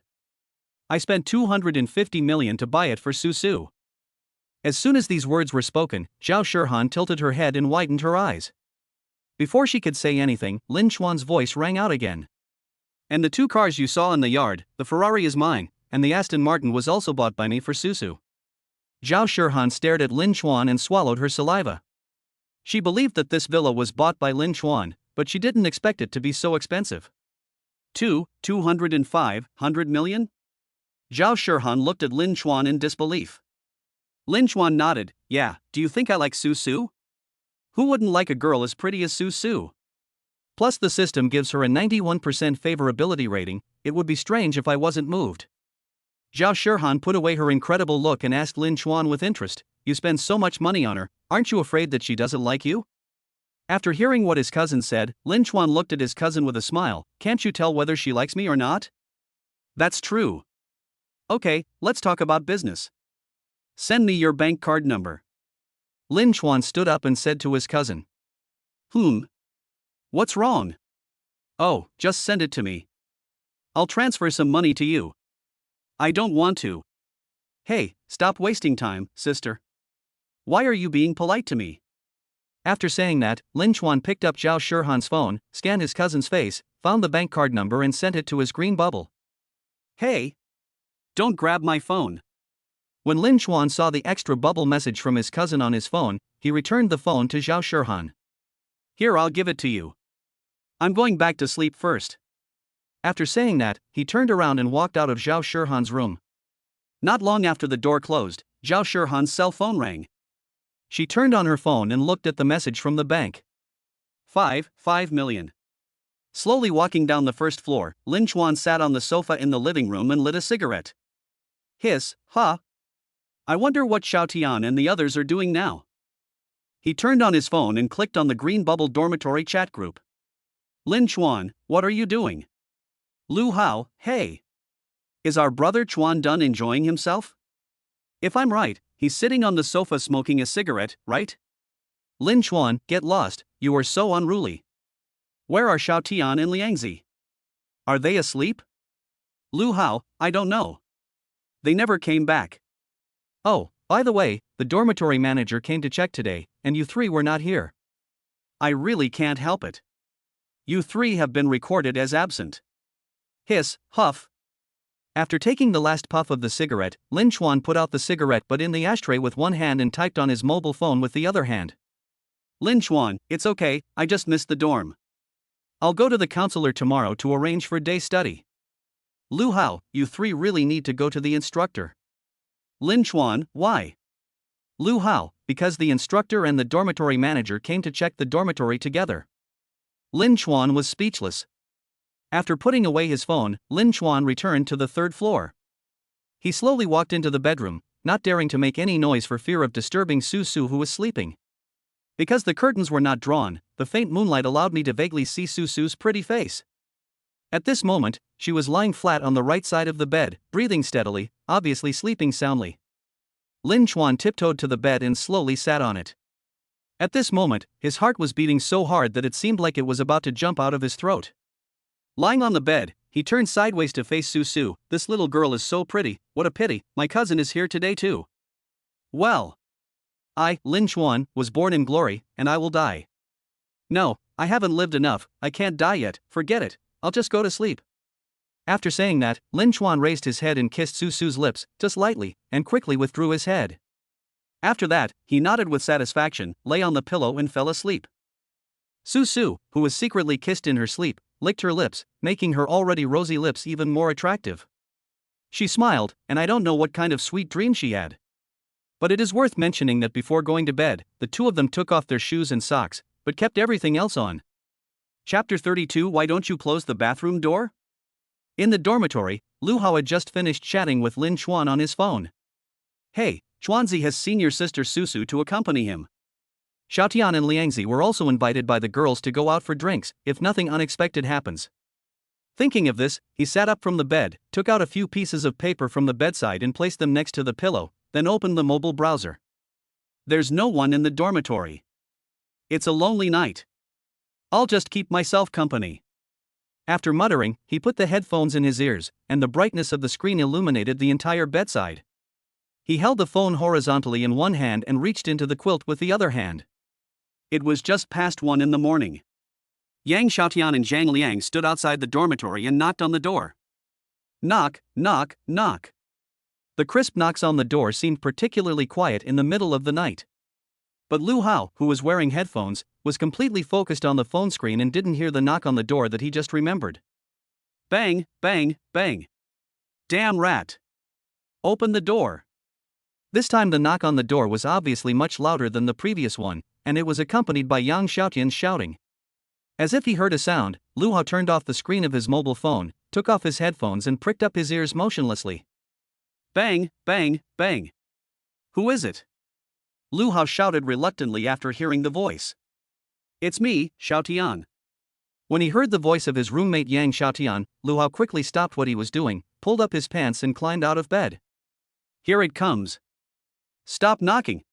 I spent 250 million to buy it for Susu. As soon as these words were spoken, Zhao Shihan tilted her head and widened her eyes. Before she could say anything, Lin Chuan's voice rang out again. And the 2 cars you saw in the yard, the Ferrari is mine, and the Aston Martin was also bought by me for Susu. Zhao Shihan stared at Lin Chuan and swallowed her saliva. She believed that this villa was bought by Lin Chuan, but she didn't expect it to be so expensive. 205 million? Zhao Shihan looked at Lin Chuan in disbelief. Lin Chuan nodded. Yeah, do you think I like Susu? Who wouldn't like a girl as pretty as Susu? Plus the system gives her a 91% favorability rating, it would be strange if I wasn't moved. Zhao Shihan put away her incredible look and asked Lin Chuan with interest, you spend so much money on her, aren't you afraid that she doesn't like you? After hearing what his cousin said, Lin Chuan looked at his cousin with a smile. Can't you tell whether she likes me or not? That's true. Okay, let's talk about business. Send me your bank card number. Lin Chuan stood up and said to his cousin. What's wrong? Oh, just send it to me. I'll transfer some money to you. I don't want to. Hey, stop wasting time, sister. Why are you being polite to me? After saying that, Lin Chuan picked up Zhao Shihan's phone, scanned his cousin's face, found the bank card number and sent it to his green bubble. Hey! Don't grab my phone. When Lin Chuan saw the extra bubble message from his cousin on his phone, he returned the phone to Zhao Shihan. Here, I'll give it to you. I'm going back to sleep first. After saying that, he turned around and walked out of Zhao Shihan's room. Not long after the door closed, Zhao Shihan's cell phone rang. She turned on her phone and looked at the message from the bank. 5 million. Slowly walking down the first floor, Lin Chuan sat on the sofa in the living room and lit a cigarette. Hiss, huh? I wonder what Xiao Tian and the others are doing now. He turned on his phone and clicked on the green bubble dormitory chat group. Lin Chuan, what are you doing? Lu Hao, hey. Is our brother Chuan done enjoying himself? If I'm right, he's sitting on the sofa smoking a cigarette, right? Lin Chuan, get lost, you are so unruly. Where are Xiao Tian and Liangzi? Are they asleep? Lu Hao, I don't know. They never came back. Oh, by the way, the dormitory manager came to check today, and you three were not here. I really can't help it. You three have been recorded as absent. Hiss, huff. After taking the last puff of the cigarette, Lin Chuan put out the cigarette butt in the ashtray with one hand and typed on his mobile phone with the other hand. Lin Chuan, it's okay, I just missed the dorm. I'll go to the counselor tomorrow to arrange for day study. Lu Hao, you three really need to go to the instructor. Lin Chuan, why? Lu Hao, because the instructor and the dormitory manager came to check the dormitory together. Lin Chuan was speechless. After putting away his phone, Lin Chuan returned to the third floor. He slowly walked into the bedroom, not daring to make any noise for fear of disturbing Susu, who was sleeping. Because the curtains were not drawn, the faint moonlight allowed me to vaguely see Susu's pretty face. At this moment, she was lying flat on the right side of the bed, breathing steadily, obviously sleeping soundly. Lin Chuan tiptoed to the bed and slowly sat on it. At this moment, his heart was beating so hard that it seemed like it was about to jump out of his throat. Lying on the bed, he turned sideways to face Susu. This little girl is so pretty, what a pity, my cousin is here today too. Well, I, Lin Chuan, was born in glory, and I will die. No, I haven't lived enough, I can't die yet, forget it, I'll just go to sleep. After saying that, Lin Chuan raised his head and kissed Susu's lips, just lightly, and quickly withdrew his head. After that, he nodded with satisfaction, lay on the pillow and fell asleep. Susu, who was secretly kissed in her sleep, licked her lips, making her already rosy lips even more attractive. She smiled, and I don't know what kind of sweet dream she had. But it is worth mentioning that before going to bed, the two of them took off their shoes and socks, but kept everything else on. Chapter 32. Why don't you close the bathroom door? In the dormitory, Lu Hao had just finished chatting with Lin Chuan on his phone. Hey, Chuanzi has seen your sister Susu to accompany him. Xiaotian and Liangzi were also invited by the girls to go out for drinks, if nothing unexpected happens. Thinking of this, he sat up from the bed, took out a few pieces of paper from the bedside and placed them next to the pillow, then opened the mobile browser. There's no one in the dormitory. It's a lonely night. I'll just keep myself company. After muttering, he put the headphones in his ears, and the brightness of the screen illuminated the entire bedside. He held the phone horizontally in one hand and reached into the quilt with the other hand. It was just past 1 in the morning. Yang Xiaotian and Zhang Liang stood outside the dormitory and knocked on the door. Knock, knock, knock. The crisp knocks on the door seemed particularly quiet in the middle of the night. But Lu Hao, who was wearing headphones, was completely focused on the phone screen and didn't hear the knock on the door that he just remembered. Bang, bang, bang. Damn rat. Open the door. This time the knock on the door was obviously much louder than the previous one, and it was accompanied by Yang Xiaotian shouting. As if he heard a sound, Lu Hao turned off the screen of his mobile phone, took off his headphones and pricked up his ears motionlessly. Bang, bang, bang. Who is it? Lu Hao shouted reluctantly after hearing the voice. It's me, Xiaotian. When he heard the voice of his roommate Yang Xiaotian, Lu Hao quickly stopped what he was doing, pulled up his pants and climbed out of bed. Here it comes. Stop knocking.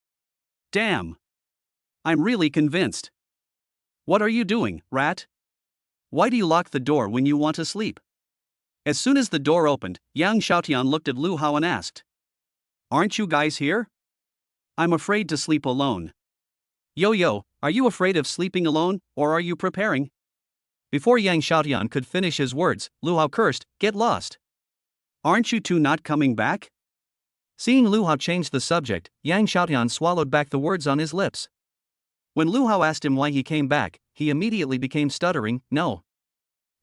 Damn. I'm really convinced. What are you doing, rat? Why do you lock the door when you want to sleep? As soon as the door opened, Yang Xiaotian looked at Lu Hao and asked. Aren't you guys here? I'm afraid to sleep alone. Yo, are you afraid of sleeping alone, or are you preparing? Before Yang Xiaotian could finish his words, Lu Hao cursed, get lost. Aren't you two not coming back? Seeing Lu Hao change the subject, Yang Xiaotian swallowed back the words on his lips. When Lu Hao asked him why he came back, he immediately became stuttering, no.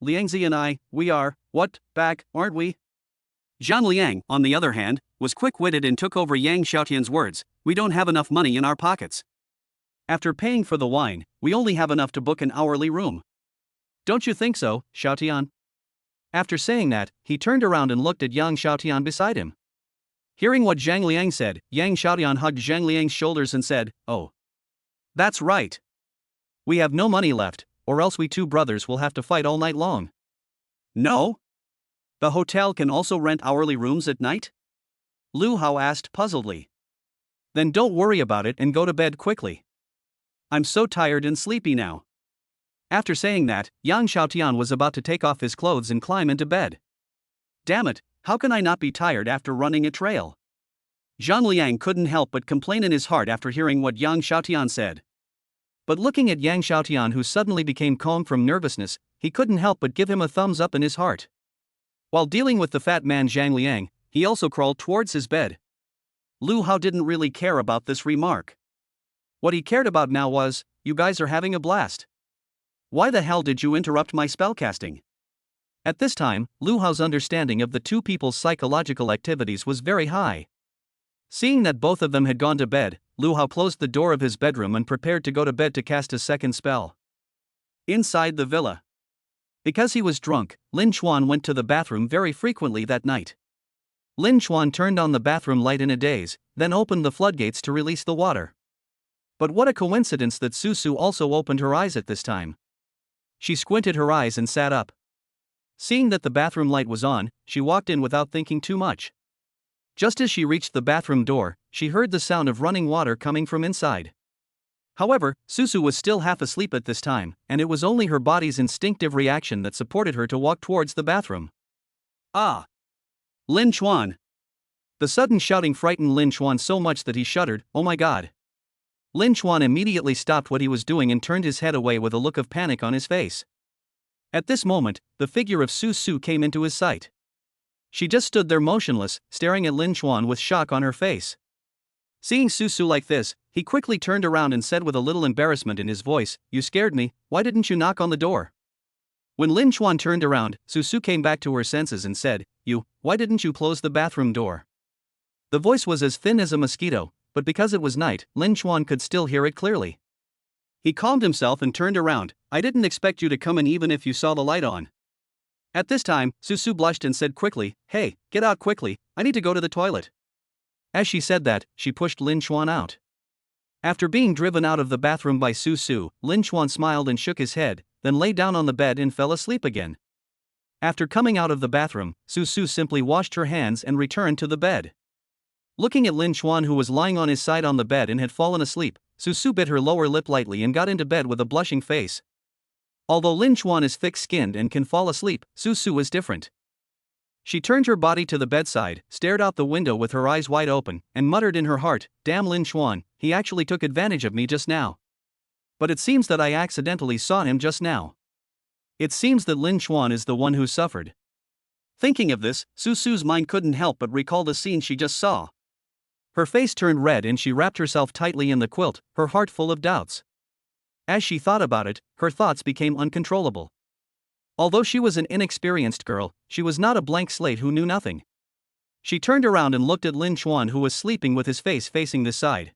Liangzi and I, we are, back, aren't we? Zhang Liang, on the other hand, was quick-witted and took over Yang Xiaotian's words, we don't have enough money in our pockets. After paying for the wine, we only have enough to book an hourly room. Don't you think so, Xiaotian? After saying that, he turned around and looked at Yang Xiaotian beside him. Hearing what Zhang Liang said, Yang Xiaotian hugged Zhang Liang's shoulders and said, oh. That's right. We have no money left, or else we two brothers will have to fight all night long. No? The hotel can also rent hourly rooms at night? Lu Hao asked puzzledly. Then don't worry about it and go to bed quickly. I'm so tired and sleepy now. After saying that, Yang Xiaotian was about to take off his clothes and climb into bed. Damn it, how can I not be tired after running a trail? Zhang Liang couldn't help but complain in his heart after hearing what Yang Xiaotian said. But looking at Yang Xiaotian, who suddenly became calm from nervousness, he couldn't help but give him a thumbs up in his heart. While dealing with the fat man Zhang Liang, he also crawled towards his bed. Lu Hao didn't really care about this remark. What he cared about now was, you guys are having a blast. Why the hell did you interrupt my spellcasting? At this time, Lu Hao's understanding of the two people's psychological activities was very high. Seeing that both of them had gone to bed, Lu Hao closed the door of his bedroom and prepared to go to bed to cast a second spell. Inside the villa. Because he was drunk, Lin Chuan went to the bathroom very frequently that night. Lin Chuan turned on the bathroom light in a daze, then opened the floodgates to release the water. But what a coincidence that Susu also opened her eyes at this time. She squinted her eyes and sat up. Seeing that the bathroom light was on, she walked in without thinking too much. Just as she reached the bathroom door, she heard the sound of running water coming from inside. However, Susu was still half asleep at this time, and it was only her body's instinctive reaction that supported her to walk towards the bathroom. Ah! Lin Chuan! The sudden shouting frightened Lin Chuan so much that he shuddered. Oh my god! Lin Chuan immediately stopped what he was doing and turned his head away with a look of panic on his face. At this moment, the figure of Susu came into his sight. She just stood there motionless, staring at Lin Chuan with shock on her face. Seeing Susu like this, he quickly turned around and said with a little embarrassment in his voice, "You scared me, why didn't you knock on the door?" When Lin Chuan turned around, Susu came back to her senses and said, Why didn't you close the bathroom door?" The voice was as thin as a mosquito, but because it was night, Lin Chuan could still hear it clearly. He calmed himself and turned around. "I didn't expect you to come in even if you saw the light on." At this time, Susu blushed and said quickly, "Hey, get out quickly, I need to go to the toilet." As she said that, she pushed Lin Chuan out. After being driven out of the bathroom by Susu, Lin Chuan smiled and shook his head, then lay down on the bed and fell asleep again. After coming out of the bathroom, Susu simply washed her hands and returned to the bed. Looking at Lin Chuan, who was lying on his side on the bed and had fallen asleep, Susu bit her lower lip lightly and got into bed with a blushing face. Although Lin Chuan is thick-skinned and can fall asleep, Susu is different. She turned her body to the bedside, stared out the window with her eyes wide open, and muttered in her heart, "Damn Lin Chuan, he actually took advantage of me just now. But it seems that I accidentally saw him just now. It seems that Lin Chuan is the one who suffered." Thinking of this, Susu's mind couldn't help but recall the scene she just saw. Her face turned red and she wrapped herself tightly in the quilt, her heart full of doubts. As she thought about it, her thoughts became uncontrollable. Although she was an inexperienced girl, she was not a blank slate who knew nothing. She turned around and looked at Lin Chuan, who was sleeping with his face facing this side.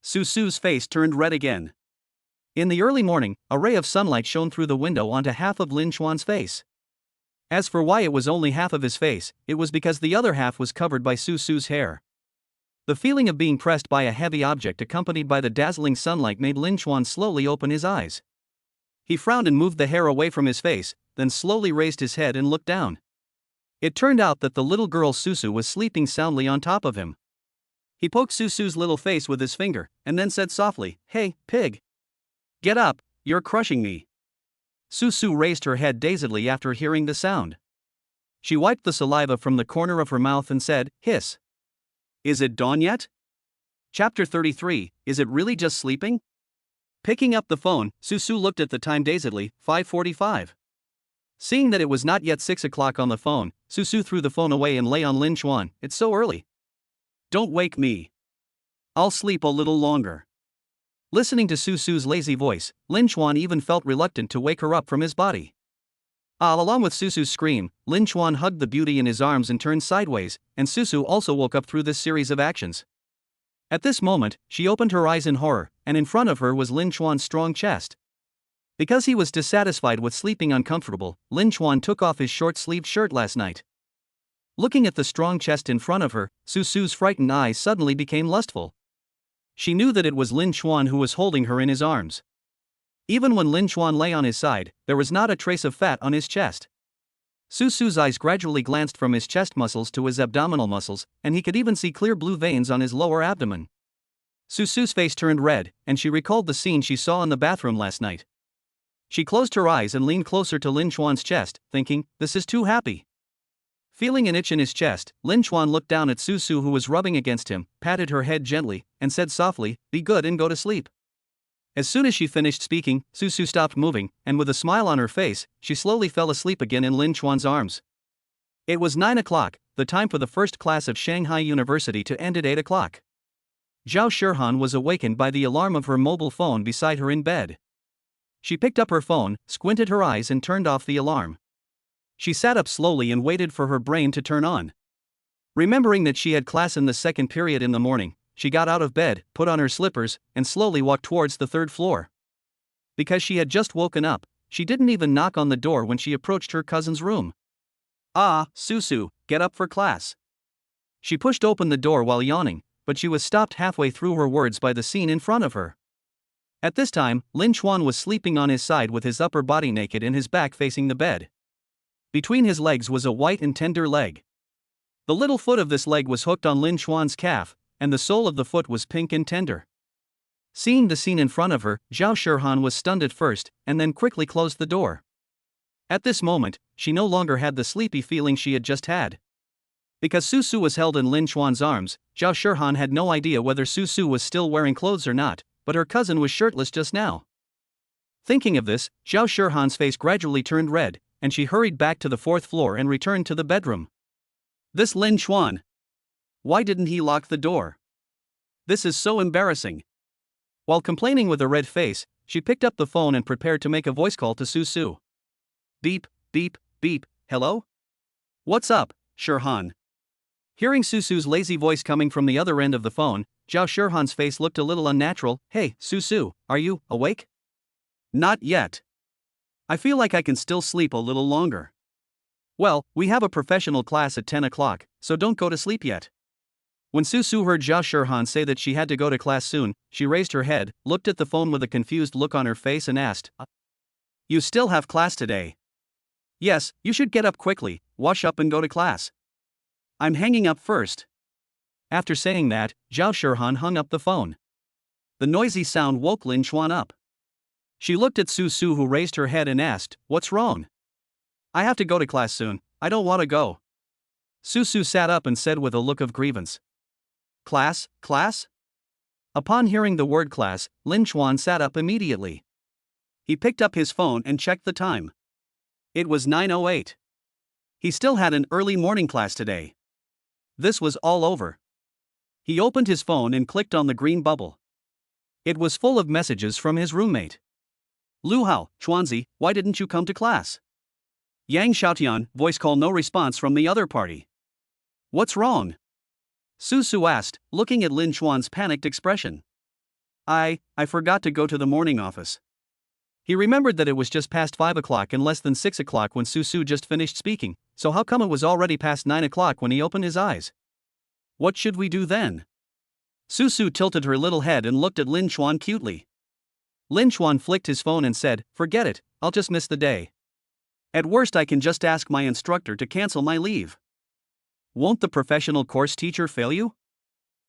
Susu's face turned red again. In the early morning, a ray of sunlight shone through the window onto half of Lin Chuan's face. As for why it was only half of his face, it was because the other half was covered by Susu's hair. The feeling of being pressed by a heavy object accompanied by the dazzling sunlight made Lin Chuan slowly open his eyes. He frowned and moved the hair away from his face, then slowly raised his head and looked down. It turned out that the little girl Susu was sleeping soundly on top of him. He poked Susu's little face with his finger, and then said softly, "Hey, pig. Get up, you're crushing me." Susu raised her head dazedly after hearing the sound. She wiped the saliva from the corner of her mouth and said, "Hiss. Is it dawn yet?" Chapter 33, Is it really just sleeping? Picking up the phone, Susu looked at the time dazedly, 5:45. Seeing that it was not yet 6 o'clock on the phone, Susu threw the phone away and lay on Lin Chuan. "It's so early." "Don't wake me. I'll sleep a little longer." Listening to Susu's lazy voice, Lin Chuan even felt reluctant to wake her up from his body. Along with Susu's scream, Lin Chuan hugged the beauty in his arms and turned sideways, and Susu also woke up through this series of actions. At this moment, she opened her eyes in horror, and in front of her was Lin Chuan's strong chest. Because he was dissatisfied with sleeping uncomfortable, Lin Chuan took off his short-sleeved shirt last night. Looking at the strong chest in front of her, Susu's frightened eyes suddenly became lustful. She knew that it was Lin Chuan who was holding her in his arms. Even when Lin Chuan lay on his side, there was not a trace of fat on his chest. Susu's eyes gradually glanced from his chest muscles to his abdominal muscles, and he could even see clear blue veins on his lower abdomen. Susu's face turned red, and she recalled the scene she saw in the bathroom last night. She closed her eyes and leaned closer to Lin Chuan's chest, thinking, "This is too happy." Feeling an itch in his chest, Lin Chuan looked down at Susu, who was rubbing against him, patted her head gently, and said softly, "Be good and go to sleep." As soon as she finished speaking, Susu stopped moving, and with a smile on her face, she slowly fell asleep again in Lin Chuan's arms. It was 9 o'clock, the time for the first class of Shanghai University to end at 8 o'clock. Zhao Shirhan was awakened by the alarm of her mobile phone beside her in bed. She picked up her phone, squinted her eyes and turned off the alarm. She sat up slowly and waited for her brain to turn on. Remembering that she had class in the second period in the morning, she got out of bed, put on her slippers, and slowly walked towards the third floor. Because she had just woken up, she didn't even knock on the door when she approached her cousin's room. "Ah, Susu, get up for class." She pushed open the door while yawning, but she was stopped halfway through her words by the scene in front of her. At this time, Lin Chuan was sleeping on his side with his upper body naked and his back facing the bed. Between his legs was a white and tender leg. The little foot of this leg was hooked on Lin Chuan's calf, and the sole of the foot was pink and tender. Seeing the scene in front of her, Zhao Shirhan was stunned at first, and then quickly closed the door. At this moment, she no longer had the sleepy feeling she had just had. Because Susu was held in Lin Chuan's arms, Zhao Shirhan had no idea whether Susu was still wearing clothes or not, but her cousin was shirtless just now. Thinking of this, Zhao Shirhan's face gradually turned red, and she hurried back to the fourth floor and returned to the bedroom. This Lin Chuan. Why didn't he lock the door? This is so embarrassing. While complaining with a red face, she picked up the phone and prepared to make a voice call to Susu. Beep, beep, beep, hello? What's up, Shirhan? Hearing Susu's lazy voice coming from the other end of the phone, Zhao Shirhan's face looked a little unnatural. "Hey, Susu, are you awake?" "Not yet. I feel like I can still sleep a little longer." "Well, we have a professional class at 10 o'clock, so don't go to sleep yet." When Susu heard Zhao Shirhan say that she had to go to class soon, she raised her head, looked at the phone with a confused look on her face and asked, "You still have class today?" "Yes, you should get up quickly, wash up and go to class." "I'm hanging up first." After saying that, Zhao Shirhan hung up the phone. The noisy sound woke Lin Chuan up. She looked at Susu, who raised her head and asked, "What's wrong?" "I have to go to class soon, I don't want to go." Susu sat up and said with a look of grievance. "Class, class?" Upon hearing the word class, Lin Chuan sat up immediately. He picked up his phone and checked the time. It was 9:08. He still had an early morning class today. This was all over. He opened his phone and clicked on the green bubble. It was full of messages from his roommate. "Lu Hao, Chuanzi, why didn't you come to class?" "Yang Xiaotian, voice call, no response from the other party." "What's wrong?" Susu asked, looking at Lin Chuan's panicked expression. I forgot to go to the morning office." He remembered that it was just past 5 o'clock and less than 6 o'clock when Susu just finished speaking, so how come it was already past 9 o'clock when he opened his eyes? What should we do then? Susu tilted her little head and looked at Lin Chuan cutely. Lin Chuan flicked his phone and said, "Forget it, I'll just miss the day. At worst I can just ask my instructor to cancel my leave." "Won't the professional course teacher fail you?"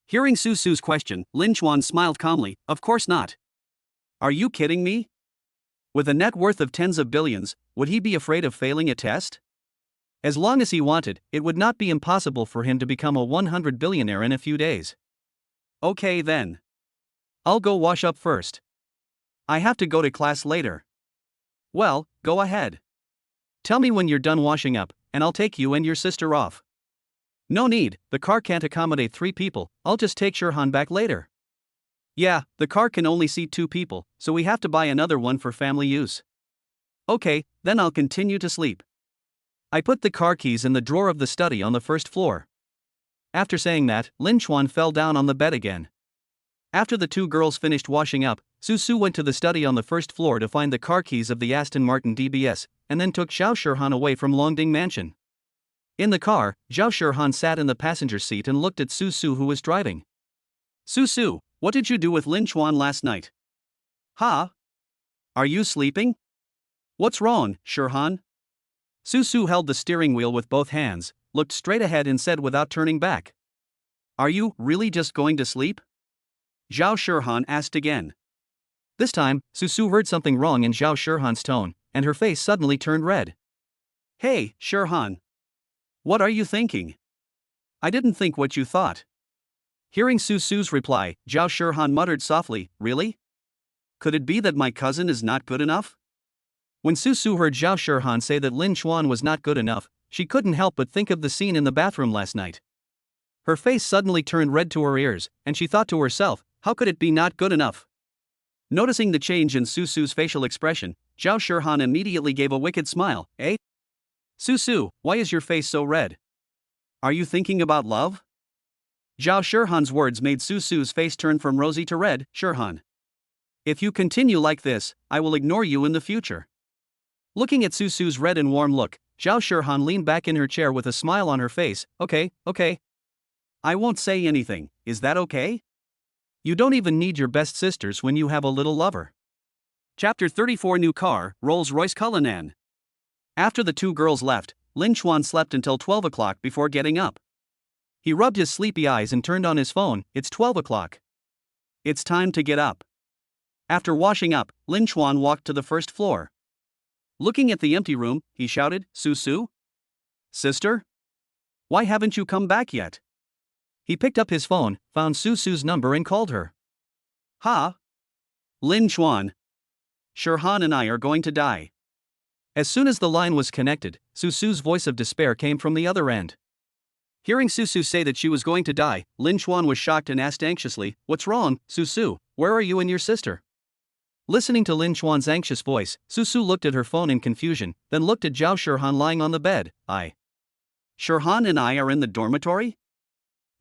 Hearing Susu's question, Lin Chuan smiled calmly, "Of course not. Are you kidding me? With a net worth of tens of billions, would he be afraid of failing a test? As long as he wanted, it would not be impossible for him to become a 100 billionaire in a few days." "Okay then. I'll go wash up first. I have to go to class later." "Well, go ahead. Tell me when you're done washing up, and I'll take you and your sister off." "No need, the car can't accommodate 3 people, I'll just take Shirhan back later." "Yeah, the car can only seat 2 people, so we have to buy another one for family use." "Okay, then I'll continue to sleep." I put the car keys in the drawer of the study on the first floor. After saying that, Lin Chuan fell down on the bed again. After the 2 girls finished washing up, Susu went to the study on the first floor to find the car keys of the Aston Martin DBS, and then took Zhao Shirhan away from Longding Mansion. In the car, Zhao Shirhan sat in the passenger seat and looked at Susu, who was driving. "Susu, what did you do with Lin Chuan last night?" "Huh? Are you sleeping?" "What's wrong, Shirhan?" Susu held the steering wheel with both hands, looked straight ahead and said without turning back, "Are you really just going to sleep?" Zhao Shirhan asked again. This time, Susu heard something wrong in Zhao Shirhan's tone, and her face suddenly turned red. "Hey, Shirhan. What are you thinking? I didn't think what you thought. Hearing Susu's reply, Zhao Shirhan muttered softly, really? Could it be that my cousin is not good enough? When Susu heard Zhao Shirhan say that Lin Chuan was not good enough, she couldn't help but think of the scene in the bathroom last night. Her face suddenly turned red to her ears, and she thought to herself, how could it be not good enough? Noticing the change in Susu's facial expression, Zhao Shirhan immediately gave a wicked smile. Eh? Susu, why is your face so red? Are you thinking about love? Zhao Shirhan's words made Susu's face turn from rosy to red. Shirhan, if you continue like this, I will ignore you in the future. Looking at Susu's red and warm look, Zhao Shirhan leaned back in her chair with a smile on her face. Okay. I won't say anything, is that okay? You don't even need your best sisters when you have a little lover. Chapter 34 New Car, Rolls-Royce Cullinan. After the two girls left, Lin Chuan slept until 12 o'clock before getting up. He rubbed his sleepy eyes and turned on his phone. It's 12 o'clock. It's time to get up. After washing up, Lin Chuan walked to the first floor. Looking at the empty room, he shouted, Susu? Sister? Why haven't you come back yet? He picked up his phone, found Susu's number and called her. Ha! Lin Chuan. Shirhan and I are going to die. As soon as the line was connected, Susu's voice of despair came from the other end. Hearing Susu say that she was going to die, Lin Chuan was shocked and asked anxiously, What's wrong, Susu? Where are you and your sister? Listening to Lin Chuan's anxious voice, Susu looked at her phone in confusion, then looked at Zhao Shirhan lying on the bed. Shirhan and I are in the dormitory?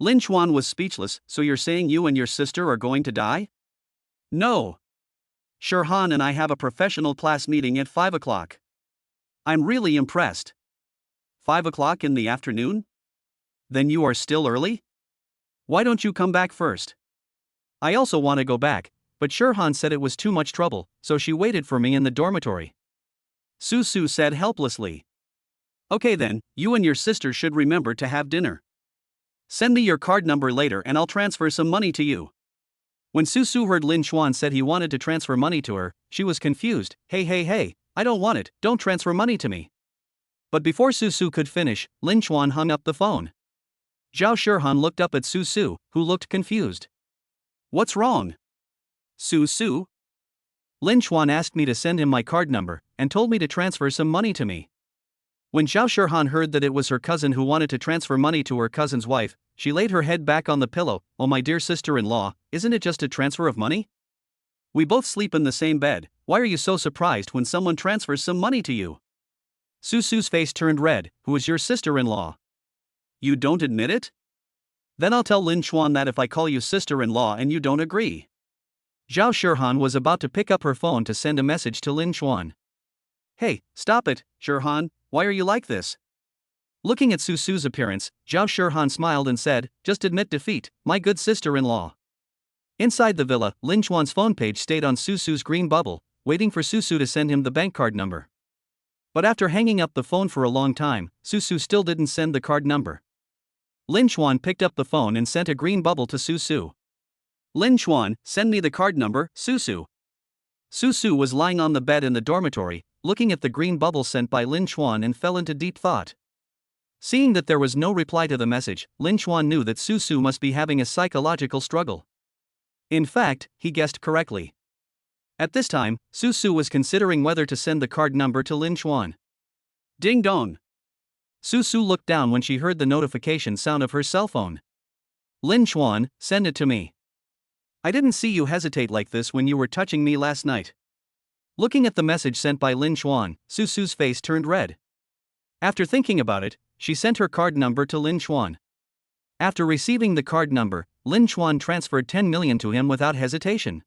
Lin Chuan was speechless. So you're saying you and your sister are going to die? No. Shirhan and I have a professional class meeting at 5 o'clock. I'm really impressed. 5 o'clock in the afternoon? Then you are still early? Why don't you come back first? I also want to go back, but Shirhan said it was too much trouble, so she waited for me in the dormitory. Susu said helplessly. Okay then, you and your sister should remember to have dinner. Send me your card number later and I'll transfer some money to you. When Susu heard Lin Chuan said he wanted to transfer money to her, she was confused. Hey, I don't want it, don't transfer money to me. But before Susu could finish, Lin Chuan hung up the phone. Zhao Shirhan looked up at Susu, who looked confused. What's wrong? Susu? Lin Chuan asked me to send him my card number, and told me to transfer some money to me. When Zhao Shirhan heard that it was her cousin who wanted to transfer money to her cousin's wife, she laid her head back on the pillow. Oh my dear sister-in-law, isn't it just a transfer of money? We both sleep in the same bed, why are you so surprised when someone transfers some money to you? Susu's face turned red. Who is your sister-in-law? You don't admit it? Then I'll tell Lin Chuan that if I call you sister-in-law and you don't agree. Zhao Shirhan was about to pick up her phone to send a message to Lin Chuan. Hey, stop it, Shirhan, why are you like this? Looking at Susu's appearance, Zhao Shirhan smiled and said, Just admit defeat, my good sister-in-law. Inside the villa, Lin Chuan's phone page stayed on Susu's green bubble, waiting for Susu to send him the bank card number. But after hanging up the phone for a long time, Susu still didn't send the card number. Lin Chuan picked up the phone and sent a green bubble to Susu. Lin Chuan, send me the card number, Susu. Susu was lying on the bed in the dormitory, looking at the green bubble sent by Lin Chuan and fell into deep thought. Seeing that there was no reply to the message, Lin Chuan knew that Susu must be having a psychological struggle. In fact, he guessed correctly. At this time, Susu was considering whether to send the card number to Lin Chuan. Ding dong. Susu looked down when she heard the notification sound of her cell phone. Lin Chuan, send it to me. I didn't see you hesitate like this when you were touching me last night. Looking at the message sent by Lin Chuan, Susu's face turned red. After thinking about it, she sent her card number to Lin Chuan. After receiving the card number, Lin Chuan transferred 10 million to him without hesitation.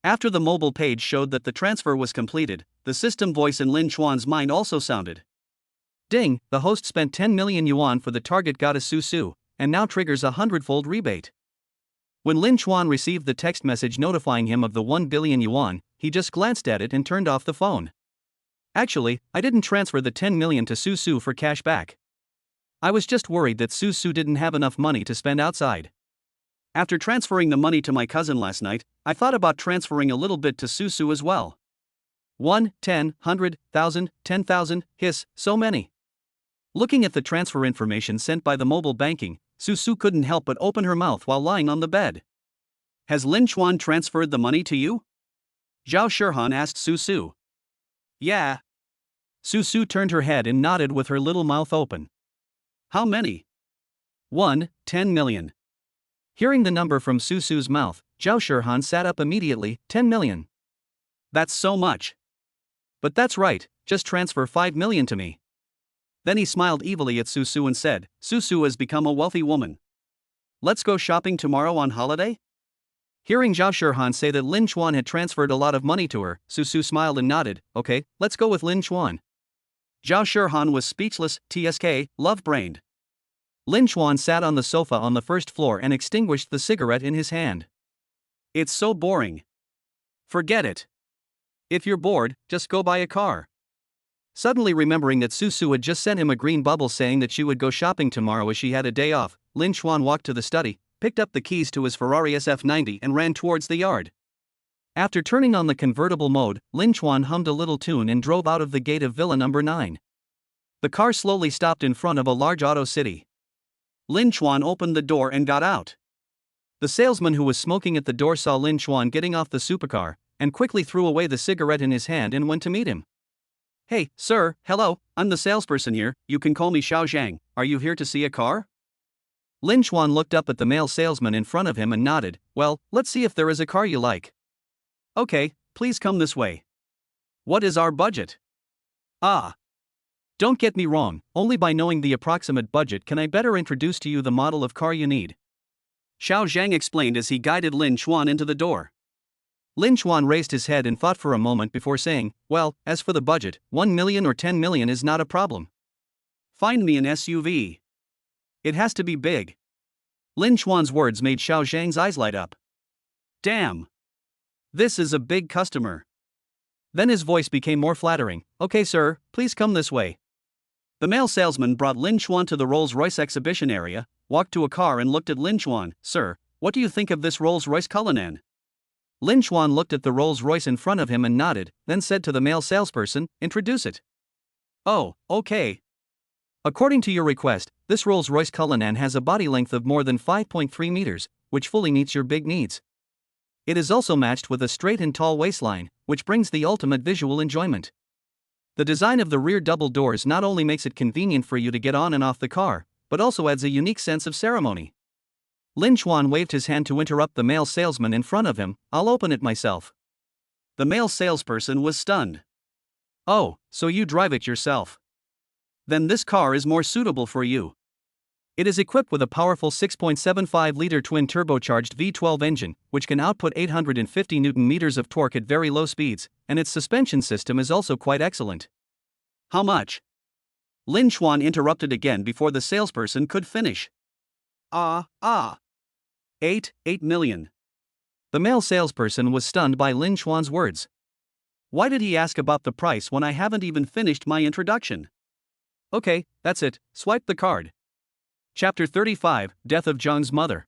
After the mobile page showed that the transfer was completed, the system voice in Lin Chuan's mind also sounded. Ding, the host spent 10 million yuan for the target goddess Susu, and now triggers a 100-fold rebate. When Lin Chuan received the text message notifying him of the 1 billion yuan, he just glanced at it and turned off the phone. Actually, I didn't transfer the 10 million to Susu for cash back. I was just worried that Susu didn't have enough money to spend outside. After transferring the money to my cousin last night, I thought about transferring a little bit to Susu as well. 1, 10, 100, 1,000, 10,000, hiss, so many. Looking at the transfer information sent by the mobile banking, Susu couldn't help but open her mouth while lying on the bed. Has Lin Chuan transferred the money to you? Zhao Shihan asked Susu. Yeah. Susu turned her head and nodded with her little mouth open. How many? 10 million. Hearing the number from Susu's mouth, Zhao Shihan sat up immediately. 10 million. That's so much. But that's right, just transfer 5 million to me. Then he smiled evilly at Susu and said, Susu has become a wealthy woman. Let's go shopping tomorrow on holiday? Hearing Zhao Shihan say that Lin Chuan had transferred a lot of money to her, Susu smiled and nodded. Okay, let's go with Lin Chuan. Zhao Shihan was speechless, TSK, love-brained. Lin Chuan sat on the sofa on the first floor and extinguished the cigarette in his hand. It's so boring. Forget it. If you're bored, just go buy a car. Suddenly remembering that Susu had just sent him a green bubble saying that she would go shopping tomorrow as she had a day off, Lin Chuan walked to the study, picked up the keys to his Ferrari SF90 and ran towards the yard. After turning on the convertible mode, Lin Chuan hummed a little tune and drove out of the gate of Villa number 9. The car slowly stopped in front of a large auto city. Lin Chuan opened the door and got out. The salesman who was smoking at the door saw Lin Chuan getting off the supercar, and quickly threw away the cigarette in his hand and went to meet him. Hey, sir, hello, I'm the salesperson here, you can call me Xiao Zhang, are you here to see a car? Lin Chuan looked up at the male salesman in front of him and nodded. Well, let's see if there is a car you like. Okay, please come this way. What is our budget? Don't get me wrong, only by knowing the approximate budget can I better introduce to you the model of car you need. Xiao Zhang explained as he guided Lin Chuan into the door. Lin Chuan raised his head and thought for a moment before saying, well, as for the budget, 1 million or 10 million is not a problem. Find me an SUV. It has to be big. Lin Chuan's words made Xiao Zhang's eyes light up. Damn. This is a big customer. Then his voice became more flattering. Okay sir, please come this way. The male salesman brought Lin Chuan to the Rolls-Royce exhibition area, walked to a car and looked at Lin Chuan. Sir, what do you think of this Rolls-Royce Cullinan? Lin Chuan looked at the Rolls-Royce in front of him and nodded, then said to the male salesperson, introduce it. Oh, okay. According to your request, this Rolls-Royce Cullinan has a body length of more than 5.3 meters, which fully meets your big needs. It is also matched with a straight and tall waistline, which brings the ultimate visual enjoyment. The design of the rear double doors not only makes it convenient for you to get on and off the car, but also adds a unique sense of ceremony. Lin Chuan waved his hand to interrupt the male salesman in front of him. I'll open it myself. The male salesperson was stunned. Oh, so you drive it yourself? Then this car is more suitable for you. It is equipped with a powerful 6.75-liter twin-turbocharged V12 engine, which can output 850 Nm of torque at very low speeds, and its suspension system is also quite excellent. How much? Lin Chuan interrupted again before the salesperson could finish. 8 million. The male salesperson was stunned by Lin Chuan's words. Why did he ask about the price when I haven't even finished my introduction? Okay, that's it, swipe the card. Chapter 35, Death of Zhang's Mother.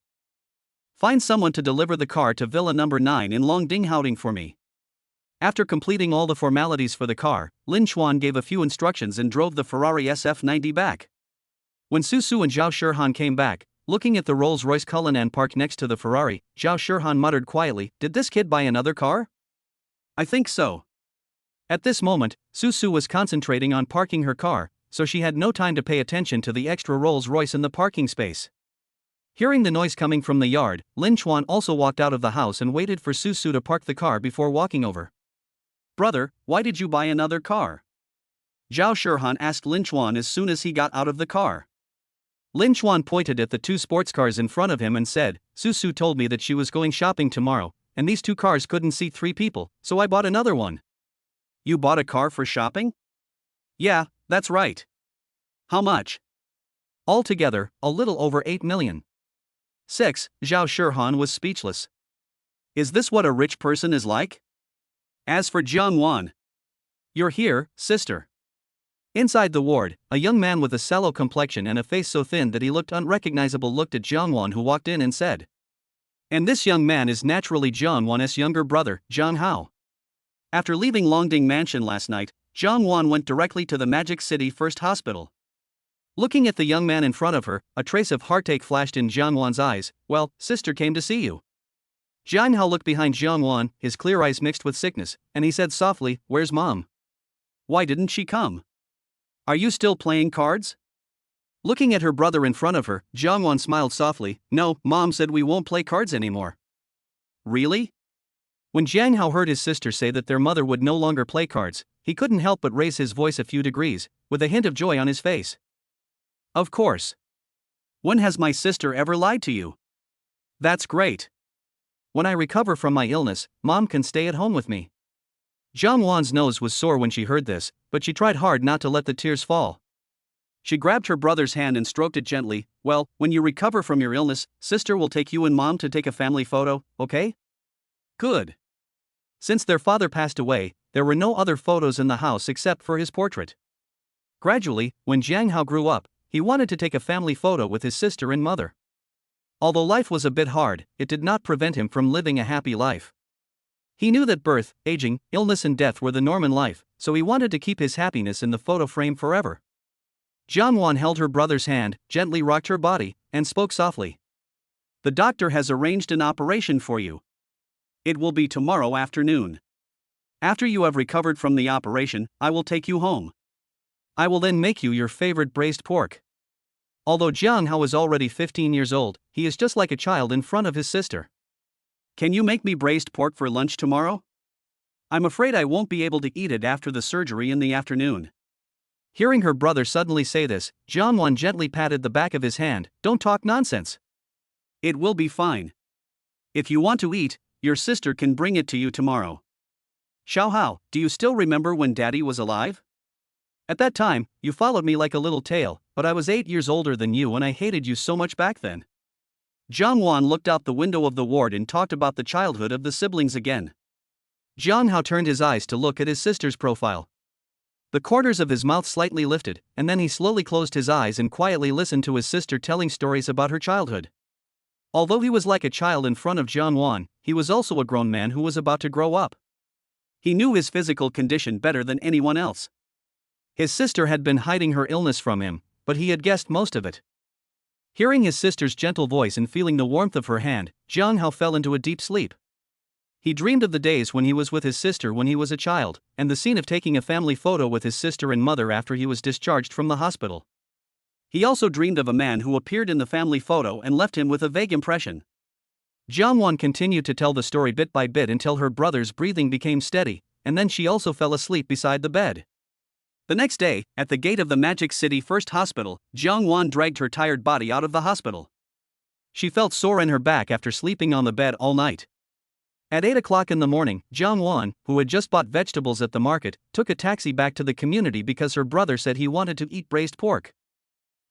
Find someone to deliver the car to Villa number 9 in Longdinghouting for me. After completing all the formalities for the car, Lin Chuan gave a few instructions and drove the Ferrari SF90 back. When Susu and Zhao Shihan came back, looking at the Rolls-Royce Cullinan parked next to the Ferrari, Zhao Shihan muttered quietly, did this kid buy another car? I think so. At this moment, Susu was concentrating on parking her car, so she had no time to pay attention to the extra Rolls-Royce in the parking space. Hearing the noise coming from the yard, Lin Chuan also walked out of the house and waited for Susu to park the car before walking over. Brother, why did you buy another car? Zhao Shihan asked Lin Chuan as soon as he got out of the car. Lin Chuan pointed at the two sports cars in front of him and said, Susu told me that she was going shopping tomorrow, and these two cars couldn't seat 3 people, so I bought another one. You bought a car for shopping? Yeah, that's right. How much? Altogether, a little over 8 million. 6. Zhao Shihan was speechless. Is this what a rich person is like? As for Jiang Wan. You're here, sister. Inside the ward, a young man with a sallow complexion and a face so thin that he looked unrecognizable looked at Jiang Wan, who walked in and said. And this young man is naturally Jiang Wan's younger brother, Zhang Hao. After leaving Longding Mansion last night, Jiang Wan went directly to the Magic City First Hospital. Looking at the young man in front of her, a trace of heartache flashed in Jiang Wan's eyes. Well, sister came to see you. Jiang Hao looked behind Jiang Wan, his clear eyes mixed with sickness, and he said softly, "Where's mom? Why didn't she come? Are you still playing cards?" Looking at her brother in front of her, Jiang Wan smiled softly. "No, mom said we won't play cards anymore." Really? When Jiang Hao heard his sister say that their mother would no longer play cards, he couldn't help but raise his voice a few degrees, with a hint of joy on his face. Of course. When has my sister ever lied to you? That's great. When I recover from my illness, mom can stay at home with me. Jiang Wan's nose was sore when she heard this, but she tried hard not to let the tears fall. She grabbed her brother's hand and stroked it gently. Well, when you recover from your illness, sister will take you and mom to take a family photo, okay? Good. Since their father passed away, there were no other photos in the house except for his portrait. Gradually, when Jiang Hao grew up, he wanted to take a family photo with his sister and mother. Although life was a bit hard, it did not prevent him from living a happy life. He knew that birth, aging, illness and death were the norm in life, so he wanted to keep his happiness in the photo frame forever. Jiang Wan held her brother's hand, gently rocked her body, and spoke softly. The doctor has arranged an operation for you. It will be tomorrow afternoon. After you have recovered from the operation, I will take you home. I will then make you your favorite braised pork. Although Jiang Hao is already 15 years old, he is just like a child in front of his sister. Can you make me braised pork for lunch tomorrow? I'm afraid I won't be able to eat it after the surgery in the afternoon. Hearing her brother suddenly say this, Jiang Wan gently patted the back of his hand. Don't talk nonsense. It will be fine. If you want to eat, your sister can bring it to you tomorrow. Xiao Hao, do you still remember when Daddy was alive? At that time, you followed me like a little tail, but I was 8 years older than you and I hated you so much back then. Jiang Wan looked out the window of the ward and talked about the childhood of the siblings again. Jiang Hao turned his eyes to look at his sister's profile. The corners of his mouth slightly lifted, and then he slowly closed his eyes and quietly listened to his sister telling stories about her childhood. Although he was like a child in front of Jiang Wan, he was also a grown man who was about to grow up. He knew his physical condition better than anyone else. His sister had been hiding her illness from him, but he had guessed most of it. Hearing his sister's gentle voice and feeling the warmth of her hand, Jiang Hao fell into a deep sleep. He dreamed of the days when he was with his sister when he was a child, and the scene of taking a family photo with his sister and mother after he was discharged from the hospital. He also dreamed of a man who appeared in the family photo and left him with a vague impression. Jiang Wan continued to tell the story bit by bit until her brother's breathing became steady, and then she also fell asleep beside the bed. The next day, at the gate of the Magic City First Hospital, Jiang Wan dragged her tired body out of the hospital. She felt sore in her back after sleeping on the bed all night. At 8 o'clock in the morning, Jiang Wan, who had just bought vegetables at the market, took a taxi back to the community because her brother said he wanted to eat braised pork.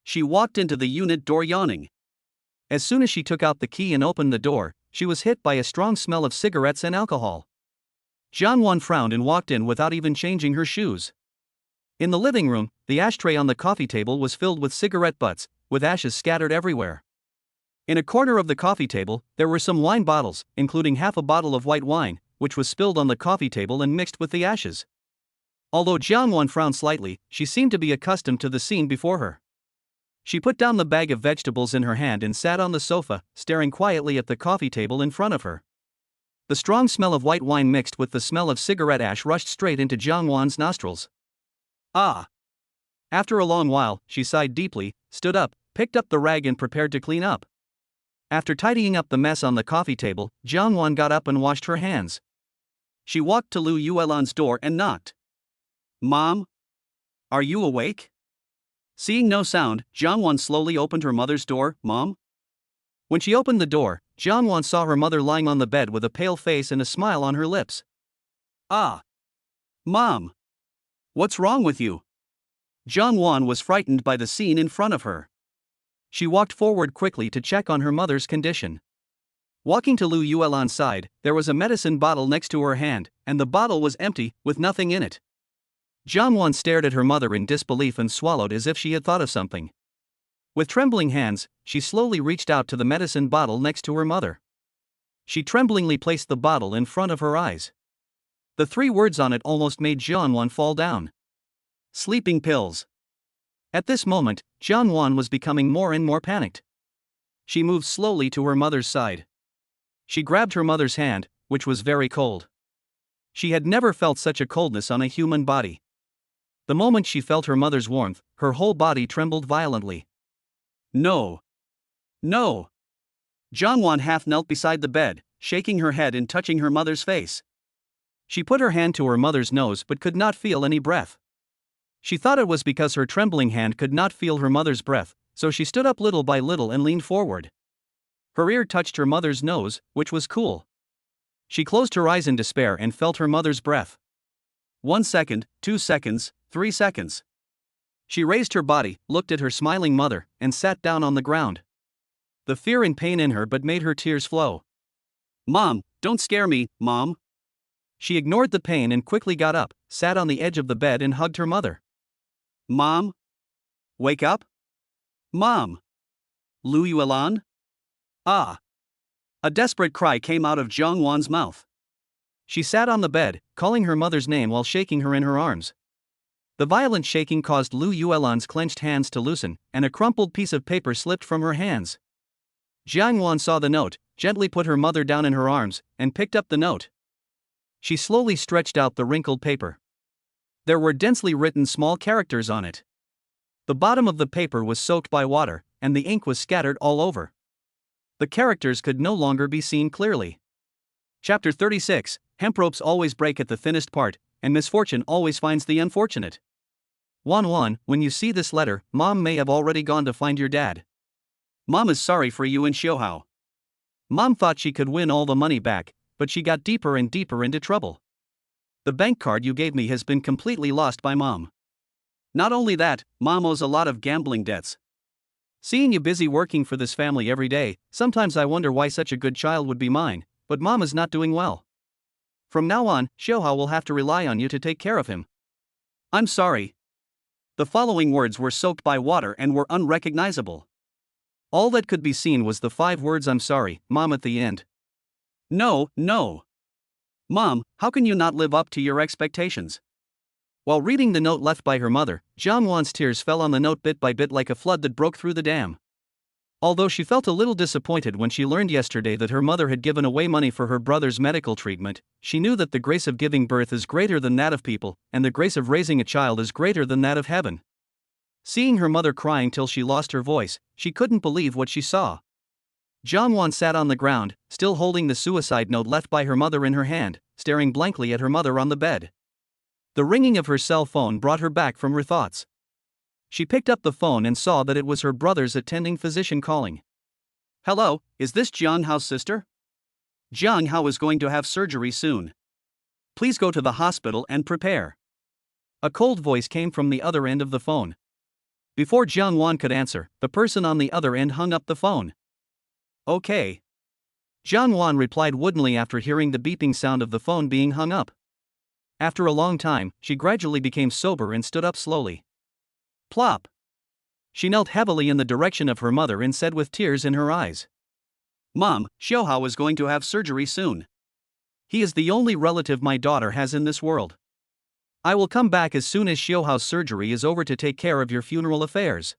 She walked into the unit door yawning. As soon as she took out the key and opened the door, she was hit by a strong smell of cigarettes and alcohol. Jiang Wan frowned and walked in without even changing her shoes. In the living room, the ashtray on the coffee table was filled with cigarette butts, with ashes scattered everywhere. In a corner of the coffee table, there were some wine bottles, including half a bottle of white wine, which was spilled on the coffee table and mixed with the ashes. Although Jiang Wan frowned slightly, she seemed to be accustomed to the scene before her. She put down the bag of vegetables in her hand and sat on the sofa, staring quietly at the coffee table in front of her. The strong smell of white wine mixed with the smell of cigarette ash rushed straight into Jiang Wan's nostrils. Ah! After a long while, she sighed deeply, stood up, picked up the rag and prepared to clean up. After tidying up the mess on the coffee table, Jiang Wan got up and washed her hands. She walked to Lu Yuelan's door and knocked. "Mom? Are you awake?" Seeing no sound, Jiang Wan slowly opened her mother's door. "Mom?" When she opened the door, Jiang Wan saw her mother lying on the bed with a pale face and a smile on her lips. "Ah! Mom! What's wrong with you?" Jiang Wan was frightened by the scene in front of her. She walked forward quickly to check on her mother's condition. Walking to Lu Yuelan's side, there was a medicine bottle next to her hand, and the bottle was empty, with nothing in it. Jiang Wan stared at her mother in disbelief and swallowed as if she had thought of something. With trembling hands, she slowly reached out to the medicine bottle next to her mother. She tremblingly placed the bottle in front of her eyes. The 3 words on it almost made Jiang Wan fall down. Sleeping pills. At this moment, Zhang Wan was becoming more and more panicked. She moved slowly to her mother's side. She grabbed her mother's hand, which was very cold. She had never felt such a coldness on a human body. The moment she felt her mother's warmth, her whole body trembled violently. No. No. Zhang Wan half knelt beside the bed, shaking her head and touching her mother's face. She put her hand to her mother's nose but could not feel any breath. She thought it was because her trembling hand could not feel her mother's breath, so she stood up little by little and leaned forward. Her ear touched her mother's nose, which was cool. She closed her eyes in despair and felt her mother's breath. 1 second, 2 seconds, 3 seconds. She raised her body, looked at her smiling mother, and sat down on the ground. The fear and pain in her but made her tears flow. Mom, don't scare me, Mom. She ignored the pain and quickly got up, sat on the edge of the bed and hugged her mother. Mom? Wake up? Mom? Lu Yuelan? Ah! A desperate cry came out of Zhang Wan's mouth. She sat on the bed, calling her mother's name while shaking her in her arms. The violent shaking caused Lu Yuelan's clenched hands to loosen, and a crumpled piece of paper slipped from her hands. Zhang Wan saw the note, gently put her mother down in her arms, and picked up the note. She slowly stretched out the wrinkled paper. There were densely written small characters on it. The bottom of the paper was soaked by water, and the ink was scattered all over. The characters could no longer be seen clearly. Chapter 36, Hemp ropes always break at the thinnest part, and misfortune always finds the unfortunate. Wan, when you see this letter, Mom may have already gone to find your dad. Mom is sorry for you and Xiaohao. Mom thought she could win all the money back, but she got deeper and deeper into trouble. The bank card you gave me has been completely lost by Mom. Not only that, Mom owes a lot of gambling debts. Seeing you busy working for this family every day, sometimes I wonder why such a good child would be mine, but Mom is not doing well. From now on, Xiaohao will have to rely on you to take care of him. I'm sorry. The following words were soaked by water and were unrecognizable. All that could be seen was the 5 words "I'm sorry, Mom" at the end. No. Mom, how can you not live up to your expectations? While reading the note left by her mother, Zhang Wan's tears fell on the note bit by bit like a flood that broke through the dam. Although she felt a little disappointed when she learned yesterday that her mother had given away money for her brother's medical treatment, she knew that the grace of giving birth is greater than that of people, and the grace of raising a child is greater than that of heaven. Seeing her mother crying till she lost her voice, she couldn't believe what she saw. Zhang Wan sat on the ground, still holding the suicide note left by her mother in her hand, staring blankly at her mother on the bed. The ringing of her cell phone brought her back from her thoughts. She picked up the phone and saw that it was her brother's attending physician calling. Hello, is this Jiang Hao's sister? Jiang Hao is going to have surgery soon. Please go to the hospital and prepare. A cold voice came from the other end of the phone. Before Zhang Wan could answer, the person on the other end hung up the phone. Okay. Zhang Wan replied woodenly after hearing the beeping sound of the phone being hung up. After a long time, she gradually became sober and stood up slowly. Plop. She knelt heavily in the direction of her mother and said with tears in her eyes, Mom, Xiaohao is going to have surgery soon. He is the only relative my daughter has in this world. I will come back as soon as Xiaohao's surgery is over to take care of your funeral affairs.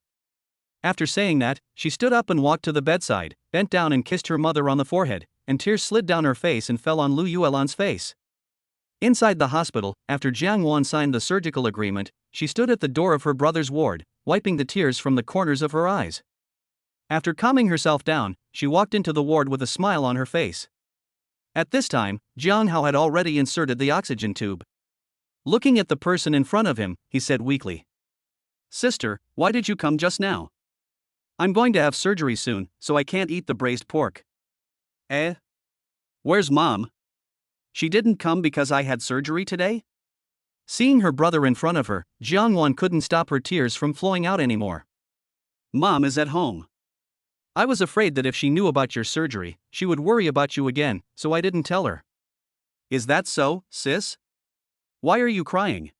After saying that, she stood up and walked to the bedside, bent down and kissed her mother on the forehead, and tears slid down her face and fell on Lu Yuelan's face. Inside the hospital, after Jiang Wan signed the surgical agreement, she stood at the door of her brother's ward, wiping the tears from the corners of her eyes. After calming herself down, she walked into the ward with a smile on her face. At this time, Jiang Hao had already inserted the oxygen tube. Looking at the person in front of him, he said weakly, Sister, why did you come just now? I'm going to have surgery soon, so I can't eat the braised pork. Eh? Where's Mom? She didn't come because I had surgery today? Seeing her brother in front of her, Jiang Wan couldn't stop her tears from flowing out anymore. Mom is at home. I was afraid that if she knew about your surgery, she would worry about you again, so I didn't tell her. Is that so, sis? Why are you crying?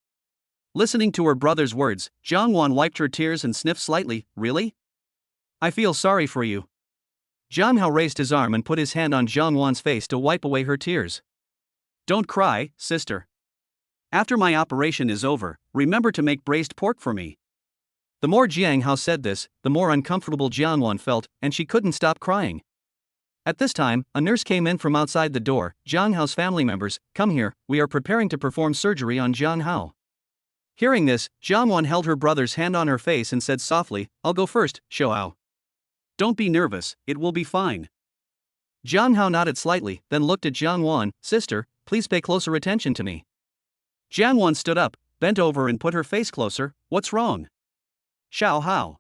Listening to her brother's words, Zhang Wan wiped her tears and sniffed slightly. Really? I feel sorry for you. Jiang Hao raised his arm and put his hand on Zhang Wan's face to wipe away her tears. Don't cry, sister. After my operation is over, remember to make braised pork for me. The more Jiang Hao said this, the more uncomfortable Jiang Wan felt, and she couldn't stop crying. At this time, a nurse came in from outside the door. Jiang Hao's family members, come here, we are preparing to perform surgery on Jiang Hao. Hearing this, Jiang Wan held her brother's hand on her face and said softly, I'll go first, Xiao. Don't be nervous, it will be fine. Jiang Hao nodded slightly, then looked at Jiang Wan, sister, please pay closer attention to me. Jiang Wan stood up, bent over and put her face closer. What's wrong? Xiao Hao.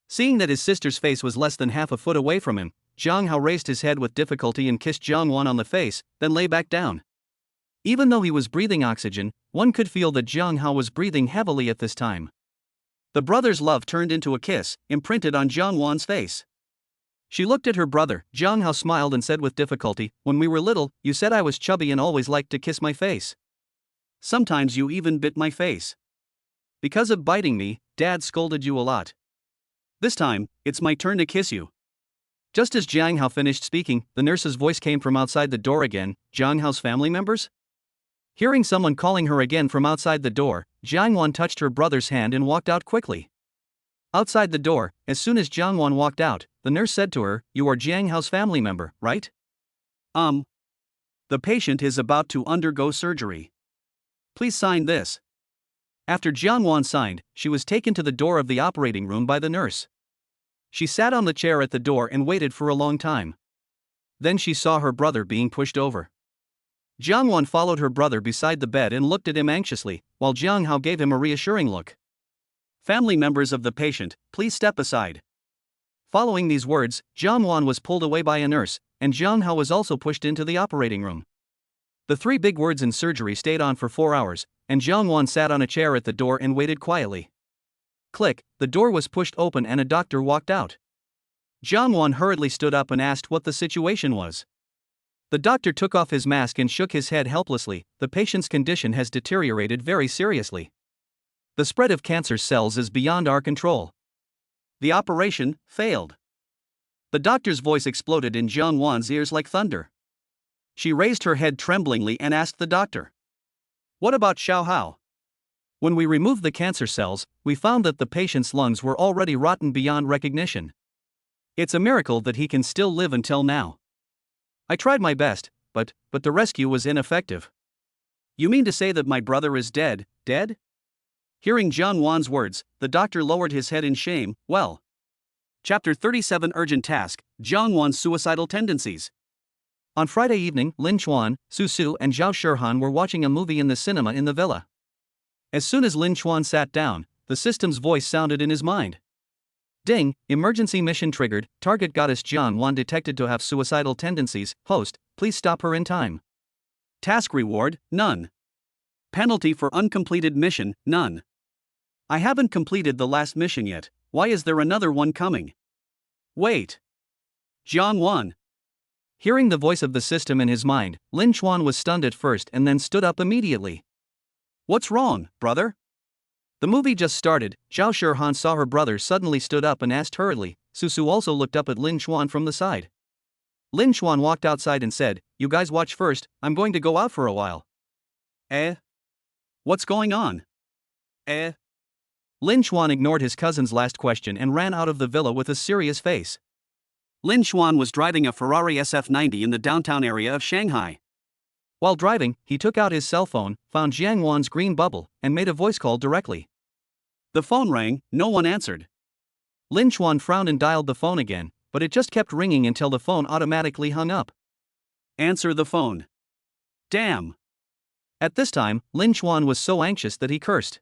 Seeing that his sister's face was less than half a foot away from him, Jiang Hao raised his head with difficulty and kissed Jiang Wan on the face, then lay back down. Even though he was breathing oxygen, one could feel that Jiang Hao was breathing heavily at this time. The brothers' love turned into a kiss, imprinted on Jiang Wan's face. She looked at her brother. Jiang Hao smiled and said with difficulty, when we were little, you said I was chubby and always liked to kiss my face. Sometimes you even bit my face. Because of biting me, Dad scolded you a lot. This time, it's my turn to kiss you. Just as Jiang Hao finished speaking, the nurse's voice came from outside the door again. Jiang Hao's family members? Hearing someone calling her again from outside the door, Jiang Wan touched her brother's hand and walked out quickly. Outside the door, as soon as Jiang Wan walked out, the nurse said to her, you are Jiang Hao's family member, right? The patient is about to undergo surgery. Please sign this. After Jiang Wan signed, she was taken to the door of the operating room by the nurse. She sat on the chair at the door and waited for a long time. Then she saw her brother being pushed over. Jiang Wan followed her brother beside the bed and looked at him anxiously, while Jiang Hao gave him a reassuring look. Family members of the patient, please step aside. Following these words, Jiang Wan was pulled away by a nurse, and Jiang Hao was also pushed into the operating room. The three big words in surgery stayed on for 4 hours, and Jiang Wan sat on a chair at the door and waited quietly. Click, the door was pushed open and a doctor walked out. Jiang Wan hurriedly stood up and asked what the situation was. The doctor took off his mask and shook his head helplessly. The patient's condition has deteriorated very seriously. The spread of cancer cells is beyond our control. The operation failed. The doctor's voice exploded in Jiang Wan's ears like thunder. She raised her head tremblingly and asked the doctor, what about Xiao Hao? When we removed the cancer cells, we found that the patient's lungs were already rotten beyond recognition. It's a miracle that he can still live until now. I tried my best, but the rescue was ineffective. You mean to say that my brother is dead? Hearing Jiang Wan's words, the doctor lowered his head in shame. Well. Chapter 37 Urgent Task, Jiang Wan's Suicidal Tendencies. On Friday evening, Lin Chuan, Susu and Zhao Shirhan were watching a movie in the cinema in the villa. As soon as Lin Chuan sat down, the system's voice sounded in his mind. Ding, emergency mission triggered, target goddess Jiang Wan detected to have suicidal tendencies, host, please stop her in time. Task reward, none. Penalty for uncompleted mission, none. I haven't completed the last mission yet, why is there another one coming? Wait. Jiang Wan. Hearing the voice of the system in his mind, Lin Chuan was stunned at first and then stood up immediately. What's wrong, brother? The movie just started. Zhao Shirhan saw her brother suddenly stood up and asked hurriedly. Susu also looked up at Lin Chuan from the side. Lin Chuan walked outside and said, you guys watch first, I'm going to go out for a while. What's going on? Lin Chuan ignored his cousin's last question and ran out of the villa with a serious face. Lin Chuan was driving a Ferrari SF90 in the downtown area of Shanghai. While driving, he took out his cell phone, found Jiang Wan's green bubble, and made a voice call directly. The phone rang, no one answered. Lin Chuan frowned and dialed the phone again, but it just kept ringing until the phone automatically hung up. Answer the phone. Damn. At this time, Lin Chuan was so anxious that he cursed.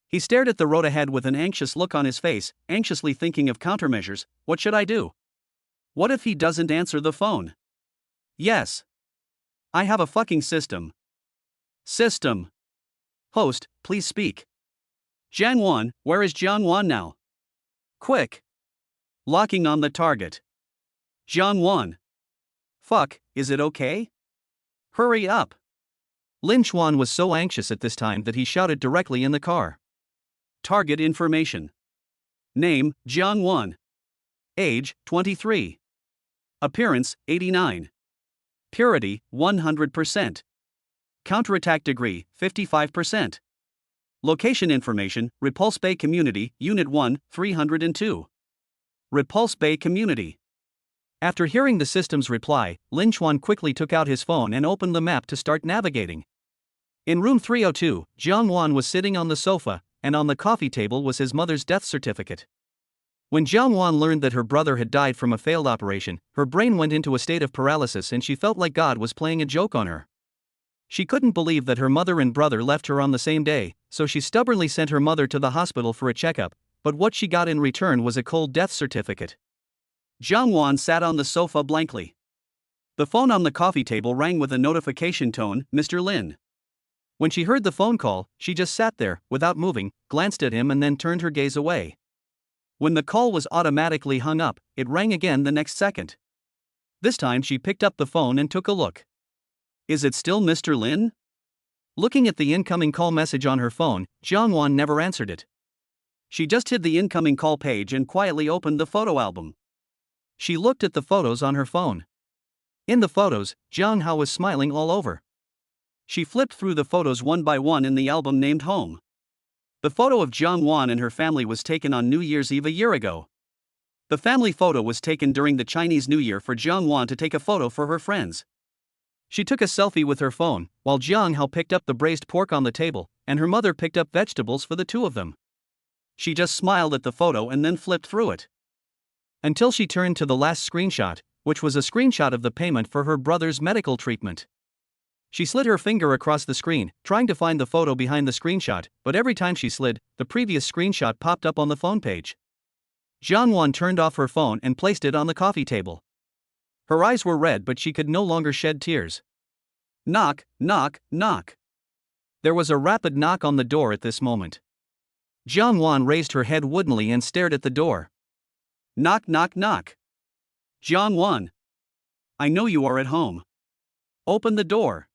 He stared at the road ahead with an anxious look on his face, anxiously thinking of countermeasures. What should I do? What if he doesn't answer the phone? Yes. I have a fucking system. System. Host, please speak. Jiang Wan, where is Jiang Wan now? Quick. Locking on the target. Jiang Wan. Fuck, is it okay? Hurry up. Lin Chuan was so anxious at this time that he shouted directly in the car. Target information. Name, Jiang Wan. Age, 23. Appearance, 89. Purity, 100%. Counterattack degree, 55%. Location information, Repulse Bay Community, Unit 1, 302. Repulse Bay Community. After hearing the system's reply, Lin Chuan quickly took out his phone and opened the map to start navigating. In room 302, Zhang Wan was sitting on the sofa, and on the coffee table was his mother's death certificate. When Zhang Wan learned that her brother had died from a failed operation, her brain went into a state of paralysis and she felt like God was playing a joke on her. She couldn't believe that her mother and brother left her on the same day, so she stubbornly sent her mother to the hospital for a checkup, but what she got in return was a cold death certificate. Zhang Wan sat on the sofa blankly. The phone on the coffee table rang with a notification tone, Mr. Lin. When she heard the phone call, she just sat there, without moving, glanced at him and then turned her gaze away. When the call was automatically hung up, it rang again the next second. This time she picked up the phone and took a look. Is it still Mr. Lin? Looking at the incoming call message on her phone, Zhang Wan never answered it. She just hid the incoming call page and quietly opened the photo album. She looked at the photos on her phone. In the photos, Zhang Hao was smiling all over. She flipped through the photos one by one in the album named Home. The photo of Zhang Wan and her family was taken on New Year's Eve a year ago. The family photo was taken during the Chinese New Year for Zhang Wan to take a photo for her friends. She took a selfie with her phone, while Zhang Hao picked up the braised pork on the table, and her mother picked up vegetables for the two of them. She just smiled at the photo and then flipped through it. Until she turned to the last screenshot, which was a screenshot of the payment for her brother's medical treatment. She slid her finger across the screen, trying to find the photo behind the screenshot, but every time she slid, the previous screenshot popped up on the phone page. Zhang Wan turned off her phone and placed it on the coffee table. Her eyes were red, but she could no longer shed tears. Knock, knock, knock. There was a rapid knock on the door at this moment. Zhang Wan raised her head woodenly and stared at the door. Knock, knock, knock. Zhang Wan. I know you are at home. Open the door.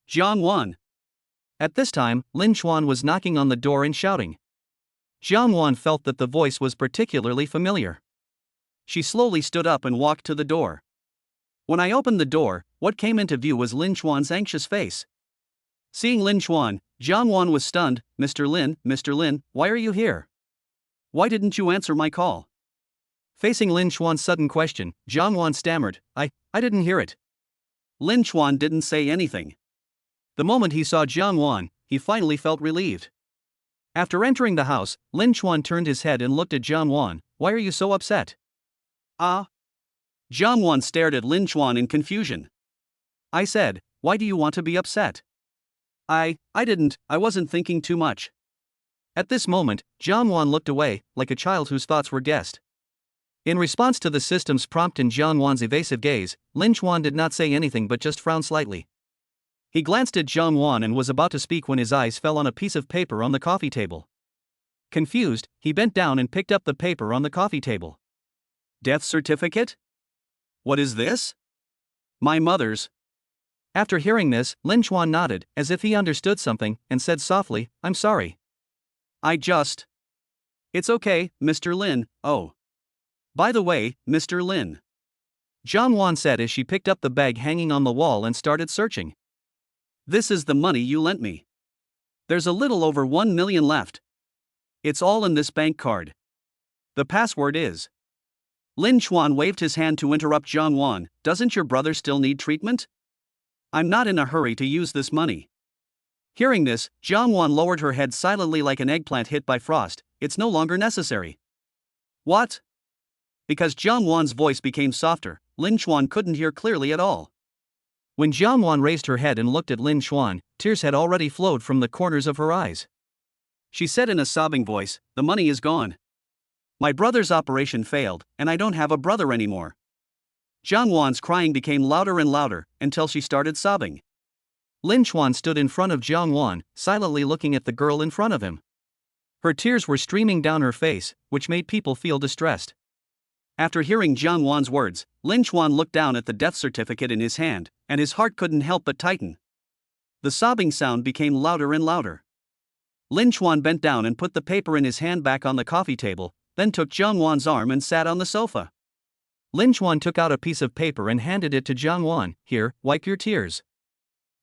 Zhang Wan. At this time, Lin Chuan was knocking on the door and shouting. Zhang Wan felt that the voice was particularly familiar. She slowly stood up and walked to the door. When I opened the door, what came into view was Lin Chuan's anxious face. Seeing Lin Chuan, Zhang Wan was stunned. Mr. Lin, why are you here? Why didn't you answer my call? Facing Lin Chuan's sudden question, Zhang Wan stammered, I didn't hear it. Lin Chuan didn't say anything. The moment he saw Zhang Wan, he finally felt relieved. After entering the house, Lin Chuan turned his head and looked at Zhang Wan. Why are you so upset? Zhang Wan stared at Lin Chuan in confusion. I said, why do you want to be upset? I wasn't thinking too much. At this moment, Zhang Wan looked away, like a child whose thoughts were guessed. In response to the system's prompt and Zhang Wan's evasive gaze, Lin Chuan did not say anything but just frowned slightly. He glanced at Zhang Wan and was about to speak when his eyes fell on a piece of paper on the coffee table. Confused, he bent down and picked up the paper on the coffee table. Death certificate? What is this? My mother's. After hearing this, Lin Chuan nodded, as if he understood something, and said softly, I'm sorry. It's okay, Mr. Lin. Oh. By the way, Mr. Lin. Zhang Wan said as she picked up the bag hanging on the wall and started searching. This is the money you lent me. There's a little over 1 million left. It's all in this bank card. The password is. Lin Chuan waved his hand to interrupt Zhang Wan. Doesn't your brother still need treatment? I'm not in a hurry to use this money. Hearing this, Zhang Wan lowered her head silently like an eggplant hit by frost. It's no longer necessary. What? Because Zhang Wan's voice became softer, Lin Chuan couldn't hear clearly at all. When Zhang Wan raised her head and looked at Lin Chuan, tears had already flowed from the corners of her eyes. She said in a sobbing voice, the money is gone. My brother's operation failed, and I don't have a brother anymore. Zhang Wan's crying became louder and louder, until she started sobbing. Lin Chuan stood in front of Zhang Wan, silently looking at the girl in front of him. Her tears were streaming down her face, which made people feel distressed. After hearing Zhang Wan's words, Lin Chuan looked down at the death certificate in his hand, and his heart couldn't help but tighten. The sobbing sound became louder and louder. Lin Chuan bent down and put the paper in his hand back on the coffee table, then took Zhang Wan's arm and sat on the sofa. Lin Chuan took out a piece of paper and handed it to Zhang Wan. Here, wipe your tears.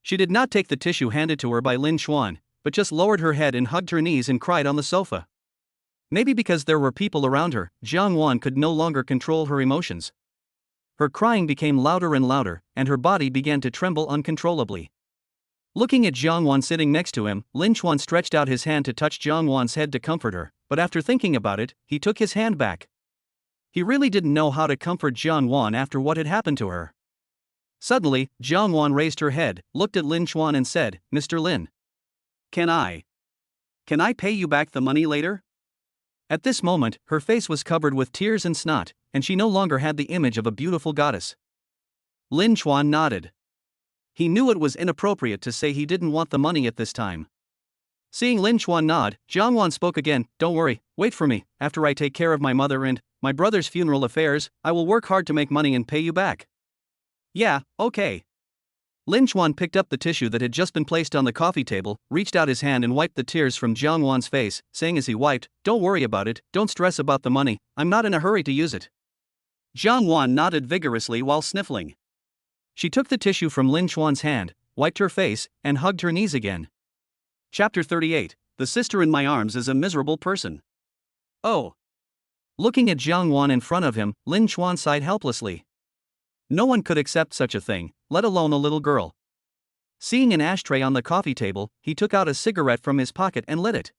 She did not take the tissue handed to her by Lin Chuan, but just lowered her head and hugged her knees and cried on the sofa. Maybe because there were people around her, Zhang Wan could no longer control her emotions. Her crying became louder and louder, and her body began to tremble uncontrollably. Looking at Zhang Wan sitting next to him, Lin Chuan stretched out his hand to touch Zhang Wan's head to comfort her, but after thinking about it, he took his hand back. He really didn't know how to comfort Zhang Wan after what had happened to her. Suddenly, Zhang Wan raised her head, looked at Lin Chuan and said, "Mr. Lin. Can I pay you back the money later?" At this moment, her face was covered with tears and snot, and she no longer had the image of a beautiful goddess. Lin Chuan nodded. He knew it was inappropriate to say he didn't want the money at this time. Seeing Lin Chuan nod, Zhang Wan spoke again, "Don't worry, wait for me. After I take care of my mother and my brother's funeral affairs, I will work hard to make money and pay you back." "Yeah, okay." Lin Chuan picked up the tissue that had just been placed on the coffee table, reached out his hand and wiped the tears from Zhang Wan's face, saying as he wiped, "Don't worry about it, don't stress about the money, I'm not in a hurry to use it." Zhang Wan nodded vigorously while sniffling. She took the tissue from Lin Chuan's hand, wiped her face, and hugged her knees again. Chapter 38, The Sister in My Arms is a Miserable Person. Oh. Looking at Zhang Wan in front of him, Lin Chuan sighed helplessly. No one could accept such a thing, let alone a little girl. Seeing an ashtray on the coffee table, he took out a cigarette from his pocket and lit it.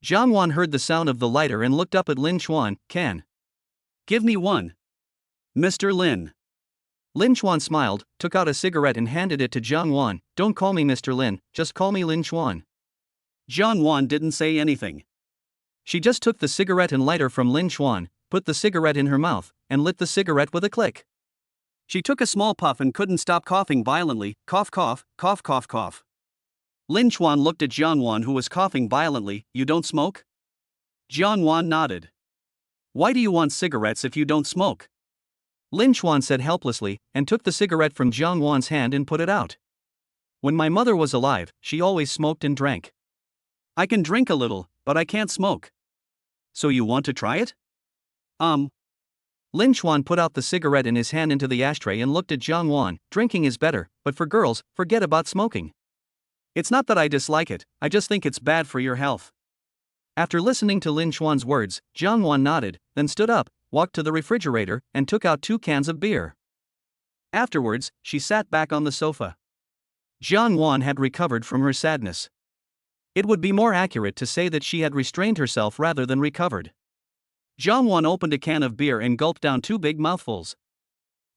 Zhang Wan heard the sound of the lighter and looked up at Lin Chuan. "Can give me one, Mr. Lin?" Lin Chuan smiled, took out a cigarette and handed it to Zhang Wan. "Don't call me Mr. Lin, just call me Lin Chuan." Zhang Wan didn't say anything. She just took the cigarette and lighter from Lin Chuan, put the cigarette in her mouth, and lit the cigarette with a click. She took a small puff and couldn't stop coughing violently. Cough, cough, cough, cough, cough. Lin Chuan looked at Zhang Wan, who was coughing violently. "You don't smoke?" Zhang Wan nodded. "Why do you want cigarettes if you don't smoke?" Lin Chuan said helplessly, and took the cigarette from Zhang Wan's hand and put it out. "When my mother was alive, she always smoked and drank. I can drink a little, but I can't smoke. So you want to try it?" Lin Chuan put out the cigarette in his hand into the ashtray and looked at Zhang Wan. "Drinking is better, but for girls, forget about smoking." "It's not that I dislike it, I just think it's bad for your health." After listening to Lin Chuan's words, Zhang Wan nodded, then stood up, walked to the refrigerator, and took out 2 cans of beer. Afterwards, she sat back on the sofa. Zhang Wan had recovered from her sadness. It would be more accurate to say that she had restrained herself rather than recovered. Zhang Wan opened a can of beer and gulped down 2 big mouthfuls.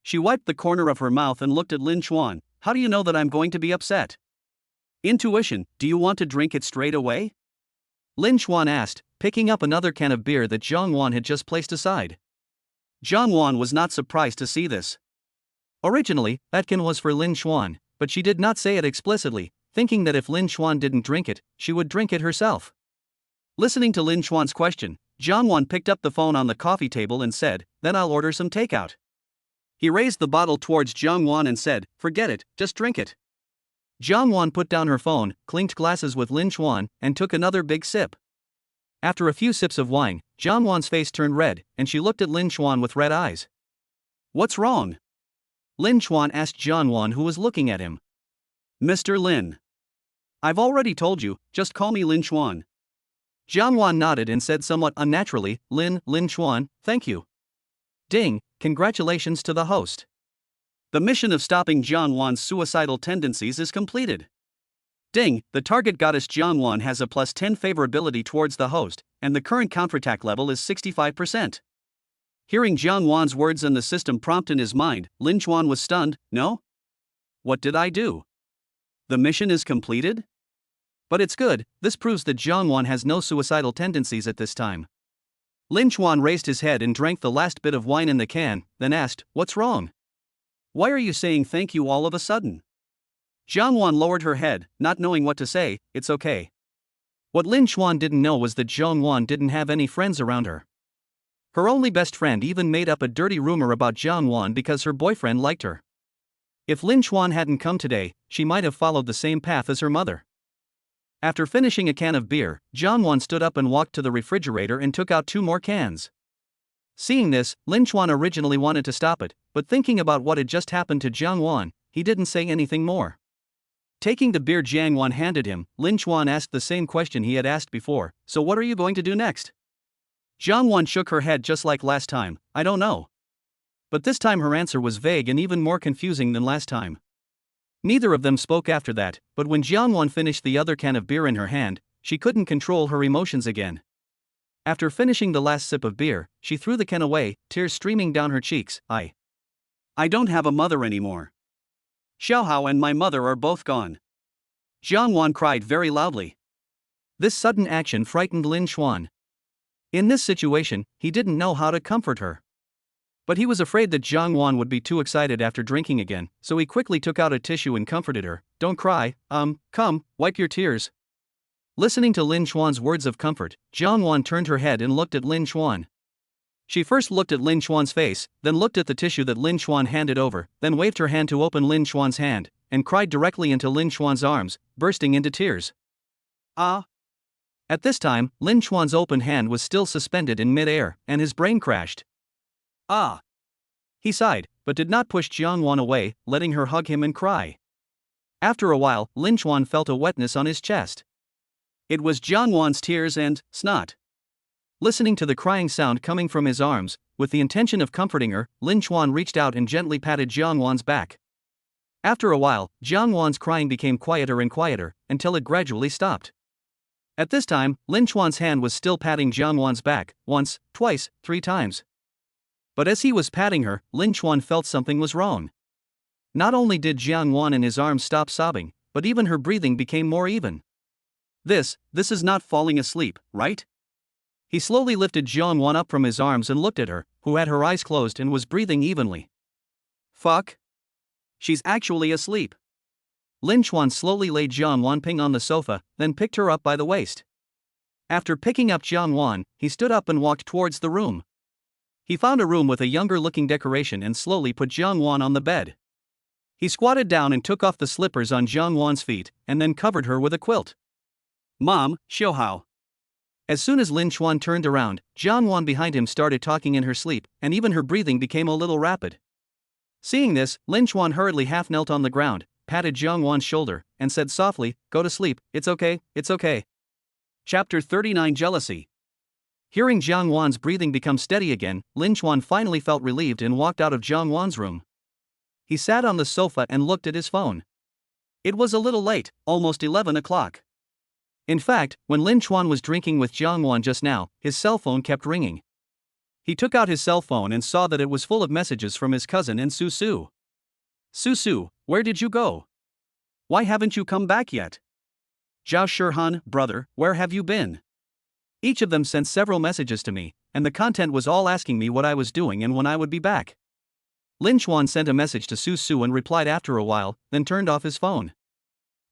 She wiped the corner of her mouth and looked at Lin Chuan. "How do you know that I'm going to be upset?" "Intuition, do you want to drink it straight away?" Lin Chuan asked, picking up another can of beer that Zhang Wan had just placed aside. Zhang Wan was not surprised to see this. Originally, that can was for Lin Chuan, but she did not say it explicitly, thinking that if Lin Chuan didn't drink it, she would drink it herself. Listening to Lin Chuan's question, Zhang Wan picked up the phone on the coffee table and said, "Then I'll order some takeout." He raised the bottle towards Zhang Wan and said, "Forget it, just drink it." Zhang Wan put down her phone, clinked glasses with Lin Chuan, and took another big sip. After a few sips of wine, Zhang Wan's face turned red, and she looked at Lin Chuan with red eyes. "What's wrong?" Lin Chuan asked Zhang Wan, who was looking at him. "Mr. Lin. I've already told you, just call me Lin Chuan." Zhang Wan nodded and said somewhat unnaturally, Lin Chuan, thank you." Ding, congratulations to the host. The mission of stopping Zhang Wan's suicidal tendencies is completed. Ding, the target goddess Zhang Wan has a +10 favorability towards the host, and the current counterattack level is 65%. Hearing Zhang Wan's words and the system prompt in his mind, Lin Chuan was stunned. "No? What did I do? The mission is completed? But it's good, this proves that Zhang Wan has no suicidal tendencies at this time." Lin Chuan raised his head and drank the last bit of wine in the can, then asked, "What's wrong? Why are you saying thank you all of a sudden?" Zhang Wan lowered her head, not knowing what to say. "It's okay." What Lin Chuan didn't know was that Zhang Wan didn't have any friends around her. Her only best friend even made up a dirty rumor about Zhang Wan because her boyfriend liked her. If Lin Chuan hadn't come today, she might have followed the same path as her mother. After finishing a can of beer, Zhang Wan stood up and walked to the refrigerator and took out 2 more cans. Seeing this, Lin Chuan originally wanted to stop it, but thinking about what had just happened to Zhang Wan, he didn't say anything more. Taking the beer Jiang Wan handed him, Lin Chuan asked the same question he had asked before, "So what are you going to do next?" Jiang Wan shook her head just like last time, "I don't know." But this time her answer was vague and even more confusing than last time. Neither of them spoke after that, but when Jiang Wan finished the other can of beer in her hand, she couldn't control her emotions again. After finishing the last sip of beer, she threw the can away, tears streaming down her cheeks. I don't have a mother anymore. Xiaohao and my mother are both gone." Jiang Wan cried very loudly. This sudden action frightened Lin Chuan. In this situation, he didn't know how to comfort her. But he was afraid that Jiang Wan would be too excited after drinking again, so he quickly took out a tissue and comforted her. "Don't cry, come, wipe your tears." Listening to Lin Chuan's words of comfort, Jiang Wan turned her head and looked at Lin Chuan. She first looked at Lin Chuan's face, then looked at the tissue that Lin Chuan handed over, then waved her hand to open Lin Chuan's hand, and cried directly into Lin Chuan's arms, bursting into tears. Ah! At this time, Lin Chuan's open hand was still suspended in mid-air, and his brain crashed. Ah! He sighed, but did not push Jiang Wan away, letting her hug him and cry. After a while, Lin Chuan felt a wetness on his chest. It was Jiang Wan's tears and snot. Listening to the crying sound coming from his arms, with the intention of comforting her, Lin Chuan reached out and gently patted Jiang Wan's back. After a while, Jiang Wan's crying became quieter and quieter, until it gradually stopped. At this time, Lin Chuan's hand was still patting Jiang Wan's back, once, twice, 3 times. But as he was patting her, Lin Chuan felt something was wrong. Not only did Jiang Wan in his arms stop sobbing, but even her breathing became more even. This is not falling asleep, right? He slowly lifted Jiang Wan up from his arms and looked at her, who had her eyes closed and was breathing evenly. Fuck. She's actually asleep. Lin Chuan slowly laid Jiang Wan Ping on the sofa, then picked her up by the waist. After picking up Jiang Wan, he stood up and walked towards the room. He found a room with a younger-looking decoration and slowly put Jiang Wan on the bed. He squatted down and took off the slippers on Jiang Wan's feet, and then covered her with a quilt. "Mom, Xiaohao." As soon as Lin Chuan turned around, Jiang Wan behind him started talking in her sleep, and even her breathing became a little rapid. Seeing this, Lin Chuan hurriedly half-knelt on the ground, patted Jiang Wan's shoulder, and said softly, "Go to sleep, it's okay, it's okay." Chapter 39 Jealousy. Hearing Jiang Wan's breathing become steady again, Lin Chuan finally felt relieved and walked out of Jiang Wan's room. He sat on the sofa and looked at his phone. It was a little late, almost 11 o'clock. In fact, when Lin Chuan was drinking with Jiang Wan just now, his cell phone kept ringing. He took out his cell phone and saw that it was full of messages from his cousin and Susu. "Susu, where did you go? Why haven't you come back yet? Zhao Shihan, brother, where have you been?" Each of them sent several messages to me, and the content was all asking me what I was doing and when I would be back. Lin Chuan sent a message to Susu and replied after a while, then turned off his phone.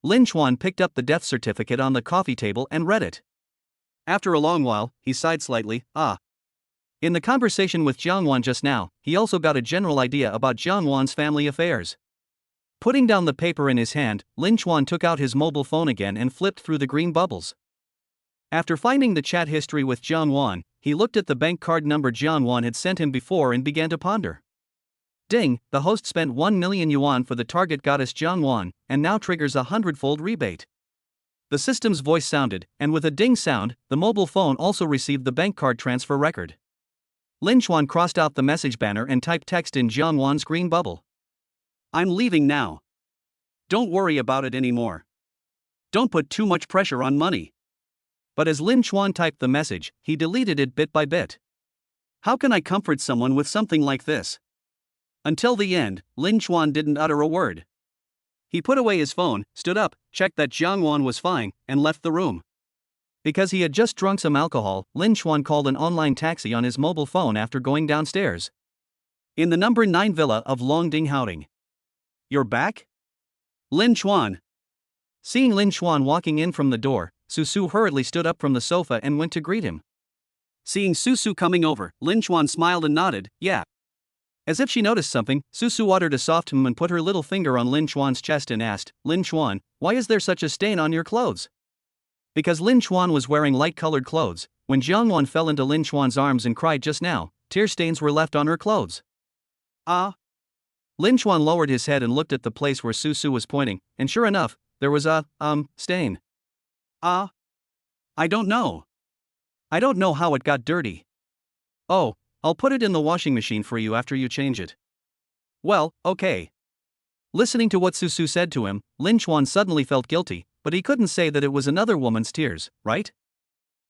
Lin Chuan picked up the death certificate on the coffee table and read it. After a long while, he sighed slightly. In the conversation with Jiang Wan just now, he also got a general idea about Jiang Wan's family affairs. Putting down the paper in his hand, Lin Chuan took out his mobile phone again and flipped through the green bubbles. After finding the chat history with Jiang Wan, he looked at the bank card number Jiang Wan had sent him before and began to ponder. Ding, the host spent 1 million yuan for the target goddess Jiang Wan, and now triggers a 100-fold rebate. The system's voice sounded, and with a ding sound, the mobile phone also received the bank card transfer record. Lin Chuan crossed out the message banner and typed text in Jiang Wan's green bubble. "I'm leaving now. Don't worry about it anymore. Don't put too much pressure on money." But as Lin Chuan typed the message, he deleted it bit by bit. How can I comfort someone with something like this? Until the end, Lin Chuan didn't utter a word. He put away his phone, stood up, checked that Jiang Wan was fine, and left the room. Because he had just drunk some alcohol, Lin Chuan called an online taxi on his mobile phone after going downstairs. In the number 9 villa of Longding Houting. "You're back? Lin Chuan." Seeing Lin Chuan walking in from the door, Susu hurriedly stood up from the sofa and went to greet him. Seeing Susu coming over, Lin Chuan smiled and nodded, "Yeah." As if she noticed something, Susu uttered a soft hum and put her little finger on Lin Chuan's chest and asked, "Lin Chuan, why is there such a stain on your clothes?" Because Lin Chuan was wearing light-colored clothes, when Jiang Wan fell into Lin Chuan's arms and cried just now, tear stains were left on her clothes. "Ah." Lin Chuan lowered his head and looked at the place where Susu was pointing, and sure enough, there was a, stain. I don't know. I don't know how it got dirty. Oh, I'll put it in the washing machine for you after you change it. Well, okay. Listening to what Susu said to him, Lin Chuan suddenly felt guilty, but he couldn't say that it was another woman's tears, right?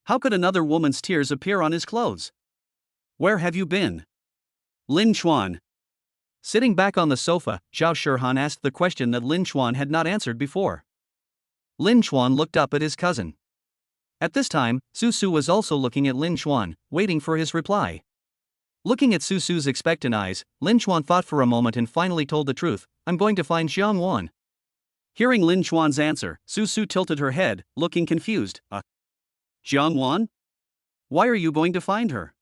How could another woman's tears appear on his clothes? Where have you been? Lin Chuan. Sitting back on the sofa, Zhao Shihan asked the question that Lin Chuan had not answered before. Lin Chuan looked up at his cousin. At this time, Susu was also looking at Lin Chuan, waiting for his reply. Looking at Susu's expectant eyes, Lin Chuan thought for a moment and finally told the truth, I'm going to find Zhang Wan. Hearing Lin Chuan's answer, Susu tilted her head, looking confused. Zhang Wan? Why are you going to find her?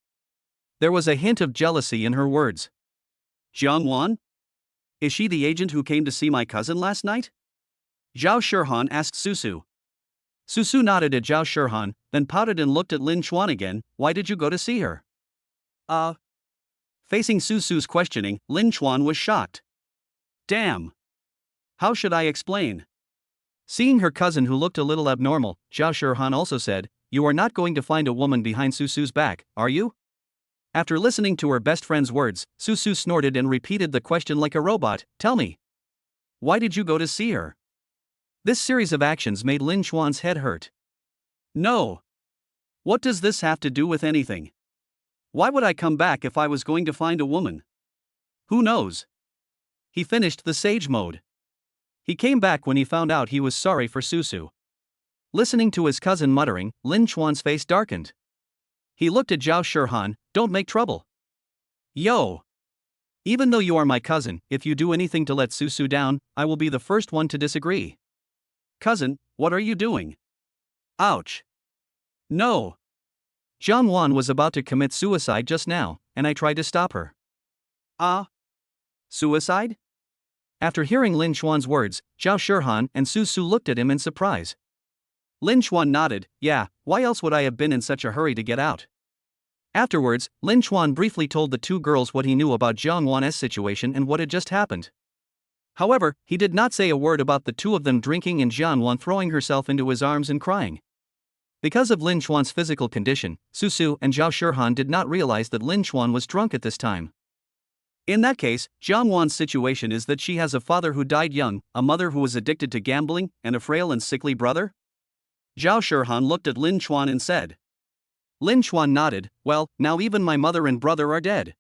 There was a hint of jealousy in her words. Zhang Wan? Is she the agent who came to see my cousin last night? Zhao Shihan asked Susu. Susu nodded at Zhao Shihan, then pouted and looked at Lin Chuan again. Why did you go to see her? Facing Susu's questioning, Lin Chuan was shocked. Damn. How should I explain? Seeing her cousin who looked a little abnormal, Zhao Shihan also said, You are not going to find a woman behind Susu's back, are you? After listening to her best friend's words, Susu snorted and repeated the question like a robot, Tell me. Why did you go to see her? This series of actions made Lin Chuan's head hurt. No. What does this have to do with anything? Why would I come back if I was going to find a woman? Who knows? He finished the sage mode. He came back when he found out he was sorry for Susu. Listening to his cousin muttering, Lin Chuan's face darkened. He looked at Zhao Shihan, Don't make trouble. Yo. Even though you are my cousin, if you do anything to let Susu down, I will be the first one to disagree. Cousin, what are you doing? Ouch. No. Zhang Wan was about to commit suicide just now, and I tried to stop her. Suicide? After hearing Lin Chuan's words, Zhao Shihan and Susu looked at him in surprise. Lin Chuan nodded, Yeah, why else would I have been in such a hurry to get out? Afterwards, Lin Chuan briefly told the two girls what he knew about Zhang Wan's situation and what had just happened. However, he did not say a word about the two of them drinking and Zhang Wan throwing herself into his arms and crying. Because of Lin Chuan's physical condition, Susu and Zhao Shihan did not realize that Lin Chuan was drunk at this time. In that case, Zhang Wan's situation is that she has a father who died young, a mother who was addicted to gambling, and a frail and sickly brother? Zhao Shihan looked at Lin Chuan and said. Lin Chuan nodded, Well, now even my mother and brother are dead.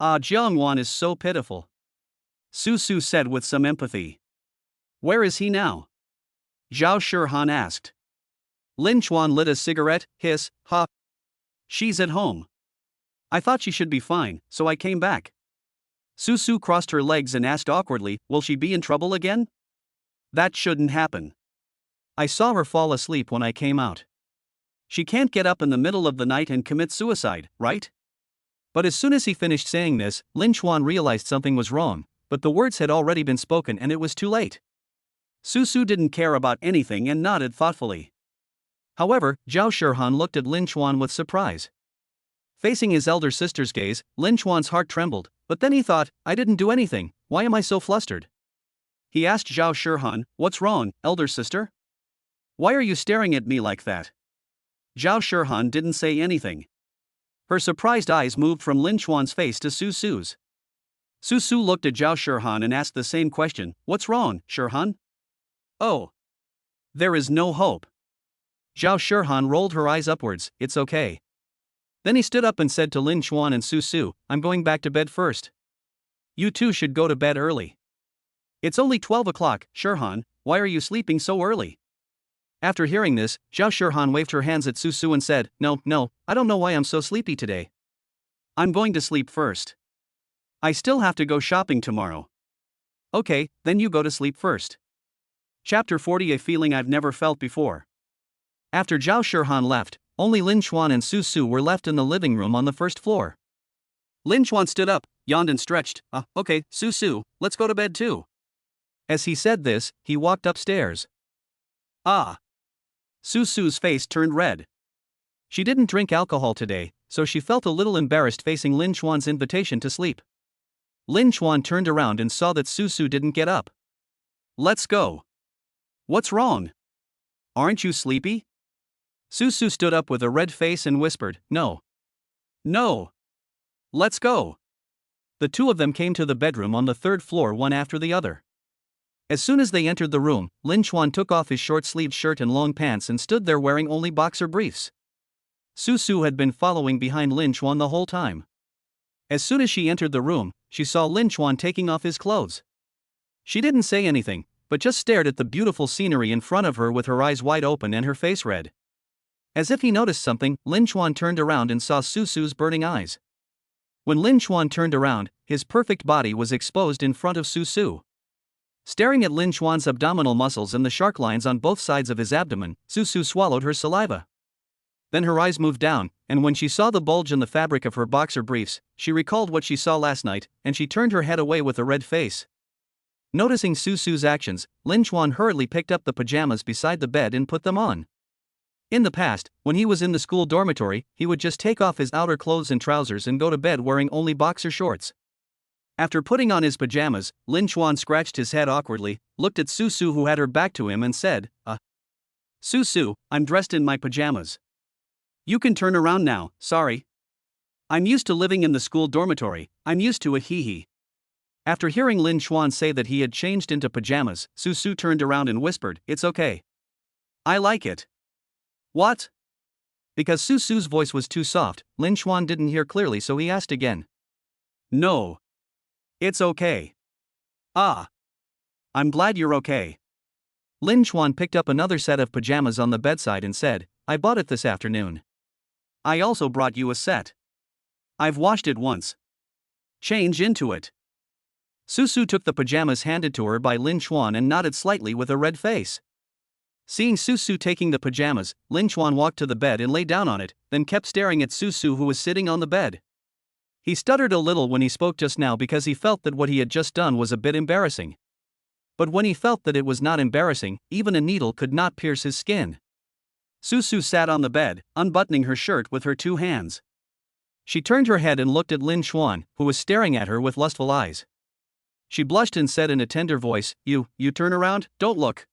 Zhang Wan is so pitiful. Susu said with some empathy. Where is he now? Zhao Shihan asked. Lin Chuan lit a cigarette, Ha. She's at home. I thought she should be fine, so I came back. Susu crossed her legs and asked awkwardly, Will she be in trouble again? That shouldn't happen. I saw her fall asleep when I came out. She can't get up in the middle of the night and commit suicide, right? But as soon as he finished saying this, Lin Chuan realized something was wrong, but the words had already been spoken and it was too late. Susu didn't care about anything and nodded thoughtfully. However, Zhao Shihan looked at Lin Chuan with surprise. Facing his elder sister's gaze, Lin Chuan's heart trembled, but then he thought, I didn't do anything, why am I so flustered? He asked Zhao Shihan, What's wrong, elder sister? Why are you staring at me like that? Zhao Shihan didn't say anything. Her surprised eyes moved from Lin Chuan's face to Susu's. Susu looked at Zhao Shihan and asked the same question, What's wrong, Shihan? Oh. There is no hope. Zhao Shihan rolled her eyes upwards, It's okay. Then he stood up and said to Lin Chuan and Susu, I'm going back to bed first. You two should go to bed early. It's only 12 o'clock, Shihan, why are you sleeping so early? After hearing this, Zhao Shihan waved her hands at Susu and said, No, I don't know why I'm so sleepy today. I'm going to sleep first. I still have to go shopping tomorrow. Okay, then you go to sleep first. Chapter 40 A feeling I've never felt before. After Zhao Shihan left, only Lin Chuan and Susu were left in the living room on the first floor. Lin Chuan stood up, yawned and stretched. Okay, Susu, let's go to bed too. As he said this, he walked upstairs. Susu's face turned red. She didn't drink alcohol today, so she felt a little embarrassed facing Lin Chuan's invitation to sleep. Lin Chuan turned around and saw that Susu didn't get up. Let's go. What's wrong? Aren't you sleepy? Susu stood up with a red face and whispered, No. No. Let's go. The two of them came to the bedroom on the third floor one after the other. As soon as they entered the room, Lin Chuan took off his short-sleeved shirt and long pants and stood there wearing only boxer briefs. Susu had been following behind Lin Chuan the whole time. As soon as she entered the room, she saw Lin Chuan taking off his clothes. She didn't say anything, but just stared at the beautiful scenery in front of her with her eyes wide open and her face red. As if he noticed something, Lin Chuan turned around and saw Susu's burning eyes. When Lin Chuan turned around, his perfect body was exposed in front of Susu. Staring at Lin Chuan's abdominal muscles and the shark lines on both sides of his abdomen, Susu swallowed her saliva. Then her eyes moved down, and when she saw the bulge in the fabric of her boxer briefs, she recalled what she saw last night, and she turned her head away with a red face. Noticing Susu's actions, Lin Chuan hurriedly picked up the pajamas beside the bed and put them on. In the past, when he was in the school dormitory, he would just take off his outer clothes and trousers and go to bed wearing only boxer shorts. After putting on his pajamas, Lin Chuan scratched his head awkwardly, looked at Susu who had her back to him and said, Susu, I'm dressed in my pajamas. You can turn around now, sorry. I'm used to living in the school dormitory, I'm used to it hee. After hearing Lin Chuan say that he had changed into pajamas, Susu turned around and whispered, It's okay. I like it. What? Because Susu's voice was too soft, Lin Chuan didn't hear clearly, so he asked again. No. It's okay. Ah. I'm glad you're okay. Lin Chuan picked up another set of pajamas on the bedside and said, I bought it this afternoon. I also brought you a set. I've washed it once. Change into it. Susu took the pajamas handed to her by Lin Chuan and nodded slightly with a red face. Seeing Susu taking the pajamas, Lin Chuan walked to the bed and lay down on it, then kept staring at Susu who was sitting on the bed. He stuttered a little when he spoke just now because he felt that what he had just done was a bit embarrassing. But when he felt that it was not embarrassing, even a needle could not pierce his skin. Susu sat on the bed, unbuttoning her shirt with her two hands. She turned her head and looked at Lin Chuan, who was staring at her with lustful eyes. She blushed and said in a tender voice, You turn around, don't look.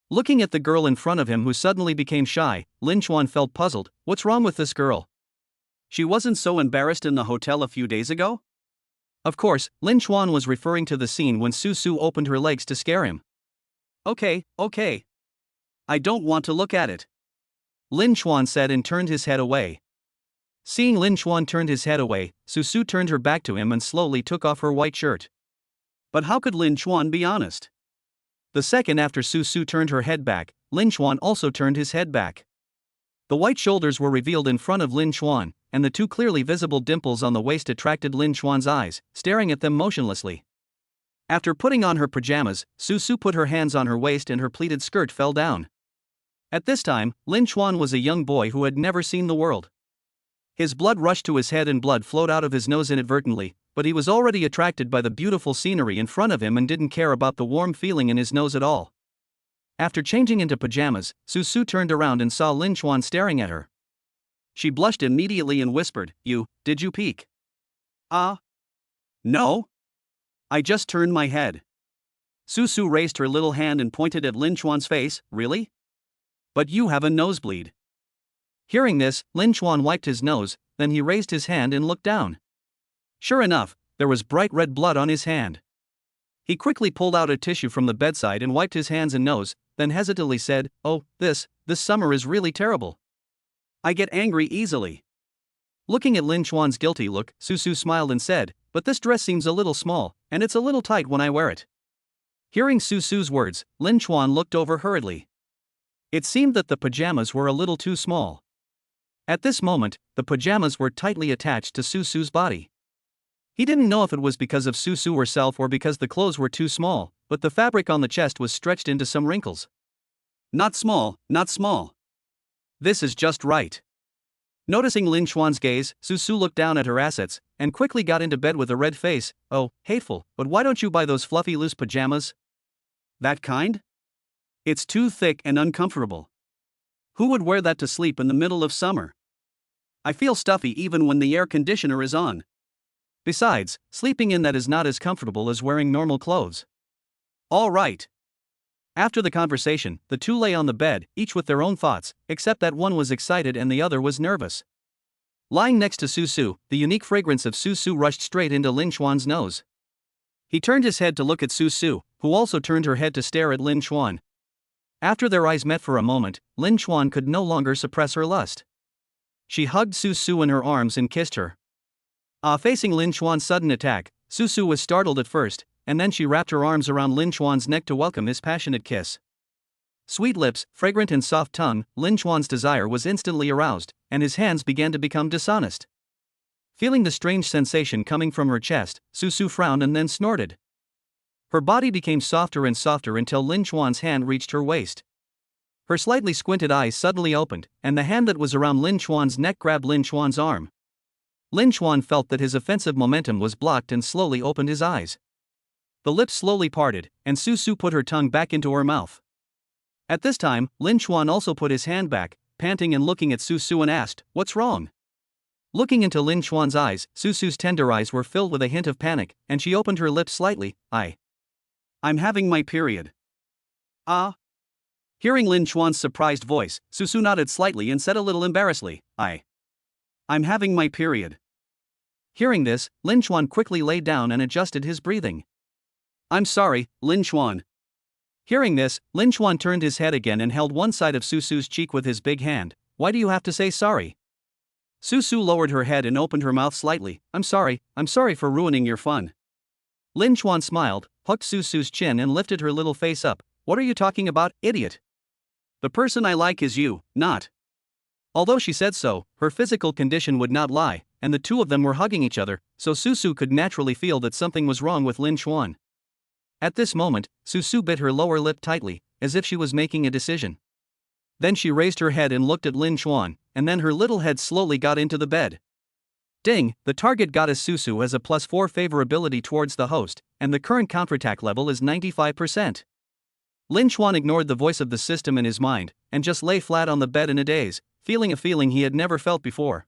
Looking at the girl in front of him who suddenly became shy, Lin Chuan felt puzzled. What's wrong with this girl? She wasn't so embarrassed in the hotel a few days ago? Of course, Lin Chuan was referring to the scene when Susu opened her legs to scare him. Okay. I don't want to look at it. Lin Chuan said and turned his head away. Seeing Lin Chuan turned his head away, Susu turned her back to him and slowly took off her white shirt. But how could Lin Chuan be honest? The second after Susu turned her head back, Lin Chuan also turned his head back. The white shoulders were revealed in front of Lin Chuan, and the two clearly visible dimples on the waist attracted Lin Chuan's eyes, staring at them motionlessly. After putting on her pajamas, Susu put her hands on her waist and her pleated skirt fell down. At this time, Lin Chuan was a young boy who had never seen the world. His blood rushed to his head and blood flowed out of his nose inadvertently, but he was already attracted by the beautiful scenery in front of him and didn't care about the warm feeling in his nose at all. After changing into pajamas, Susu turned around and saw Lin Chuan staring at her. She blushed immediately and whispered, Did you peek? No. I just turned my head. Susu raised her little hand and pointed at Lin Chuan's face. Really? But you have a nosebleed. Hearing this, Lin Chuan wiped his nose, then he raised his hand and looked down. Sure enough, there was bright red blood on his hand. He quickly pulled out a tissue from the bedside and wiped his hands and nose, then hesitantly said, This summer is really terrible. I get angry easily. Looking at Lin Chuan's guilty look, Susu smiled and said, But this dress seems a little small, and it's a little tight when I wear it. Hearing Susu's words, Lin Chuan looked over hurriedly. It seemed that the pajamas were a little too small. At this moment, the pajamas were tightly attached to Susu's body. He didn't know if it was because of Susu herself or because the clothes were too small, but the fabric on the chest was stretched into some wrinkles. Not small. This is just right. Noticing Lin Chuan's gaze, Susu looked down at her assets, and quickly got into bed with a red face. Hateful, but why don't you buy those fluffy loose pajamas? That kind? It's too thick and uncomfortable. Who would wear that to sleep in the middle of summer? I feel stuffy even when the air conditioner is on. Besides, sleeping in that is not as comfortable as wearing normal clothes. All right. After the conversation, the two lay on the bed, each with their own thoughts, except that one was excited and the other was nervous. Lying next to Susu, the unique fragrance of Susu rushed straight into Lin Xuan's nose. He turned his head to look at Susu, who also turned her head to stare at Lin Xuan. After their eyes met for a moment, Lin Xuan could no longer suppress her lust. She hugged Susu in her arms and kissed her. Facing Lin Xuan's sudden attack, Susu was startled at first, and then she wrapped her arms around Lin Xuan's neck to welcome his passionate kiss. Sweet lips, fragrant and soft tongue, Lin Xuan's desire was instantly aroused, and his hands began to become dishonest. Feeling the strange sensation coming from her chest, Susu frowned and then snorted. Her body became softer and softer until Lin Xuan's hand reached her waist. Her slightly squinted eyes suddenly opened, and the hand that was around Lin Xuan's neck grabbed Lin Xuan's arm. Lin Xuan felt that his offensive momentum was blocked and slowly opened his eyes. The lips slowly parted, and Susu put her tongue back into her mouth. At this time, Lin Xuan also put his hand back, panting and looking at Susu and asked, "What's wrong?" Looking into Lin Xuan's eyes, Susu's tender eyes were filled with a hint of panic, and she opened her lips slightly. I'm having my period." "Ah?" Hearing Lin Xuan's surprised voice, Susu nodded slightly and said a little embarrassedly, I'm having my period." Hearing this, Lin Xuan quickly lay down and adjusted his breathing. "I'm sorry, Lin Xuan." Hearing this, Lin Xuan turned his head again and held one side of Susu's cheek with his big hand. "Why do you have to say sorry?" Susu lowered her head and opened her mouth slightly. I'm sorry for ruining your fun." Lin Xuan smiled, hooked Susu's chin and lifted her little face up. "What are you talking about, idiot? The person I like is you, not." Although she said so, her physical condition would not lie, and the two of them were hugging each other, so Susu could naturally feel that something was wrong with Lin Xuan. At this moment, Susu bit her lower lip tightly, as if she was making a decision. Then she raised her head and looked at Lin Xuan, and then her little head slowly got into the bed. Ding, the target goddess Susu has a +4 favorability towards the host, and the current counterattack level is 95%. Lin Xuan ignored the voice of the system in his mind, and just lay flat on the bed in a daze, feeling a feeling he had never felt before.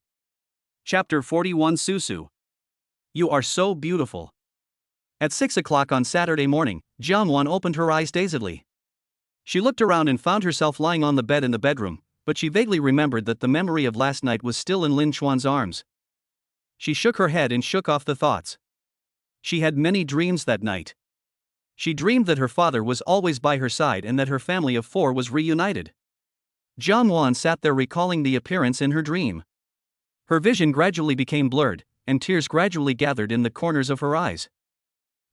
Chapter 41 Susu. You are so beautiful. At 6 o'clock on Saturday morning, Jiangwan opened her eyes dazedly. She looked around and found herself lying on the bed in the bedroom, but she vaguely remembered that the memory of last night was still in Lin Xuan's arms. She shook her head and shook off the thoughts. She had many dreams that night. She dreamed that her father was always by her side and that her family of 4 was reunited. Jiangwan sat there recalling the appearance in her dream. Her vision gradually became blurred, and tears gradually gathered in the corners of her eyes.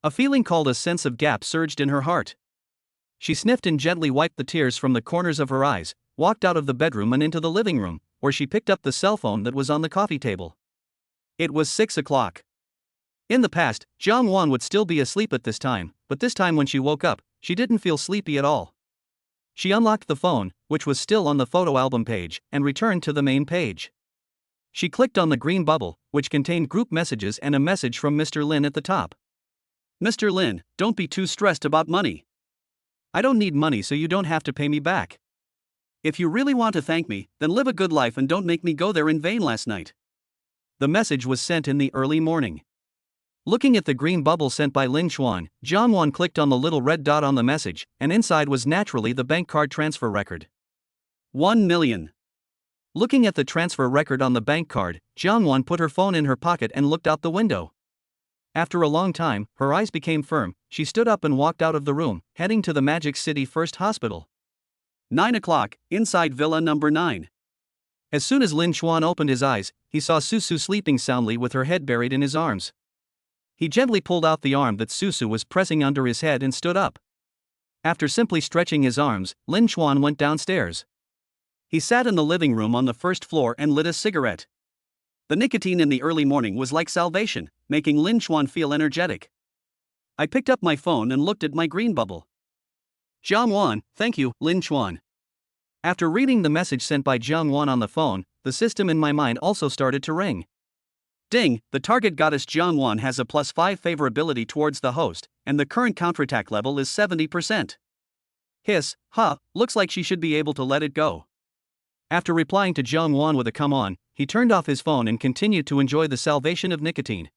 A feeling called a sense of gap surged in her heart. She sniffed and gently wiped the tears from the corners of her eyes, walked out of the bedroom and into the living room, where she picked up the cell phone that was on the coffee table. It was 6 o'clock. In the past, Jiangwan would still be asleep at this time, but this time when she woke up, she didn't feel sleepy at all. She unlocked the phone, which was still on the photo album page, and returned to the main page. She clicked on the green bubble, which contained group messages and a message from Mr. Lin at the top. "Mr. Lin, don't be too stressed about money. I don't need money, so you don't have to pay me back. If you really want to thank me, then live a good life and don't make me go there in vain last night." The message was sent in the early morning. Looking at the green bubble sent by Lin Xuan, Jiangwan clicked on the little red dot on the message, and inside was naturally the bank card transfer record. 1 million. Looking at the transfer record on the bank card, Jiangwan put her phone in her pocket and looked out the window. After a long time, her eyes became firm. She stood up and walked out of the room, heading to the Magic City First Hospital. 9 o'clock, inside Villa number 9. As soon as Lin Xuan opened his eyes, he saw Susu sleeping soundly with her head buried in his arms. He gently pulled out the arm that Susu was pressing under his head and stood up. After simply stretching his arms, Lin Xuan went downstairs. He sat in the living room on the first floor and lit a cigarette. The nicotine in the early morning was like salvation, making Lin Xuan feel energetic. I picked up my phone and looked at my green bubble. "Jiangwan, thank you, Lin Xuan." After reading the message sent by Jiangwan on the phone, the system in my mind also started to ring. Ding, the target goddess Jiangwan has a +5 favorability towards the host, and the current counterattack level is 70%. Hiss, looks like she should be able to let it go. After replying to Jiangwan with a "come on," he turned off his phone and continued to enjoy the salvation of nicotine.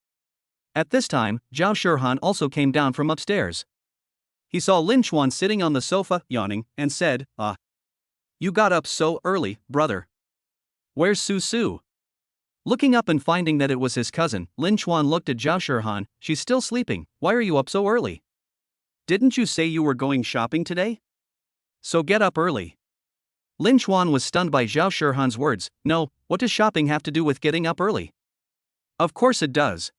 At this time, Zhao Shurhan also came down from upstairs. He saw Lin Chuan sitting on the sofa, yawning, and said, You got up so early, brother. Where's Susu? Looking up and finding that it was his cousin, Lin Chuan looked at Zhao Shirhan. She's still sleeping. Why are you up so early? Didn't you say you were going shopping today? So get up early. Lin Chuan was stunned by Zhao Shirhan's words. No, what does shopping have to do with getting up early? Of course it does.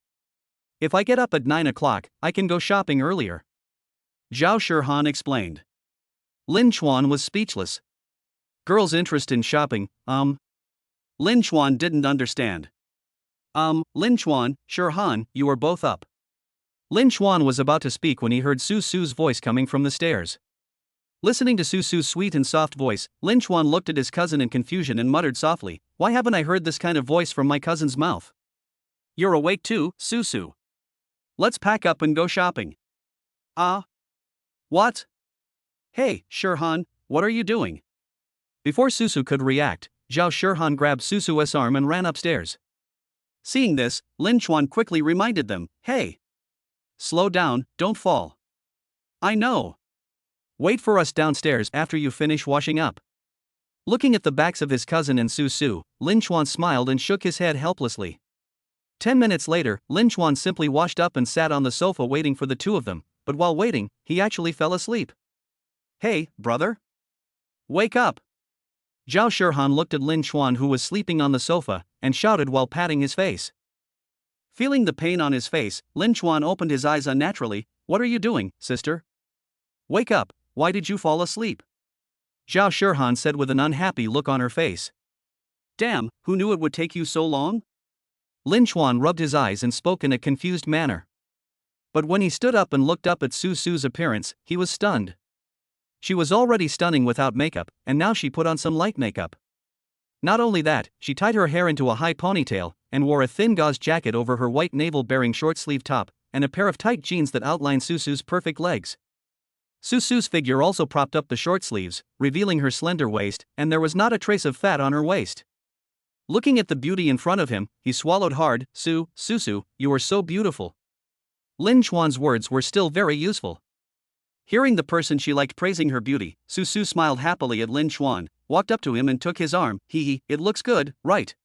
If I get up at 9 o'clock, I can go shopping earlier. Zhao Shirhan explained. Lin Chuan was speechless. Girl's interest in shopping, Lin Chuan didn't understand. Lin Chuan, Shirhan, you are both up. Lin Chuan was about to speak when he heard Susu's voice coming from the stairs. Listening to Susu's sweet and soft voice, Lin Chuan looked at his cousin in confusion and muttered softly, Why haven't I heard this kind of voice from my cousin's mouth? You're awake too, Susu. Let's pack up and go shopping. What? Hey, Shirhan, what are you doing? Before Susu could react, Zhao Shirhan grabbed Susu's arm and ran upstairs. Seeing this, Lin Chuan quickly reminded them, Hey! Slow down, don't fall. I know. Wait for us downstairs after you finish washing up. Looking at the backs of his cousin and Susu, Lin Chuan smiled and shook his head helplessly. 10 minutes later, Lin Chuan simply washed up and sat on the sofa waiting for the two of them, but while waiting, he actually fell asleep. Hey, brother! Wake up! Zhao Shirhan looked at Lin Chuan, who was sleeping on the sofa, and shouted while patting his face. Feeling the pain on his face, Lin Chuan opened his eyes unnaturally. What are you doing, sister? Wake up, why did you fall asleep? Zhao Shirhan said with an unhappy look on her face. Damn, who knew it would take you so long? Lin Chuan rubbed his eyes and spoke in a confused manner. But when he stood up and looked up at Susu's appearance, he was stunned. She was already stunning without makeup, and now she put on some light makeup. Not only that, she tied her hair into a high ponytail, and wore a thin gauze jacket over her white navel-bearing short-sleeve top, and a pair of tight jeans that outlined Susu's perfect legs. Susu's figure also propped up the short sleeves, revealing her slender waist, and there was not a trace of fat on her waist. Looking at the beauty in front of him, he swallowed hard. Susu, you are so beautiful. Lin Chuan's words were still very useful. Hearing the person she liked praising her beauty, Susu smiled happily at Lin Chuan, walked up to him and took his arm. It looks good, right?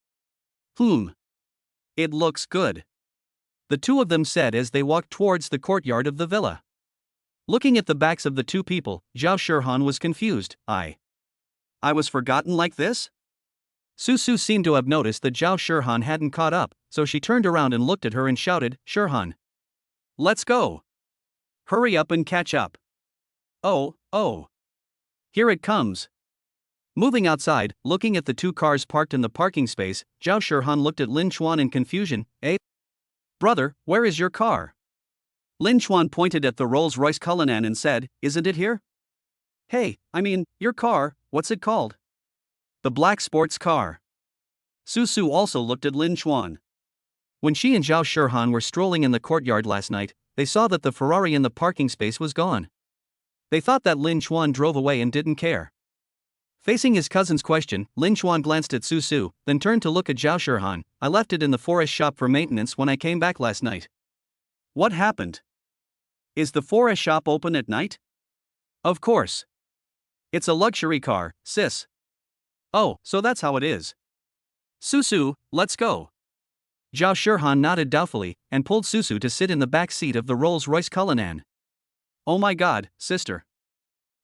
It looks good. The two of them said as they walked towards the courtyard of the villa. Looking at the backs of the two people, Zhao Shirhan was confused. I was forgotten like this? Susu seemed to have noticed that Zhao Shirhan hadn't caught up, so she turned around and looked at her and shouted, Shirhan, let's go. Hurry up and catch up. Oh. Here it comes. Moving outside, looking at the two cars parked in the parking space, Zhao Shirhan looked at Lin Chuan in confusion. Brother, where is your car? Lin Chuan pointed at the Rolls-Royce Cullinan and said, Isn't it here? Hey, your car, what's it called? The black sports car. Susu also looked at Lin Chuan. When she and Zhao Shirhan were strolling in the courtyard last night, they saw that the Ferrari in the parking space was gone. They thought that Lin Chuan drove away and didn't care. Facing his cousin's question, Lin Chuan glanced at Susu, then turned to look at Zhao Shirhan. I left it in the forest shop for maintenance when I came back last night. What happened? Is the forest shop open at night? Of course. It's a luxury car, sis. Oh, so that's how it is. Susu, let's go. Zhao Shirhan nodded doubtfully, and pulled Susu to sit in the back seat of the Rolls-Royce Cullinan. Oh my god, sister.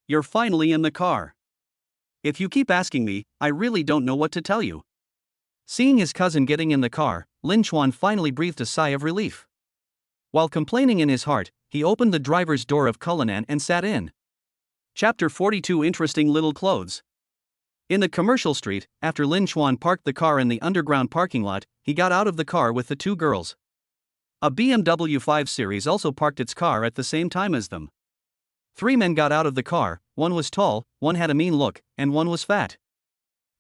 You're finally in the car. If you keep asking me, I really don't know what to tell you. Seeing his cousin getting in the car, Lin Chuan finally breathed a sigh of relief. While complaining in his heart, he opened the driver's door of Cullinan and sat in. Chapter 42 Interesting Little Clothes. In the commercial street, after Lin Chuan parked the car in the underground parking lot, he got out of the car with the two girls. A BMW 5 Series also parked its car at the same time as them. Three men got out of the car, one was tall, one had a mean look, and one was fat.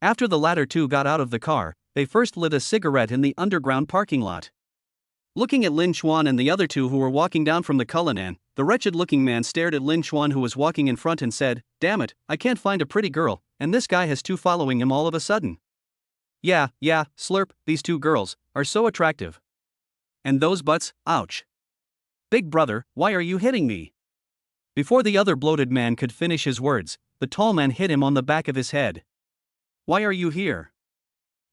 After the latter two got out of the car, they first lit a cigarette in the underground parking lot. Looking at Lin Chuan and the other two who were walking down from the Cullinan, the wretched-looking man stared at Lin Chuan, who was walking in front, and said, Damn it, I can't find a pretty girl, and this guy has two following him all of a sudden. Yeah, slurp, these two girls are so attractive. And those butts, ouch. Big brother, why are you hitting me? Before the other bloated man could finish his words, the tall man hit him on the back of his head. Why are you here?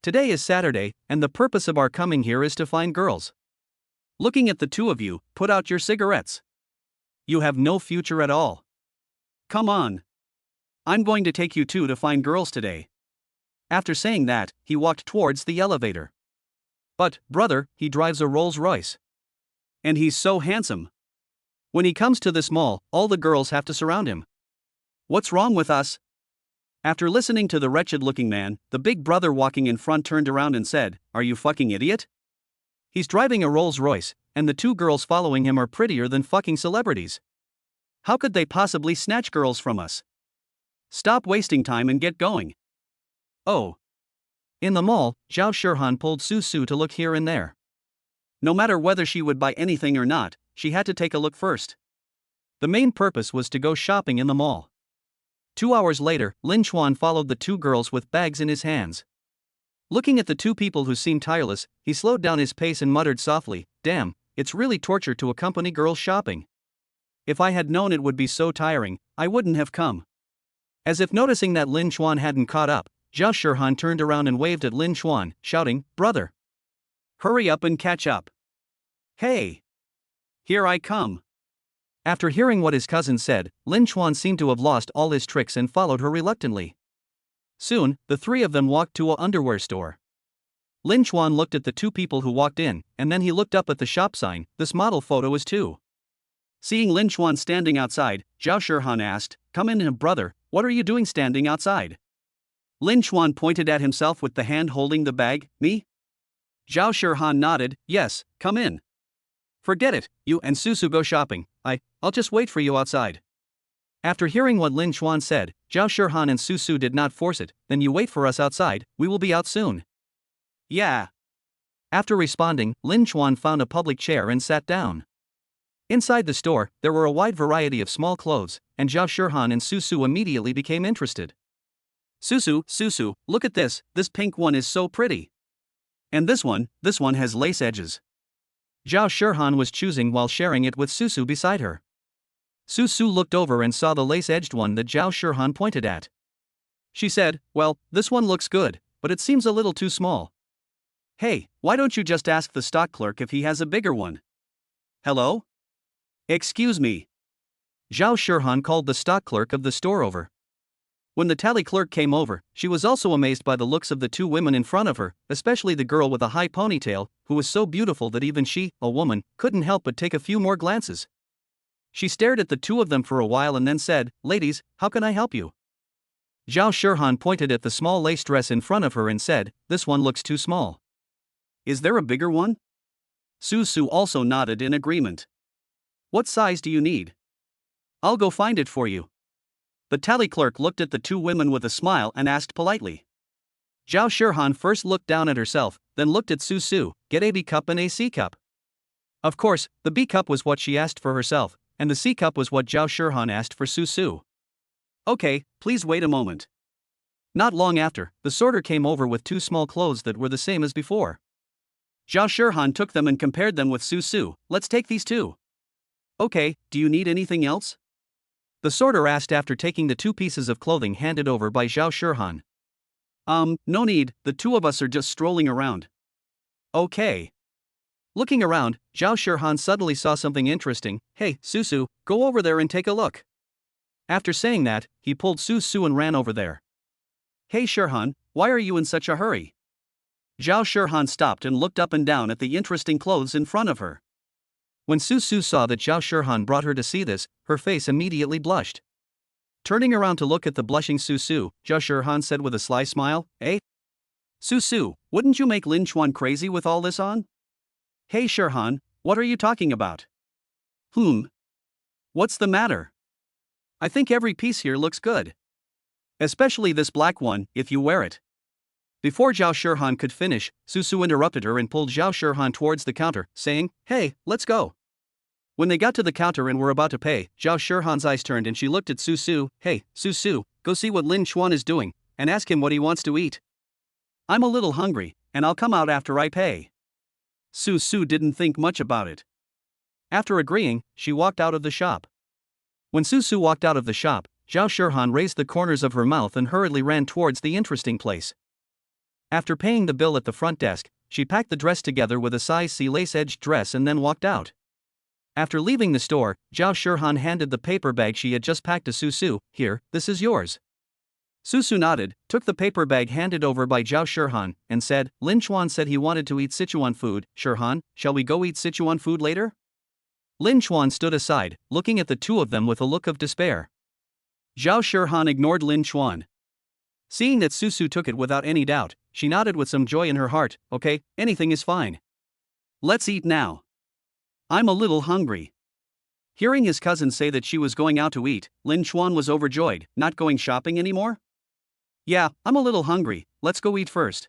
Today is Saturday, and the purpose of our coming here is to find girls. Looking at the two of you, put out your cigarettes. You have no future at all. Come on. I'm going to take you two to find girls today. After saying that, he walked towards the elevator. But, brother, he drives a Rolls-Royce. And he's so handsome. When he comes to this mall, all the girls have to surround him. What's wrong with us? After listening to the wretched-looking man, the big brother walking in front turned around and said, "Are you fucking idiot? He's driving a Rolls-Royce, and the two girls following him are prettier than fucking celebrities. How could they possibly snatch girls from us? Stop wasting time and get going." Oh. In the mall, Zhao Shirhan pulled Susu to look here and there. No matter whether she would buy anything or not, she had to take a look first. The main purpose was to go shopping in the mall. 2 hours later, Lin Chuan followed the two girls with bags in his hands. Looking at the two people who seemed tireless, he slowed down his pace and muttered softly, "Damn, it's really torture to accompany girls shopping. If I had known it would be so tiring, I wouldn't have come." As if noticing that Lin Chuan hadn't caught up, Zhao Shirhan turned around and waved at Lin Chuan, shouting, "Brother! Hurry up and catch up. Hey! Here I come." After hearing what his cousin said, Lin Chuan seemed to have lost all his tricks and followed her reluctantly. Soon, the three of them walked to an underwear store. Lin Chuan looked at the two people who walked in, and then he looked up at the shop sign. "This model photo is too." Seeing Lin Chuan standing outside, Zhao Shirhan asked, "Come in, brother, what are you doing standing outside?" Lin Chuan pointed at himself with the hand holding the bag. "Me?" Zhao Shirhan nodded, "Yes, come in." "Forget it, you and Susu go shopping. I'll just wait for you outside." After hearing what Lin Chuan said, Zhao Shirhan and Susu did not force it. "Then you wait for us outside, we will be out soon." "Yeah." After responding, Lin Chuan found a public chair and sat down. Inside the store, there were a wide variety of small clothes, and Zhao Shirhan and Susu immediately became interested. Susu, look at this pink one is so pretty. And this one has lace edges." Zhao Shirhan was choosing while sharing it with Susu beside her. Susu looked over and saw the lace-edged one that Zhao Shirhan pointed at. She said, "Well, this one looks good, but it seems a little too small." "Hey, why don't you just ask the stock clerk if he has a bigger one?" "Hello? Excuse me." Zhao Shirhan called the stock clerk of the store over. When the tally clerk came over, she was also amazed by the looks of the two women in front of her, especially the girl with a high ponytail, who was so beautiful that even she, a woman, couldn't help but take a few more glances. She stared at the two of them for a while and then said, "Ladies, how can I help you?" Zhao Shirhan pointed at the small lace dress in front of her and said, "This one looks too small." "Is there a bigger one?" Susu also nodded in agreement. "What size do you need?" "I'll go find it for you." The tally clerk looked at the two women with a smile and asked politely. Zhao Shirhan first looked down at herself, then looked at Susu. "Get a B cup and a C cup." Of course, the B cup was what she asked for herself, and the C cup was what Zhao Shirhan asked for Susu. "Okay, please wait a moment." Not long after, the sorter came over with two small clothes that were the same as before. Zhao Shirhan took them and compared them with Susu. "Let's take these two." "Okay, do you need anything else?" The sorter asked after taking the two pieces of clothing handed over by Zhao Shirhan. No need, the two of us are just strolling around." "Okay." Looking around, Zhao Shirhan suddenly saw something interesting. "Hey, Susu, go over there and take a look." After saying that, he pulled Susu and ran over there. "Hey Shirhan, why are you in such a hurry?" Zhao Shirhan stopped and looked up and down at the interesting clothes in front of her. When Susu saw that Zhao Shirhan brought her to see this, her face immediately blushed. Turning around to look at the blushing Susu, Zhao Shirhan said with a sly smile, "Eh? Susu, wouldn't you make Lin Chuan crazy with all this on?" "Hey Shirhan, what are you talking about?" What's the matter?" "I think every piece here looks good. Especially this black one, if you wear it." Before Zhao Shirhan could finish, Susu interrupted her and pulled Zhao Shirhan towards the counter, saying, "Hey, let's go." When they got to the counter and were about to pay, Zhao Shirhan's eyes turned and she looked at Susu. "Hey, Susu, go see what Lin Chuan is doing, and ask him what he wants to eat." "I'm a little hungry, and I'll come out after I pay." Susu didn't think much about it. After agreeing, she walked out of the shop. When Susu walked out of the shop, Zhao Shirhan raised the corners of her mouth and hurriedly ran towards the interesting place. After paying the bill at the front desk, she packed the dress together with a size C lace-edged dress and then walked out. After leaving the store, Zhao Shirhan handed the paper bag she had just packed to Susu. "Here, this is yours." Susu nodded, took the paper bag handed over by Zhao Shirhan, and said, "Lin Chuan said he wanted to eat Sichuan food. Shirhan, shall we go eat Sichuan food later?" Lin Chuan stood aside, looking at the two of them with a look of despair. Zhao Shirhan ignored Lin Chuan. Seeing that Susu took it without any doubt, she nodded with some joy in her heart. "Okay, anything is fine. Let's eat now. I'm a little hungry." Hearing his cousin say that she was going out to eat, Lin Chuan was overjoyed. "Not going shopping anymore?" "Yeah, I'm a little hungry, let's go eat first."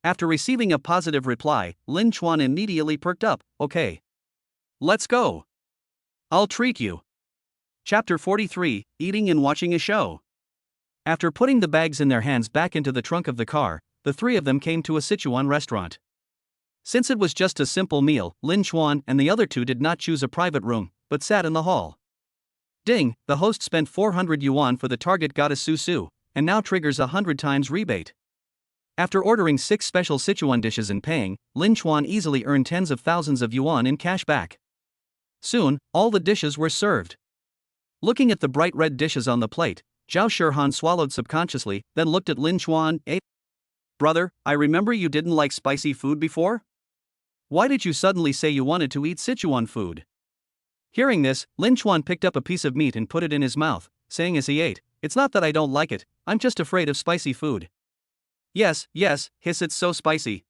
After receiving a positive reply, Lin Chuan immediately perked up. "Okay. Let's go. I'll treat you." Chapter 43, Eating and Watching a Show. After putting the bags in their hands back into the trunk of the car, the three of them came to a Sichuan restaurant. Since it was just a simple meal, Lin Chuan and the other two did not choose a private room, but sat in the hall. Ding, the host spent 400 yuan for the target goddess Susu, and now triggers 100 times rebate. After ordering 6 special Sichuan dishes and paying, Lin Chuan easily earned tens of thousands of yuan in cash back. Soon, all the dishes were served. Looking at the bright red dishes on the plate, Zhao Shirhan swallowed subconsciously, then looked at Lin Chuan. "Brother, I remember you didn't like spicy food before? Why did you suddenly say you wanted to eat Sichuan food?" Hearing this, Lin Chuan picked up a piece of meat and put it in his mouth, saying as he ate, "It's not that I don't like it, I'm just afraid of spicy food." Yes, hiss, it's so spicy."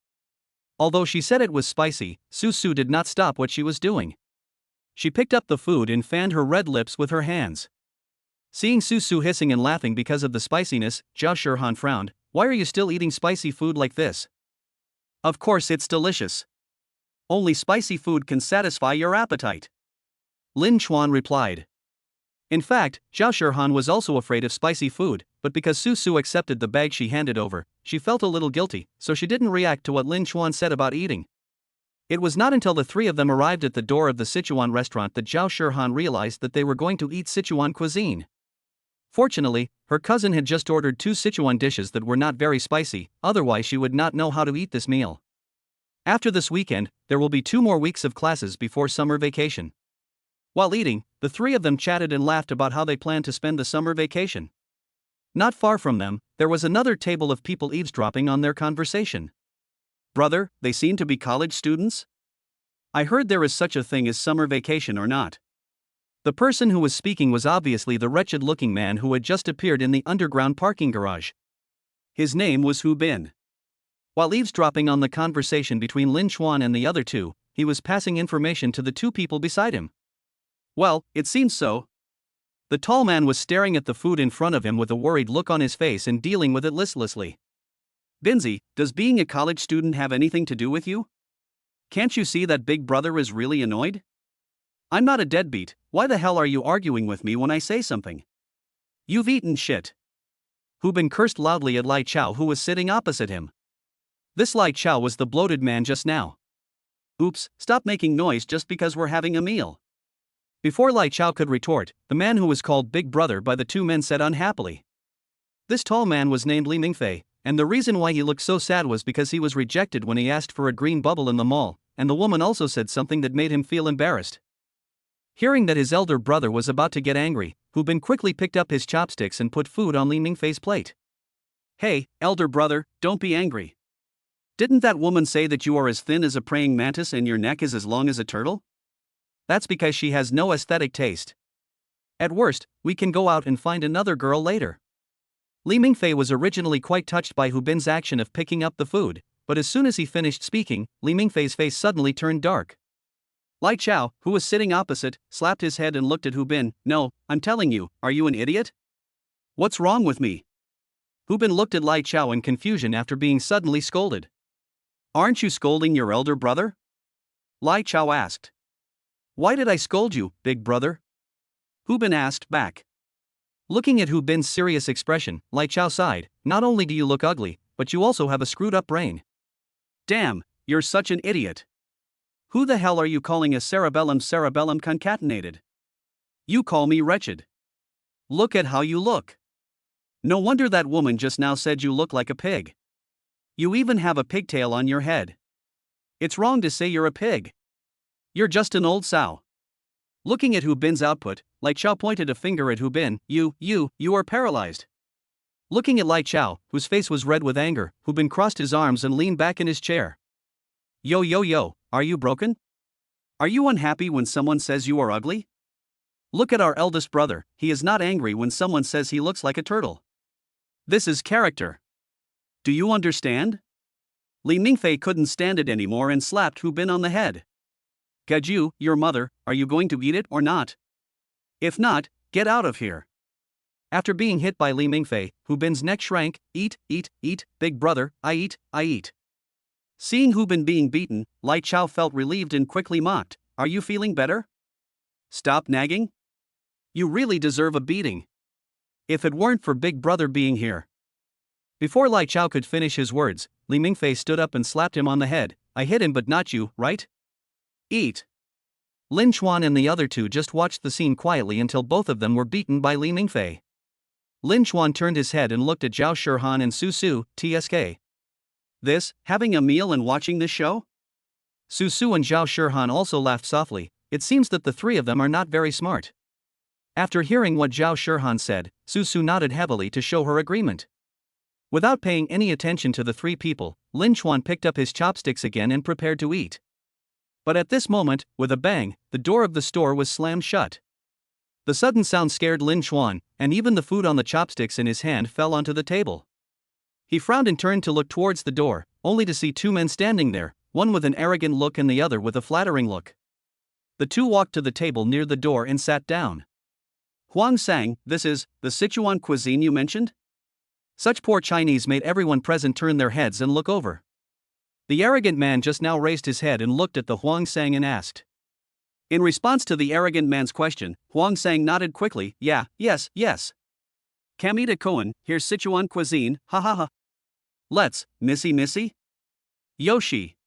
Although she said it was spicy, Susu did not stop what she was doing. She picked up the food and fanned her red lips with her hands. Seeing Susu hissing and laughing because of the spiciness, Zhao Shirhan frowned. "Why are you still eating spicy food like this?" "Of course it's delicious. Only spicy food can satisfy your appetite," Lin Chuan replied. In fact, Zhao Shirhan was also afraid of spicy food, but because Susu accepted the bag she handed over, she felt a little guilty, so she didn't react to what Lin Chuan said about eating. It was not until the three of them arrived at the door of the Sichuan restaurant that Zhao Shirhan realized that they were going to eat Sichuan cuisine. Fortunately, her cousin had just ordered 2 Sichuan dishes that were not very spicy, otherwise she would not know how to eat this meal. After this weekend, there will be 2 more weeks of classes before summer vacation. While eating, the three of them chatted and laughed about how they planned to spend the summer vacation. Not far from them, there was another table of people eavesdropping on their conversation. "Brother, they seem to be college students? I heard there is such a thing as summer vacation or not?" The person who was speaking was obviously the wretched-looking man who had just appeared in the underground parking garage. His name was Hu Bin. While eavesdropping on the conversation between Lin Chuan and the other two, he was passing information to the 2 people beside him. "Well, it seems so." The tall man was staring at the food in front of him with a worried look on his face and dealing with it listlessly. "Binzi, does being a college student have anything to do with you? Can't you see that Big Brother is really annoyed? I'm not a deadbeat, why the hell are you arguing with me when I say something? You've eaten shit." Hu Bin cursed loudly at Lai Chao, who was sitting opposite him. This Lai Chao was the bloated man just now. "Oops, stop making noise just because we're having a meal." Before Lai Chao could retort, the man who was called Big Brother by the 2 men said unhappily. This tall man was named Li Mingfei, and the reason why he looked so sad was because he was rejected when he asked for a green bubble in the mall, and the woman also said something that made him feel embarrassed. Hearing that his elder brother was about to get angry, Hu Bin quickly picked up his chopsticks and put food on Li Mingfei's plate. "Hey, elder brother, don't be angry. Didn't that woman say that you are as thin as a praying mantis and your neck is as long as a turtle? That's because she has no aesthetic taste. At worst, we can go out and find another girl later." Li Mingfei was originally quite touched by Hu Bin's action of picking up the food, but as soon as he finished speaking, Li Mingfei's face suddenly turned dark. Lai Chao, who was sitting opposite, slapped his head and looked at Hu Bin. "No, I'm telling you, are you an idiot? What's wrong with me?" Hu Bin looked at Lai Chao in confusion after being suddenly scolded. "Aren't you scolding your elder brother?" Lai Chao asked. "Why did I scold you, Big Brother?" Hu Bin asked back. Looking at Hu Bin's serious expression, Lai Chao sighed. "Not only do you look ugly, but you also have a screwed-up brain." "Damn, you're such an idiot. Who the hell are you calling a cerebellum concatenated? You call me wretched. Look at how you look. No wonder that woman just now said you look like a pig. You even have a pigtail on your head. It's wrong to say you're a pig. You're just an old sow. Looking at Hu Bin's output, Lai Chao pointed a finger at Hu Bin. You are paralyzed. Looking at Lai Chao, whose face was red with anger, Hu Bin crossed his arms and leaned back in his chair. Yo, are you broken? Are you unhappy when someone says you are ugly? Look at our eldest brother, he is not angry when someone says he looks like a turtle. This is character. Do you understand? Li Mingfei couldn't stand it anymore and slapped Hu Bin on the head. Gaju, your mother, are you going to eat it or not? If not, get out of here. After being hit by Li Mingfei, Hu Bin's neck shrank. Eat, big brother, I eat. Seeing Hu Bin being beaten, Lai Chao felt relieved and quickly mocked. Are you feeling better? Stop nagging? You really deserve a beating. If it weren't for big brother being here. Before Lai Chao could finish his words, Li Mingfei stood up and slapped him on the head. I hit him but not you, right? Eat. Lin Chuan and the other two just watched the scene quietly until both of them were beaten by Li Mingfei. Lin Chuan turned his head and looked at Zhao Shihan and Susu, TSK. This, having a meal and watching this show? Susu and Zhao Shihan also laughed softly. It seems that the three of them are not very smart. After hearing what Zhao Shihan said, Susu nodded heavily to show her agreement. Without paying any attention to the three people, Lin Chuan picked up his chopsticks again and prepared to eat. But at this moment, with a bang, the door of the store was slammed shut. The sudden sound scared Lin Chuan, and even the food on the chopsticks in his hand fell onto the table. He frowned and turned to look towards the door, only to see two men standing there, one with an arrogant look and the other with a flattering look. The two walked to the table near the door and sat down. Huang Sang, this is the Sichuan cuisine you mentioned? Such poor Chinese made everyone present turn their heads and look over. The arrogant man just now raised his head and looked at the Huang Sang and asked. In response to the arrogant man's question, Huang Sang nodded quickly. Yes. Kamita Cohen, here's Sichuan cuisine, ha ha ha. Let's, missy. Yoshi.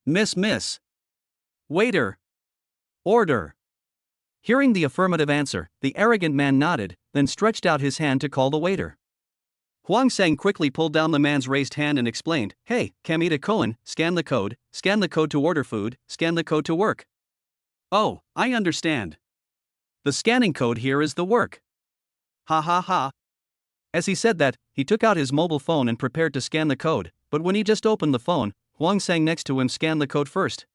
Miss. Waiter. Order. Hearing the affirmative answer, the arrogant man nodded, then stretched out his hand to call the waiter. Huang Sang quickly pulled down the man's raised hand and explained, Hey, Kamita Cohen, scan the code to order food, scan the code to work. Oh, I understand. The scanning code here is the work. Ha ha ha. As he said that, he took out his mobile phone and prepared to scan the code, but when he just opened the phone, Huang Sang next to him scanned the code first.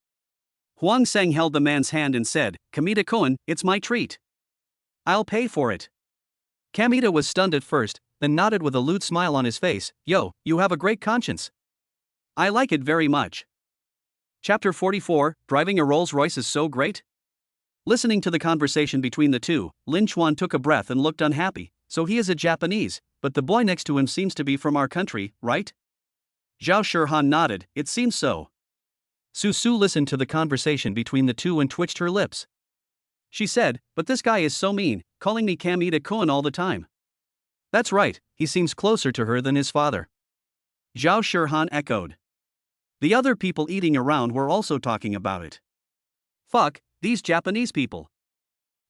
Huang Sang held the man's hand and said, Kamita Cohen, it's my treat. I'll pay for it. Kamita was stunned at first, then nodded with a lewd smile on his face. Yo, you have a great conscience. I like it very much. Chapter 44, Driving a Rolls-Royce is so great? Listening to the conversation between the two, Lin Chuan took a breath and looked unhappy. So he is a Japanese, but the boy next to him seems to be from our country, right? Zhao Shihan nodded, it seems so. Susu listened to the conversation between the two and twitched her lips. She said, but this guy is so mean, calling me Kamita Cohen all the time. That's right, he seems closer to her than his father. Zhao Shihan echoed. The other people eating around were also talking about it. Fuck, these Japanese people.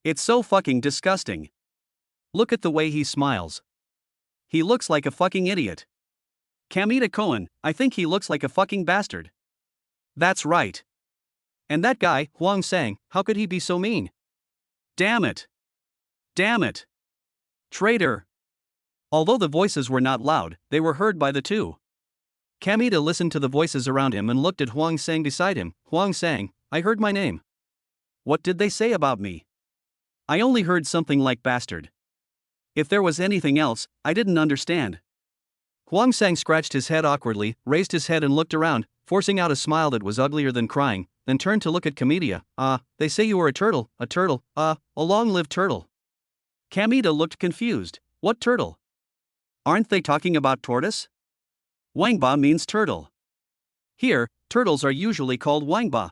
It's so fucking disgusting. Look at the way he smiles. He looks like a fucking idiot. Kamita Cohen, I think he looks like a fucking bastard. That's right. And that guy, Huang Sang, how could he be so mean? Damn it. Traitor. Although the voices were not loud, they were heard by the two. Kamita listened to the voices around him and looked at Huang Sang beside him. Huang Sang, I heard my name. What did they say about me? I only heard something like bastard. If there was anything else, I didn't understand. Huang Sang scratched his head awkwardly, raised his head and looked around, forcing out a smile that was uglier than crying, then turned to look at Kamita. They say you are a turtle, a long-lived turtle. Kamita looked confused. What turtle? Aren't they talking about tortoise? Wangba means turtle. Here, turtles are usually called wangba.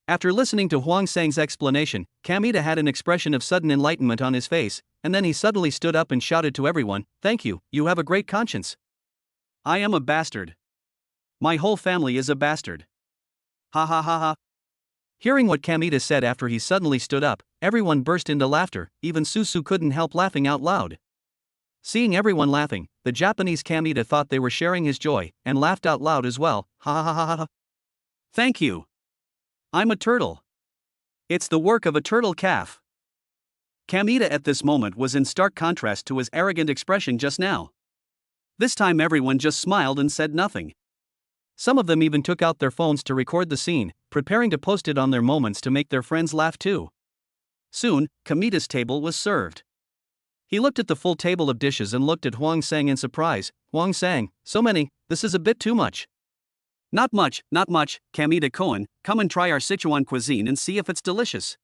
After listening to Huang Sang's explanation, Kamita had an expression of sudden enlightenment on his face, and then he suddenly stood up and shouted to everyone, Thank you, you have a great conscience. I am a bastard. My whole family is a bastard. Ha ha ha ha. Hearing what Kamita said after he suddenly stood up, everyone burst into laughter, even Susu couldn't help laughing out loud. Seeing everyone laughing, the Japanese Kamita thought they were sharing his joy, and laughed out loud as well, ha ha ha ha ha. Thank you. I'm a turtle. It's the work of a turtle calf. Kamita at this moment was in stark contrast to his arrogant expression just now. This time everyone just smiled and said nothing. Some of them even took out their phones to record the scene, preparing to post it on their moments to make their friends laugh too. Soon, Kamita's table was served. He looked at the full table of dishes and looked at Huang Sang in surprise. Huang Sang, so many, this is a bit too much. Not much, Kamita-kun, come and try our Sichuan cuisine and see if it's delicious.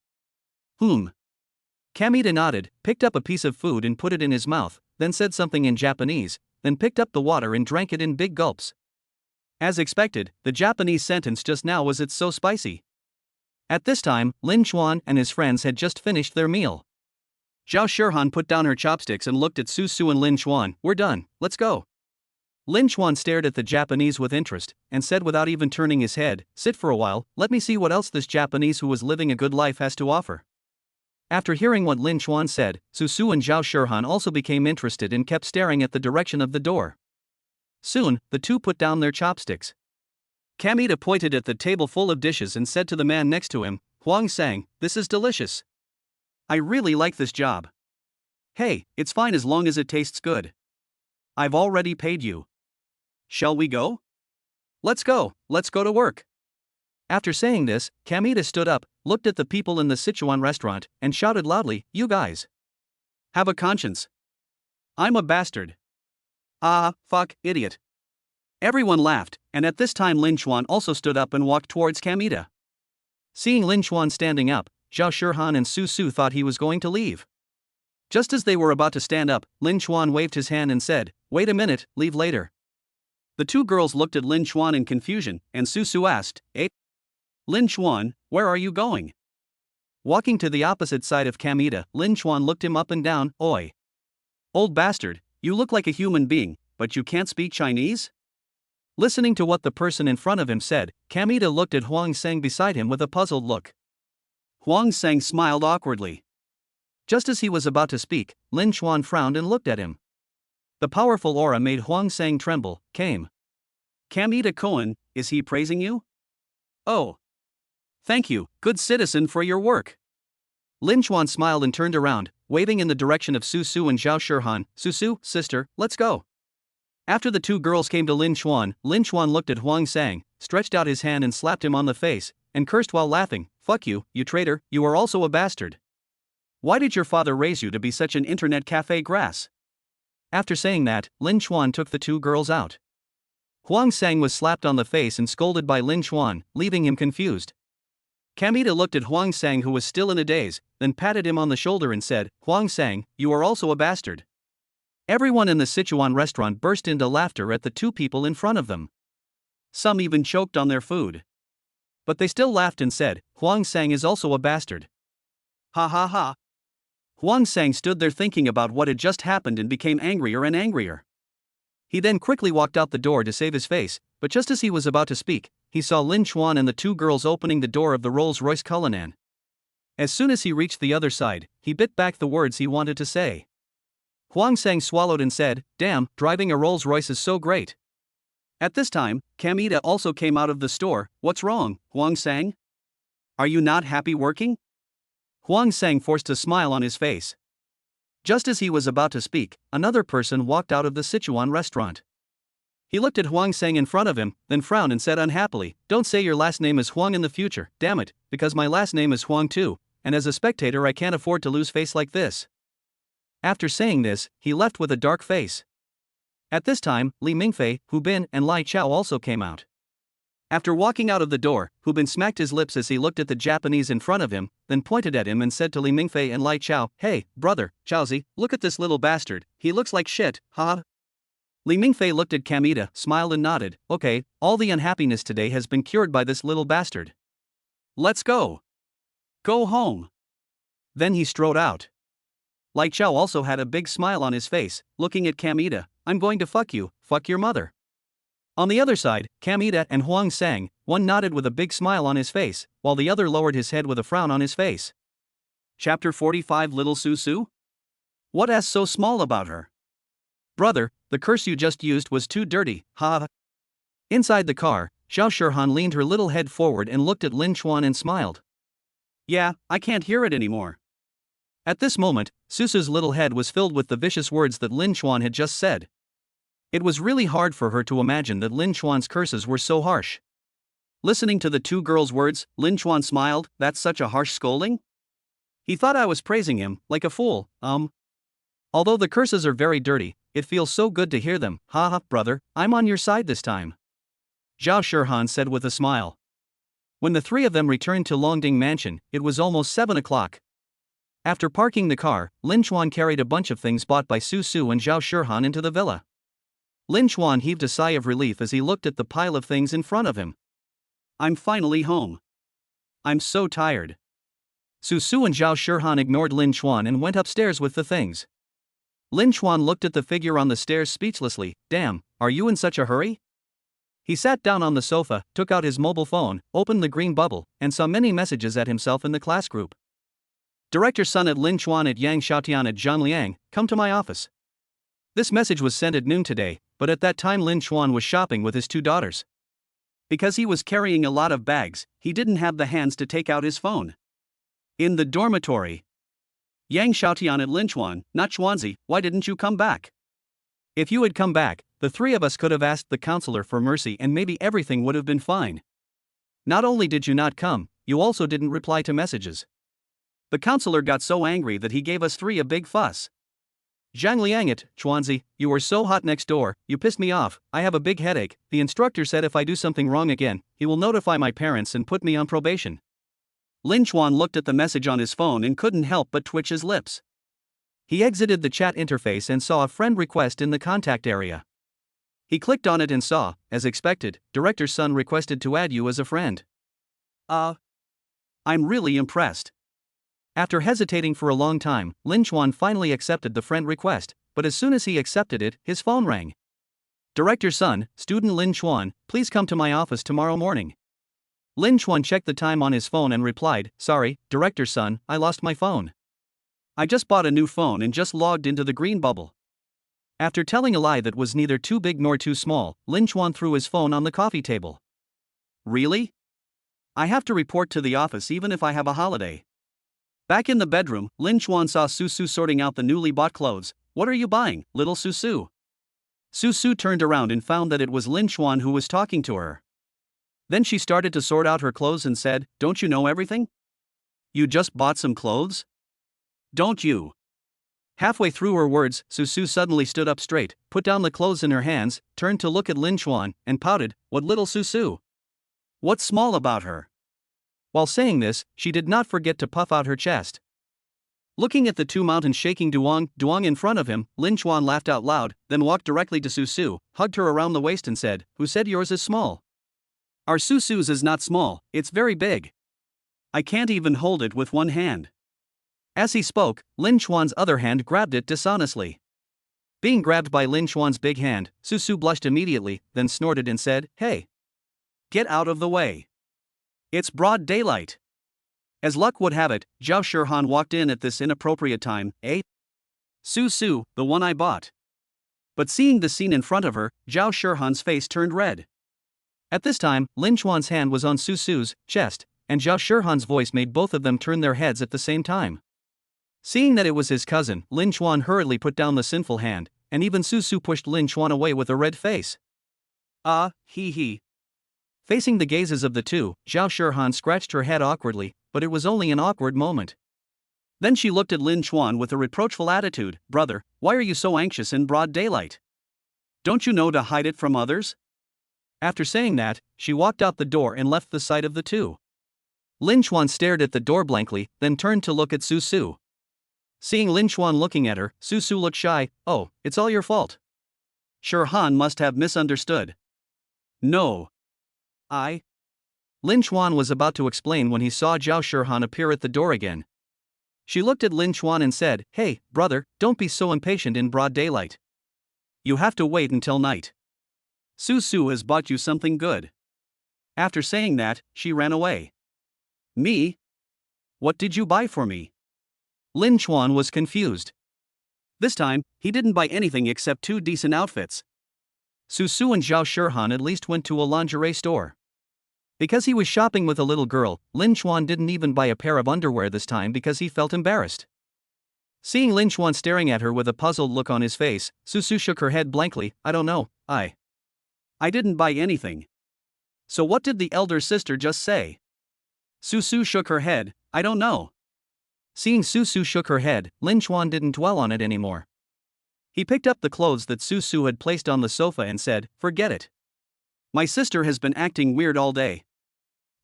Kamita nodded, picked up a piece of food and put it in his mouth, then said something in Japanese, then picked up the water and drank it in big gulps. As expected, the Japanese sentence just now was "it's so spicy." At this time, Lin Chuan and his friends had just finished their meal. Zhao Shirhan put down her chopsticks and looked at Susu and Lin Chuan. We're done, let's go. Lin Chuan stared at the Japanese with interest, and said without even turning his head, sit for a while, let me see what else this Japanese who was living a good life has to offer. After hearing what Lin Chuan said, Susu and Zhao Shirhan also became interested and kept staring at the direction of the door. Soon, the two put down their chopsticks. Kamita pointed at the table full of dishes and said to the man next to him, Huang Sang, this is delicious. I really like this job. Hey, it's fine as long as it tastes good. I've already paid you. Shall we go? Let's go to work. After saying this, Kamita stood up, looked at the people in the Sichuan restaurant, and shouted loudly, you guys have a conscience. I'm a bastard. Ah, fuck, idiot. Everyone laughed, and at this time Lin Chuan also stood up and walked towards Kamita. Seeing Lin Chuan standing up, Zhao Shirhan and Susu thought he was going to leave. Just as they were about to stand up, Lin Chuan waved his hand and said, wait a minute, leave later. The two girls looked at Lin Chuan in confusion, and Susu asked, Lin Chuan, where are you going? Walking to the opposite side of Kamita, Lin Chuan looked him up and down, oi. Old bastard, you look like a human being, but you can't speak Chinese? Listening to what the person in front of him said, Kamita looked at Huang Sang beside him with a puzzled look. Huang Sang smiled awkwardly. Just as he was about to speak, Lin Chuan frowned and looked at him. The powerful aura made Huang Sang tremble. Kamita-kun, is he praising you? Oh. Thank you, good citizen, for your work. Lin Chuan smiled and turned around, waving in the direction of Susu and Zhao Shirhan. Susu, sister, let's go. After the two girls came to Lin Chuan looked at Huang Sang, stretched out his hand and slapped him on the face, and cursed while laughing, fuck you, you traitor, you are also a bastard. Why did your father raise you to be such an internet cafe grass? After saying that, Lin Chuan took the two girls out. Huang Sang was slapped on the face and scolded by Lin Chuan, leaving him confused. Kamita looked at Huang Sang, who was still in a daze, then patted him on the shoulder and said, Huang Sang, you are also a bastard. Everyone in the Sichuan restaurant burst into laughter at the two people in front of them. Some even choked on their food. But they still laughed and said, Huang Sang is also a bastard. Ha ha ha. Huang Sang stood there thinking about what had just happened and became angrier and angrier. He then quickly walked out the door to save his face, but just as he was about to speak, he saw Lin Chuan and the two girls opening the door of the Rolls-Royce Cullinan. As soon as he reached the other side, he bit back the words he wanted to say. Huang Sang swallowed and said, damn, driving a Rolls-Royce is so great. At this time, Kamita also came out of the store. What's wrong, Huang Sang? Are you not happy working? Huang Sang forced a smile on his face. Just as he was about to speak, another person walked out of the Sichuan restaurant. He looked at Huang Sang in front of him, then frowned and said unhappily, don't say your last name is Huang in the future, damn it, because my last name is Huang too, and as a spectator I can't afford to lose face like this. After saying this, he left with a dark face. At this time, Li Mingfei, Hu Bin, and Lai Chao also came out. After walking out of the door, Hu Bin smacked his lips as he looked at the Japanese in front of him, then pointed at him and said to Li Mingfei and Lai Chao, hey, brother, Chaozi, look at this little bastard, he looks like shit, huh? Li Mingfei looked at Kamita, smiled and nodded, okay, all the unhappiness today has been cured by this little bastard. Let's go. Go home. Then he strode out. Lai Chao also had a big smile on his face, looking at Kamita, I'm going to fuck you, fuck your mother. On the other side, Kamita and Huang Sang, one nodded with a big smile on his face, while the other lowered his head with a frown on his face. Chapter 45 Little Susu? What's so small about her? Brother, the curse you just used was too dirty, ha. Inside the car, Zhao Shirhan leaned her little head forward and looked at Lin Chuan and smiled. Yeah, I can't hear it anymore. At this moment, Susu's little head was filled with the vicious words that Lin Chuan had just said. It was really hard for her to imagine that Lin Chuan's curses were so harsh. Listening to the two girls' words, Lin Chuan smiled. That's such a harsh scolding? He thought I was praising him, like a fool. Although the curses are very dirty, it feels so good to hear them. Ha, brother, I'm on your side this time. Zhao Shirhan said with a smile. When the three of them returned to Longding Mansion, it was almost 7 o'clock. After parking the car, Lin Chuan carried a bunch of things bought by Susu and Zhao Shirhan into the villa. Lin Chuan heaved a sigh of relief as he looked at the pile of things in front of him. I'm finally home. I'm so tired. Susu and Zhao Shirhan ignored Lin Chuan and went upstairs with the things. Lin Chuan looked at the figure on the stairs speechlessly. Damn, are you in such a hurry? He sat down on the sofa, took out his mobile phone, opened the green bubble, and saw many messages at himself in the class group. Director Sun at Lin Chuan at Yang Xiaotian at Zhangliang, come to my office. This message was sent at noon today, but at that time Lin Chuan was shopping with his two daughters. Because he was carrying a lot of bags, he didn't have the hands to take out his phone. In the dormitory. Yang Xiaotian at Lin Chuan, not Chuanzi, why didn't you come back? If you had come back, the three of us could have asked the counselor for mercy and maybe everything would have been fine. Not only did you not come, you also didn't reply to messages. The counselor got so angry that he gave us three a big fuss. Zhang Liang it, Chuanzi, you were so hot next door, you pissed me off. I have a big headache. The instructor said if I do something wrong again, he will notify my parents and put me on probation. Lin Chuan looked at the message on his phone and couldn't help but twitch his lips. He exited the chat interface and saw a friend request in the contact area. He clicked on it and saw, as expected, Director Sun requested to add you as a friend. I'm really impressed. After hesitating for a long time, Lin Chuan finally accepted the friend request, but as soon as he accepted it, his phone rang. Director Sun, student Lin Chuan, please come to my office tomorrow morning. Lin Chuan checked the time on his phone and replied, sorry, Director Sun, I lost my phone. I just bought a new phone and just logged into the green bubble. After telling a lie that was neither too big nor too small, Lin Chuan threw his phone on the coffee table. Really? I have to report to the office even if I have a holiday. Back in the bedroom, Lin Chuan saw Susu sorting out the newly bought clothes. What are you buying, little Susu? Susu turned around and found that it was Lin Chuan who was talking to her. Then she started to sort out her clothes and said, don't you know everything? You just bought some clothes? Don't you? Halfway through her words, Susu suddenly stood up straight, put down the clothes in her hands, turned to look at Lin Chuan, and pouted, what little Susu? What's small about her? While saying this, she did not forget to puff out her chest. Looking at the two mountains shaking duang in front of him, Lin Chuan laughed out loud, then walked directly to Susu, hugged her around the waist and said, who said yours is small? Our Susu's is not small, it's very big. I can't even hold it with one hand. As he spoke, Lin Chuan's other hand grabbed it dishonestly. Being grabbed by Lin Chuan's big hand, Susu blushed immediately, then snorted and said, hey. Get out of the way. It's broad daylight. As luck would have it, Zhao Shirhan walked in at this inappropriate time. Susu, the one I bought. But seeing the scene in front of her, Zhao Shirhan's face turned red. At this time, Lin Chuan's hand was on Susu's chest, and Zhao Shirhan's voice made both of them turn their heads at the same time. Seeing that it was his cousin, Lin Chuan hurriedly put down the sinful hand, and even Susu pushed Lin Chuan away with a red face. He. Facing the gazes of the two, Zhao Shirhan scratched her head awkwardly, but it was only an awkward moment. Then she looked at Lin Chuan with a reproachful attitude. Brother, why are you so anxious in broad daylight? Don't you know to hide it from others? After saying that, she walked out the door and left the sight of the two. Lin Chuan stared at the door blankly, then turned to look at Susu. Seeing Lin Chuan looking at her, Susu looked shy. Oh, it's all your fault. Shirhan must have misunderstood. No. Lin Chuan was about to explain when he saw Zhao Shirhan appear at the door again. She looked at Lin Chuan and said, hey, brother, don't be so impatient in broad daylight. You have to wait until night. Susu has bought you something good. After saying that, she ran away. Me? What did you buy for me? Lin Chuan was confused. This time, he didn't buy anything except 2 decent outfits. Susu and Zhao Shihan at least went to a lingerie store. Because he was shopping with a little girl, Lin Chuan didn't even buy a pair of underwear this time because he felt embarrassed. Seeing Lin Chuan staring at her with a puzzled look on his face, Susu shook her head blankly. I don't know, I didn't buy anything. So what did the elder sister just say? Susu shook her head. I don't know. Seeing Susu shook her head, Lin Chuan didn't dwell on it anymore. He picked up the clothes that Susu had placed on the sofa and said, forget it. My sister has been acting weird all day.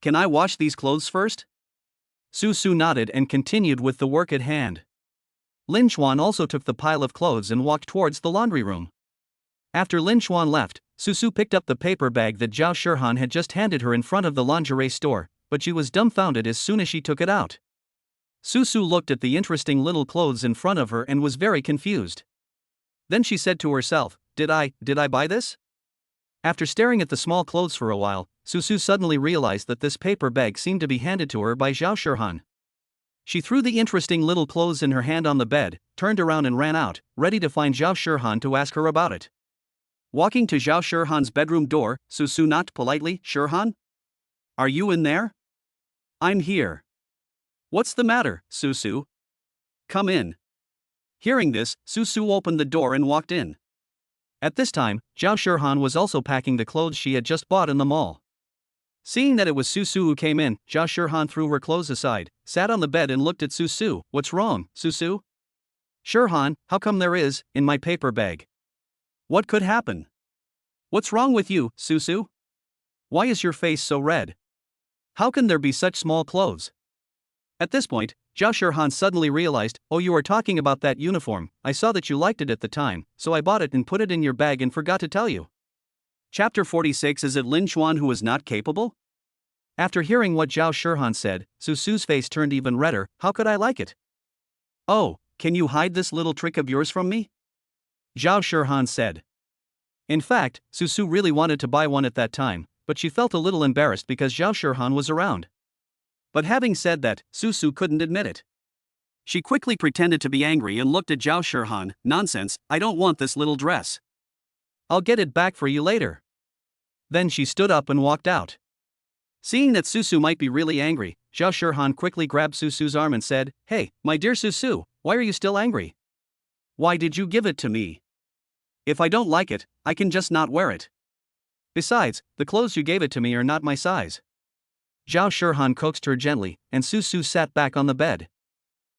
Can I wash these clothes first? Susu nodded and continued with the work at hand. Lin Chuan also took the pile of clothes and walked towards the laundry room. After Lin Chuan left, Susu picked up the paper bag that Zhao Shihan had just handed her in front of the lingerie store, but she was dumbfounded as soon as she took it out. Susu looked at the interesting little clothes in front of her and was very confused. Then she said to herself, Did I buy this? After staring at the small clothes for a while, Susu suddenly realized that this paper bag seemed to be handed to her by Zhao Shihan. She threw the interesting little clothes in her hand on the bed, turned around and ran out, ready to find Zhao Shihan to ask her about it. Walking to Zhao Shihan's bedroom door, Susu knocked politely. Shihan? Are you in there? I'm here. What's the matter, Susu? Come in. Hearing this, Susu opened the door and walked in. At this time, Zhao Shihan was also packing the clothes she had just bought in the mall. Seeing that it was Susu who came in, Zhao Shihan threw her clothes aside, sat on the bed and looked at Susu. What's wrong, Susu? Shihan, how come there is, in my paper bag? What could happen? What's wrong with you, Susu? Why is your face so red? How can there be such small clothes? At this point, Zhao Shihan suddenly realized, oh, you are talking about that uniform. I saw that you liked it at the time, so I bought it and put it in your bag and forgot to tell you. Chapter 46. Is it Lin Chuan who is not capable? After hearing what Zhao Shihan said, Susu's face turned even redder. How could I like it? Oh, can you hide this little trick of yours from me? Zhao Shihan said. In fact, Susu really wanted to buy one at that time, but she felt a little embarrassed because Zhao Shihan was around. But having said that, Susu couldn't admit it. She quickly pretended to be angry and looked at Zhao Shihan. Nonsense, I don't want this little dress. I'll get it back for you later. Then she stood up and walked out. Seeing that Susu might be really angry, Zhao Shihan quickly grabbed Susu's arm and said, Hey, my dear Susu, why are you still angry? Why did you give it to me? If I don't like it, I can just not wear it. Besides, the clothes you gave it to me are not my size. Zhao Shihan coaxed her gently, and Susu sat back on the bed.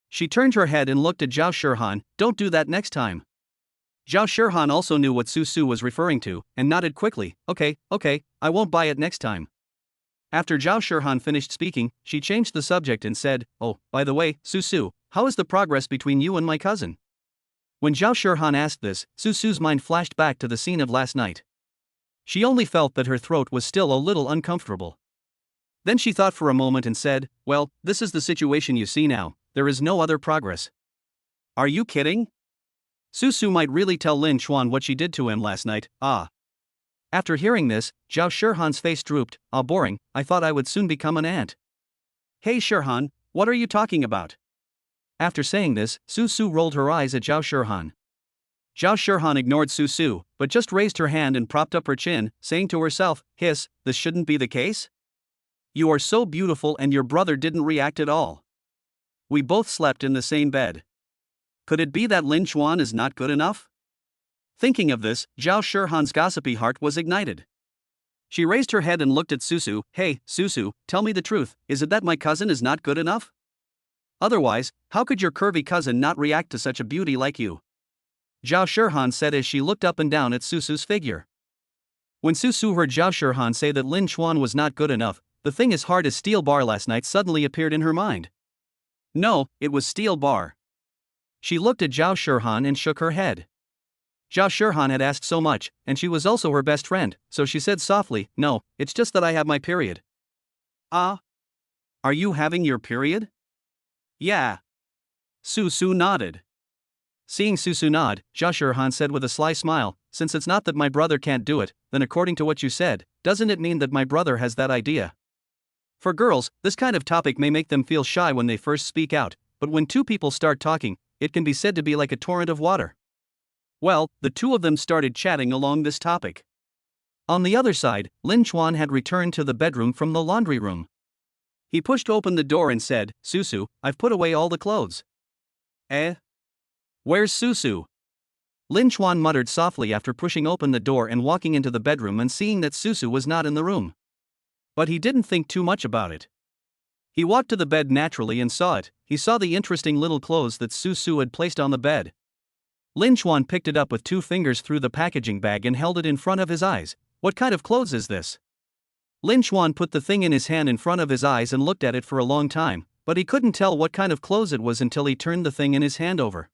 She turned her head and looked at Zhao Shihan. Don't do that next time. Zhao Shihan also knew what Susu was referring to, and nodded quickly. Okay, I won't buy it next time. After Zhao Shihan finished speaking, she changed the subject and said, Oh, by the way, Susu, how is the progress between you and my cousin? When Zhao Shihan asked this, Susu's mind flashed back to the scene of last night. She only felt that her throat was still a little uncomfortable. Then she thought for a moment and said, Well, this is the situation you see now, there is no other progress. Are you kidding? Susu might really tell Lin Chuan what she did to him last night. After hearing this, Zhao Shihan's face drooped. Boring, I thought I would soon become an ant. Hey Shihan, what are you talking about? After saying this, Susu rolled her eyes at Zhao Shihan. Zhao Shihan ignored Susu, but just raised her hand and propped up her chin, saying to herself, Hiss, this shouldn't be the case? You are so beautiful and your brother didn't react at all. We both slept in the same bed. Could it be that Lin Chuan is not good enough? Thinking of this, Zhao Shihan's gossipy heart was ignited. She raised her head and looked at Susu. Hey, Susu, tell me the truth, is it that my cousin is not good enough? Otherwise, how could your curvy cousin not react to such a beauty like you? Zhao Shihan said as she looked up and down at Susu's figure. When Susu heard Zhao Shihan say that Lin Chuan was not good enough, the thing as hard as steel bar last night suddenly appeared in her mind. No, it was steel bar. She looked at Zhao Shihan and shook her head. Zhao Shihan had asked so much, and she was also her best friend, so she said softly, No, it's just that I have my period. Are you having your period? Yeah. Susu nodded. Seeing Susu nod, Zhao Shihan said with a sly smile, since it's not that my brother can't do it, then according to what you said, doesn't it mean that my brother has that idea? For girls, this kind of topic may make them feel shy when they first speak out, but when two people start talking, it can be said to be like a torrent of water. Well, the two of them started chatting along this topic. On the other side, Lin Chuan had returned to the bedroom from the laundry room. He pushed open the door and said, Susu, I've put away all the clothes. Eh? Where's Susu? Lin Chuan muttered softly after pushing open the door and walking into the bedroom and seeing that Susu was not in the room. But he didn't think too much about it. He walked to the bed naturally and saw it. He saw the interesting little clothes that Susu had placed on the bed. Lin Chuan picked it up with 2 fingers through the packaging bag and held it in front of his eyes. What kind of clothes is this? Lin Chuan put the thing in his hand in front of his eyes and looked at it for a long time, but he couldn't tell what kind of clothes it was until he turned the thing in his hand over.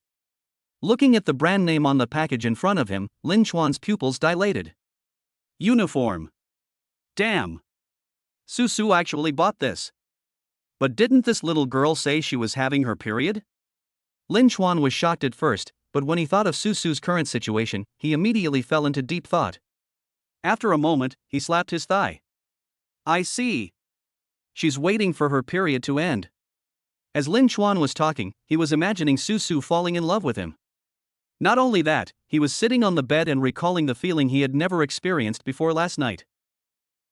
Looking at the brand name on the package in front of him, Lin Chuan's pupils dilated. Uniform. Damn. Susu actually bought this. But didn't this little girl say she was having her period? Lin Chuan was shocked at first, but when he thought of Susu's current situation, he immediately fell into deep thought. After a moment, he slapped his thigh. I see. She's waiting for her period to end. As Lin Chuan was talking, he was imagining Susu falling in love with him. Not only that, he was sitting on the bed and recalling the feeling he had never experienced before last night.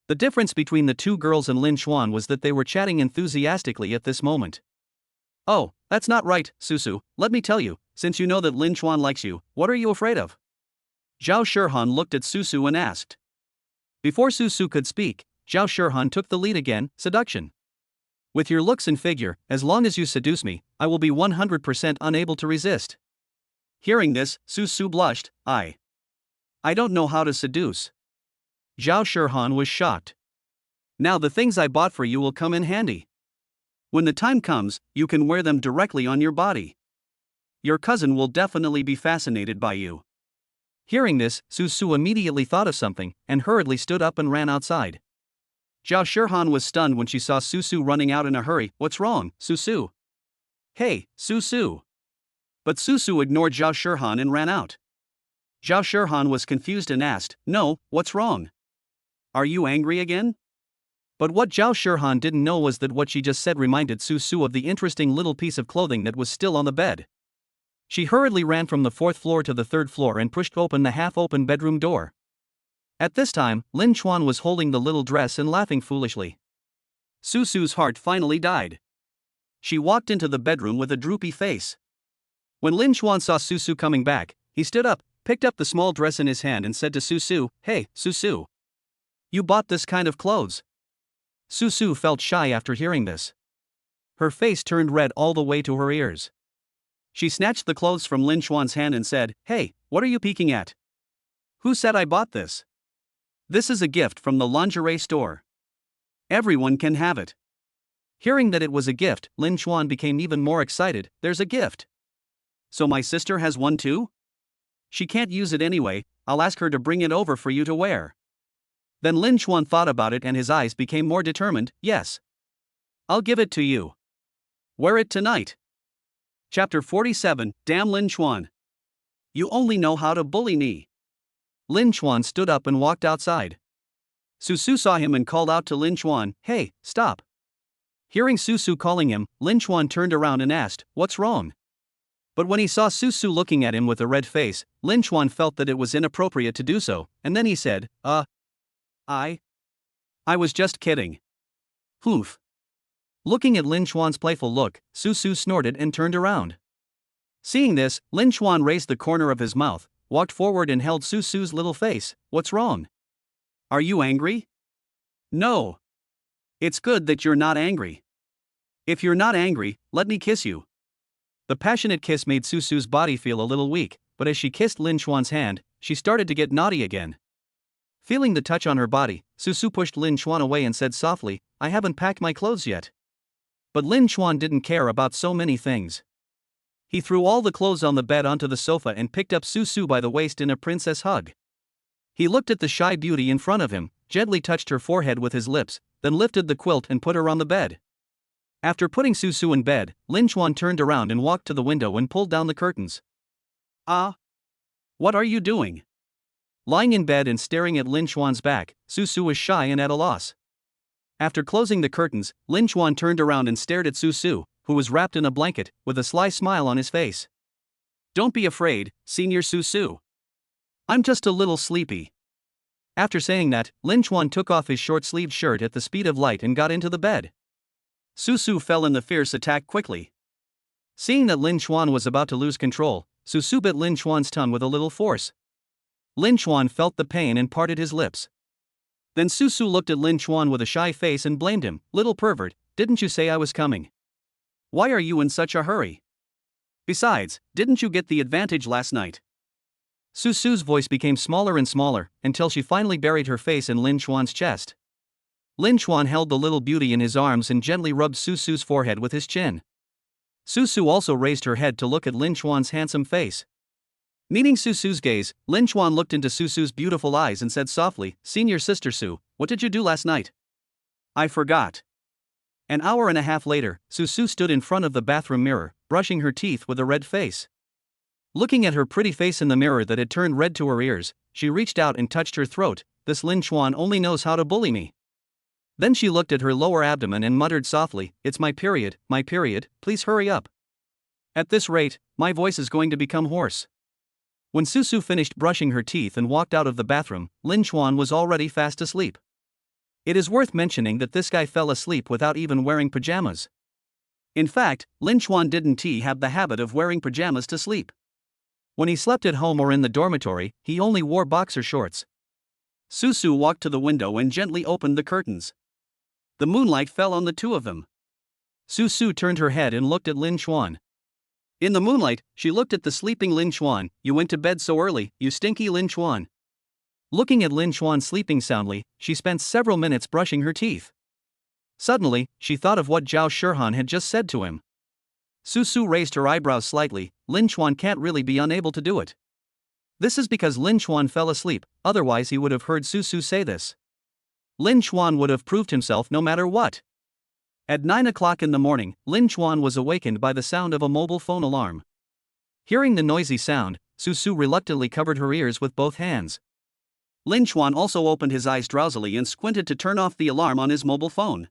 The difference between the two girls and Lin Chuan was that they were chatting enthusiastically at this moment. Oh, that's not right, Susu, let me tell you, since you know that Lin Chuan likes you, what are you afraid of? Zhao Shirhan looked at Susu and asked. Before Susu could speak, Zhao Shirhan took the lead again, seduction. With your looks and figure, as long as you seduce me, I will be 100% unable to resist. Hearing this, Susu blushed. I don't know how to seduce. Zhao Shirhan was shocked. Now the things I bought for you will come in handy. When the time comes, you can wear them directly on your body. Your cousin will definitely be fascinated by you. Hearing this, Susu immediately thought of something, and hurriedly stood up and ran outside. Zhao Shirhan was stunned when she saw Susu running out in a hurry. What's wrong, Susu? Hey, Susu. But Susu ignored Zhao Shirhan and ran out. Zhao Shirhan was confused and asked, No, what's wrong? Are you angry again? But what Zhao Shirhan didn't know was that what she just said reminded Susu of the interesting little piece of clothing that was still on the bed. She hurriedly ran from the 4th floor to the 3rd floor and pushed open the half-open bedroom door. At this time, Lin Chuan was holding the little dress and laughing foolishly. Susu's heart finally died. She walked into the bedroom with a droopy face. When Lin Chuan saw Susu coming back, he stood up, picked up the small dress in his hand and said to Susu, Hey, Susu. You bought this kind of clothes. Susu felt shy after hearing this. Her face turned red all the way to her ears. She snatched the clothes from Lin Chuan's hand and said, Hey, what are you peeking at? Who said I bought this? This is a gift from the lingerie store. Everyone can have it. Hearing that it was a gift, Lin Chuan became even more excited. There's a gift. So my sister has one too? She can't use it anyway, I'll ask her to bring it over for you to wear. Then Lin Chuan thought about it and his eyes became more determined. Yes. I'll give it to you. Wear it tonight. Chapter 47, Damn Lin Chuan. You only know how to bully me. Lin Chuan stood up and walked outside. Susu saw him and called out to Lin Chuan, Hey, stop. Hearing Susu calling him, Lin Chuan turned around and asked, What's wrong? But when he saw Susu looking at him with a red face, Lin Chuan felt that it was inappropriate to do so, and then he said, I was just kidding. Hoof. Looking at Lin Chuan's playful look, Susu snorted and turned around. Seeing this, Lin Chuan raised the corner of his mouth, walked forward and held Susu's little face. What's wrong? Are you angry? No. It's good that you're not angry. If you're not angry, let me kiss you. The passionate kiss made Susu's body feel a little weak, but as she kissed Lin Chuan's hand, she started to get naughty again. Feeling the touch on her body, Susu pushed Lin Chuan away and said softly, I haven't packed my clothes yet. But Lin Chuan didn't care about so many things. He threw all the clothes on the bed onto the sofa and picked up Susu by the waist in a princess hug. He looked at the shy beauty in front of him, gently touched her forehead with his lips, then lifted the quilt and put her on the bed. After putting Susu in bed, Lin Chuan turned around and walked to the window and pulled down the curtains. What are you doing? Lying in bed and staring at Lin Xuan's back, Susu was shy and at a loss. After closing the curtains, Lin Xuan turned around and stared at Susu, who was wrapped in a blanket, with a sly smile on his face. Don't be afraid, Senior Susu. I'm just a little sleepy. After saying that, Lin Xuan took off his short-sleeved shirt at the speed of light and got into the bed. Susu fell in the fierce attack quickly. Seeing that Lin Xuan was about to lose control, Susu bit Lin Xuan's tongue with a little force. Lin Xuan felt the pain and parted his lips. Then Susu looked at Lin Xuan with a shy face and blamed him. Little pervert, didn't you say I was coming? Why are you in such a hurry? Besides, didn't you get the advantage last night? Susu's voice became smaller and smaller, until she finally buried her face in Lin Xuan's chest. Lin Xuan held the little beauty in his arms and gently rubbed Susu's forehead with his chin. Susu also raised her head to look at Lin Xuan's handsome face. Meeting Susu's gaze, Lin Xuan looked into Susu's beautiful eyes and said softly, Senior Sister Su, what did you do last night? I forgot. An hour and a half later, Susu stood in front of the bathroom mirror, brushing her teeth with a red face. Looking at her pretty face in the mirror that had turned red to her ears, she reached out and touched her throat. This Lin Xuan only knows how to bully me. Then she looked at her lower abdomen and muttered softly, it's my period, please hurry up. At this rate, my voice is going to become hoarse. When Susu finished brushing her teeth and walked out of the bathroom, Lin Xuan was already fast asleep. It is worth mentioning that this guy fell asleep without even wearing pajamas. In fact, Lin Xuan didn't have the habit of wearing pajamas to sleep. When he slept at home or in the dormitory, he only wore boxer shorts. Susu walked to the window and gently opened the curtains. The moonlight fell on the two of them. Susu turned her head and looked at Lin Xuan. In the moonlight, she looked at the sleeping Lin Xuan. You went to bed so early, you stinky Lin Xuan. Looking at Lin Xuan sleeping soundly, she spent several minutes brushing her teeth. Suddenly, she thought of what Zhao Shirhan had just said to him. Susu raised her eyebrows slightly. Lin Xuan can't really be unable to do it. This is because Lin Xuan fell asleep, otherwise he would have heard Susu say this. Lin Xuan would have proved himself no matter what. At 9 o'clock in the morning, Lin Xuan was awakened by the sound of a mobile phone alarm. Hearing the noisy sound, Susu reluctantly covered her ears with both hands. Lin Xuan also opened his eyes drowsily and squinted to turn off the alarm on his mobile phone.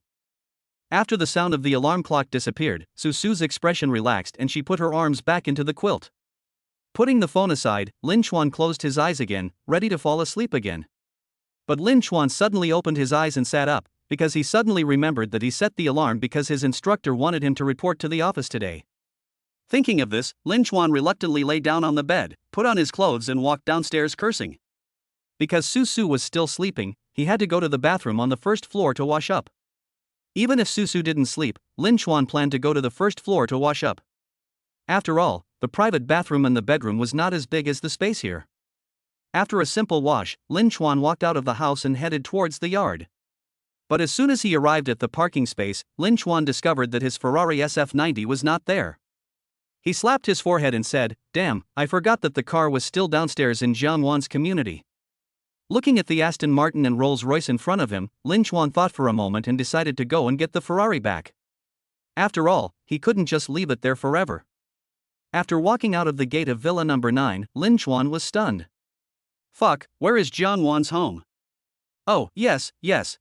After the sound of the alarm clock disappeared, Susu's expression relaxed and she put her arms back into the quilt. Putting the phone aside, Lin Xuan closed his eyes again, ready to fall asleep again. But Lin Xuan suddenly opened his eyes and sat up, because he suddenly remembered that he set the alarm because his instructor wanted him to report to the office today. Thinking of this, Lin Xuan reluctantly lay down on the bed, put on his clothes and walked downstairs cursing. Because Susu was still sleeping, he had to go to the bathroom on the first floor to wash up. Even if Susu didn't sleep, Lin Xuan planned to go to the first floor to wash up. After all, the private bathroom in the bedroom was not as big as the space here. After a simple wash, Lin Xuan walked out of the house and headed towards the yard. But as soon as he arrived at the parking space, Lin Xuan discovered that his Ferrari SF90 was not there. He slapped his forehead and said, damn, I forgot that the car was still downstairs in Jiangwan's community. Looking at the Aston Martin and Rolls-Royce in front of him, Lin Xuan thought for a moment and decided to go and get the Ferrari back. After all, he couldn't just leave it there forever. After walking out of the gate of Villa number 9, Lin Xuan was stunned. Fuck, where is Jiangwan's home? Oh, yes,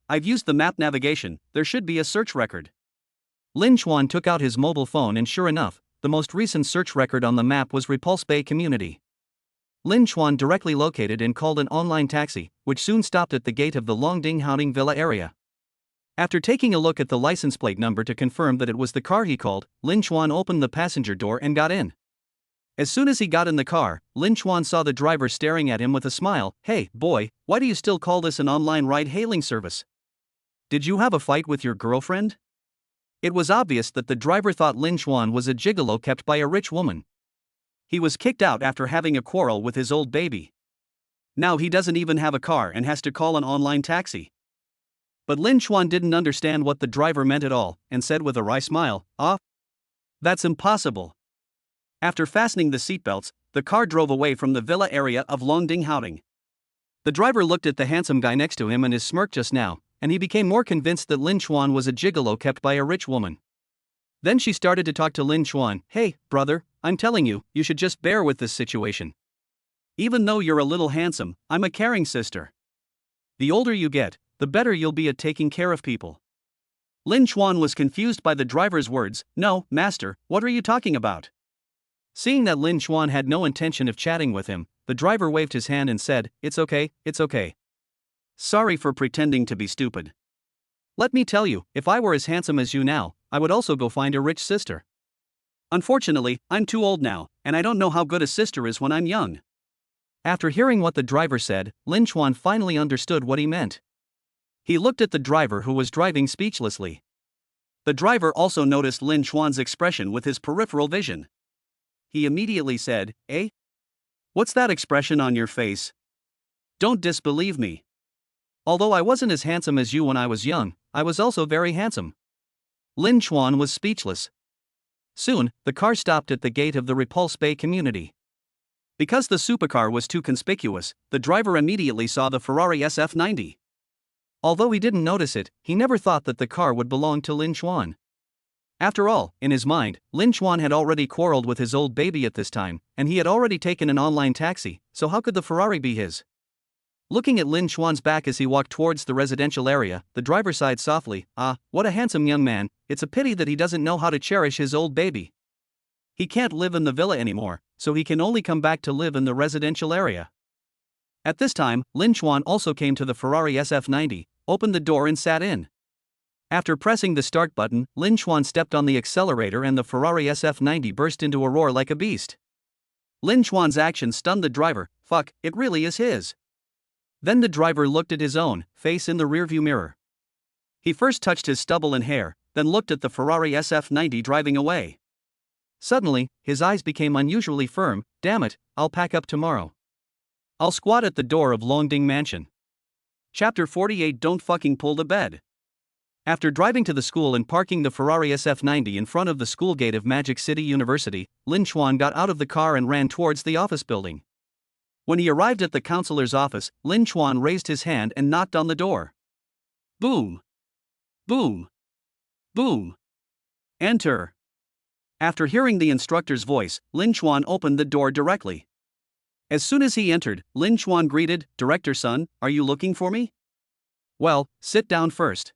I've used the map navigation, there should be a search record. Lin Xuan took out his mobile phone and sure enough, the most recent search record on the map was Repulse Bay Community. Lin Xuan directly located and called an online taxi, which soon stopped at the gate of the Longding Haoding Villa area. After taking a look at the license plate number to confirm that it was the car he called, Lin Xuan opened the passenger door and got in. As soon as he got in the car, Lin Xuan saw the driver staring at him with a smile. Hey, boy, why do you still call this an online ride-hailing service? Did you have a fight with your girlfriend? It was obvious that the driver thought Lin Xuan was a gigolo kept by a rich woman. He was kicked out after having a quarrel with his old baby. Now he doesn't even have a car and has to call an online taxi. But Lin Xuan didn't understand what the driver meant at all, and said with a wry smile, that's impossible. After fastening the seatbelts, the car drove away from the villa area of Longding Haoding. The driver looked at the handsome guy next to him and his smirk just now, and he became more convinced that Lin Xuan was a gigolo kept by a rich woman. Then she started to talk to Lin Xuan. Hey, brother, I'm telling you, you should just bear with this situation. Even though you're a little handsome, I'm a caring sister. The older you get, the better you'll be at taking care of people. Lin Chuan was confused by the driver's words. No, master, what are you talking about? Seeing that Lin Chuan had no intention of chatting with him, the driver waved his hand and said, It's okay, it's okay. Sorry for pretending to be stupid. Let me tell you, if I were as handsome as you now, I would also go find a rich sister. Unfortunately, I'm too old now, and I don't know how good a sister is when I'm young. After hearing what the driver said, Lin Chuan finally understood what he meant. He looked at the driver who was driving speechlessly. The driver also noticed Lin Chuan's expression with his peripheral vision. He immediately said, Eh? What's that expression on your face? Don't disbelieve me. Although I wasn't as handsome as you when I was young, I was also very handsome. Lin Chuan was speechless. Soon, the car stopped at the gate of the Repulse Bay community. Because the supercar was too conspicuous, the driver immediately saw the Ferrari SF90. Although he didn't notice it, he never thought that the car would belong to Lin Chuan. After all, in his mind, Lin Chuan had already quarreled with his old baby at this time, and he had already taken an online taxi, so how could the Ferrari be his? Looking at Lin Chuan's back as he walked towards the residential area, the driver sighed softly. Ah, what a handsome young man, it's a pity that he doesn't know how to cherish his old baby. He can't live in the villa anymore, so he can only come back to live in the residential area. At this time, Lin Chuan also came to the Ferrari SF90, opened the door and sat in. After pressing the start button, Lin Chuan stepped on the accelerator and the Ferrari SF90 burst into a roar like a beast. Lin Chuan's action stunned the driver. Fuck, it really is his. Then the driver looked at his own face in the rearview mirror. He first touched his stubble and hair, then looked at the Ferrari SF90 driving away. Suddenly, his eyes became unusually firm. Damn it, I'll pack up tomorrow. I'll squat at the door of Longding Mansion. Chapter 48. Don't fucking pull the bed. After driving to the school and parking the Ferrari SF90 in front of the school gate of Magic City University, Lin Chuan got out of the car and ran towards the office building. When he arrived at the counselor's office, Lin Chuan raised his hand and knocked on the door. Boom. Boom. Boom. Enter. After hearing the instructor's voice, Lin Chuan opened the door directly. As soon as he entered, Lin Chuan greeted, Director Sun, are you looking for me? Well, sit down first.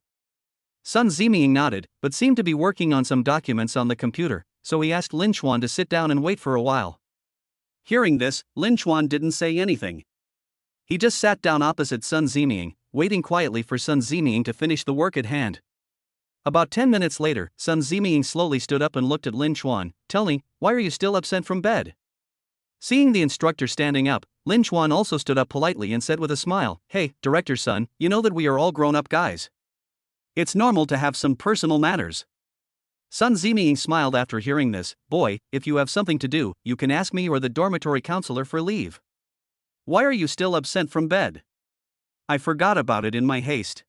Sun Ziming nodded, but seemed to be working on some documents on the computer, so he asked Lin Chuan to sit down and wait for a while. Hearing this, Lin Chuan didn't say anything. He just sat down opposite Sun Ziming, waiting quietly for Sun Ziming to finish the work at hand. About 10 minutes later, Sun Ziming slowly stood up and looked at Lin Chuan. Tell me, why are you still absent from bed? Seeing the instructor standing up, Lin Chuan also stood up politely and said with a smile, Hey, Director Sun, you know that we are all grown-up guys. It's normal to have some personal matters. Sun Ziming smiled after hearing this. Boy, if you have something to do, you can ask me or the dormitory counselor for leave. Why are you still absent from bed? I forgot about it in my haste.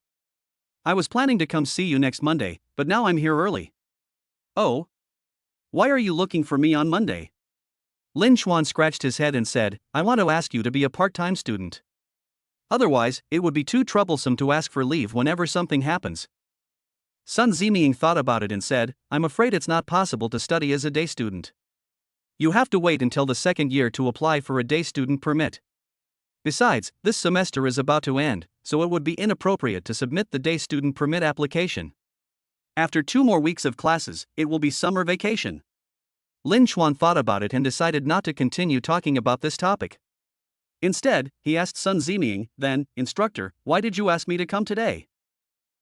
I was planning to come see you next Monday, but now I'm here early. Oh? Why are you looking for me on Monday? Lin Chuan scratched his head and said, I want to ask you to be a part-time student. Otherwise, it would be too troublesome to ask for leave whenever something happens. Sun Ziming thought about it and said, I'm afraid it's not possible to study as a day student. You have to wait until the second year to apply for a day student permit. Besides, this semester is about to end, so it would be inappropriate to submit the day student permit application. After 2 more weeks of classes, it will be summer vacation. Lin Chuan thought about it and decided not to continue talking about this topic. Instead, he asked Sun Ziming, then, Instructor, why did you ask me to come today?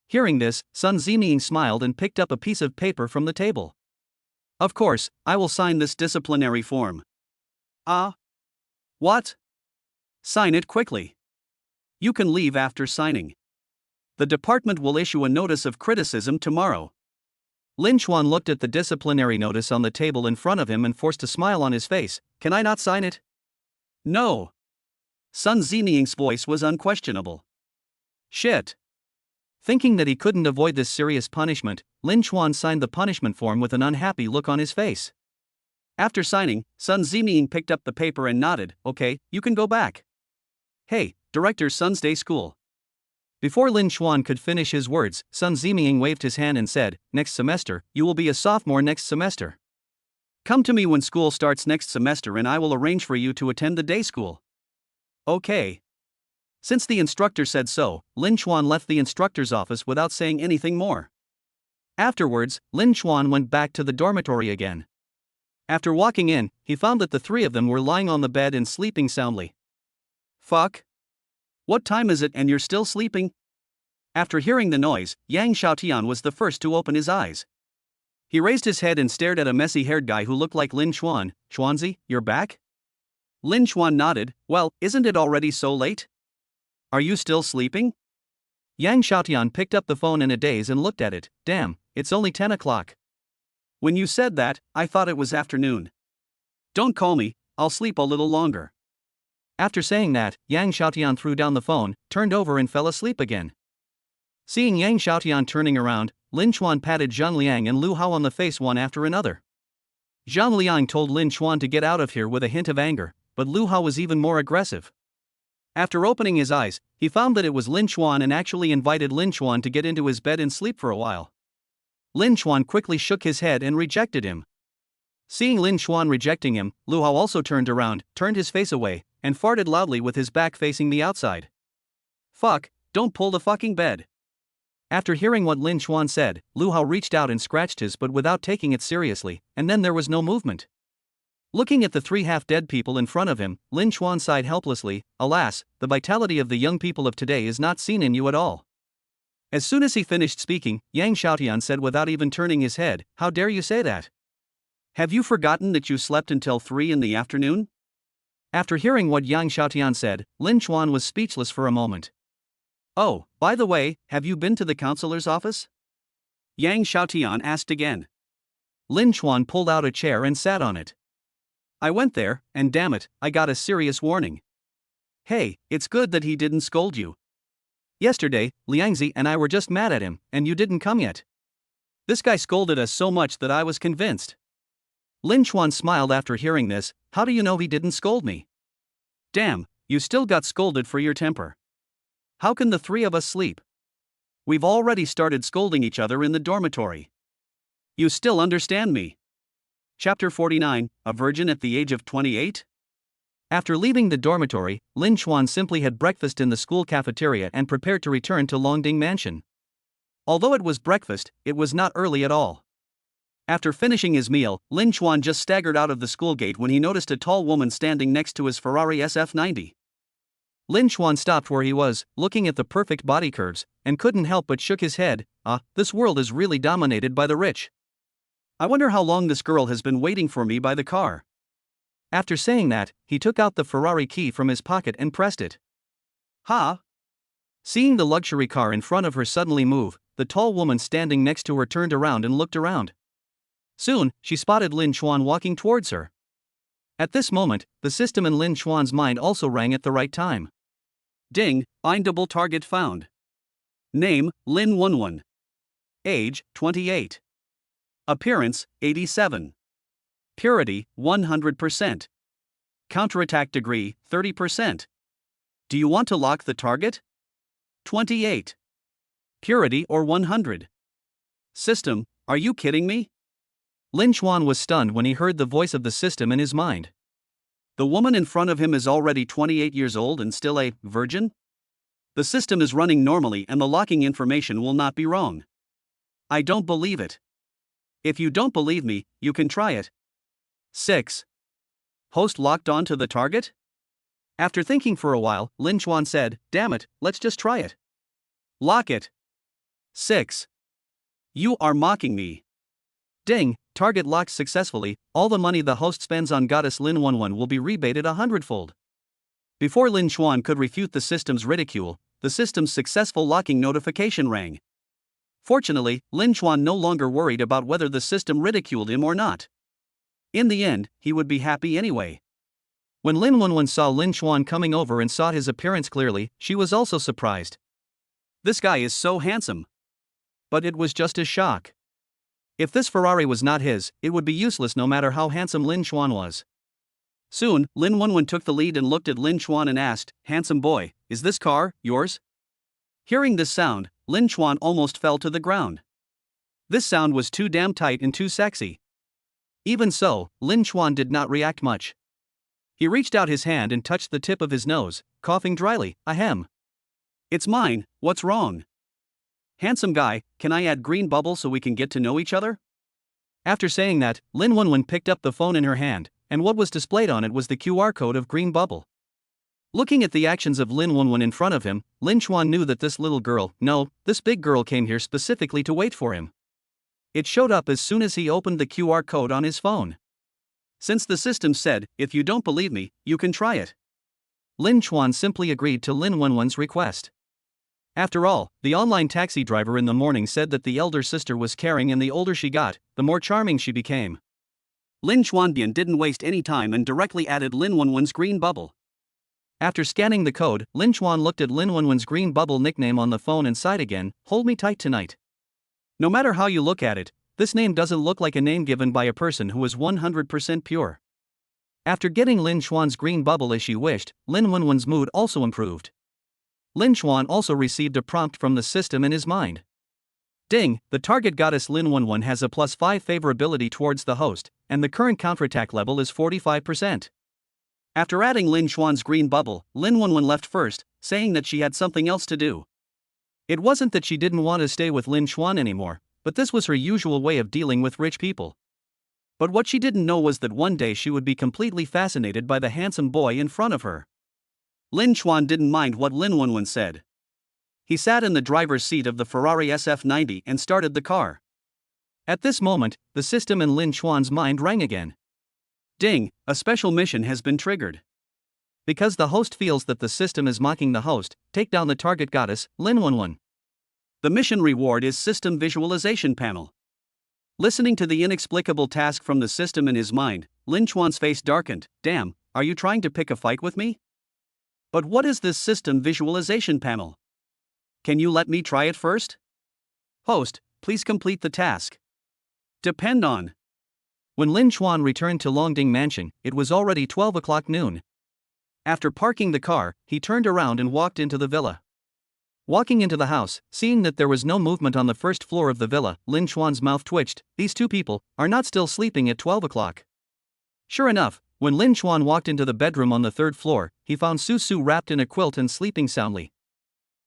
Hearing this, Sun Ziming smiled and picked up a piece of paper from the table. Of course, I will sign this disciplinary form. Ah? What? Sign it quickly. You can leave after signing. The department will issue a notice of criticism tomorrow. Lin Chuan looked at the disciplinary notice on the table in front of him and forced a smile on his face. Can I not sign it? No. Sun Ziming's voice was unquestionable. Shit. Thinking that he couldn't avoid this serious punishment, Lin Chuan signed the punishment form with an unhappy look on his face. After signing, Sun Ziming picked up the paper and nodded. Okay, you can go back. Hey, Director Sun's day school. Before Lin Chuan could finish his words, Sun Ziming waved his hand and said, Next semester, you will be a sophomore next semester. Come to me when school starts next semester and I will arrange for you to attend the day school. Okay. Since the instructor said so, Lin Chuan left the instructor's office without saying anything more. Afterwards, Lin Chuan went back to the dormitory again. After walking in, he found that the three of them were lying on the bed and sleeping soundly. Fuck. What time is it and you're still sleeping? After hearing the noise, Yang Xiaotian was the first to open his eyes. He raised his head and stared at a messy-haired guy who looked like Lin Chuan. Chuanzi, you're back? Lin Chuan nodded. Well, isn't it already so late? Are you still sleeping? Yang Xiaotian picked up the phone in a daze and looked at it. Damn, it's only 10 o'clock. When you said that, I thought it was afternoon. Don't call me, I'll sleep a little longer. After saying that, Yang Xiaotian threw down the phone, turned over and fell asleep again. Seeing Yang Xiaotian turning around, Lin Chuan patted Zhang Liang and Lu Hao on the face one after another. Zhang Liang told Lin Chuan to get out of here with a hint of anger, but Lu Hao was even more aggressive. After opening his eyes, he found that it was Lin Chuan and actually invited Lin Chuan to get into his bed and sleep for a while. Lin Chuan quickly shook his head and rejected him. Seeing Lin Chuan rejecting him, Lu Hao also turned around, turned his face away, and farted loudly with his back facing the outside. Fuck, don't pull the fucking bed. After hearing what Lin Chuan said, Lu Hao reached out and scratched his butt without taking it seriously, and then there was no movement. Looking at the three half-dead people in front of him, Lin Chuan sighed helplessly. Alas, the vitality of the young people of today is not seen in you at all. As soon as he finished speaking, Yang Xiaotian said without even turning his head, How dare you say that? Have you forgotten that you slept until 3 in the afternoon? After hearing what Yang Xiaotian said, Lin Chuan was speechless for a moment. Oh, by the way, have you been to the counselor's office? Yang Xiaotian asked again. Lin Chuan pulled out a chair and sat on it. I went there, and damn it, I got a serious warning. Hey, it's good that he didn't scold you. Yesterday, Liangzi and I were just mad at him, and you didn't come yet. This guy scolded us so much that I was convinced. Lin Chuan smiled after hearing this. How do you know he didn't scold me? Damn, you still got scolded for your temper. How can the three of us sleep? We've already started scolding each other in the dormitory. You still understand me? Chapter 49, A Virgin at the Age of 28? After leaving the dormitory, Lin Chuan simply had breakfast in the school cafeteria and prepared to return to Longding Mansion. Although it was breakfast, it was not early at all. After finishing his meal, Lin Chuan just staggered out of the school gate when he noticed a tall woman standing next to his Ferrari SF90. Lin Chuan stopped where he was, looking at the perfect body curves, and couldn't help but shook his head. This world is really dominated by the rich. I wonder how long this girl has been waiting for me by the car. After saying that, he took out the Ferrari key from his pocket and pressed it. Ha! Seeing the luxury car in front of her suddenly move, the tall woman standing next to her turned around and looked around. Soon, she spotted Lin Chuan walking towards her. At this moment, the system in Lin Chuan's mind also rang at the right time. Ding, findable target found. Name, Lin Wenwen. Age, 28. Appearance, 87. Purity, 100%. Counterattack degree, 30%. Do you want to lock the target? 28. Purity or 100. System, are you kidding me? Lin Chuan was stunned when he heard the voice of the system in his mind. The woman in front of him is already 28 years old and still a virgin? The system is running normally and the locking information will not be wrong. I don't believe it. If you don't believe me, you can try it. 6. Host locked on to the target? After thinking for a while, Lin Chuan said, Damn it, let's just try it. Lock it. 6. You are mocking me. Ding, target locked successfully. All the money the host spends on goddess Lin Wenwen will be rebated 100-fold. Before Lin Chuan could refute the system's ridicule, the system's successful locking notification rang. Fortunately, Lin Chuan no longer worried about whether the system ridiculed him or not. In the end, he would be happy anyway. When Lin Wenwen saw Lin Chuan coming over and saw his appearance clearly, she was also surprised. This guy is so handsome. But it was just a shock. If this Ferrari was not his, it would be useless no matter how handsome Lin Chuan was. Soon, Lin Wenwen took the lead and looked at Lin Chuan and asked, Handsome boy, is this car yours? Hearing this sound, Lin Chuan almost fell to the ground. This sound was too damn tight and too sexy. Even so, Lin Chuan did not react much. He reached out his hand and touched the tip of his nose, coughing dryly. Ahem. It's mine, what's wrong? Handsome guy, can I add green bubble so we can get to know each other? After saying that, Lin Wenwen picked up the phone in her hand, and what was displayed on it was the QR code of green bubble. Looking at the actions of Lin Wenwen in front of him, Lin Chuan knew that this little girl, no, this big girl came here specifically to wait for him. It showed up as soon as he opened the QR code on his phone. Since the system said, if you don't believe me, you can try it. Lin Chuan simply agreed to Lin Wenwen's request. After all, the online taxi driver in the morning said that the elder sister was caring, and the older she got, the more charming she became. Lin Chuanbian didn't waste any time and directly added Lin Wenwen's green bubble. After scanning the code, Lin Chuan looked at Lin Wenwen's green bubble nickname on the phone and sighed again. Hold me tight tonight. No matter how you look at it, this name doesn't look like a name given by a person who is 100% pure. After getting Lin Chuan's green bubble as she wished, Lin Wenwen's mood also improved. Lin Chuan also received a prompt from the system in his mind. Ding, the target goddess Lin Wenwen has a +5 favorability towards the host, and the current counterattack level is 45%. After adding Lin Chuan's green bubble, Lin Wenwen left first, saying that she had something else to do. It wasn't that she didn't want to stay with Lin Chuan anymore, but this was her usual way of dealing with rich people. But what she didn't know was that one day she would be completely fascinated by the handsome boy in front of her. Lin Chuan didn't mind what Lin Wenwen said. He sat in the driver's seat of the Ferrari SF90 and started the car. At this moment, the system in Lin Chuan's mind rang again. Ding, a special mission has been triggered. Because the host feels that the system is mocking the host, take down the target goddess, Lin Wenwen. The mission reward is System Visualization Panel. Listening to the inexplicable task from the system in his mind, Lin Chuan's face darkened. Damn, are you trying to pick a fight with me? But what is this System Visualization Panel? Can you let me try it first? Host, please complete the task. Depend on. When Lin Chuan returned to Longding Mansion, it was already 12 o'clock noon. After parking the car, he turned around and walked into the villa. Walking into the house, seeing that there was no movement on the first floor of the villa, Lin Chuan's mouth twitched. These two people are not still sleeping at 12 o'clock. Sure enough, when Lin Chuan walked into the bedroom on the third floor, he found Susu wrapped in a quilt and sleeping soundly.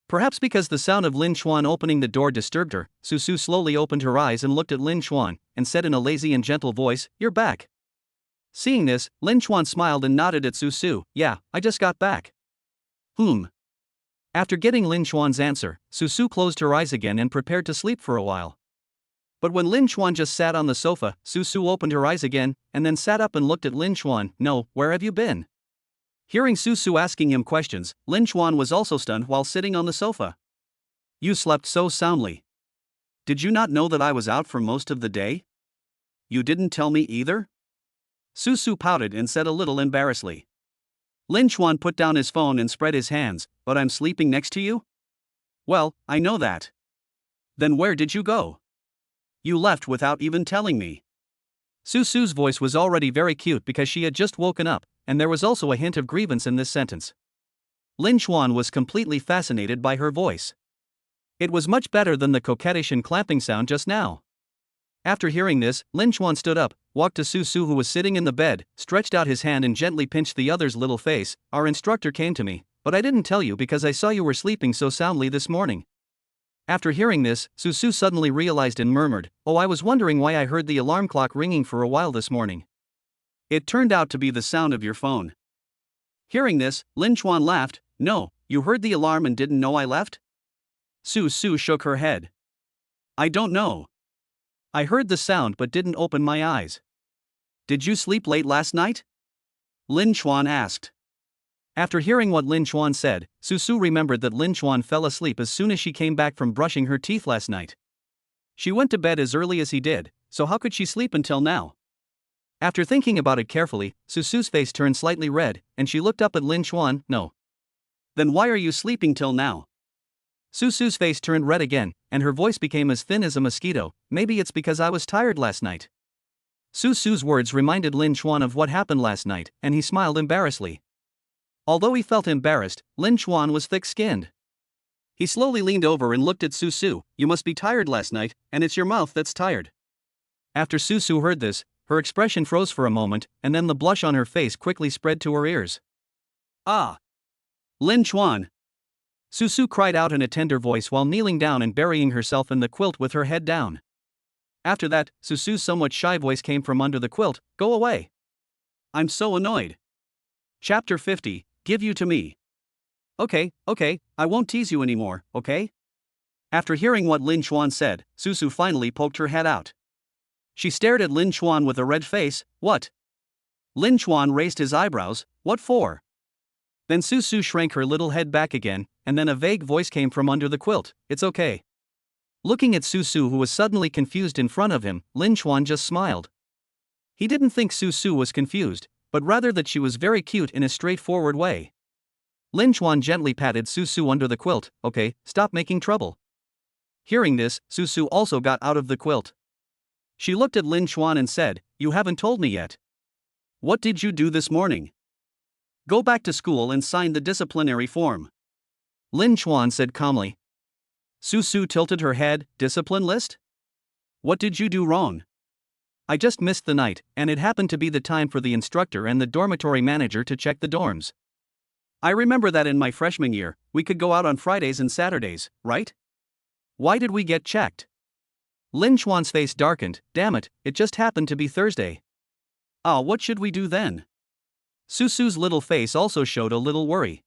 Perhaps because the sound of Lin Chuan opening the door disturbed her, Susu slowly opened her eyes and looked at Lin Chuan, and said in a lazy and gentle voice, "You're back." Seeing this, Lin Chuan smiled and nodded at Susu. "Yeah, I just got back." After getting Lin Chuan's answer, Susu closed her eyes again and prepared to sleep for a while. But when Lin Chuan just sat on the sofa, Susu opened her eyes again, and then sat up and looked at Lin Chuan. "No, where have you been?" Hearing Susu asking him questions, Lin Chuan was also stunned while sitting on the sofa. "You slept so soundly. Did you not know that I was out for most of the day? You didn't tell me either?" Susu pouted and said a little embarrassedly. Lin Chuan put down his phone and spread his hands. "But I'm sleeping next to you?" "Well, I know that." "Then where did you go? You left without even telling me." Susu's voice was already very cute because she had just woken up, and there was also a hint of grievance in this sentence. Lin Chuan was completely fascinated by her voice. It was much better than the coquettish and clapping sound just now. After hearing this, Lin Chuan stood up, walked to Susu who was sitting in the bed, stretched out his hand and gently pinched the other's little face. "Our instructor came to me, but I didn't tell you because I saw you were sleeping so soundly this morning." After hearing this, Susu suddenly realized and murmured, "Oh, I was wondering why I heard the alarm clock ringing for a while this morning. It turned out to be the sound of your phone." Hearing this, Lin Chuan laughed. "No, you heard the alarm and didn't know I left?" Susu shook her head. "I don't know. I heard the sound but didn't open my eyes." "Did you sleep late last night?" Lin Chuan asked. After hearing what Lin Chuan said, Susu remembered that Lin Chuan fell asleep as soon as she came back from brushing her teeth last night. She went to bed as early as he did, so how could she sleep until now? After thinking about it carefully, Susu's face turned slightly red, and she looked up at Lin Chuan. "No. Then why are you sleeping till now?" Susu's face turned red again, and her voice became as thin as a mosquito. "Maybe it's because I was tired last night." Susu's words reminded Lin Chuan of what happened last night, and he smiled embarrassedly. Although he felt embarrassed, Lin Chuan was thick-skinned. He slowly leaned over and looked at Susu. "You must be tired last night, and it's your mouth that's tired." After Susu heard this, her expression froze for a moment, and then the blush on her face quickly spread to her ears. Ah! Lin Chuan! Susu cried out in a tender voice while kneeling down and burying herself in the quilt with her head down. After that, Susu's somewhat shy voice came from under the quilt, "Go away. I'm so annoyed." Chapter 50, Give You to Me. Okay, I won't tease you anymore, okay? After hearing what Lin Chuan said, Susu finally poked her head out. She stared at Lin Chuan with a red face. "What?" Lin Chuan raised his eyebrows. "What for?" Then Susu shrank her little head back again, and then a vague voice came from under the quilt, "It's okay." Looking at Susu, who was suddenly confused in front of him, Lin Chuan just smiled. He didn't think Susu was confused, but rather that she was very cute in a straightforward way. Lin Chuan gently patted Susu under the quilt. "Okay, stop making trouble." Hearing this, Susu also got out of the quilt. She looked at Lin Chuan and said, "You haven't told me yet. What did you do this morning?" "Go back to school and sign the disciplinary form," Lin Chuan said calmly. Susu tilted her head. "Discipline list? What did you do wrong?" "I just missed the night, and it happened to be the time for the instructor and the dormitory manager to check the dorms. I remember that in my freshman year, we could go out on Fridays and Saturdays, right? Why did we get checked?" Lin Chuan's face darkened. "Damn it, it just happened to be Thursday." "Ah, what should we do then?" Susu's little face also showed a little worry.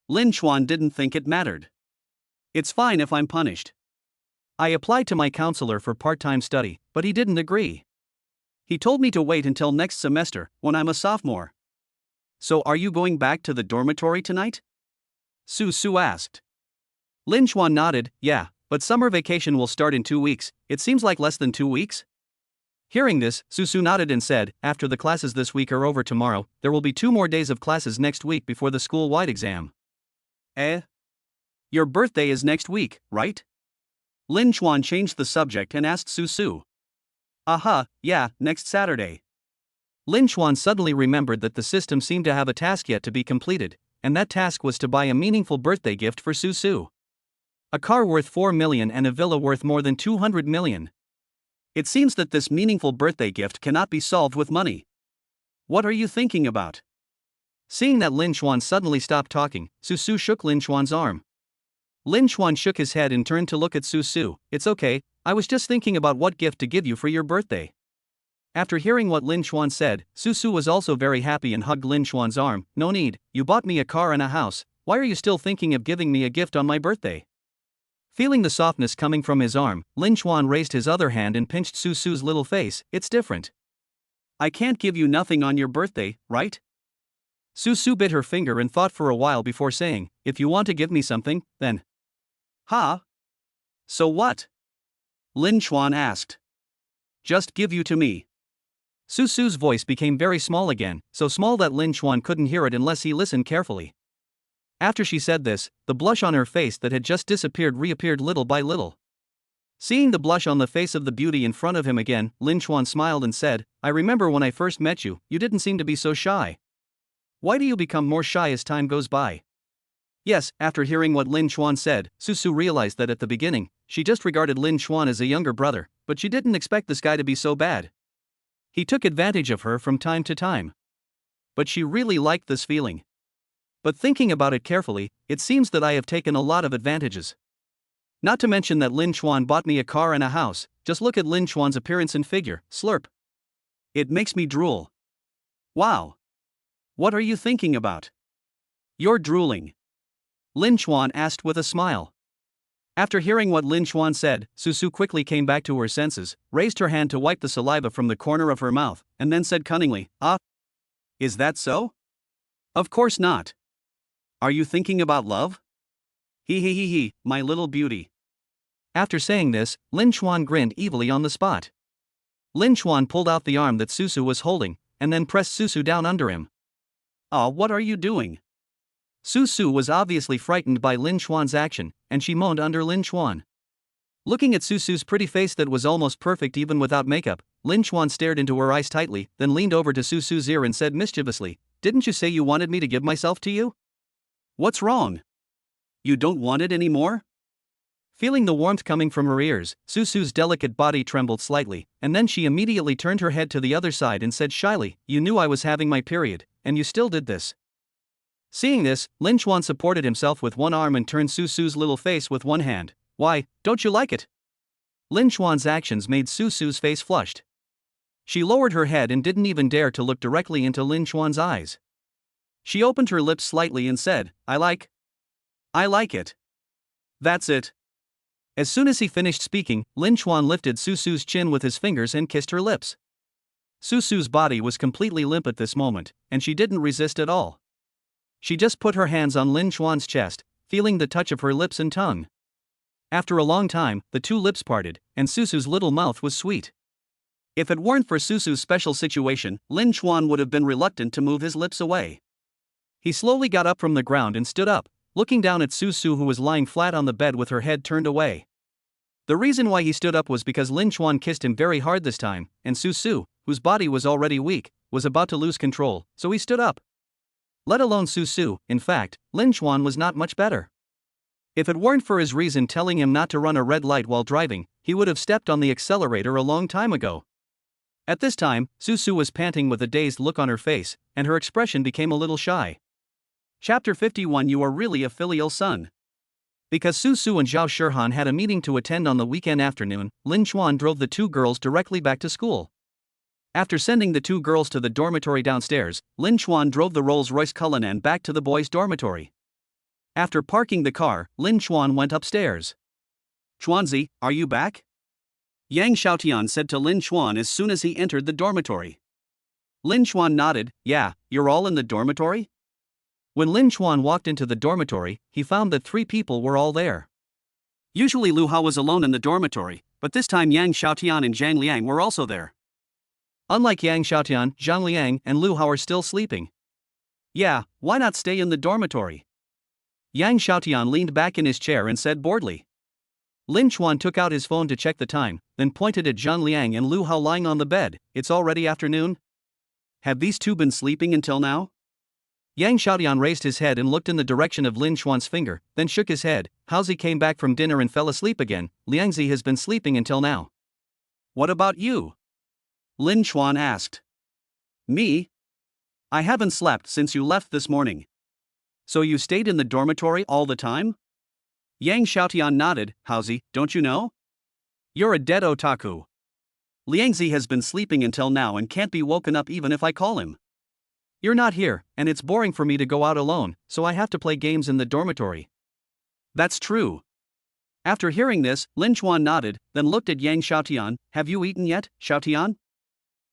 Lin Chuan didn't think it mattered. "It's fine if I'm punished." "I applied to my counselor for part-time study, but he didn't agree. He told me to wait until next semester, when I'm a sophomore." "So are you going back to the dormitory tonight?" Susu asked. Lin Chuan nodded. "Yeah, but summer vacation will start in 2 weeks. It seems like less than 2 weeks." Hearing this, Susu nodded and said, "After the classes this week are over tomorrow, there will be 2 more days of classes next week before the school-wide exam." "Eh? Your birthday is next week, right?" Lin Chuan changed the subject and asked Susu. "Aha, yeah, next Saturday." Lin Chuan suddenly remembered that the system seemed to have a task yet to be completed, and that task was to buy a meaningful birthday gift for Susu. A car worth 4 million and a villa worth more than 200 million. It seems that this meaningful birthday gift cannot be solved with money. What are you thinking about? Seeing that Lin Chuan suddenly stopped talking, Susu shook Lin Chuan's arm. Lin Chuan shook his head and turned to look at Susu. "It's okay, I was just thinking about what gift to give you for your birthday." After hearing what Lin Chuan said, Susu was also very happy and hugged Lin Chuan's arm. "No need, you bought me a car and a house, why are you still thinking of giving me a gift on my birthday?" Feeling the softness coming from his arm, Lin Chuan raised his other hand and pinched Susu's little face. "It's different. I can't give you nothing on your birthday, right?" Susu bit her finger and thought for a while before saying, "If you want to give me something, then." "Huh? So what?" Lin Chuan asked. "Just give you to me." Susu's voice became very small again, so small that Lin Chuan couldn't hear it unless he listened carefully. After she said this, the blush on her face that had just disappeared reappeared little by little. Seeing the blush on the face of the beauty in front of him again, Lin Chuan smiled and said, "I remember when I first met you, you didn't seem to be so shy. Why do you become more shy as time goes by?" Yes, after hearing what Lin Chuan said, Susu realized that at the beginning, she just regarded Lin Chuan as a younger brother, but she didn't expect this guy to be so bad. He took advantage of her from time to time. But she really liked this feeling. But thinking about it carefully, it seems that I have taken a lot of advantages. Not to mention that Lin Chuan bought me a car and a house. Just look at Lin Chuan's appearance and figure. Slurp. It makes me drool. Wow. What are you thinking about? You're drooling, Lin Chuan asked with a smile. After hearing what Lin Chuan said, Susu quickly came back to her senses, raised her hand to wipe the saliva from the corner of her mouth, and then said cunningly, "Ah, is that so? Of course not. Are you thinking about love? He, my little beauty." After saying this, Lin Chuan grinned evilly on the spot. Lin Chuan pulled out the arm that Susu was holding, and then pressed Susu down under him. "Ah, what are you doing?" Susu was obviously frightened by Lin Chuan's action, and she moaned under Lin Chuan. Looking at Susu's pretty face that was almost perfect even without makeup, Lin Chuan stared into her eyes tightly, then leaned over to Susu's ear and said mischievously, "Didn't you say you wanted me to give myself to you? What's wrong? You don't want it anymore?" Feeling the warmth coming from her ears, Susu's delicate body trembled slightly, and then she immediately turned her head to the other side and said shyly, "You knew I was having my period, and you still did this." Seeing this, Lin Chuan supported himself with one arm and turned Susu's little face with one hand. "Why, don't you like it?" Lin Chuan's actions made Susu's face flushed. She lowered her head and didn't even dare to look directly into Lin Chuan's eyes. She opened her lips slightly and said, I like it. That's it." As soon as he finished speaking, Lin Chuan lifted Susu's chin with his fingers and kissed her lips. Susu's body was completely limp at this moment, and she didn't resist at all. She just put her hands on Lin Chuan's chest, feeling the touch of her lips and tongue. After a long time, the two lips parted, and Susu's little mouth was sweet. If it weren't for Susu's special situation, Lin Chuan would have been reluctant to move his lips away. He slowly got up from the ground and stood up, looking down at Susu, who was lying flat on the bed with her head turned away. The reason why he stood up was because Lin Chuan kissed him very hard this time, and Susu, whose body was already weak, was about to lose control, so he stood up. Let alone Susu, in fact, Lin Chuan was not much better. If it weren't for his reason telling him not to run a red light while driving, he would have stepped on the accelerator a long time ago. At this time, Susu was panting with a dazed look on her face, and her expression became a little shy. Chapter 51. You are really a filial son. Because Susu and Zhao Shihan had a meeting to attend on the weekend afternoon, Lin Chuan drove the two girls directly back to school. After sending the two girls to the dormitory downstairs, Lin Chuan drove the Rolls-Royce Cullinan back to the boys' dormitory. After parking the car, Lin Chuan went upstairs. "Chuanzi, are you back?" Yang Xiaotian said to Lin Chuan as soon as he entered the dormitory. Lin Chuan nodded. "Yeah, you're all in the dormitory?" When Lin Chuan walked into the dormitory, he found that 3 people were all there. Usually Lu Hao was alone in the dormitory, but this time Yang Xiaotian and Zhang Liang were also there. Unlike Yang Xiaotian, Zhang Liang and Lu Hao are still sleeping. "Yeah, why not stay in the dormitory?" Yang Xiaotian leaned back in his chair and said boredly. Lin Chuan took out his phone to check the time, then pointed at Zhang Liang and Lu Hao lying on the bed. "It's already afternoon? Have these two been sleeping until now?" Yang Xiaotian raised his head and looked in the direction of Lin Chuan's finger, then shook his head. "Haozi came back from dinner and fell asleep again. Liangzi has been sleeping until now." "What about you?" Lin Chuan asked. "Me? I haven't slept since you left this morning." "So you stayed in the dormitory all the time?" Yang Xiaotian nodded. "Haozi, don't you know? You're a dead otaku. Liangzi has been sleeping until now and can't be woken up even if I call him. You're not here, and it's boring for me to go out alone, so I have to play games in the dormitory." "That's true." After hearing this, Lin Chuan nodded, then looked at Yang Xiaotian. "Have you eaten yet, Xiaotian?"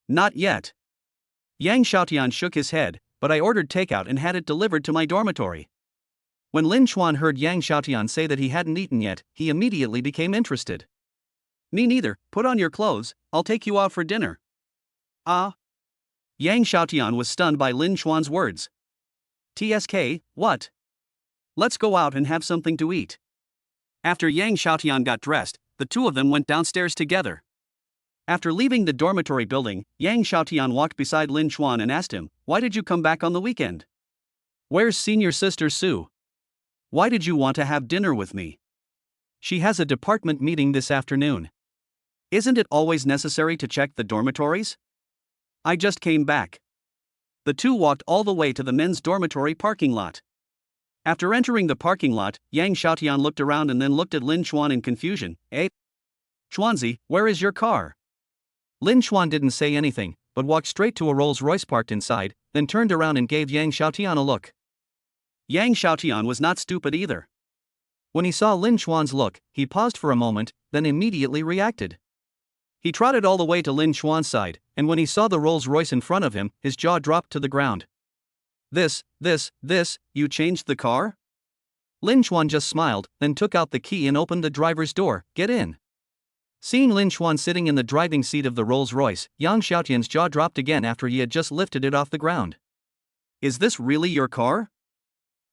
"Not yet." Yang Xiaotian shook his head, "But I ordered takeout and had it delivered to my dormitory." When Lin Chuan heard Yang Xiaotian say that he hadn't eaten yet, he immediately became interested. "Me neither. Put on your clothes, I'll take you out for dinner." "Ah?" Yang Xiaotian was stunned by Lin Chuan's words. "TSK, what?" "Let's go out and have something to eat." After Yang Xiaotian got dressed, the two of them went downstairs together. After leaving the dormitory building, Yang Xiaotian walked beside Lin Chuan and asked him, "Why did you come back on the weekend? Where's senior sister Su? Why did you want to have dinner with me?" "She has a department meeting this afternoon." "Isn't it always necessary to check the dormitories?" "I just came back." The two walked all the way to the men's dormitory parking lot. After entering the parking lot, Yang Xiaotian looked around and then looked at Lin Chuan in confusion. "Eh? Chuanzi, where is your car?" Lin Chuan didn't say anything, but walked straight to a Rolls-Royce parked inside, then turned around and gave Yang Xiaotian a look. Yang Xiaotian was not stupid either. When he saw Lin Chuan's look, he paused for a moment, then immediately reacted. He trotted all the way to Lin Chuan's side, and when he saw the Rolls-Royce in front of him, his jaw dropped to the ground. This, you changed the car?" Lin Chuan just smiled, then took out the key and opened the driver's door. "Get in." Seeing Lin Chuan sitting in the driving seat of the Rolls-Royce, Yang Xiaotian's jaw dropped again after he had just lifted it off the ground. "Is this really your car?"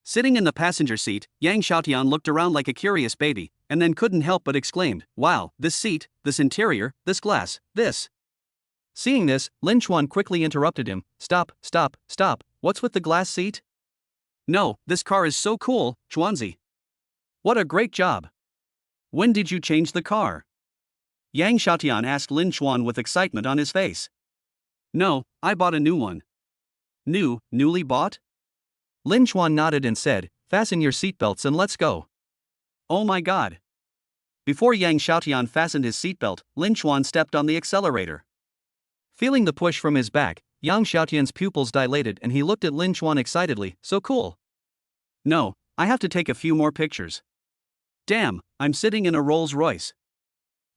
Sitting in the passenger seat, Yang Xiaotian looked around like a curious baby, and then couldn't help but exclaimed, "Wow, this seat, this interior, this glass, this." Seeing this, Lin Chuan quickly interrupted him. Stop, what's with the glass seat?" "No, this car is so cool, Chuanzi. What a great job." When did you change the car? Yang Xiaotian asked Lin Chuan with excitement on his face. No, I bought a new one. Newly bought? Lin Chuan nodded and said, fasten your seatbelts and let's go. Oh my god. Before Yang Xiaotian fastened his seatbelt, Lin Chuan stepped on the accelerator. Feeling the push from his back, Yang Xiaotian's pupils dilated and he looked at Lin Chuan excitedly, so cool. No, I have to take a few more pictures. Damn, I'm sitting in a Rolls Royce.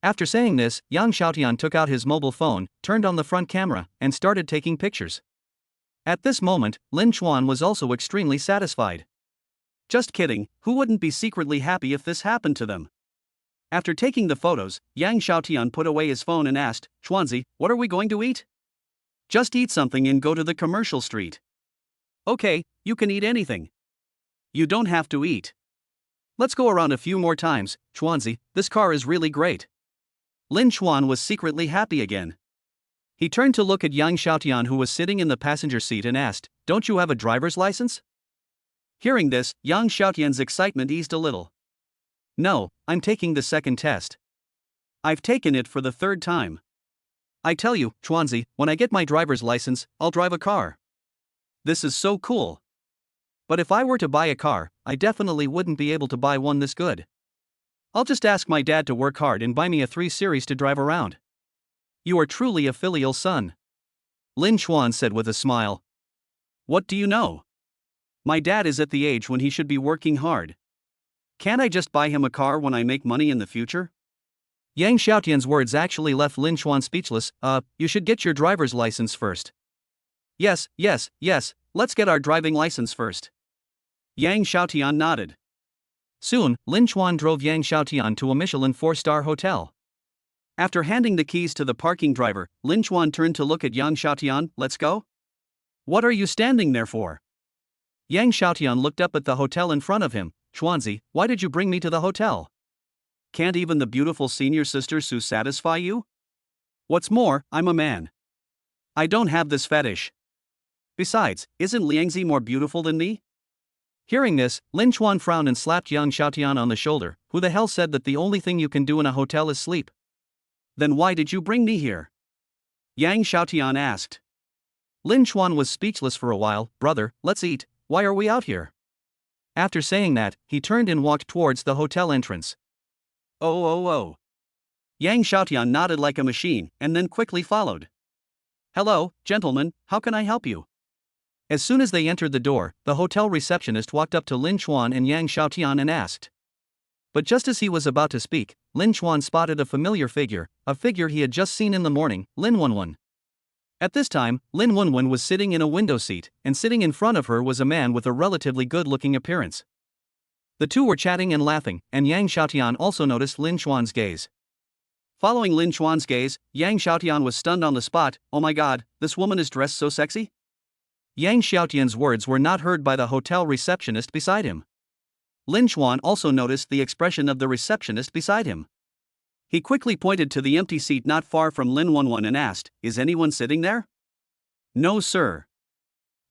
After saying this, Yang Xiaotian took out his mobile phone, turned on the front camera, and started taking pictures. At this moment, Lin Chuan was also extremely satisfied. Just kidding, who wouldn't be secretly happy if this happened to them? After taking the photos, Yang Xiaotian put away his phone and asked, Chuanzi, what are we going to eat? Just eat something and go to the commercial street. Okay, you can eat anything. You don't have to eat. Let's go around a few more times, Chuanzi, this car is really great. Lin Chuan was secretly happy again. He turned to look at Yang Xiaotian who was sitting in the passenger seat and asked, don't you have a driver's license? Hearing this, Yang Xiaotian's excitement eased a little. No, I'm taking the second test. I've taken it for the third time. I tell you, Chuanzi, when I get my driver's license, I'll drive a car. This is so cool. But if I were to buy a car, I definitely wouldn't be able to buy one this good. I'll just ask my dad to work hard and buy me a 3 Series to drive around. You are truly a filial son. Lin Chuan said with a smile. What do you know? My dad is at the age when he should be working hard. Can't I just buy him a car when I make money in the future? Yang Xiaotian's words actually left Lin Chuan speechless. You should get your driver's license first. Yes, let's get our driving license first. Yang Xiaotian nodded. Soon, Lin Chuan drove Yang Xiaotian to a Michelin 4-star hotel. After handing the keys to the parking driver, Lin Chuan turned to look at Yang Xiaotian, let's go? What are you standing there for? Yang Xiaotian looked up at the hotel in front of him. Chuanzi, why did you bring me to the hotel? Can't even the beautiful senior sister Susu satisfy you? What's more, I'm a man. I don't have this fetish. Besides, isn't Liangzi more beautiful than me? Hearing this, Lin Chuan frowned and slapped Yang Xiaotian on the shoulder. Who the hell said that the only thing you can do in a hotel is sleep? Then why did you bring me here? Yang Xiaotian asked. Lin Chuan was speechless for a while. Brother, let's eat, why are we out here? After saying that, he turned and walked towards the hotel entrance. Oh. Yang Xiaotian nodded like a machine, and then quickly followed. Hello, gentlemen, how can I help you? As soon as they entered the door, the hotel receptionist walked up to Lin Chuan and Yang Xiaotian and asked. But just as he was about to speak, Lin Chuan spotted a familiar figure, a figure he had just seen in the morning, Lin Wenwen. At this time, Lin Wenwen was sitting in a window seat, and sitting in front of her was a man with a relatively good-looking appearance. The two were chatting and laughing, and Yang Xiaotian also noticed Lin Chuan's gaze. Following Lin Chuan's gaze, Yang Xiaotian was stunned on the spot. Oh my god, this woman is dressed so sexy? Yang Xiaotian's words were not heard by the hotel receptionist beside him. Lin Chuan also noticed the expression of the receptionist beside him. He quickly pointed to the empty seat not far from Lin Wenwen and asked, is anyone sitting there? No sir.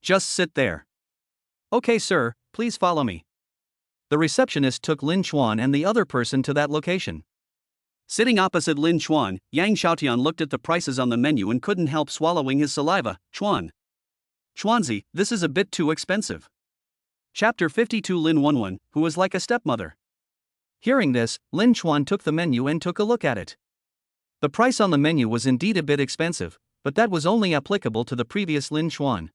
Just sit there. Okay sir, please follow me. The receptionist took Lin Chuan and the other person to that location. Sitting opposite Lin Chuan, Yang Xiaotian looked at the prices on the menu and couldn't help swallowing his saliva. Chuanzi, this is a bit too expensive. Chapter 52 Lin Wenwen, who was like a stepmother. Hearing this, Lin Chuan took the menu and took a look at it. The price on the menu was indeed a bit expensive, but that was only applicable to the previous Lin Chuan.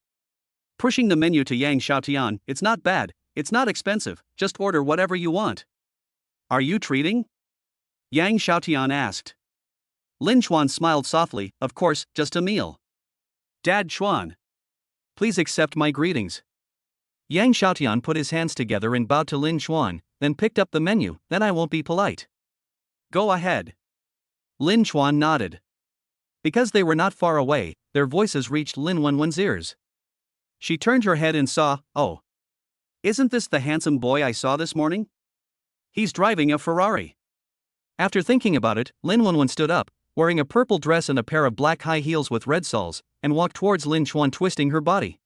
Pushing the menu to Yang Xiaotian, it's not bad, it's not expensive, just order whatever you want. Are you treating? Yang Xiaotian asked. Lin Chuan smiled softly, of course, just a meal. Dad Chuan. Please accept my greetings. Yang Xiaotian put his hands together and bowed to Lin Chuan, then picked up the menu. Then I won't be polite. Go ahead. Lin Chuan nodded. Because they were not far away, their voices reached Lin Wenwen's ears. She turned her head and saw, oh. Isn't this the handsome boy I saw this morning? He's driving a Ferrari. After thinking about it, Lin Wenwen stood up, wearing a purple dress and a pair of black high heels with red soles, and walked towards Lin Chuan twisting her body.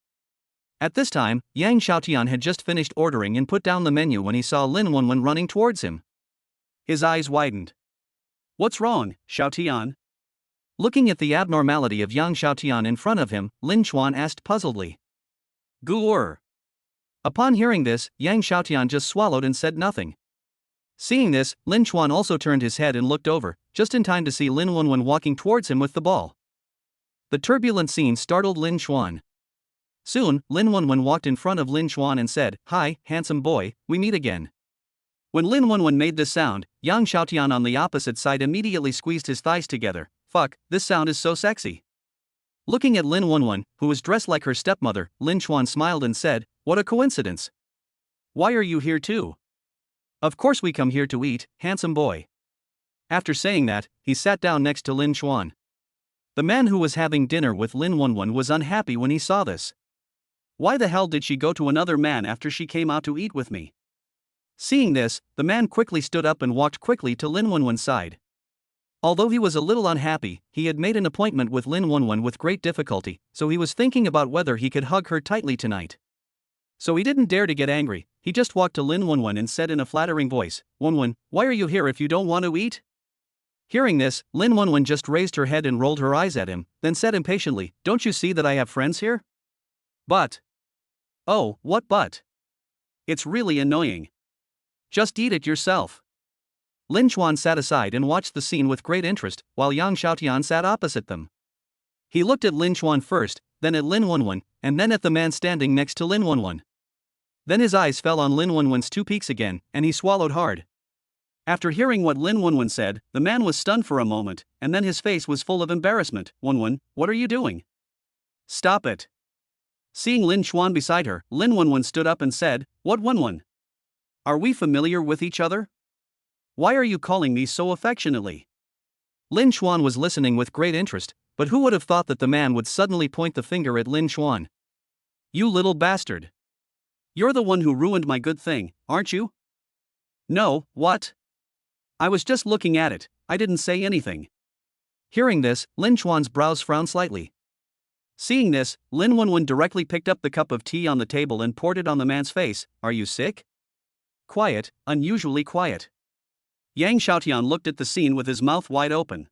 At this time, Yang Xiaotian had just finished ordering and put down the menu when he saw Lin Wenwen running towards him. His eyes widened. What's wrong, Xiaotian? Looking at the abnormality of Yang Xiaotian in front of him, Lin Chuan asked puzzledly. Guor. Upon hearing this, Yang Xiaotian just swallowed and said nothing. Seeing this, Lin Chuan also turned his head and looked over, just in time to see Lin Wenwen walking towards him with the ball. The turbulent scene startled Lin Chuan. Soon, Lin Wenwen walked in front of Lin Chuan and said, "Hi, handsome boy, we meet again." When Lin Wenwen made this sound, Yang Xiaotian on the opposite side immediately squeezed his thighs together. Fuck, this sound is so sexy. Looking at Lin Wenwen, who was dressed like her stepmother, Lin Chuan smiled and said, "What a coincidence. Why are you here too?" "Of course we come here to eat, handsome boy." After saying that, he sat down next to Lin Chuan. The man who was having dinner with Lin Wenwen was unhappy when he saw this. Why the hell did she go to another man after she came out to eat with me? Seeing this, the man quickly stood up and walked quickly to Lin Wenwen's side. Although he was a little unhappy, he had made an appointment with Lin Wenwen with great difficulty, so he was thinking about whether he could hug her tightly tonight. So he didn't dare to get angry, he just walked to Lin Wenwen and said in a flattering voice, "Wenwen, why are you here if you don't want to eat?" Hearing this, Lin Wenwen just raised her head and rolled her eyes at him, then said impatiently, "Don't you see that I have friends here?" "But." "Oh, what but? It's really annoying. Just eat it yourself." Lin Chuan sat aside and watched the scene with great interest, while Yang Xiaotian sat opposite them. He looked at Lin Chuan first, then at Lin Wenwen, and then at the man standing next to Lin Wenwen. Then his eyes fell on Lin Wenwen's two peaks again, and he swallowed hard. After hearing what Lin Wenwen said, the man was stunned for a moment, and then his face was full of embarrassment. "Wenwen, what are you doing? Stop it." Seeing Lin Chuan beside her, Lin Wenwen stood up and said, "What, Wenwen? Are we familiar with each other? Why are you calling me so affectionately?" Lin Chuan was listening with great interest, but who would have thought that the man would suddenly point the finger at Lin Chuan? "You little bastard. You're the one who ruined my good thing, aren't you?" "No, what? I was just looking at it, I didn't say anything." Hearing this, Lin Chuan's brows frowned slightly. Seeing this, Lin Wenwen directly picked up the cup of tea on the table and poured it on the man's face. "Are you sick?" Quiet, unusually quiet. Yang Xiaotian looked at the scene with his mouth wide open.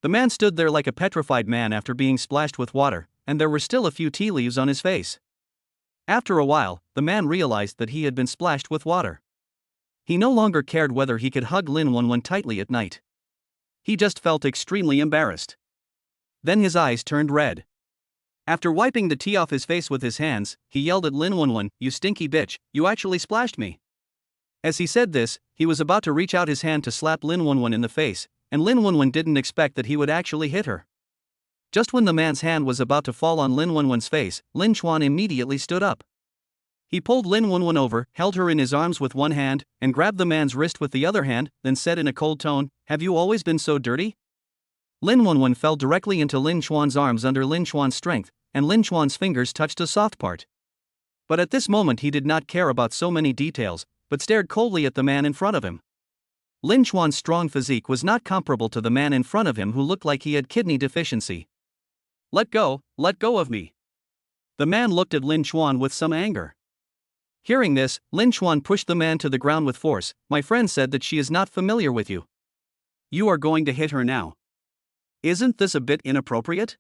The man stood there like a petrified man after being splashed with water, and there were still a few tea leaves on his face. After a while, the man realized that he had been splashed with water. He no longer cared whether he could hug Lin Wenwen tightly at night. He just felt extremely embarrassed. Then his eyes turned red. After wiping the tea off his face with his hands, he yelled at Lin Wenwen, "You stinky bitch, you actually splashed me." As he said this, he was about to reach out his hand to slap Lin Wenwen in the face, and Lin Wenwen didn't expect that he would actually hit her. Just when the man's hand was about to fall on Lin Wenwen's face, Lin Chuan immediately stood up. He pulled Lin Wenwen over, held her in his arms with one hand, and grabbed the man's wrist with the other hand, then said in a cold tone, "Have you always been so dirty?" Lin Wenwen fell directly into Lin Chuan's arms under Lin Chuan's strength, and Lin Chuan's fingers touched a soft part. But at this moment he did not care about so many details, but stared coldly at the man in front of him. Lin Chuan's strong physique was not comparable to the man in front of him who looked like he had kidney deficiency. Let go of me." The man looked at Lin Chuan with some anger. Hearing this, Lin Chuan pushed the man to the ground with force. "My friend said that she is not familiar with you." "You are going to hit her now. Isn't this a bit inappropriate?"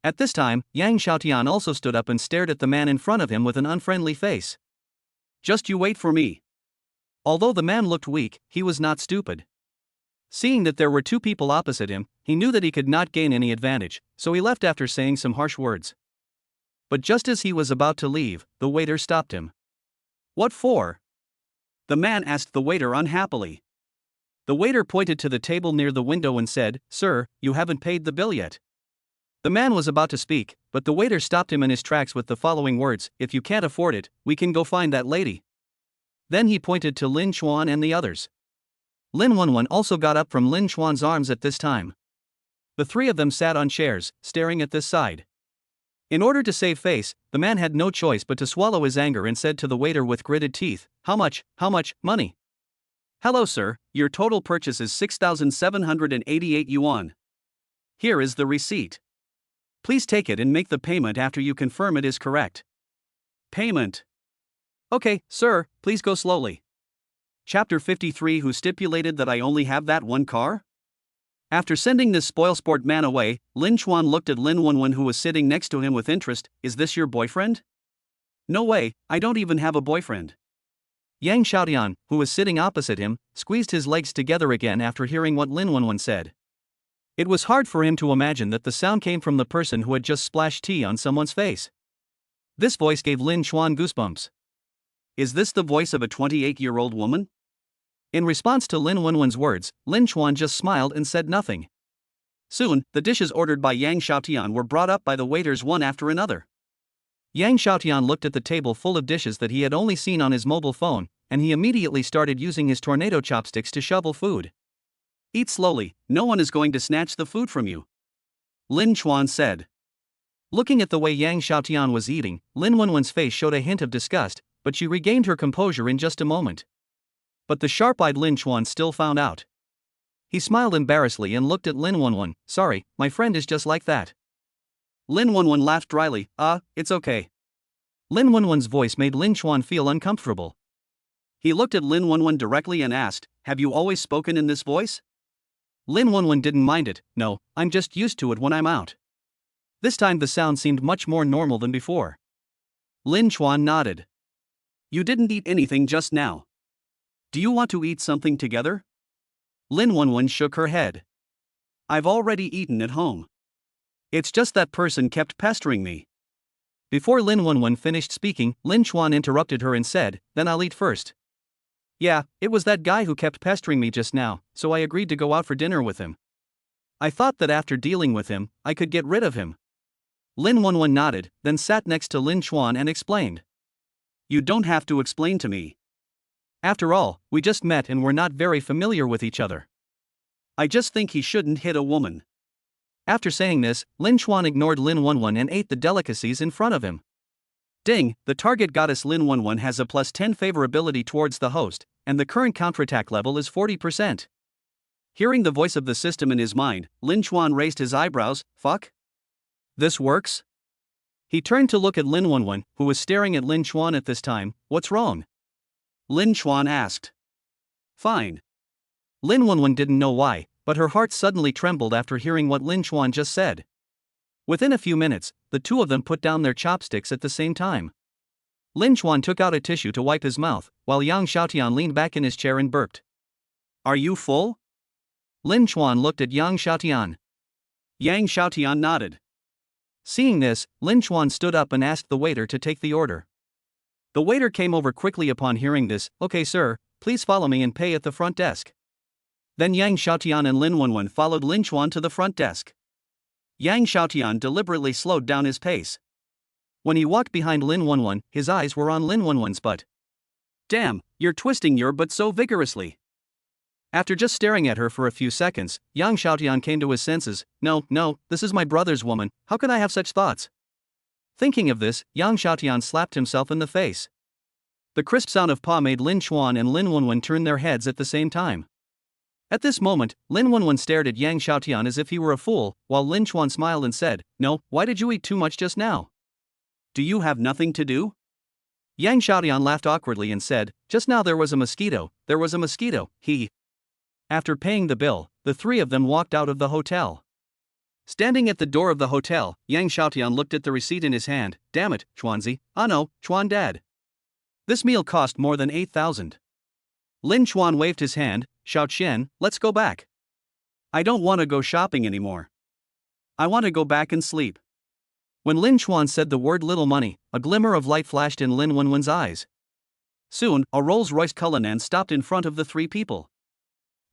At this time, Yang Xiaotian also stood up and stared at the man in front of him with an unfriendly face. "Just you wait for me." Although the man looked weak, he was not stupid. Seeing that there were two people opposite him, he knew that he could not gain any advantage, so he left after saying some harsh words. But just as he was about to leave, the waiter stopped him. "What for?" the man asked the waiter unhappily. The waiter pointed to the table near the window and said, "Sir, you haven't paid the bill yet." The man was about to speak, but the waiter stopped him in his tracks with the following words, "If you can't afford it, we can go find that lady." Then he pointed to Lin Chuan and the others. Lin Wenwen also got up from Lin Chuan's arms at this time. The three of them sat on chairs, staring at this side. In order to save face, the man had no choice but to swallow his anger and said to the waiter with gritted teeth, How much money?" "Hello sir, your total purchase is 6,788 yuan. Here is the receipt. Please take it and make the payment after you confirm it is correct." "Payment. Okay, sir, please go slowly." Chapter 53 Who stipulated that I only have that one car? After sending this spoilsport man away, Lin Chuan looked at Lin Wenwen who was sitting next to him with interest. Is this your boyfriend? No way, I don't even have a boyfriend. Yang Xiaotian, who was sitting opposite him, squeezed his legs together again after hearing what Lin Wenwen said. It was hard for him to imagine that the sound came from the person who had just splashed tea on someone's face. This voice gave Lin Chuan goosebumps. Is this the voice of a 28-year-old woman? In response to Lin Wenwen's words, Lin Chuan just smiled and said nothing. Soon, the dishes ordered by Yang Xiaotian were brought up by the waiters one after another. Yang Xiaotian looked at the table full of dishes that he had only seen on his mobile phone, and he immediately started using his tornado chopsticks to shovel food. Eat slowly, no one is going to snatch the food from you, Lin Chuan said. Looking at the way Yang Xiaotian was eating, Lin Wenwen's face showed a hint of disgust, but she regained her composure in just a moment. But the sharp-eyed Lin Chuan still found out. He smiled embarrassedly and looked at Lin Wenwen. Sorry, my friend is just like that. Lin Wenwen laughed dryly. It's okay. Lin Wenwen's voice made Lin Chuan feel uncomfortable. He looked at Lin Wenwen directly and asked, have you always spoken in this voice? Lin Wenwen didn't mind it. No, I'm just used to it when I'm out. This time the sound seemed much more normal than before. Lin Chuan nodded. You didn't eat anything just now. Do you want to eat something together? Lin Wenwen shook her head. I've already eaten at home. It's just that person kept pestering me. Before Lin Wenwen finished speaking, Lin Chuan interrupted her and said, then I'll eat first. Yeah, it was that guy who kept pestering me just now, so I agreed to go out for dinner with him. I thought that after dealing with him, I could get rid of him. Lin Wenwen nodded, then sat next to Lin Chuan and explained. You don't have to explain to me. After all, we just met and we're not very familiar with each other. I just think he shouldn't hit a woman. After saying this, Lin Chuan ignored Lin Wenwen and ate the delicacies in front of him. Ding, the target goddess Lin Wenwen has a +10 favorability towards the host, and the current counterattack level is 40%. Hearing the voice of the system in his mind, Lin Chuan raised his eyebrows. Fuck? This works? He turned to look at Lin Wenwen, who was staring at Lin Chuan at this time. What's wrong? Lin Chuan asked. Fine. Lin Wenwen didn't know why, but her heart suddenly trembled after hearing what Lin Chuan just said. Within a few minutes, the two of them put down their chopsticks at the same time. Lin Chuan took out a tissue to wipe his mouth, while Yang Xiaotian leaned back in his chair and burped. Are you full? Lin Chuan looked at Yang Xiaotian. Yang Xiaotian nodded. Seeing this, Lin Chuan stood up and asked the waiter to take the order. The waiter came over quickly upon hearing this. Okay sir, please follow me and pay at the front desk. Then Yang Xiaotian and Lin Wenwen followed Lin Chuan to the front desk. Yang Xiaotian deliberately slowed down his pace. When he walked behind Lin Wenwen, his eyes were on Lin Wenwen's butt. Damn, you're twisting your butt so vigorously. After just staring at her for a few seconds, Yang Xiaotian came to his senses. No, this is my brother's woman, how could I have such thoughts? Thinking of this, Yang Xiaotian slapped himself in the face. The crisp sound of paw made Lin Chuan and Lin Wenwen turn their heads at the same time. At this moment, Lin Wenwen stared at Yang Xiaotian as if he were a fool, while Lin Chuan smiled and said, No, why did you eat too much just now? Do you have nothing to do? Yang Xiaotian laughed awkwardly and said, Just now there was a mosquito, After paying the bill, the three of them walked out of the hotel. Standing at the door of the hotel, Yang Xiaotian looked at the receipt in his hand. Damn it, Chuanzi. Ah no, Chuan Dad. This meal cost more than 8,000. Lin Chuan waved his hand. Xiao Qian, let's go back. I don't want to go shopping anymore. I want to go back and sleep. When Lin Chuan said the word little money, a glimmer of light flashed in Lin Wenwen's eyes. Soon, a Rolls-Royce Cullinan stopped in front of the three people.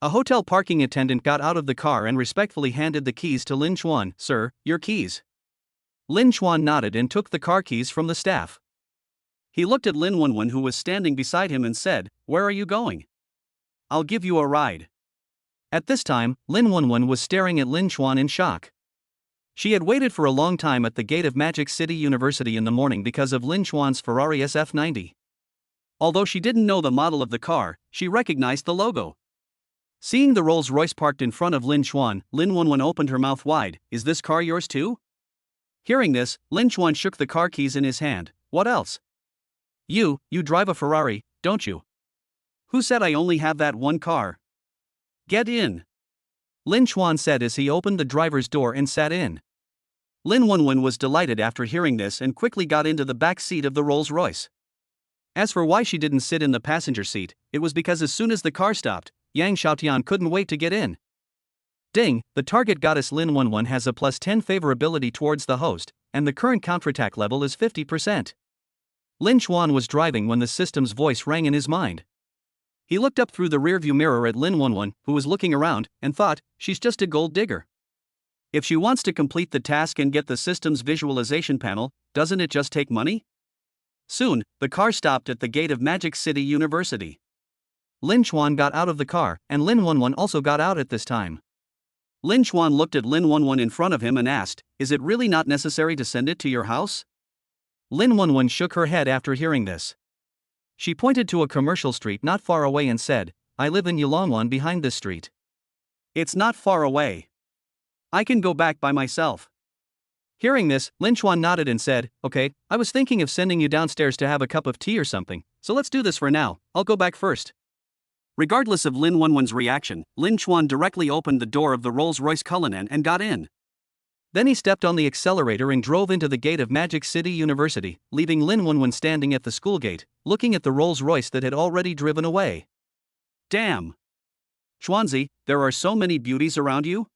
A hotel parking attendant got out of the car and respectfully handed the keys to Lin Chuan. Sir, your keys. Lin Chuan nodded and took the car keys from the staff. He looked at Lin Wenwen who was standing beside him and said, Where are you going? I'll give you a ride. At this time, Lin Wenwen was staring at Lin Chuan in shock. She had waited for a long time at the gate of Magic City University in the morning because of Lin Chuan's Ferrari SF90. Although she didn't know the model of the car, she recognized the logo. Seeing the Rolls-Royce parked in front of Lin Chuan, Lin Wenwen opened her mouth wide. Is this car yours too? Hearing this, Lin Chuan shook the car keys in his hand. What else? You drive a Ferrari, don't you? Who said I only have that one car? Get in, Lin Chuan said as he opened the driver's door and sat in. Lin Wenwen was delighted after hearing this and quickly got into the back seat of the Rolls-Royce. As for why she didn't sit in the passenger seat, it was because as soon as the car stopped, Yang Xiaotian couldn't wait to get in. Ding, the target goddess Lin Wenwen has a +10 favorability towards the host, and the current counterattack level is 50%. Lin Chuan was driving when the system's voice rang in his mind. He looked up through the rearview mirror at Lin Wenwen, who was looking around, and thought, she's just a gold digger. If she wants to complete the task and get the system's visualization panel, doesn't it just take money? Soon, the car stopped at the gate of Magic City University. Lin Chuan got out of the car, and Lin Wenwen also got out at this time. Lin Chuan looked at Lin Wenwen in front of him and asked, is it really not necessary to send it to your house? Lin Wenwen shook her head after hearing this. She pointed to a commercial street not far away and said, I live in Yulongwan behind this street. It's not far away. I can go back by myself. Hearing this, Lin Chuan nodded and said, okay, I was thinking of sending you downstairs to have a cup of tea or something, so let's do this for now, I'll go back first. Regardless of Lin Wenwen's reaction, Lin Chuan directly opened the door of the Rolls-Royce Cullinan and got in. Then he stepped on the accelerator and drove into the gate of Magic City University, leaving Lin Wenwen standing at the school gate, looking at the Rolls-Royce that had already driven away. Damn! Chuanzi, there are so many beauties around you?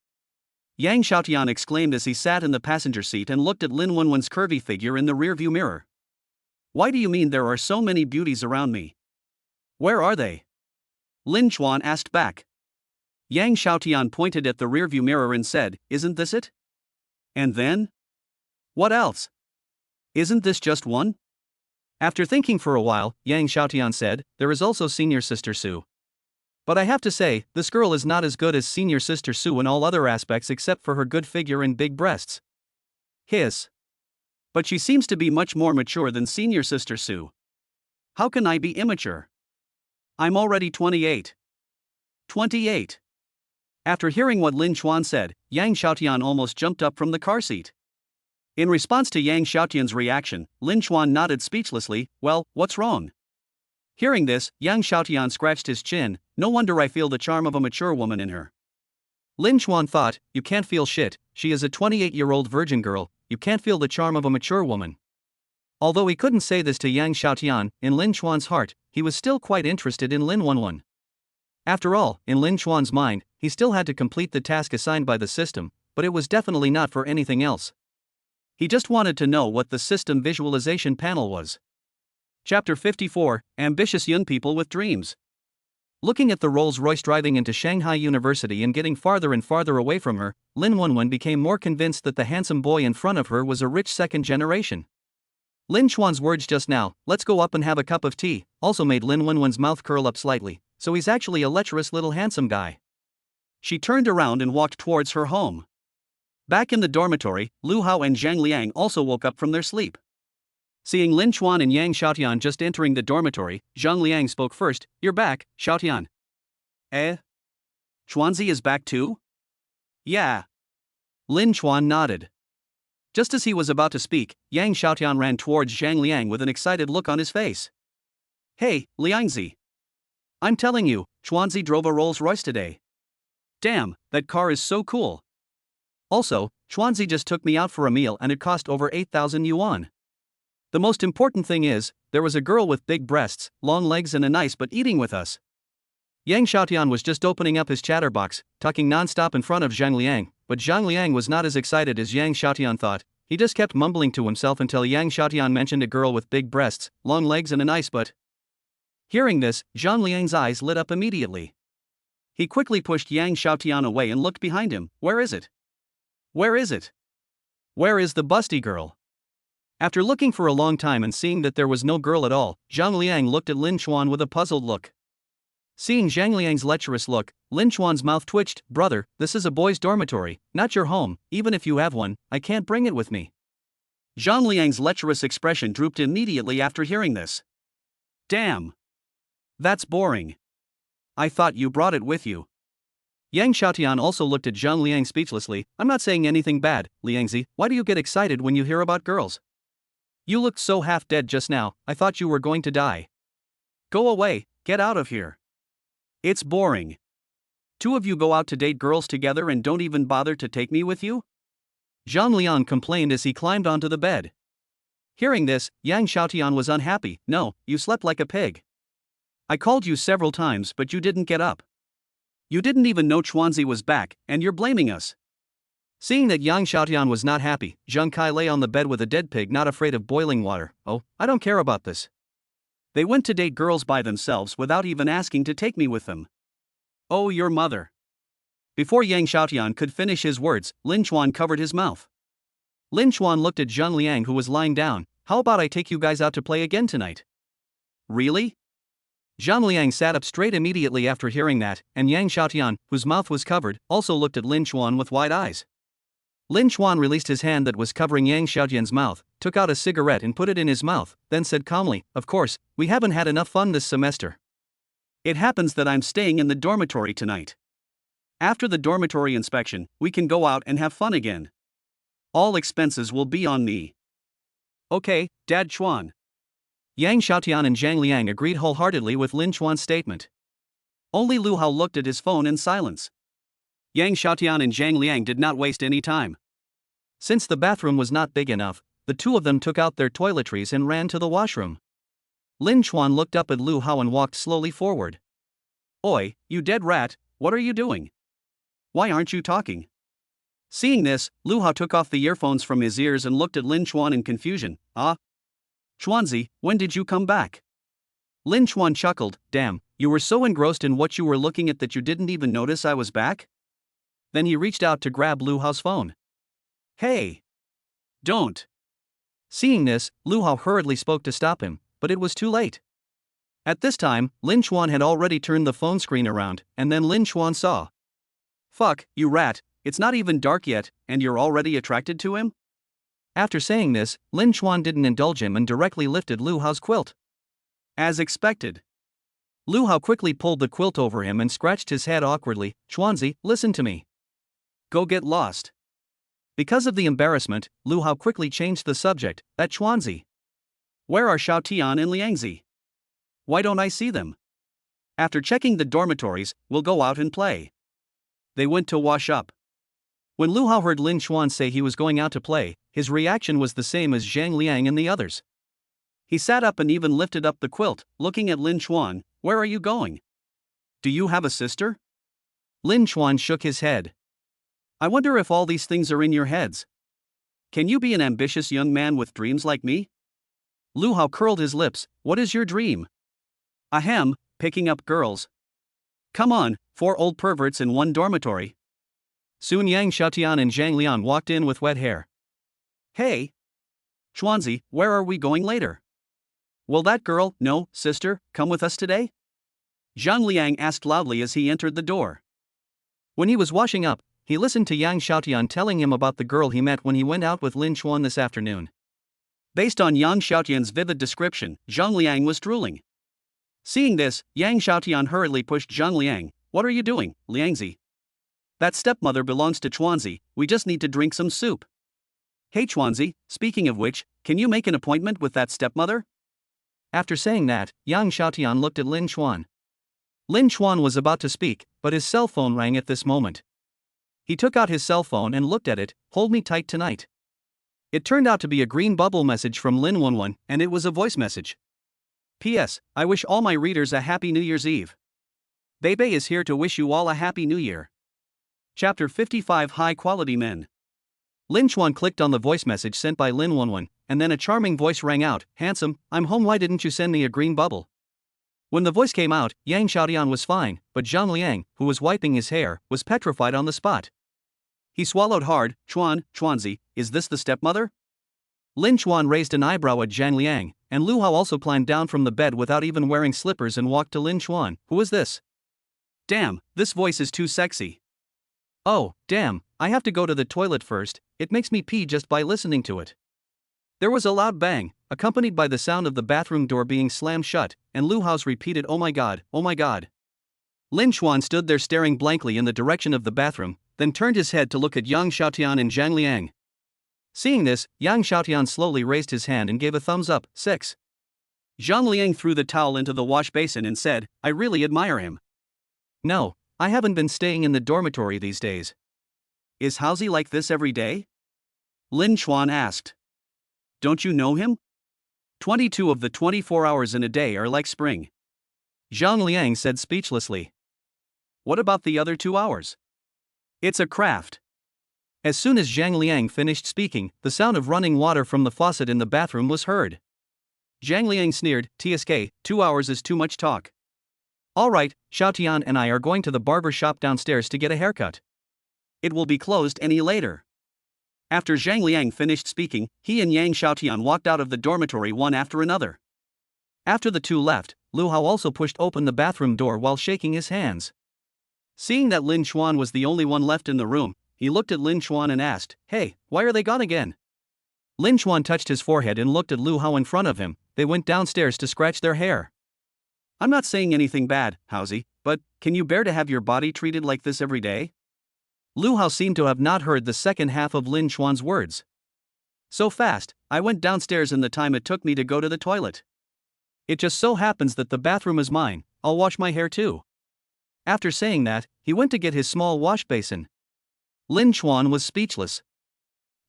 Yang Xiaotian exclaimed as he sat in the passenger seat and looked at Lin Wenwen's curvy figure in the rearview mirror. Why do you mean there are so many beauties around me? Where are they? Lin Chuan asked back. Yang Xiaotian pointed at the rearview mirror and said, isn't this it? And then? What else? Isn't this just one? After thinking for a while, Yang Xiaotian said, there is also senior sister Su. But I have to say, this girl is not as good as senior sister Su in all other aspects except for her good figure and big breasts. Hiss. But she seems to be much more mature than senior sister Su. How can I be immature? I'm already 28. 28. After hearing what Lin Chuan said, Yang Xiaotian almost jumped up from the car seat. In response to Yang Xiaotian's reaction, Lin Chuan nodded speechlessly, well, what's wrong? Hearing this, Yang Xiaotian scratched his chin, no wonder I feel the charm of a mature woman in her. Lin Chuan thought, you can't feel shit, she is a 28-year-old virgin girl, you can't feel the charm of a mature woman. Although he couldn't say this to Yang Xiaotian, in Lin Chuan's heart, he was still quite interested in Lin Wenwen. After all, in Lin Chuan's mind, he still had to complete the task assigned by the system, but it was definitely not for anything else. He just wanted to know what the system visualization panel was. Chapter 54, Ambitious Young People with Dreams. Looking at the Rolls-Royce driving into Shanghai University and getting farther and farther away from her, Lin Wenwen became more convinced that the handsome boy in front of her was a rich second generation. Lin Chuan's words just now, let's go up and have a cup of tea, also made Lin Wenwen's mouth curl up slightly, so he's actually a lecherous little handsome guy. She turned around and walked towards her home. Back in the dormitory, Lu Hao and Zhang Liang also woke up from their sleep. Seeing Lin Chuan and Yang Xiaotian just entering the dormitory, Zhang Liang spoke first, you're back, Xiaotian. Chuanzi is back too? Yeah. Lin Chuan nodded. Just as he was about to speak, Yang Xiaotian ran towards Zhang Liang with an excited look on his face. Hey, Liangzi. I'm telling you, Chuanzi drove a Rolls-Royce today. Damn, that car is so cool. Also, Chuanzi just took me out for a meal and it cost over 8,000 yuan. The most important thing is, there was a girl with big breasts, long legs and a nice butt eating with us. Yang Xiaotian was just opening up his chatterbox, talking non-stop in front of Zhang Liang, but Zhang Liang was not as excited as Yang Xiaotian thought. He just kept mumbling to himself until Yang Xiaotian mentioned a girl with big breasts, long legs and a nice butt. Hearing this, Zhang Liang's eyes lit up immediately. He quickly pushed Yang Xiaotian away and looked behind him. Where is it? Where is it? Where is the busty girl? After looking for a long time and seeing that there was no girl at all, Zhang Liang looked at Lin Chuan with a puzzled look. Seeing Zhang Liang's lecherous look, Lin Chuan's mouth twitched. Brother, this is a boys' dormitory, not your home. Even if you have one, I can't bring it with me. Zhang Liang's lecherous expression drooped immediately after hearing this. Damn. That's boring. I thought you brought it with you. Yang Xiaotian also looked at Zhang Liang speechlessly. I'm not saying anything bad, Liangzi, why do you get excited when you hear about girls? You looked so half dead just now, I thought you were going to die. Go away, get out of here. It's boring. Two of you go out to date girls together and don't even bother to take me with you? Zhang Liang complained as he climbed onto the bed. Hearing this, Yang Xiaotian was unhappy. No, you slept like a pig. I called you several times but you didn't get up. You didn't even know Chuanzi was back, and you're blaming us. Seeing that Yang Xiaotian was not happy, Zhang Kai lay on the bed with a dead pig, not afraid of boiling water. Oh, I don't care about this. They went to date girls by themselves without even asking to take me with them. Oh, your mother. Before Yang Xiaotian could finish his words, Lin Chuan covered his mouth. Lin Chuan looked at Zhang Liang, who was lying down. How about I take you guys out to play again tonight? Really? Zhang Liang sat up straight immediately after hearing that, and Yang Xiaotian, whose mouth was covered, also looked at Lin Chuan with wide eyes. Lin Chuan released his hand that was covering Yang Xiaotian's mouth, took out a cigarette and put it in his mouth, then said calmly, "Of course, we haven't had enough fun this semester. It happens that I'm staying in the dormitory tonight. After the dormitory inspection, we can go out and have fun again. All expenses will be on me." Okay, Dad Chuan. Yang Xiaotian and Zhang Liang agreed wholeheartedly with Lin Chuan's statement. Only Lu Hao looked at his phone in silence. Yang Xiaotian and Zhang Liang did not waste any time. Since the bathroom was not big enough, the two of them took out their toiletries and ran to the washroom. Lin Chuan looked up at Lu Hao and walked slowly forward. Oi, you dead rat, what are you doing? Why aren't you talking? Seeing this, Lu Hao took off the earphones from his ears and looked at Lin Chuan in confusion. Ah? Chuanzi, when did you come back? Lin Chuan chuckled. Damn, you were so engrossed in what you were looking at that you didn't even notice I was back? Then he reached out to grab Lu Hao's phone. Hey! Don't! Seeing this, Lu Hao hurriedly spoke to stop him, but it was too late. At this time, Lin Chuan had already turned the phone screen around, and then Lin Chuan saw. Fuck, you rat, it's not even dark yet, and you're already attracted to him? After saying this, Lin Chuan didn't indulge him and directly lifted Lu Hao's quilt. As expected. Lu Hao quickly pulled the quilt over him and scratched his head awkwardly. Chuanzi, listen to me. Go get lost. Because of the embarrassment, Lu Hao quickly changed the subject. That Chuanzi. Where are Xiaotian and Liangzi? Why don't I see them? After checking the dormitories, we'll go out and play. They went to wash up. When Lu Hao heard Lin Chuan say he was going out to play, his reaction was the same as Zhang Liang and the others. He sat up and even lifted up the quilt, looking at Lin Chuan. Where are you going? Do you have a sister? Lin Chuan shook his head. I wonder if all these things are in your heads. Can you be an ambitious young man with dreams like me? Lu Hao curled his lips. What is your dream? Ahem, picking up girls. Come on, 4 old perverts in one dormitory. Soon Yang Xiaotian and Zhang Liang walked in with wet hair. Hey! Chuanzi, where are we going later? Will that girl, no, sister, come with us today? Zhang Liang asked loudly as he entered the door. When he was washing up, he listened to Yang Xiaotian telling him about the girl he met when he went out with Lin Chuan this afternoon. Based on Yang Xiaotian's vivid description, Zhang Liang was drooling. Seeing this, Yang Xiaotian hurriedly pushed Zhang Liang. What are you doing, Liangzi? That stepmother belongs to Chuanzi, we just need to drink some soup. Hey Chuanzi, speaking of which, can you make an appointment with that stepmother? After saying that, Yang Xiaotian looked at Lin Chuan. Lin Chuan was about to speak, but his cell phone rang at this moment. He took out his cell phone and looked at it. Hold me tight tonight. It turned out to be a green bubble message from Lin Wenwen, and it was a voice message. P.S. I wish all my readers a happy New Year's Eve. Bebe is here to wish you all a happy New Year. Chapter 55 High Quality Men. Lin Chuan clicked on the voice message sent by Lin Wenwen, and then a charming voice rang out. Handsome, I'm home, why didn't you send me a green bubble? When the voice came out, Yang Xiaotian was fine, but Zhang Liang, who was wiping his hair, was petrified on the spot. He swallowed hard. Chuanzi, is this the stepmother? Lin Chuan raised an eyebrow at Zhang Liang, and Lu Hao also climbed down from the bed without even wearing slippers and walked to Lin Chuan. Who is this? Damn, this voice is too sexy. Oh, damn, I have to go to the toilet first, it makes me pee just by listening to it. There was a loud bang, accompanied by the sound of the bathroom door being slammed shut, and Lu Hao's repeated oh my god, oh my god. Lin Chuan stood there staring blankly in the direction of the bathroom, then turned his head to look at Yang Xiaotian and Zhang Liang. Seeing this, Yang Xiaotian slowly raised his hand and gave a thumbs up. 6. Zhang Liang threw the towel into the wash basin and said, I really admire him. No, I haven't been staying in the dormitory these days. Is Howsy like this every day? Lin Chuan asked. Don't you know him? 22 of the 24 hours in a day are like spring. Zhang Liang said speechlessly. What about the other 2 hours? It's a craft. As soon as Zhang Liang finished speaking, the sound of running water from the faucet in the bathroom was heard. Zhang Liang sneered, TSK, 2 hours is too much talk. All right, Xiaotian and I are going to the barber shop downstairs to get a haircut. It will be closed any later. After Zhang Liang finished speaking, he and Yang Xiaotian walked out of the dormitory one after another. After the two left, Lu Hao also pushed open the bathroom door while shaking his hands. Seeing that Lin Chuan was the only one left in the room, he looked at Lin Chuan and asked, Hey, why are they gone again? Lin Chuan touched his forehead and looked at Lu Hao in front of him. They went downstairs to scratch their hair. I'm not saying anything bad, Howsy, but can you bear to have your body treated like this every day? Lu Hao seemed to have not heard the second half of Lin Chuan's words. So fast, I went downstairs in the time it took me to go to the toilet. It just so happens that the bathroom is mine, I'll wash my hair too. After saying that, he went to get his small wash basin. Lin Chuan was speechless.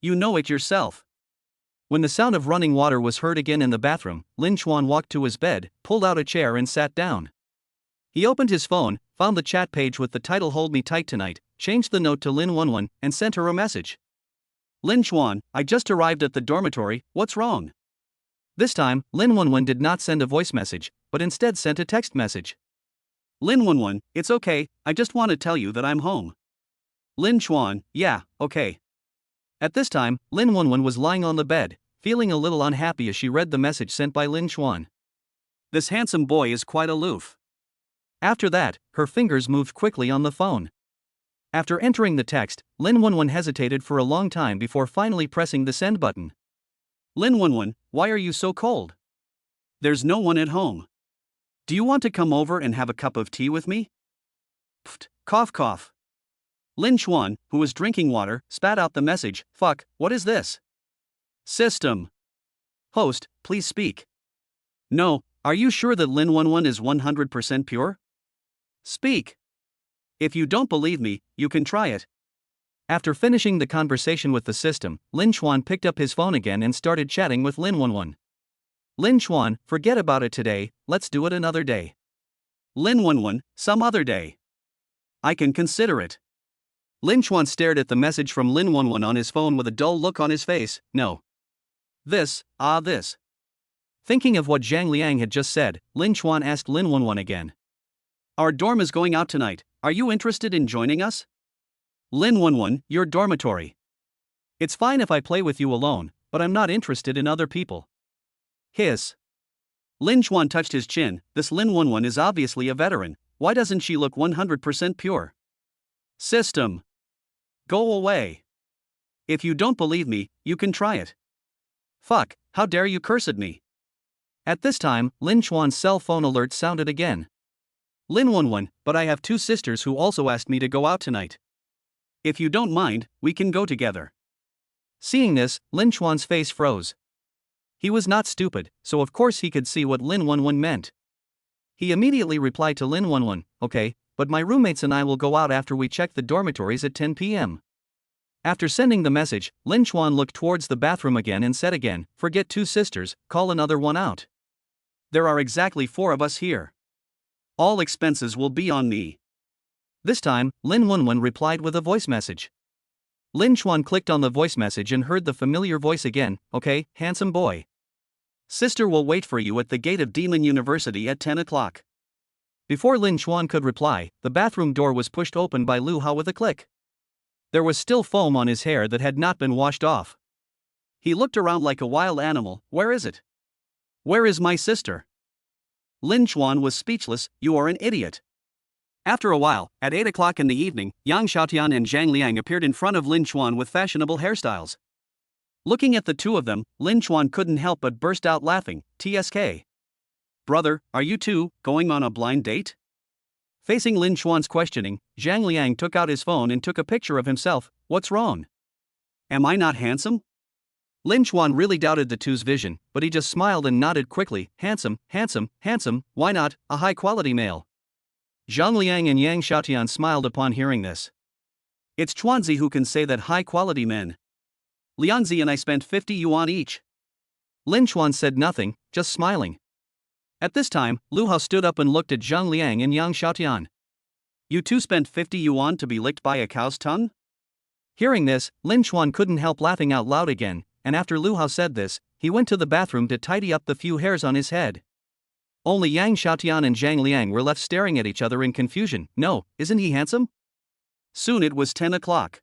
You know it yourself. When the sound of running water was heard again in the bathroom, Lin Chuan walked to his bed, pulled out a chair and sat down. He opened his phone, found the chat page with the title Hold Me Tight Tonight, changed the note to Lin Wenwen, and sent her a message. Lin Chuan, I just arrived at the dormitory, what's wrong? This time, Lin Wenwen did not send a voice message, but instead sent a text message. Lin Wenwen, it's okay, I just want to tell you that I'm home. Lin Chuan, yeah, okay. At this time, Lin Wenwen was lying on the bed, feeling a little unhappy as she read the message sent by Lin Chuan. This handsome boy is quite aloof. After that, her fingers moved quickly on the phone. After entering the text, Lin Wenwen hesitated for a long time before finally pressing the send button. Lin Wenwen, why are you so cold? There's no one at home. Do you want to come over and have a cup of tea with me? Pfft, cough cough. Lin Chuan, who was drinking water, spat out the message, fuck, what is this? System. Host, please speak. No, are you sure that Lin Wenwen is 100% pure? Speak. If you don't believe me, you can try it. After finishing the conversation with the system, Lin Chuan picked up his phone again and started chatting with Lin Wenwen. Lin Chuan, forget about it today, let's do it another day. Lin Wenwen, some other day. I can consider it. Lin Chuan stared at the message from Lin Wenwen on his phone with a dull look on his face. No. This. Thinking of what Zhang Liang had just said, Lin Chuan asked Lin Wenwen again. Our dorm is going out tonight, are you interested in joining us? Lin Wenwen, your dormitory. It's fine if I play with you alone, but I'm not interested in other people. Hiss. Lin Chuan touched his chin, this Lin Wenwen is obviously a veteran, why doesn't she look 100% pure? System. Go away. If you don't believe me, you can try it. Fuck, how dare you curse at me? At this time, Lin Chuan's cell phone alert sounded again. Lin Wenwen, but I have 2 sisters who also asked me to go out tonight. If you don't mind, we can go together. Seeing this, Lin Chuan's face froze. He was not stupid, so of course he could see what Lin Wenwen meant. He immediately replied to Lin Wenwen, okay, but my roommates and I will go out after we check the dormitories at 10 p.m. After sending the message, Lin Chuan looked towards the bathroom again and said again, forget 2 sisters, call another one out. There are exactly 4 of us here. All expenses will be on me. This time, Lin Wenwen replied with a voice message. Lin Chuan clicked on the voice message and heard the familiar voice again, okay, handsome boy. Sister will wait for you at the gate of Demon University at 10 o'clock. Before Lin Chuan could reply, the bathroom door was pushed open by Lu Hao with a click. There was still foam on his hair that had not been washed off. He looked around like a wild animal, where is it? Where is my sister? Lin Chuan was speechless, you are an idiot. After a while, at 8 o'clock in the evening, Yang Xiaotian and Zhang Liang appeared in front of Lin Chuan with fashionable hairstyles. Looking at the two of them, Lin Chuan couldn't help but burst out laughing, TSK. Brother, are you two going on a blind date? Facing Lin Chuan's questioning, Zhang Liang took out his phone and took a picture of himself, what's wrong? Am I not handsome? Lin Chuan really doubted the two's vision, but he just smiled and nodded quickly, handsome, why not, a high-quality male. Zhang Liang and Yang Xiaotian smiled upon hearing this. It's Chuanzi who can say that high-quality men. Liangzi and I spent 50 yuan each. Lin Chuan said nothing, just smiling. At this time, Lu Hao stood up and looked at Zhang Liang and Yang Xiaotian. You two spent 50 yuan to be licked by a cow's tongue? Hearing this, Lin Chuan couldn't help laughing out loud again, and after Lu Hao said this, he went to the bathroom to tidy up the few hairs on his head. Only Yang Xiaotian and Zhang Liang were left staring at each other in confusion. No, isn't he handsome? Soon it was 10 o'clock.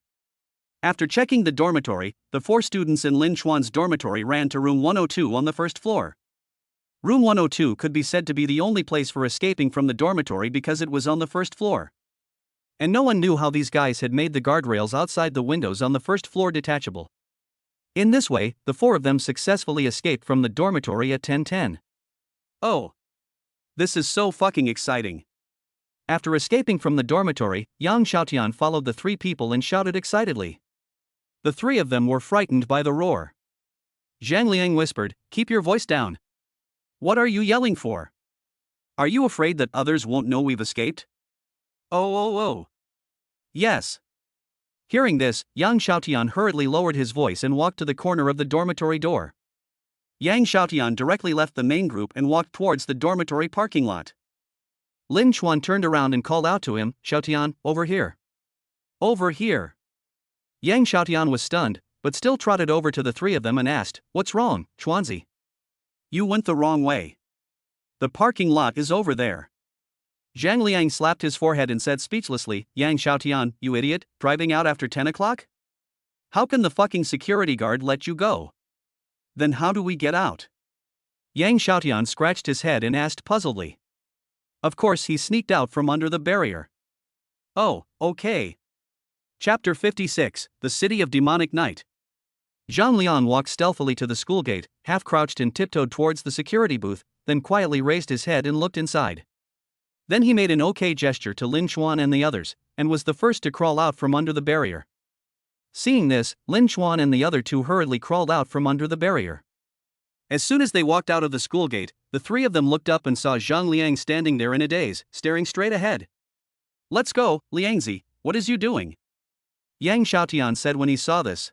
After checking the dormitory, the 4 students in Lin Chuan's dormitory ran to room 102 on the first floor. Room 102 could be said to be the only place for escaping from the dormitory because it was on the first floor. And no one knew how these guys had made the guardrails outside the windows on the first floor detachable. In this way, the 4 of them successfully escaped from the dormitory at 10:10. Oh. This is so fucking exciting. After escaping from the dormitory, Yang Xiaotian followed the 3 people and shouted excitedly. The 3 of them were frightened by the roar. Zhang Liang whispered, "Keep your voice down. What are you yelling for? Are you afraid that others won't know we've escaped?" Oh. Yes. Hearing this, Yang Xiaotian hurriedly lowered his voice and walked to the corner of the dormitory door. Yang Xiaotian directly left the main group and walked towards the dormitory parking lot. Lin Chuan turned around and called out to him, "Xiaotian, over here." Over here. Yang Xiaotian was stunned, but still trotted over to the 3 of them and asked, "What's wrong, Chuanzi?" You went the wrong way. The parking lot is over there. Zhang Liang slapped his forehead and said speechlessly, "Yang Xiaotian, you idiot, driving out after 10 o'clock? How can the fucking security guard let you go? Then how do we get out?" Yang Xiaotian scratched his head and asked puzzledly. Of course he sneaked out from under the barrier. Oh, okay. Chapter 56, The City of Demonic Night. Zhang Liang walked stealthily to the school gate, half crouched and tiptoed towards the security booth, then quietly raised his head and looked inside. Then he made an okay gesture to Lin Chuan and the others, and was the first to crawl out from under the barrier. Seeing this, Lin Chuan and the other 2 hurriedly crawled out from under the barrier. As soon as they walked out of the school gate, the 3 of them looked up and saw Zhang Liang standing there in a daze, staring straight ahead. "Let's go, Liangzi, what is you doing?" Yang Xiaotian said when he saw this.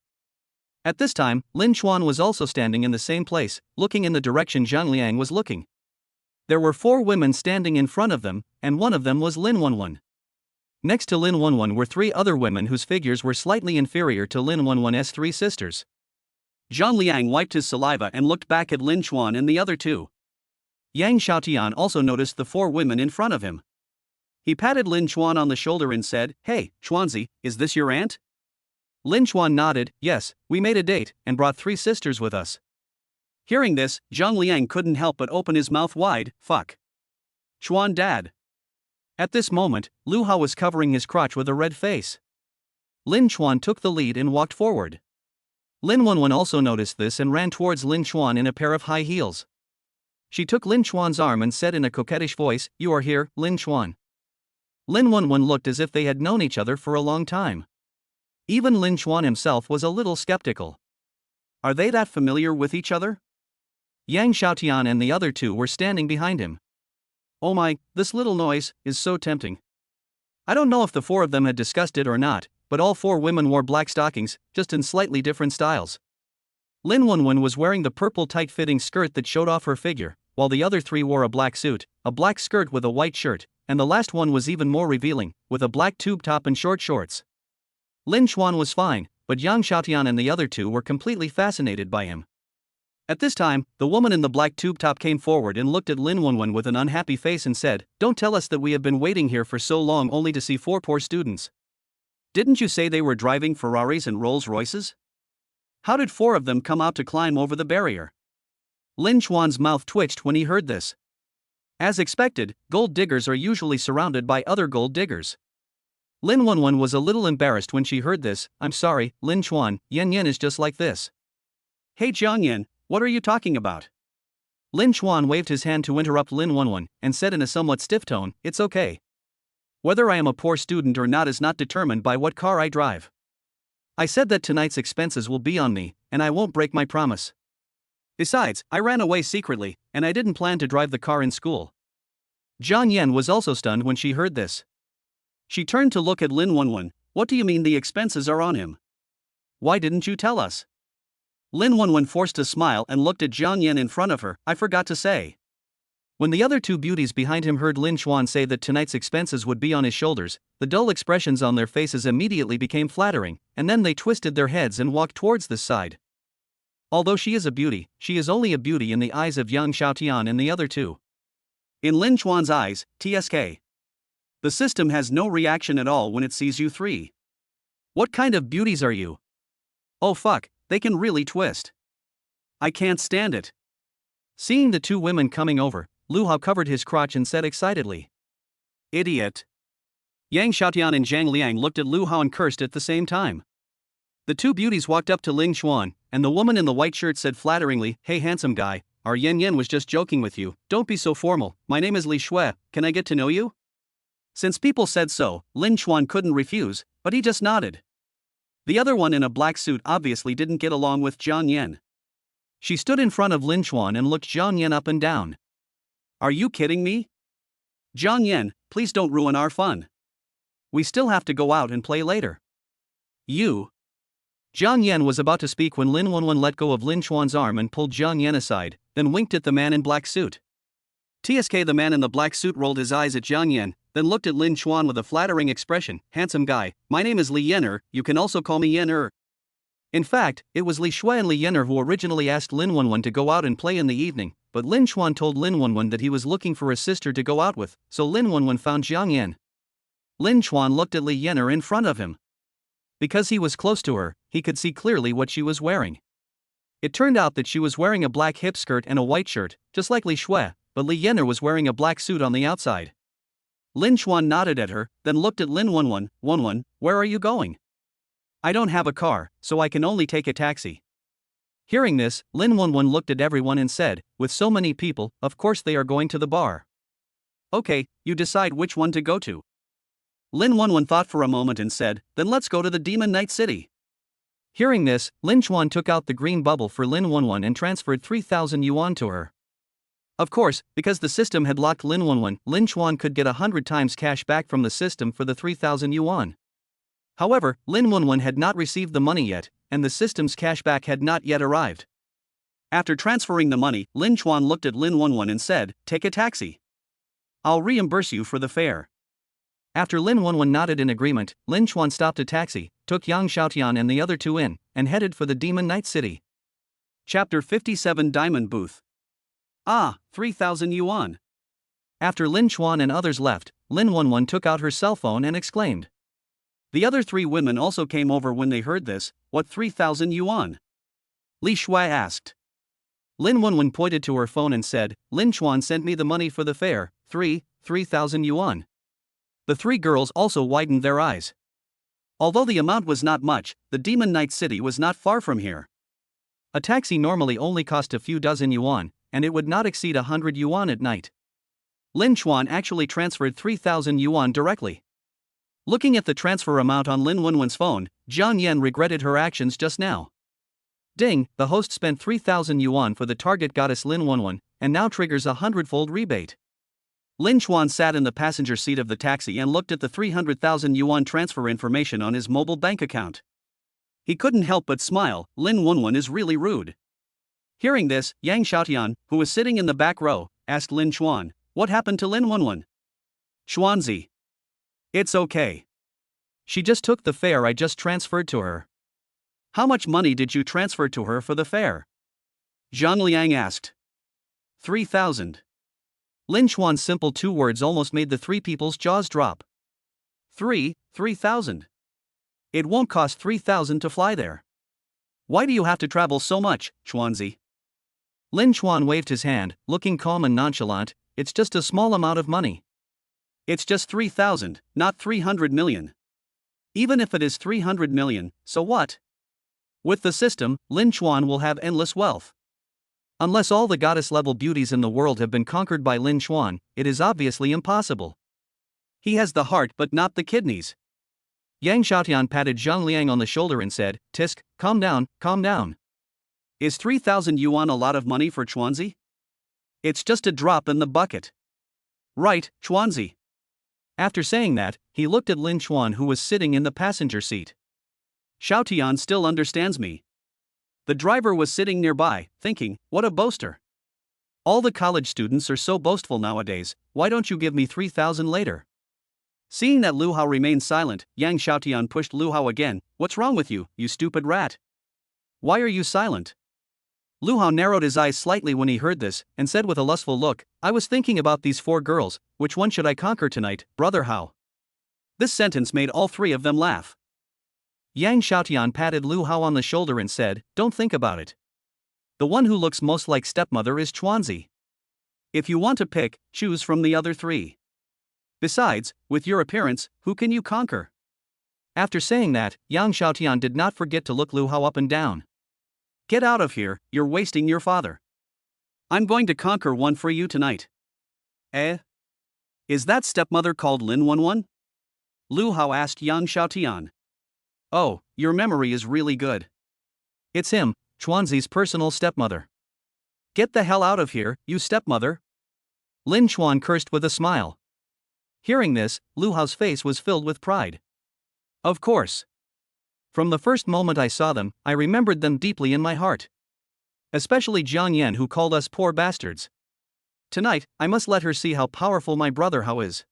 At this time, Lin Chuan was also standing in the same place, looking in the direction Zhang Liang was looking. There were 4 women standing in front of them, and one of them was Lin Wenwen. Next to Lin Wenwen were 3 other women whose figures were slightly inferior to Lin Wenwen's 3 sisters. Zhang Liang wiped his saliva and looked back at Lin Chuan and the other 2. Yang Xiaotian also noticed the 4 women in front of him. He patted Lin Chuan on the shoulder and said, "Hey, Chuanzi, is this your aunt?" Lin Chuan nodded, "Yes, we made a date, and brought 3 sisters with us." Hearing this, Zhang Liang couldn't help but open his mouth wide. Fuck. Chuan dad. At this moment, Lu Hao was covering his crotch with a red face. Lin Chuan took the lead and walked forward. Lin Wenwen also noticed this and ran towards Lin Chuan in a pair of high heels. She took Lin Chuan's arm and said in a coquettish voice, "You are here, Lin Chuan." Lin Wenwen looked as if they had known each other for a long time. Even Lin Chuan himself was a little skeptical. Are they that familiar with each other? Yang Xiaotian and the other 2 were standing behind him. Oh my, this little noise is so tempting. I don't know if the 4 of them had discussed it or not, but all 4 women wore black stockings, just in slightly different styles. Lin Wenwen was wearing the purple tight-fitting skirt that showed off her figure, while the other 3 wore a black suit, a black skirt with a white shirt, and the last one was even more revealing, with a black tube top and short shorts. Lin Chuan was fine, but Yang Xiaotian and the other 2 were completely fascinated by him. At this time, the woman in the black tube top came forward and looked at Lin Wenwen with an unhappy face and said, "Don't tell us that we have been waiting here for so long only to see 4 poor students. Didn't you say they were driving Ferraris and Rolls Royces? How did 4 of them come out to climb over the barrier?" Lin Chuan's mouth twitched when he heard this. As expected, gold diggers are usually surrounded by other gold diggers. Lin Wenwen was a little embarrassed when she heard this. "I'm sorry, Lin Chuan, Yan Yan is just like this." "Hey Jiang Yan, what are you talking about?" Lin Chuan waved his hand to interrupt Lin Wenwen, and said in a somewhat stiff tone, "It's okay. Whether I am a poor student or not is not determined by what car I drive. I said that tonight's expenses will be on me, and I won't break my promise. Besides, I ran away secretly, and I didn't plan to drive the car in school." Zhang Yan was also stunned when she heard this. She turned to look at Lin Wenwen. What do you mean the expenses are on him? Why didn't you tell us? Lin Wenwen forced a smile and looked at Zhang Yan in front of her. I forgot to say. When the other two beauties behind him heard Lin Xuan say that tonight's expenses would be on his shoulders, the dull expressions on their faces immediately became flattering, and then they twisted their heads and walked towards this side. Although she is a beauty, she is only a beauty in the eyes of Yang Xiaotian and the other two. In Lin Xuan's eyes, TSK. The system has no reaction at all when it sees you three. What kind of beauties are you? Oh fuck, they can really twist. I can't stand it. Seeing the two women coming over, Lu Hao covered his crotch and said excitedly. Idiot. Yang Xiaotian and Zhang Liang looked at Lu Hao and cursed at the same time. The two beauties walked up to Ling Xuan, and the woman in the white shirt said flatteringly, Hey handsome guy, our Yan Yan was just joking with you, don't be so formal, my name is Li Shui, can I get to know you? Since people said so, Lin Xuan couldn't refuse, but he just nodded. The other one in a black suit obviously didn't get along with Zhang Yan. She stood in front of Lin Xuan and looked Zhang Yan up and down. Are you kidding me? Zhang Yan, please don't ruin our fun. We still have to go out and play later. You. Zhang Yan was about to speak when Lin Wenwen let go of Lin Xuan's arm and pulled Zhang Yan aside, then winked at the man in black suit. TSK, the man in the black suit, rolled his eyes at Zhang Yan, then looked at Lin Xuan with a flattering expression. Handsome guy, my name is Li Yener, you can also call me Yener. In fact, it was Li Shui and Li Yener who originally asked Lin Wenwen to go out and play in the evening, but Lin Xuan told Lin Wenwen that he was looking for a sister to go out with, so Lin Wenwen found Zhang Yan. Lin Xuan looked at Li Yener in front of him. Because he was close to her, he could see clearly what she was wearing. It turned out that she was wearing a black hip skirt and a white shirt, just like Li Shui, but Li Yener was wearing a black suit on the outside. Lin Xuan nodded at her, then looked at Lin Wenwen. Wenwen, where are you going? I don't have a car, so I can only take a taxi. Hearing this, Lin Wenwen looked at everyone and said, with so many people, of course they are going to the bar. Okay, you decide which one to go to. Lin Wenwen thought for a moment and said, then let's go to the Demon Night City. Hearing this, Lin Xuan took out the green bubble for Lin Wenwen and transferred 3,000 yuan to her. Of course, because the system had locked Lin Wenwen, Lin Xuan could get 100 times cash back from the system for the 3,000 yuan. However, Lin Wenwen had not received the money yet, and the system's cashback had not yet arrived. After transferring the money, Lin Xuan looked at Lin Wenwen and said, take a taxi. I'll reimburse you for the fare. After Lin Wenwen nodded in agreement, Lin Xuan stopped a taxi, took Yang Xiaotian and the other two in, and headed for the Demon Night City. Chapter 57, Diamond Booth. Ah, 3,000 yuan. After Lin Xuan and others left, Lin Wenwen took out her cell phone and exclaimed. The other three women also came over when they heard this. What 3,000 yuan? Li Shui asked. Lin Wenwen pointed to her phone and said, Lin Xuan sent me the money for the fare, 3,000 yuan. The three girls also widened their eyes. Although the amount was not much, the Demon Night City was not far from here. A taxi normally only cost a few dozen yuan, and it would not exceed 100 yuan at night. Lin Xuan actually transferred 3,000 yuan directly. Looking at the transfer amount on Lin Wenwen's phone, Zhang Yan regretted her actions just now. Ding, the host spent 3,000 yuan for the target goddess Lin Wenwen, and now triggers a 100-fold rebate. Lin Xuan sat in the passenger seat of the taxi and looked at the 300,000 yuan transfer information on his mobile bank account. He couldn't help but smile. Lin Wenwen is really rude. Hearing this, Yang Xiaotian, who was sitting in the back row, asked Lin Xuan, what happened to Lin Wenwen? Xuanzi. It's okay. She just took the fare I just transferred to her. How much money did you transfer to her for the fare? Zhang Liang asked. 3,000. Lin Xuan's simple two words almost made the three people's jaws drop. 3,000. It won't cost 3,000 to fly there. Why do you have to travel so much, Xuanzi? Lin Xuan waved his hand, looking calm and nonchalant. It's just a small amount of money. It's just 3,000, not 300 million. Even if it is 300 million, so what? With the system, Lin Xuan will have endless wealth. Unless all the goddess-level beauties in the world have been conquered by Lin Xuan, it is obviously impossible. He has the heart but not the kidneys. Yang Xiaotian patted Zhang Liang on the shoulder and said, Tisk, calm down, calm down. Is 3,000 yuan a lot of money for Xuanzi? It's just a drop in the bucket. Right, Chuanzi. After saying that, he looked at Lin Chuan, who was sitting in the passenger seat. Xiaotian still understands me. The driver was sitting nearby, thinking, what a boaster. All the college students are so boastful nowadays, why don't you give me 3,000 later? Seeing that Lu Hao remained silent, Yang Xiaotian pushed Lu Hao again. What's wrong with you, you stupid rat? Why are you silent? Lu Hao narrowed his eyes slightly when he heard this, and said with a lustful look, I was thinking about these 4 girls, which one should I conquer tonight, brother Hao? This sentence made all 3 of them laugh. Yang Xiaotian patted Lu Hao on the shoulder and said, don't think about it. The one who looks most like stepmother is Chuanzi. If you want to pick, choose from the other 3. Besides, with your appearance, who can you conquer? After saying that, Yang Xiaotian did not forget to look Lu Hao up and down. Get out of here, you're wasting your father. I'm going to conquer one for you tonight. Eh? Is that stepmother called Lin 11? Lu Hao asked Yang Xiaotian. Oh, your memory is really good. It's him, Chuanzi's personal stepmother. Get the hell out of here, you stepmother. Lin Chuan cursed with a smile. Hearing this, Lu Hao's face was filled with pride. Of course. From the first moment I saw them, I remembered them deeply in my heart. Especially Jiang Yan, who called us poor bastards. Tonight, I must let her see how powerful my brother Hao is.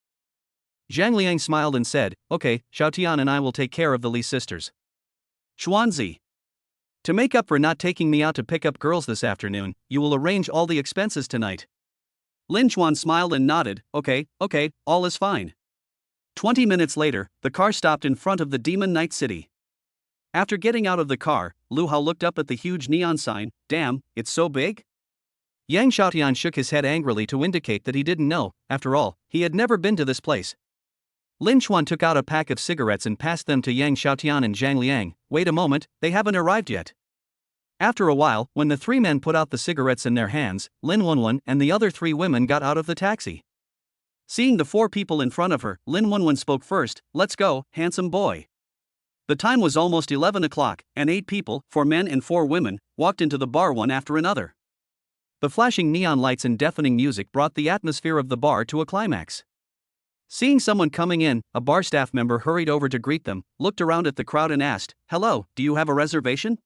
Zhang Liang smiled and said, okay, Xiaotian and I will take care of the Li sisters. Chuanzi. To make up for not taking me out to pick up girls this afternoon, you will arrange all the expenses tonight. Lin Chuan smiled and nodded, okay, all is fine. 20 minutes later, the car stopped in front of the Demon Night City. After getting out of the car, Lu Hao looked up at the huge neon sign. Damn, it's so big? Yang Xiaotian shook his head angrily to indicate that he didn't know. After all, he had never been to this place. Lin Chuan took out a pack of cigarettes and passed them to Yang Xiaotian and Zhang Liang. Wait a moment, they haven't arrived yet. After a while, when the 3 men put out the cigarettes in their hands, Lin 11 and the other 3 women got out of the taxi. Seeing the 4 people in front of her, Lin 11 spoke first. Let's go, handsome boy. The time was almost 11 o'clock, and 8 people, 4 men and 4 women, walked into the bar one after another. The flashing neon lights and deafening music brought the atmosphere of the bar to a climax. Seeing someone coming in, a bar staff member hurried over to greet them, looked around at the crowd and asked, hello, do you have a reservation?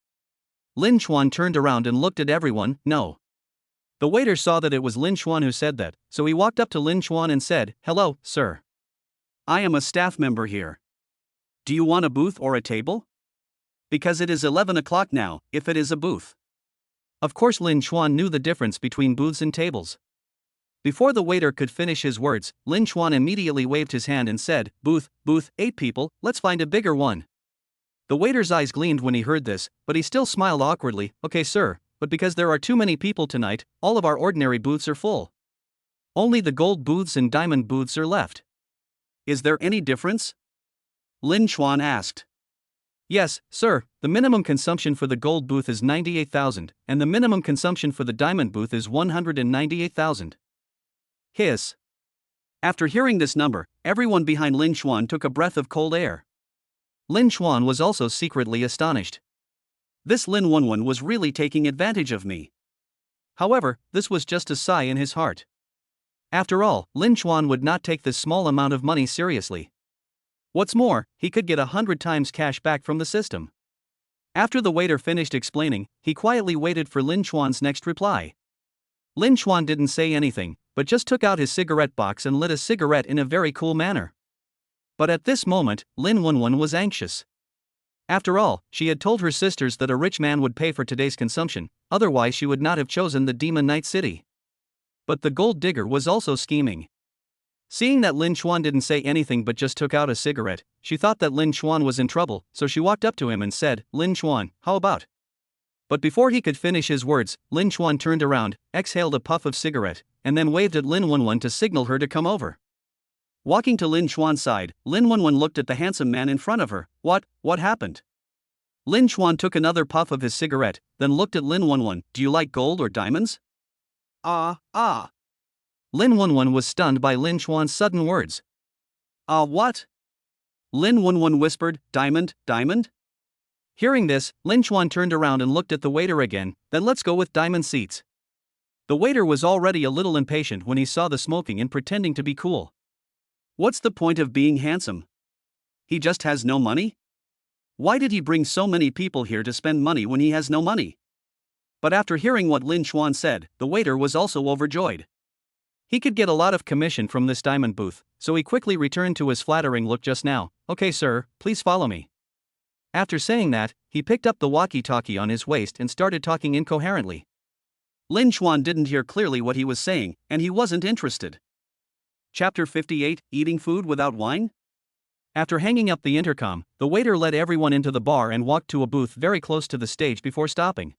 Lin Chuan turned around and looked at everyone. No. The waiter saw that it was Lin Chuan who said that, so he walked up to Lin Chuan and said, hello, sir. I am a staff member here. Do you want a booth or a table? Because it is 11 o'clock now, if it is a booth. Of course, Lin Chuan knew the difference between booths and tables. Before the waiter could finish his words, Lin Chuan immediately waved his hand and said, booth, 8 people, let's find a bigger one. The waiter's eyes gleamed when he heard this, but he still smiled awkwardly. Okay, sir, but because there are too many people tonight, all of our ordinary booths are full. Only the gold booths and diamond booths are left. Is there any difference? Lin Chuan asked. Yes, sir, the minimum consumption for the gold booth is 98,000, and the minimum consumption for the diamond booth is 198,000. Hiss. After hearing this number, everyone behind Lin Chuan took a breath of cold air. Lin Chuan was also secretly astonished. This Lin 11 was really taking advantage of me. However, this was just a sigh in his heart. After all, Lin Chuan would not take this small amount of money seriously. What's more, he could get 100 times cash back from the system. After the waiter finished explaining, he quietly waited for Lin Chuan's next reply. Lin Chuan didn't say anything, but just took out his cigarette box and lit a cigarette in a very cool manner. But at this moment, Lin 11 was anxious. After all, she had told her sisters that a rich man would pay for today's consumption, otherwise she would not have chosen the Demon Night City. But the gold digger was also scheming. Seeing that Lin Chuan didn't say anything but just took out a cigarette, she thought that Lin Chuan was in trouble, so she walked up to him and said, Lin Chuan, how about? But before he could finish his words, Lin Chuan turned around, exhaled a puff of cigarette, and then waved at Lin 11 to signal her to come over. Walking to Lin Chuan's side, Lin 11 looked at the handsome man in front of her. What happened? Lin Chuan took another puff of his cigarette, then looked at Lin 11. Do you like gold or diamonds? Lin 11 was stunned by Lin Chuan's sudden words. What? Lin 11 whispered, diamond? Hearing this, Lin Chuan turned around and looked at the waiter again. Then let's go with diamond seats. The waiter was already a little impatient when he saw the smoking and pretending to be cool. What's the point of being handsome? He just has no money? Why did he bring so many people here to spend money when he has no money? But after hearing what Lin Chuan said, the waiter was also overjoyed. He could get a lot of commission from this diamond booth, so he quickly returned to his flattering look just now. Okay, sir, please follow me. After saying that, he picked up the walkie-talkie on his waist and started talking incoherently. Lin Chuan didn't hear clearly what he was saying, and he wasn't interested. Chapter 58, Eating Food Without Wine? After hanging up the intercom, the waiter led everyone into the bar and walked to a booth very close to the stage before stopping.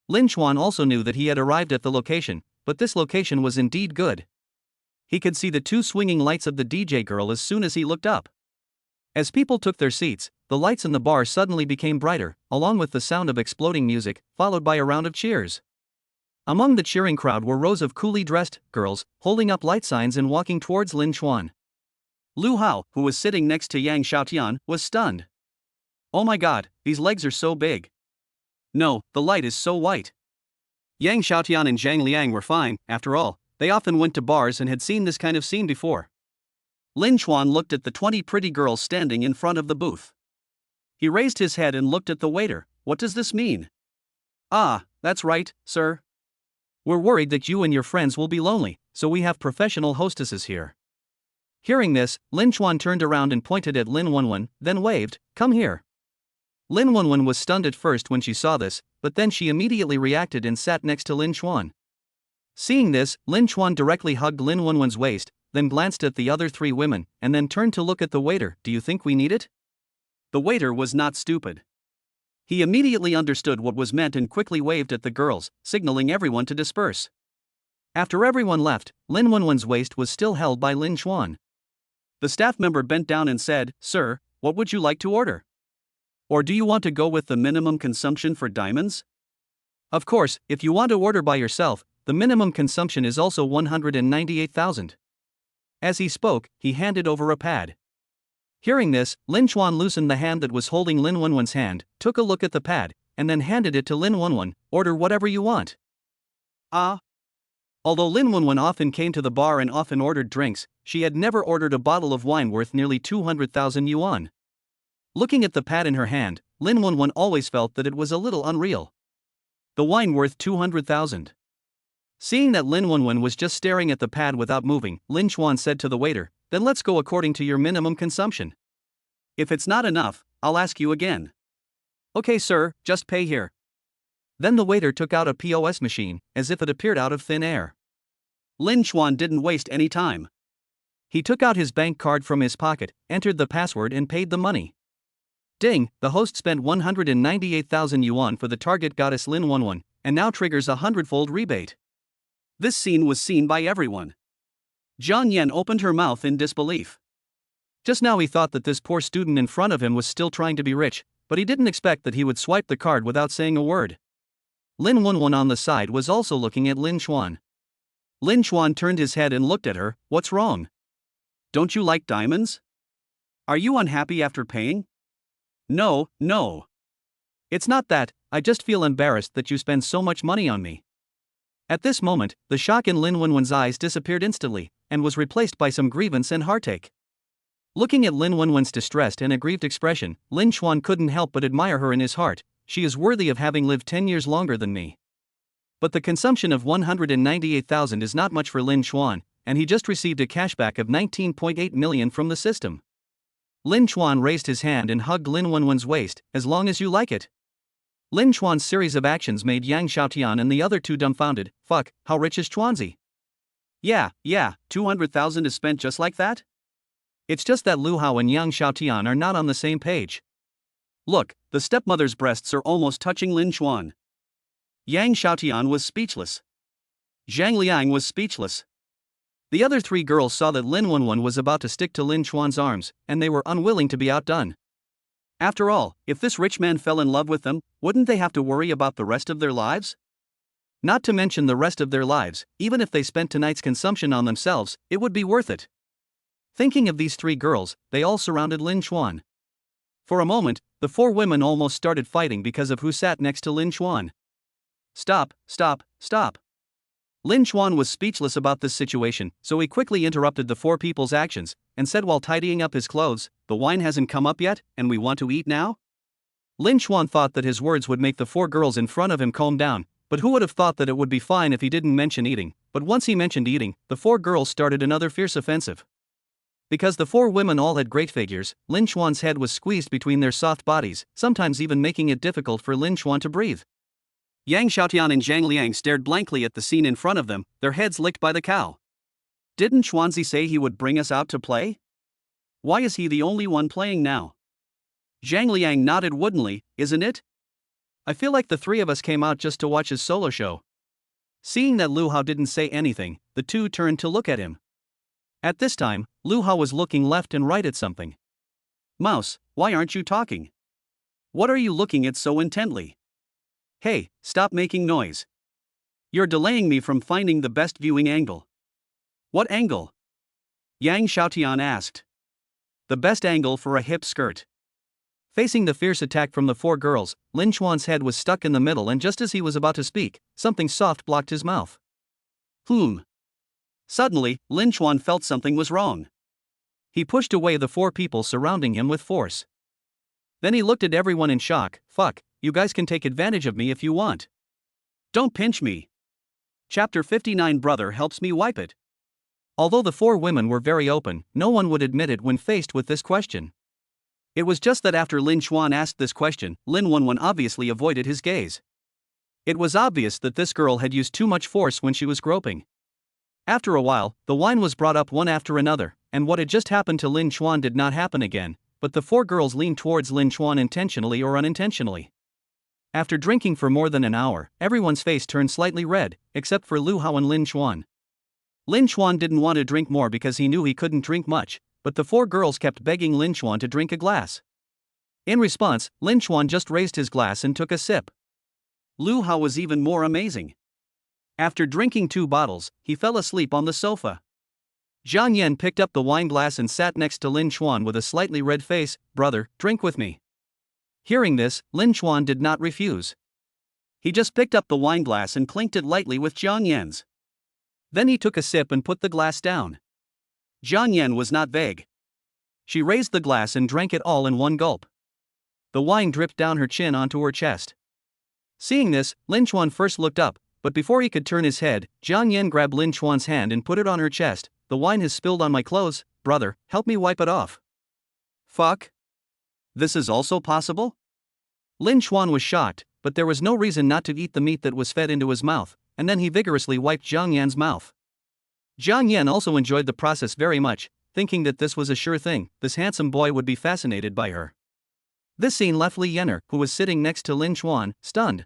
Lin Chuan also knew that he had arrived at the location, but this location was indeed good. He could see the two swinging lights of the DJ girl as soon as he looked up. As people took their seats, the lights in the bar suddenly became brighter, along with the sound of exploding music, followed by a round of cheers. Among the cheering crowd were rows of coolly dressed girls, holding up light signs and walking towards Lin Chuan. Lu Hao, who was sitting next to Yang Xiaotian, was stunned. Oh my god, these legs are so big. No, the light is so white. Yang Xiaotian and Zhang Liang were fine, after all, they often went to bars and had seen this kind of scene before. Lin Chuan looked at the 20 pretty girls standing in front of the booth. He raised his head and looked at the waiter. What does this mean? Ah, that's right, sir. We're worried that you and your friends will be lonely, so we have professional hostesses here. Hearing this, Lin Chuan turned around and pointed at Lin Wenwen, then waved, come here. Lin Wenwen was stunned at first when she saw this, but then she immediately reacted and sat next to Lin Chuan. Seeing this, Lin Chuan directly hugged Lin Wenwen's waist, then glanced at the other three women, and then turned to look at the waiter. Do you think we need it? The waiter was not stupid. He immediately understood what was meant and quickly waved at the girls, signaling everyone to disperse. After everyone left, Lin Wenwen's waist was still held by Lin Chuan. The staff member bent down and said, Sir, what would you like to order? Or do you want to go with the minimum consumption for diamonds? Of course, if you want to order by yourself, the minimum consumption is also 198,000. As he spoke, he handed over a pad. Hearing this, Lin Chuan loosened the hand that was holding Lin Wenwen's hand, took a look at the pad, and then handed it to Lin Wenwen. Order whatever you want. Although Lin Wenwen often came to the bar and often ordered drinks, she had never ordered a bottle of wine worth nearly 200,000 yuan. Looking at the pad in her hand, Lin Wenwen always felt that it was a little unreal. The wine worth 200,000. Seeing that Lin Wenwen was just staring at the pad without moving, Lin Chuan said to the waiter, then let's go according to your minimum consumption. If it's not enough, I'll ask you again. Okay sir, just pay here. Then the waiter took out a POS machine, as if it appeared out of thin air. Lin Chuan didn't waste any time. He took out his bank card from his pocket, entered the password and paid the money. Ding, the host spent 198,000 yuan for the target goddess Lin Wenwen, and now triggers a 100-fold rebate. This scene was seen by everyone. Zhang Yan opened her mouth in disbelief. Just now he thought that this poor student in front of him was still trying to be rich, but he didn't expect that he would swipe the card without saying a word. Lin Wenwen on the side was also looking at Lin Chuan. Lin Chuan turned his head and looked at her. What's wrong? Don't you like diamonds? Are you unhappy after paying? No. It's not that, I just feel embarrassed that you spend so much money on me. At this moment, the shock in Lin Wenwen's eyes disappeared instantly, and was replaced by some grievance and heartache. Looking at Lin Wenwen's distressed and aggrieved expression, Lin Chuan couldn't help but admire her in his heart. She is worthy of having lived 10 years longer than me. But the consumption of 198,000 is not much for Lin Chuan, and he just received a cashback of 19.8 million from the system. Lin Chuan raised his hand and hugged Lin Wenwen's waist. As long as you like it. Lin Chuan's series of actions made Yang Xiaotian and the other two dumbfounded. Fuck, how rich is Chuanzi? Yeah, 200,000 is spent just like that? It's just that Lu Hao and Yang Xiaotian are not on the same page. Look, the stepmother's breasts are almost touching Lin Chuan. Yang Xiaotian was speechless. Zhang Liang was speechless. The other three girls saw that Lin Wenwen was about to stick to Lin Chuan's arms, and they were unwilling to be outdone. After all, if this rich man fell in love with them, wouldn't they have to worry about the rest of their lives? Not to mention the rest of their lives, even if they spent tonight's consumption on themselves, it would be worth it. Thinking of these three girls, they all surrounded Lin Chuan. For a moment, the four women almost started fighting because of who sat next to Lin Chuan. Stop. Lin Chuan was speechless about this situation, so he quickly interrupted the four people's actions, and said while tidying up his clothes, "The wine hasn't come up yet, and we want to eat now?" Lin Chuan thought that his words would make the four girls in front of him calm down, but who would have thought that it would be fine if he didn't mention eating? But once he mentioned eating, the four girls started another fierce offensive. Because the four women all had great figures, Lin Chuan's head was squeezed between their soft bodies, sometimes even making it difficult for Lin Chuan to breathe. Yang Xiaotian and Zhang Liang stared blankly at the scene in front of them, their heads licked by the cow. Didn't Chuanzi say he would bring us out to play? Why is he the only one playing now? Zhang Liang nodded woodenly, isn't it? I feel like the three of us came out just to watch his solo show. Seeing that Lu Hao didn't say anything, the two turned to look at him. At this time, Lu Hao was looking left and right at something. Mouse, why aren't you talking? What are you looking at so intently? Hey, stop making noise. You're delaying me from finding the best viewing angle. What angle? Yang Xiaotian asked. The best angle for a hip skirt. Facing the fierce attack from the four girls, Lin Chuan's head was stuck in the middle, and just as he was about to speak, something soft blocked his mouth. Suddenly, Lin Chuan felt something was wrong. He pushed away the four people surrounding him with force. Then he looked at everyone in shock. Fuck, you guys can take advantage of me if you want. Don't pinch me. Chapter 59 Brother helps me wipe it. Although the four women were very open, no one would admit it when faced with this question. It was just that after Lin Chuan asked this question, Lin Wenwen obviously avoided his gaze. It was obvious that this girl had used too much force when she was groping. After a while, the wine was brought up one after another, and what had just happened to Lin Chuan did not happen again, but the four girls leaned towards Lin Chuan intentionally or unintentionally. After drinking for more than an hour, everyone's face turned slightly red, except for Lu Hao and Lin Chuan. Lin Chuan didn't want to drink more because he knew he couldn't drink much, but the four girls kept begging Lin Chuan to drink a glass. In response, Lin Chuan just raised his glass and took a sip. Lu Hao was even more amazing. After drinking 2 bottles, he fell asleep on the sofa. Zhang Yan picked up the wine glass and sat next to Lin Chuan with a slightly red face. Brother, drink with me. Hearing this, Lin Chuan did not refuse. He just picked up the wine glass and clinked it lightly with Zhang Yan's. Then he took a sip and put the glass down. Zhang Yan was not vague. She raised the glass and drank it all in one gulp. The wine dripped down her chin onto her chest. Seeing this, Lin Chuan first looked up, but before he could turn his head, Zhang Yan grabbed Lin Chuan's hand and put it on her chest. The wine has spilled on my clothes, brother, help me wipe it off. Fuck. This is also possible? Lin Chuan was shocked, but there was no reason not to eat the meat that was fed into his mouth, and then he vigorously wiped Zhang Yan's mouth. Zhang Yan also enjoyed the process very much, thinking that this was a sure thing, this handsome boy would be fascinated by her. This scene left Li Yener, who was sitting next to Lin Chuan, stunned.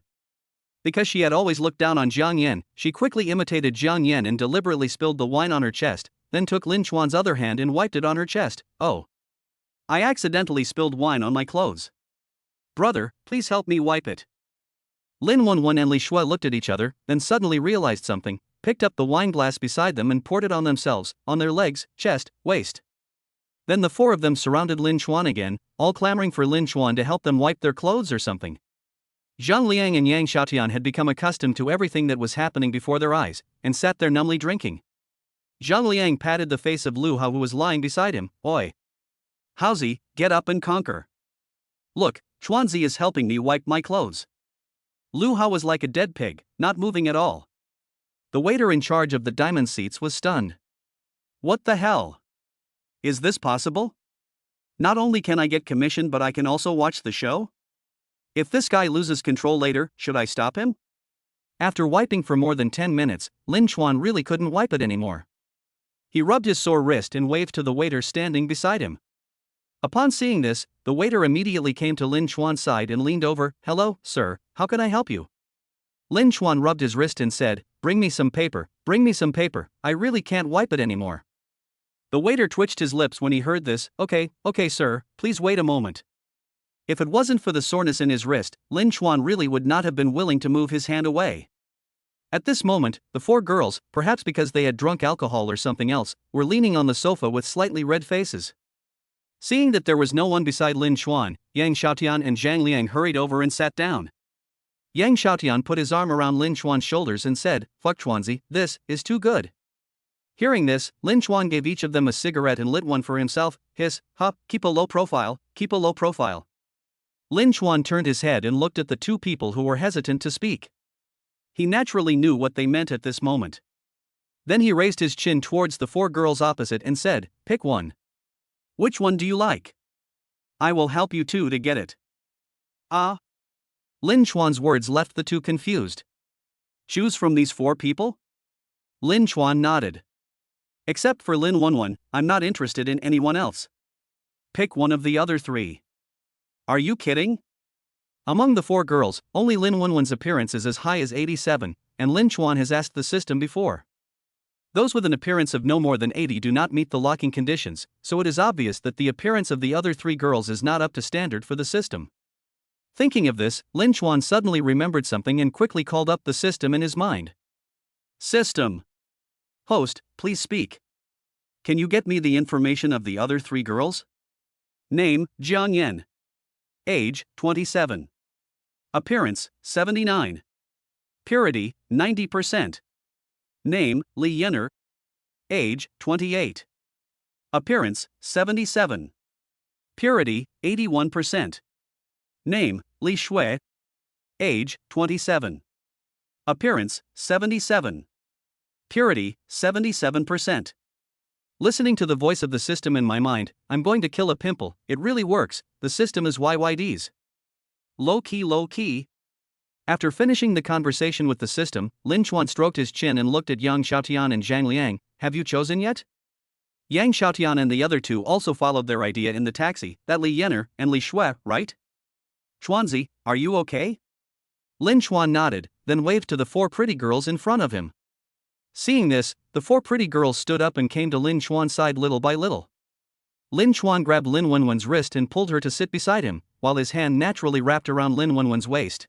Because she had always looked down on Zhang Yan, she quickly imitated Zhang Yan and deliberately spilled the wine on her chest, then took Lin Chuan's other hand and wiped it on her chest. Oh. I accidentally spilled wine on my clothes. Brother, please help me wipe it. Lin Wenwen and Li Shui looked at each other, then suddenly realized something, picked up the wine glass beside them and poured it on themselves, on their legs, chest, waist. Then the four of them surrounded Lin Chuan again, all clamoring for Lin Chuan to help them wipe their clothes or something. Zhang Liang and Yang Xiaotian had become accustomed to everything that was happening before their eyes, and sat there numbly drinking. Zhang Liang patted the face of Lu Hao who was lying beside him. Oi. Haozi, get up and conquer. Look, Chuanzi is helping me wipe my clothes. Lu Hao was like a dead pig, not moving at all. The waiter in charge of the diamond seats was stunned. What the hell? Is this possible? Not only can I get commission but I can also watch the show? If this guy loses control later, should I stop him? After wiping for more than 10 minutes, Lin Chuan really couldn't wipe it anymore. He rubbed his sore wrist and waved to the waiter standing beside him. Upon seeing this, the waiter immediately came to Lin Chuan's side and leaned over. Hello, sir, how can I help you? Lin Chuan rubbed his wrist and said, bring me some paper, I really can't wipe it anymore. The waiter twitched his lips when he heard this. Okay, sir, please wait a moment. If it wasn't for the soreness in his wrist, Lin Chuan really would not have been willing to move his hand away. At this moment, the four girls, perhaps because they had drunk alcohol or something else, were leaning on the sofa with slightly red faces. Seeing that there was no one beside Lin Chuan, Yang Xiaotian and Zhang Liang hurried over and sat down. Yang Xiaotian put his arm around Lin Chuan's shoulders and said, "Fuck Chuanzi, this is too good." Hearing this, Lin Chuan gave each of them a cigarette and lit one for himself. Keep a low profile, keep a low profile. Lin Chuan turned his head and looked at the two people who were hesitant to speak. He naturally knew what they meant at this moment. Then he raised his chin towards the four girls opposite and said, "Pick one." "Which one do you like? I will help you two to get it." "Ah." Lin Chuan's words left the two confused. "Choose from these four people?" Lin Chuan nodded. "Except for Lin Wenwen, I'm not interested in anyone else. Pick one of the other three." "Are you kidding?" Among the four girls, only Lin Wenwen's appearance is as high as 87, and Lin Chuan has asked the system before. Those with an appearance of no more than 80 do not meet the locking conditions, so it is obvious that the appearance of the other three girls is not up to standard for the system. Thinking of this, Lin Chuan suddenly remembered something and quickly called up the system in his mind. "System. Host, please speak. Can you get me the information of the other three girls? Name, Zhang Yan. Age, 27. Appearance, 79. Purity, 90%. Name, Li Yenner. Age, 28. Appearance, 77. Purity, 81%. Name, Li Shui. Age, 27. Appearance, 77. Purity, 77%. Listening to the voice of the system in my mind, I'm going to kill a pimple. It really works, the system is YYDs. Low key, low key. After finishing the conversation with the system, Lin Chuan stroked his chin and looked at Yang Xiaotian and Zhang Liang. "Have you chosen yet?" Yang Xiaotian and the other two also followed their idea in the taxi. "That Li Yenner and Li Shui, right? Chuanzi, are you okay?" Lin Chuan nodded, then waved to the four pretty girls in front of him. Seeing this, the four pretty girls stood up and came to Lin Chuan's side little by little. Lin Chuan grabbed Lin Wenwen's wrist and pulled her to sit beside him, while his hand naturally wrapped around Lin Wenwen's waist.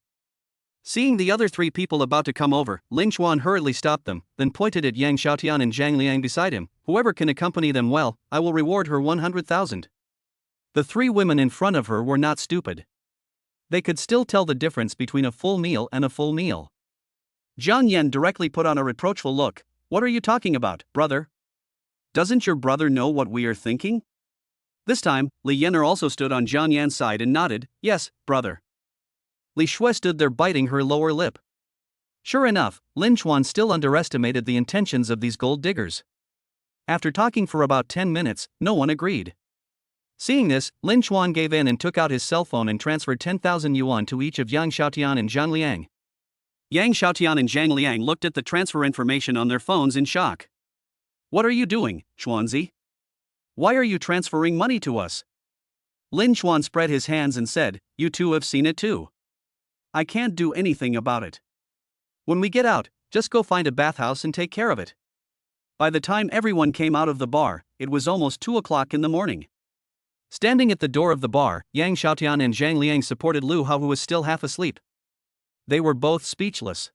Seeing the other three people about to come over, Lin Chuan hurriedly stopped them, then pointed at Yang Xiaotian and Zhang Liang beside him. "Whoever can accompany them well, I will reward her 100,000. The three women in front of her were not stupid. They could still tell the difference between a full meal and a full meal. Zhang Yan directly put on a reproachful look. "What are you talking about, brother? Doesn't your brother know what we are thinking?" This time, Li Yenner also stood on Zhang Yan's side and nodded, "Yes, brother." Li Shui stood there biting her lower lip. Sure enough, Lin Chuan still underestimated the intentions of these gold diggers. After talking for about 10 minutes, no one agreed. Seeing this, Lin Chuan gave in and took out his cell phone and transferred 10,000 yuan to each of Yang Xiaotian and Zhang Liang. Yang Xiaotian and Zhang Liang looked at the transfer information on their phones in shock. "What are you doing, Chuanzi? Why are you transferring money to us?" Lin Chuan spread his hands and said, "You two have seen it too. I can't do anything about it. When we get out, just go find a bathhouse and take care of it." By the time everyone came out of the bar, it was almost 2 o'clock in the morning. Standing at the door of the bar, Yang Xiaotian and Zhang Liang supported Lu Hao, who was still half asleep. They were both speechless.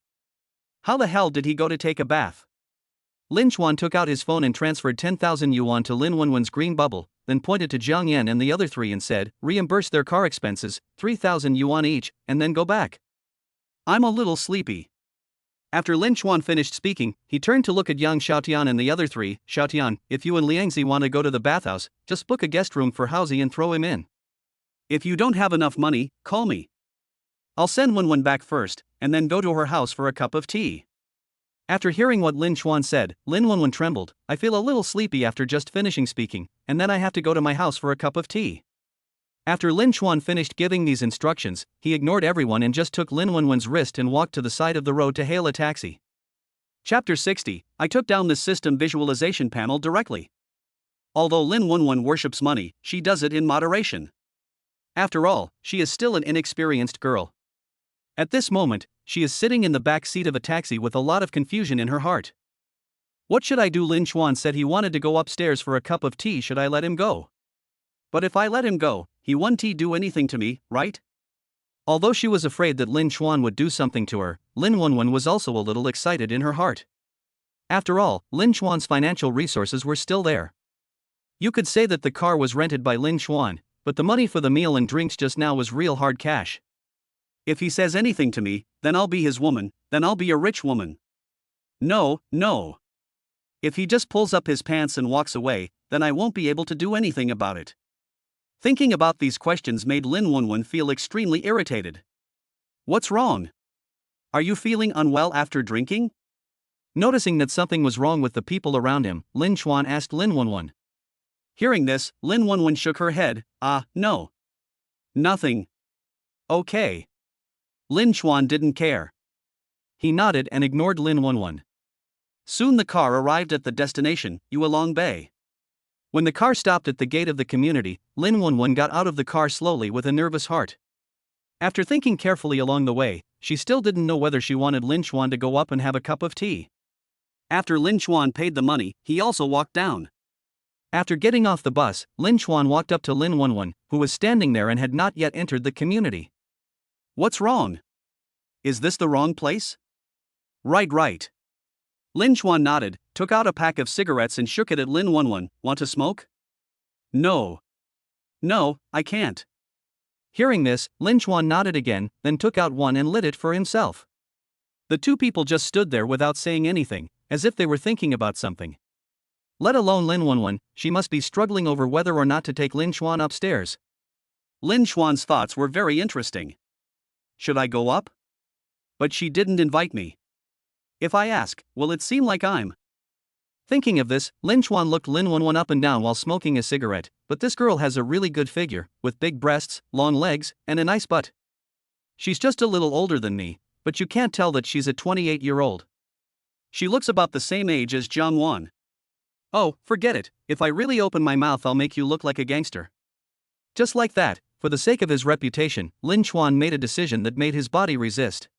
How the hell did he go to take a bath? Lin Chuan took out his phone and transferred 10,000 yuan to Lin Wenwen's green bubble, then pointed to Zhang Yan and the other three and said, "Reimburse their car expenses, 3,000 yuan each, and then go back. I'm a little sleepy." After Lin Chuan finished speaking, he turned to look at Yang Xiaotian and the other three. "Xiaotian, if you and Liangzi want to go to the bathhouse, just book a guest room for Haozi and throw him in. If you don't have enough money, call me. I'll send Wenwen back first, and then go to her house for a cup of tea." After hearing what Lin Chuan said, Lin Wenwen trembled. "I feel a little sleepy after just finishing speaking, and then I have to go to my house for a cup of tea." After Lin Chuan finished giving these instructions, he ignored everyone and just took Lin Wenwen's wrist and walked to the side of the road to hail a taxi. Chapter 60. I took down this system visualization panel directly. Although Lin Wenwen worships money, she does it in moderation. After all, she is still an inexperienced girl. At this moment, she is sitting in the back seat of a taxi with a lot of confusion in her heart. What should I do? Lin Chuan said he wanted to go upstairs for a cup of tea. Should I let him go? But if I let him go, he won't do anything to me, right? Although she was afraid that Lin Chuan would do something to her, Lin Wenwen was also a little excited in her heart. After all, Lin Chuan's financial resources were still there. You could say that the car was rented by Lin Chuan, but the money for the meal and drinks just now was real hard cash. If he says anything to me, then I'll be his woman, then I'll be a rich woman. No, no. If he just pulls up his pants and walks away, then I won't be able to do anything about it. Thinking about these questions made Lin Wenwen feel extremely irritated. What's wrong? Are you feeling unwell after drinking? Noticing that something was wrong with the people around him, Lin Chuan asked Lin Wenwen. Hearing this, Lin Wenwen shook her head. No. Nothing. Okay. Lin Chuan didn't care. He nodded and ignored Lin Wenwen. Soon the car arrived at the destination, Yuelong Bay. When the car stopped at the gate of the community, Lin Wenwen got out of the car slowly with a nervous heart. After thinking carefully along the way, she still didn't know whether she wanted Lin Chuan to go up and have a cup of tea. After Lin Chuan paid the money, he also walked down. After getting off the bus, Lin Chuan walked up to Lin Wenwen, who was standing there and had not yet entered the community. What's wrong? Is this the wrong place? Right. Lin Chuan nodded, took out a pack of cigarettes and shook it at Lin Wenwen. Want to smoke? No, I can't. Hearing this, Lin Chuan nodded again, then took out one and lit it for himself. The two people just stood there without saying anything, as if they were thinking about something. Let alone Lin Wenwen, she must be struggling over whether or not to take Lin Chuan upstairs. Lin Chuan's thoughts were very interesting. Should I go up? But she didn't invite me. If I ask, will it seem like I'm? Thinking of this, Lin Chuan looked Lin Wenwen up and down while smoking a cigarette. But this girl has a really good figure, with big breasts, long legs, and a nice butt. She's just a little older than me, but you can't tell that she's a 28-year-old. She looks about the same age as Zhang Wan. Oh, forget it, if I really open my mouth I'll make you look like a gangster. Just like that, for the sake of his reputation, Lin Chuan made a decision that made his body resist.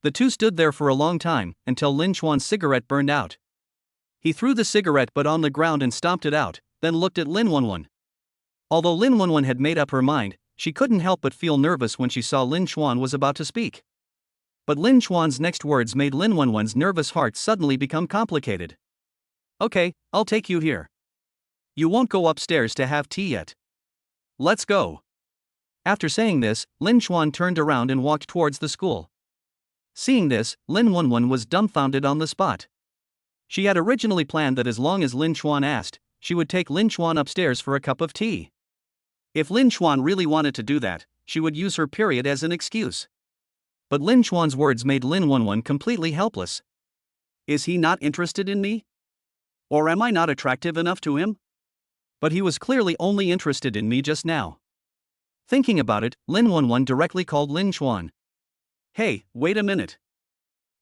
The two stood there for a long time, until Lin Chuan's cigarette burned out. He threw the cigarette butt on the ground and stomped it out, then looked at Lin Wenwen. Although Lin Wenwen had made up her mind, she couldn't help but feel nervous when she saw Lin Chuan was about to speak. But Lin Chuan's next words made Lin Wenwen's nervous heart suddenly become complicated. Okay, I'll take you here. You won't go upstairs to have tea yet. Let's go. After saying this, Lin Chuan turned around and walked towards the school. Seeing this, Lin Wenwen was dumbfounded on the spot. She had originally planned that as long as Lin Chuan asked, she would take Lin Chuan upstairs for a cup of tea. If Lin Chuan really wanted to do that, she would use her period as an excuse. But Lin Chuan's words made Lin Wenwen completely helpless. Is he not interested in me? Or am I not attractive enough to him? But he was clearly only interested in me just now. Thinking about it, Lin Wenwen directly called Lin Chuan. Hey, wait a minute.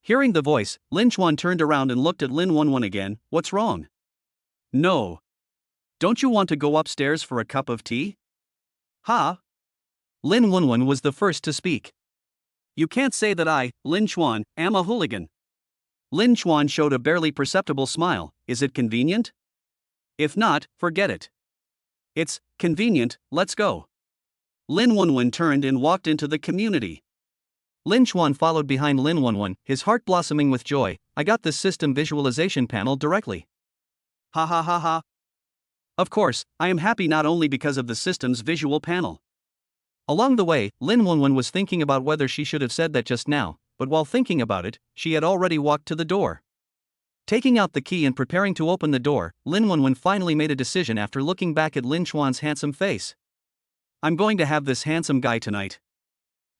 Hearing the voice, Lin Chuan turned around and looked at Lin Wenwen again. What's wrong? No. Don't you want to go upstairs for a cup of tea? Ha! Lin Wenwen was the first to speak. You can't say that I, Lin Chuan, am a hooligan. Lin Chuan showed a barely perceptible smile. Is it convenient? If not, forget it. It's convenient, let's go. Lin Wenwen turned and walked into the community. Lin Chuan followed behind Lin Wenwen, his heart blossoming with joy. I got this system visualization panel directly. Ha ha ha ha. Of course, I am happy not only because of the system's visual panel. Along the way, Lin Wenwen was thinking about whether she should have said that just now, but while thinking about it, she had already walked to the door. Taking out the key and preparing to open the door, Lin Wenwen finally made a decision after looking back at Lin Chuan's handsome face. I'm going to have this handsome guy tonight.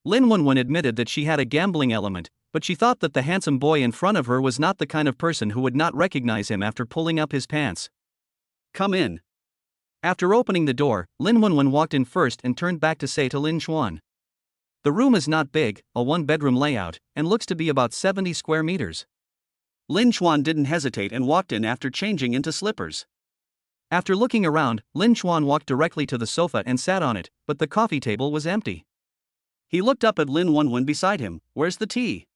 Lin Wenwen admitted that she had a gambling element, but she thought that the handsome boy in front of her was not the kind of person who would not recognize him after pulling up his pants. Come in. After opening the door, Lin Wenwen walked in first and turned back to say to Lin Chuan. The room is not big, a one-bedroom layout, and looks to be about 70 square meters. Lin Chuan didn't hesitate and walked in after changing into slippers. After looking around, Lin Chuan walked directly to the sofa and sat on it, but the coffee table was empty. He looked up at Lin Wenwen beside him. Where's the tea?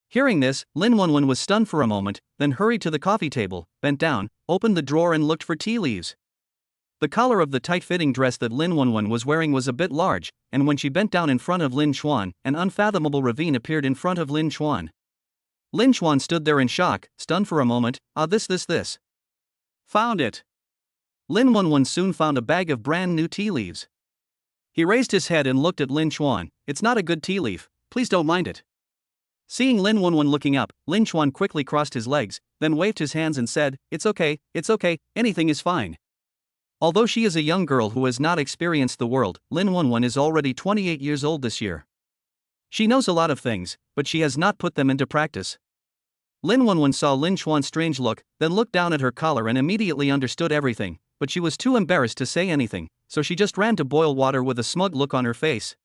Hearing this, Lin Wenwen was stunned for a moment, then hurried to the coffee table, bent down, opened the drawer and looked for tea leaves. The collar of the tight-fitting dress that Lin Wenwen was wearing was a bit large, and when she bent down in front of Lin Chuan, an unfathomable ravine appeared in front of Lin Chuan. Lin Chuan stood there in shock, stunned for a moment. This. Found it. Lin Wenwen soon found a bag of brand new tea leaves. He raised his head and looked at Lin Chuan. It's not a good tea leaf, please don't mind it. Seeing Lin Wenwen looking up, Lin Chuan quickly crossed his legs, then waved his hands and said, it's okay, anything is fine. Although she is a young girl who has not experienced the world, Lin Wenwen is already 28 years old this year. She knows a lot of things, but she has not put them into practice. Lin Wenwen saw Lin Chuan's strange look, then looked down at her collar and immediately understood everything, but she was too embarrassed to say anything, so she just ran to boil water with a smug look on her face.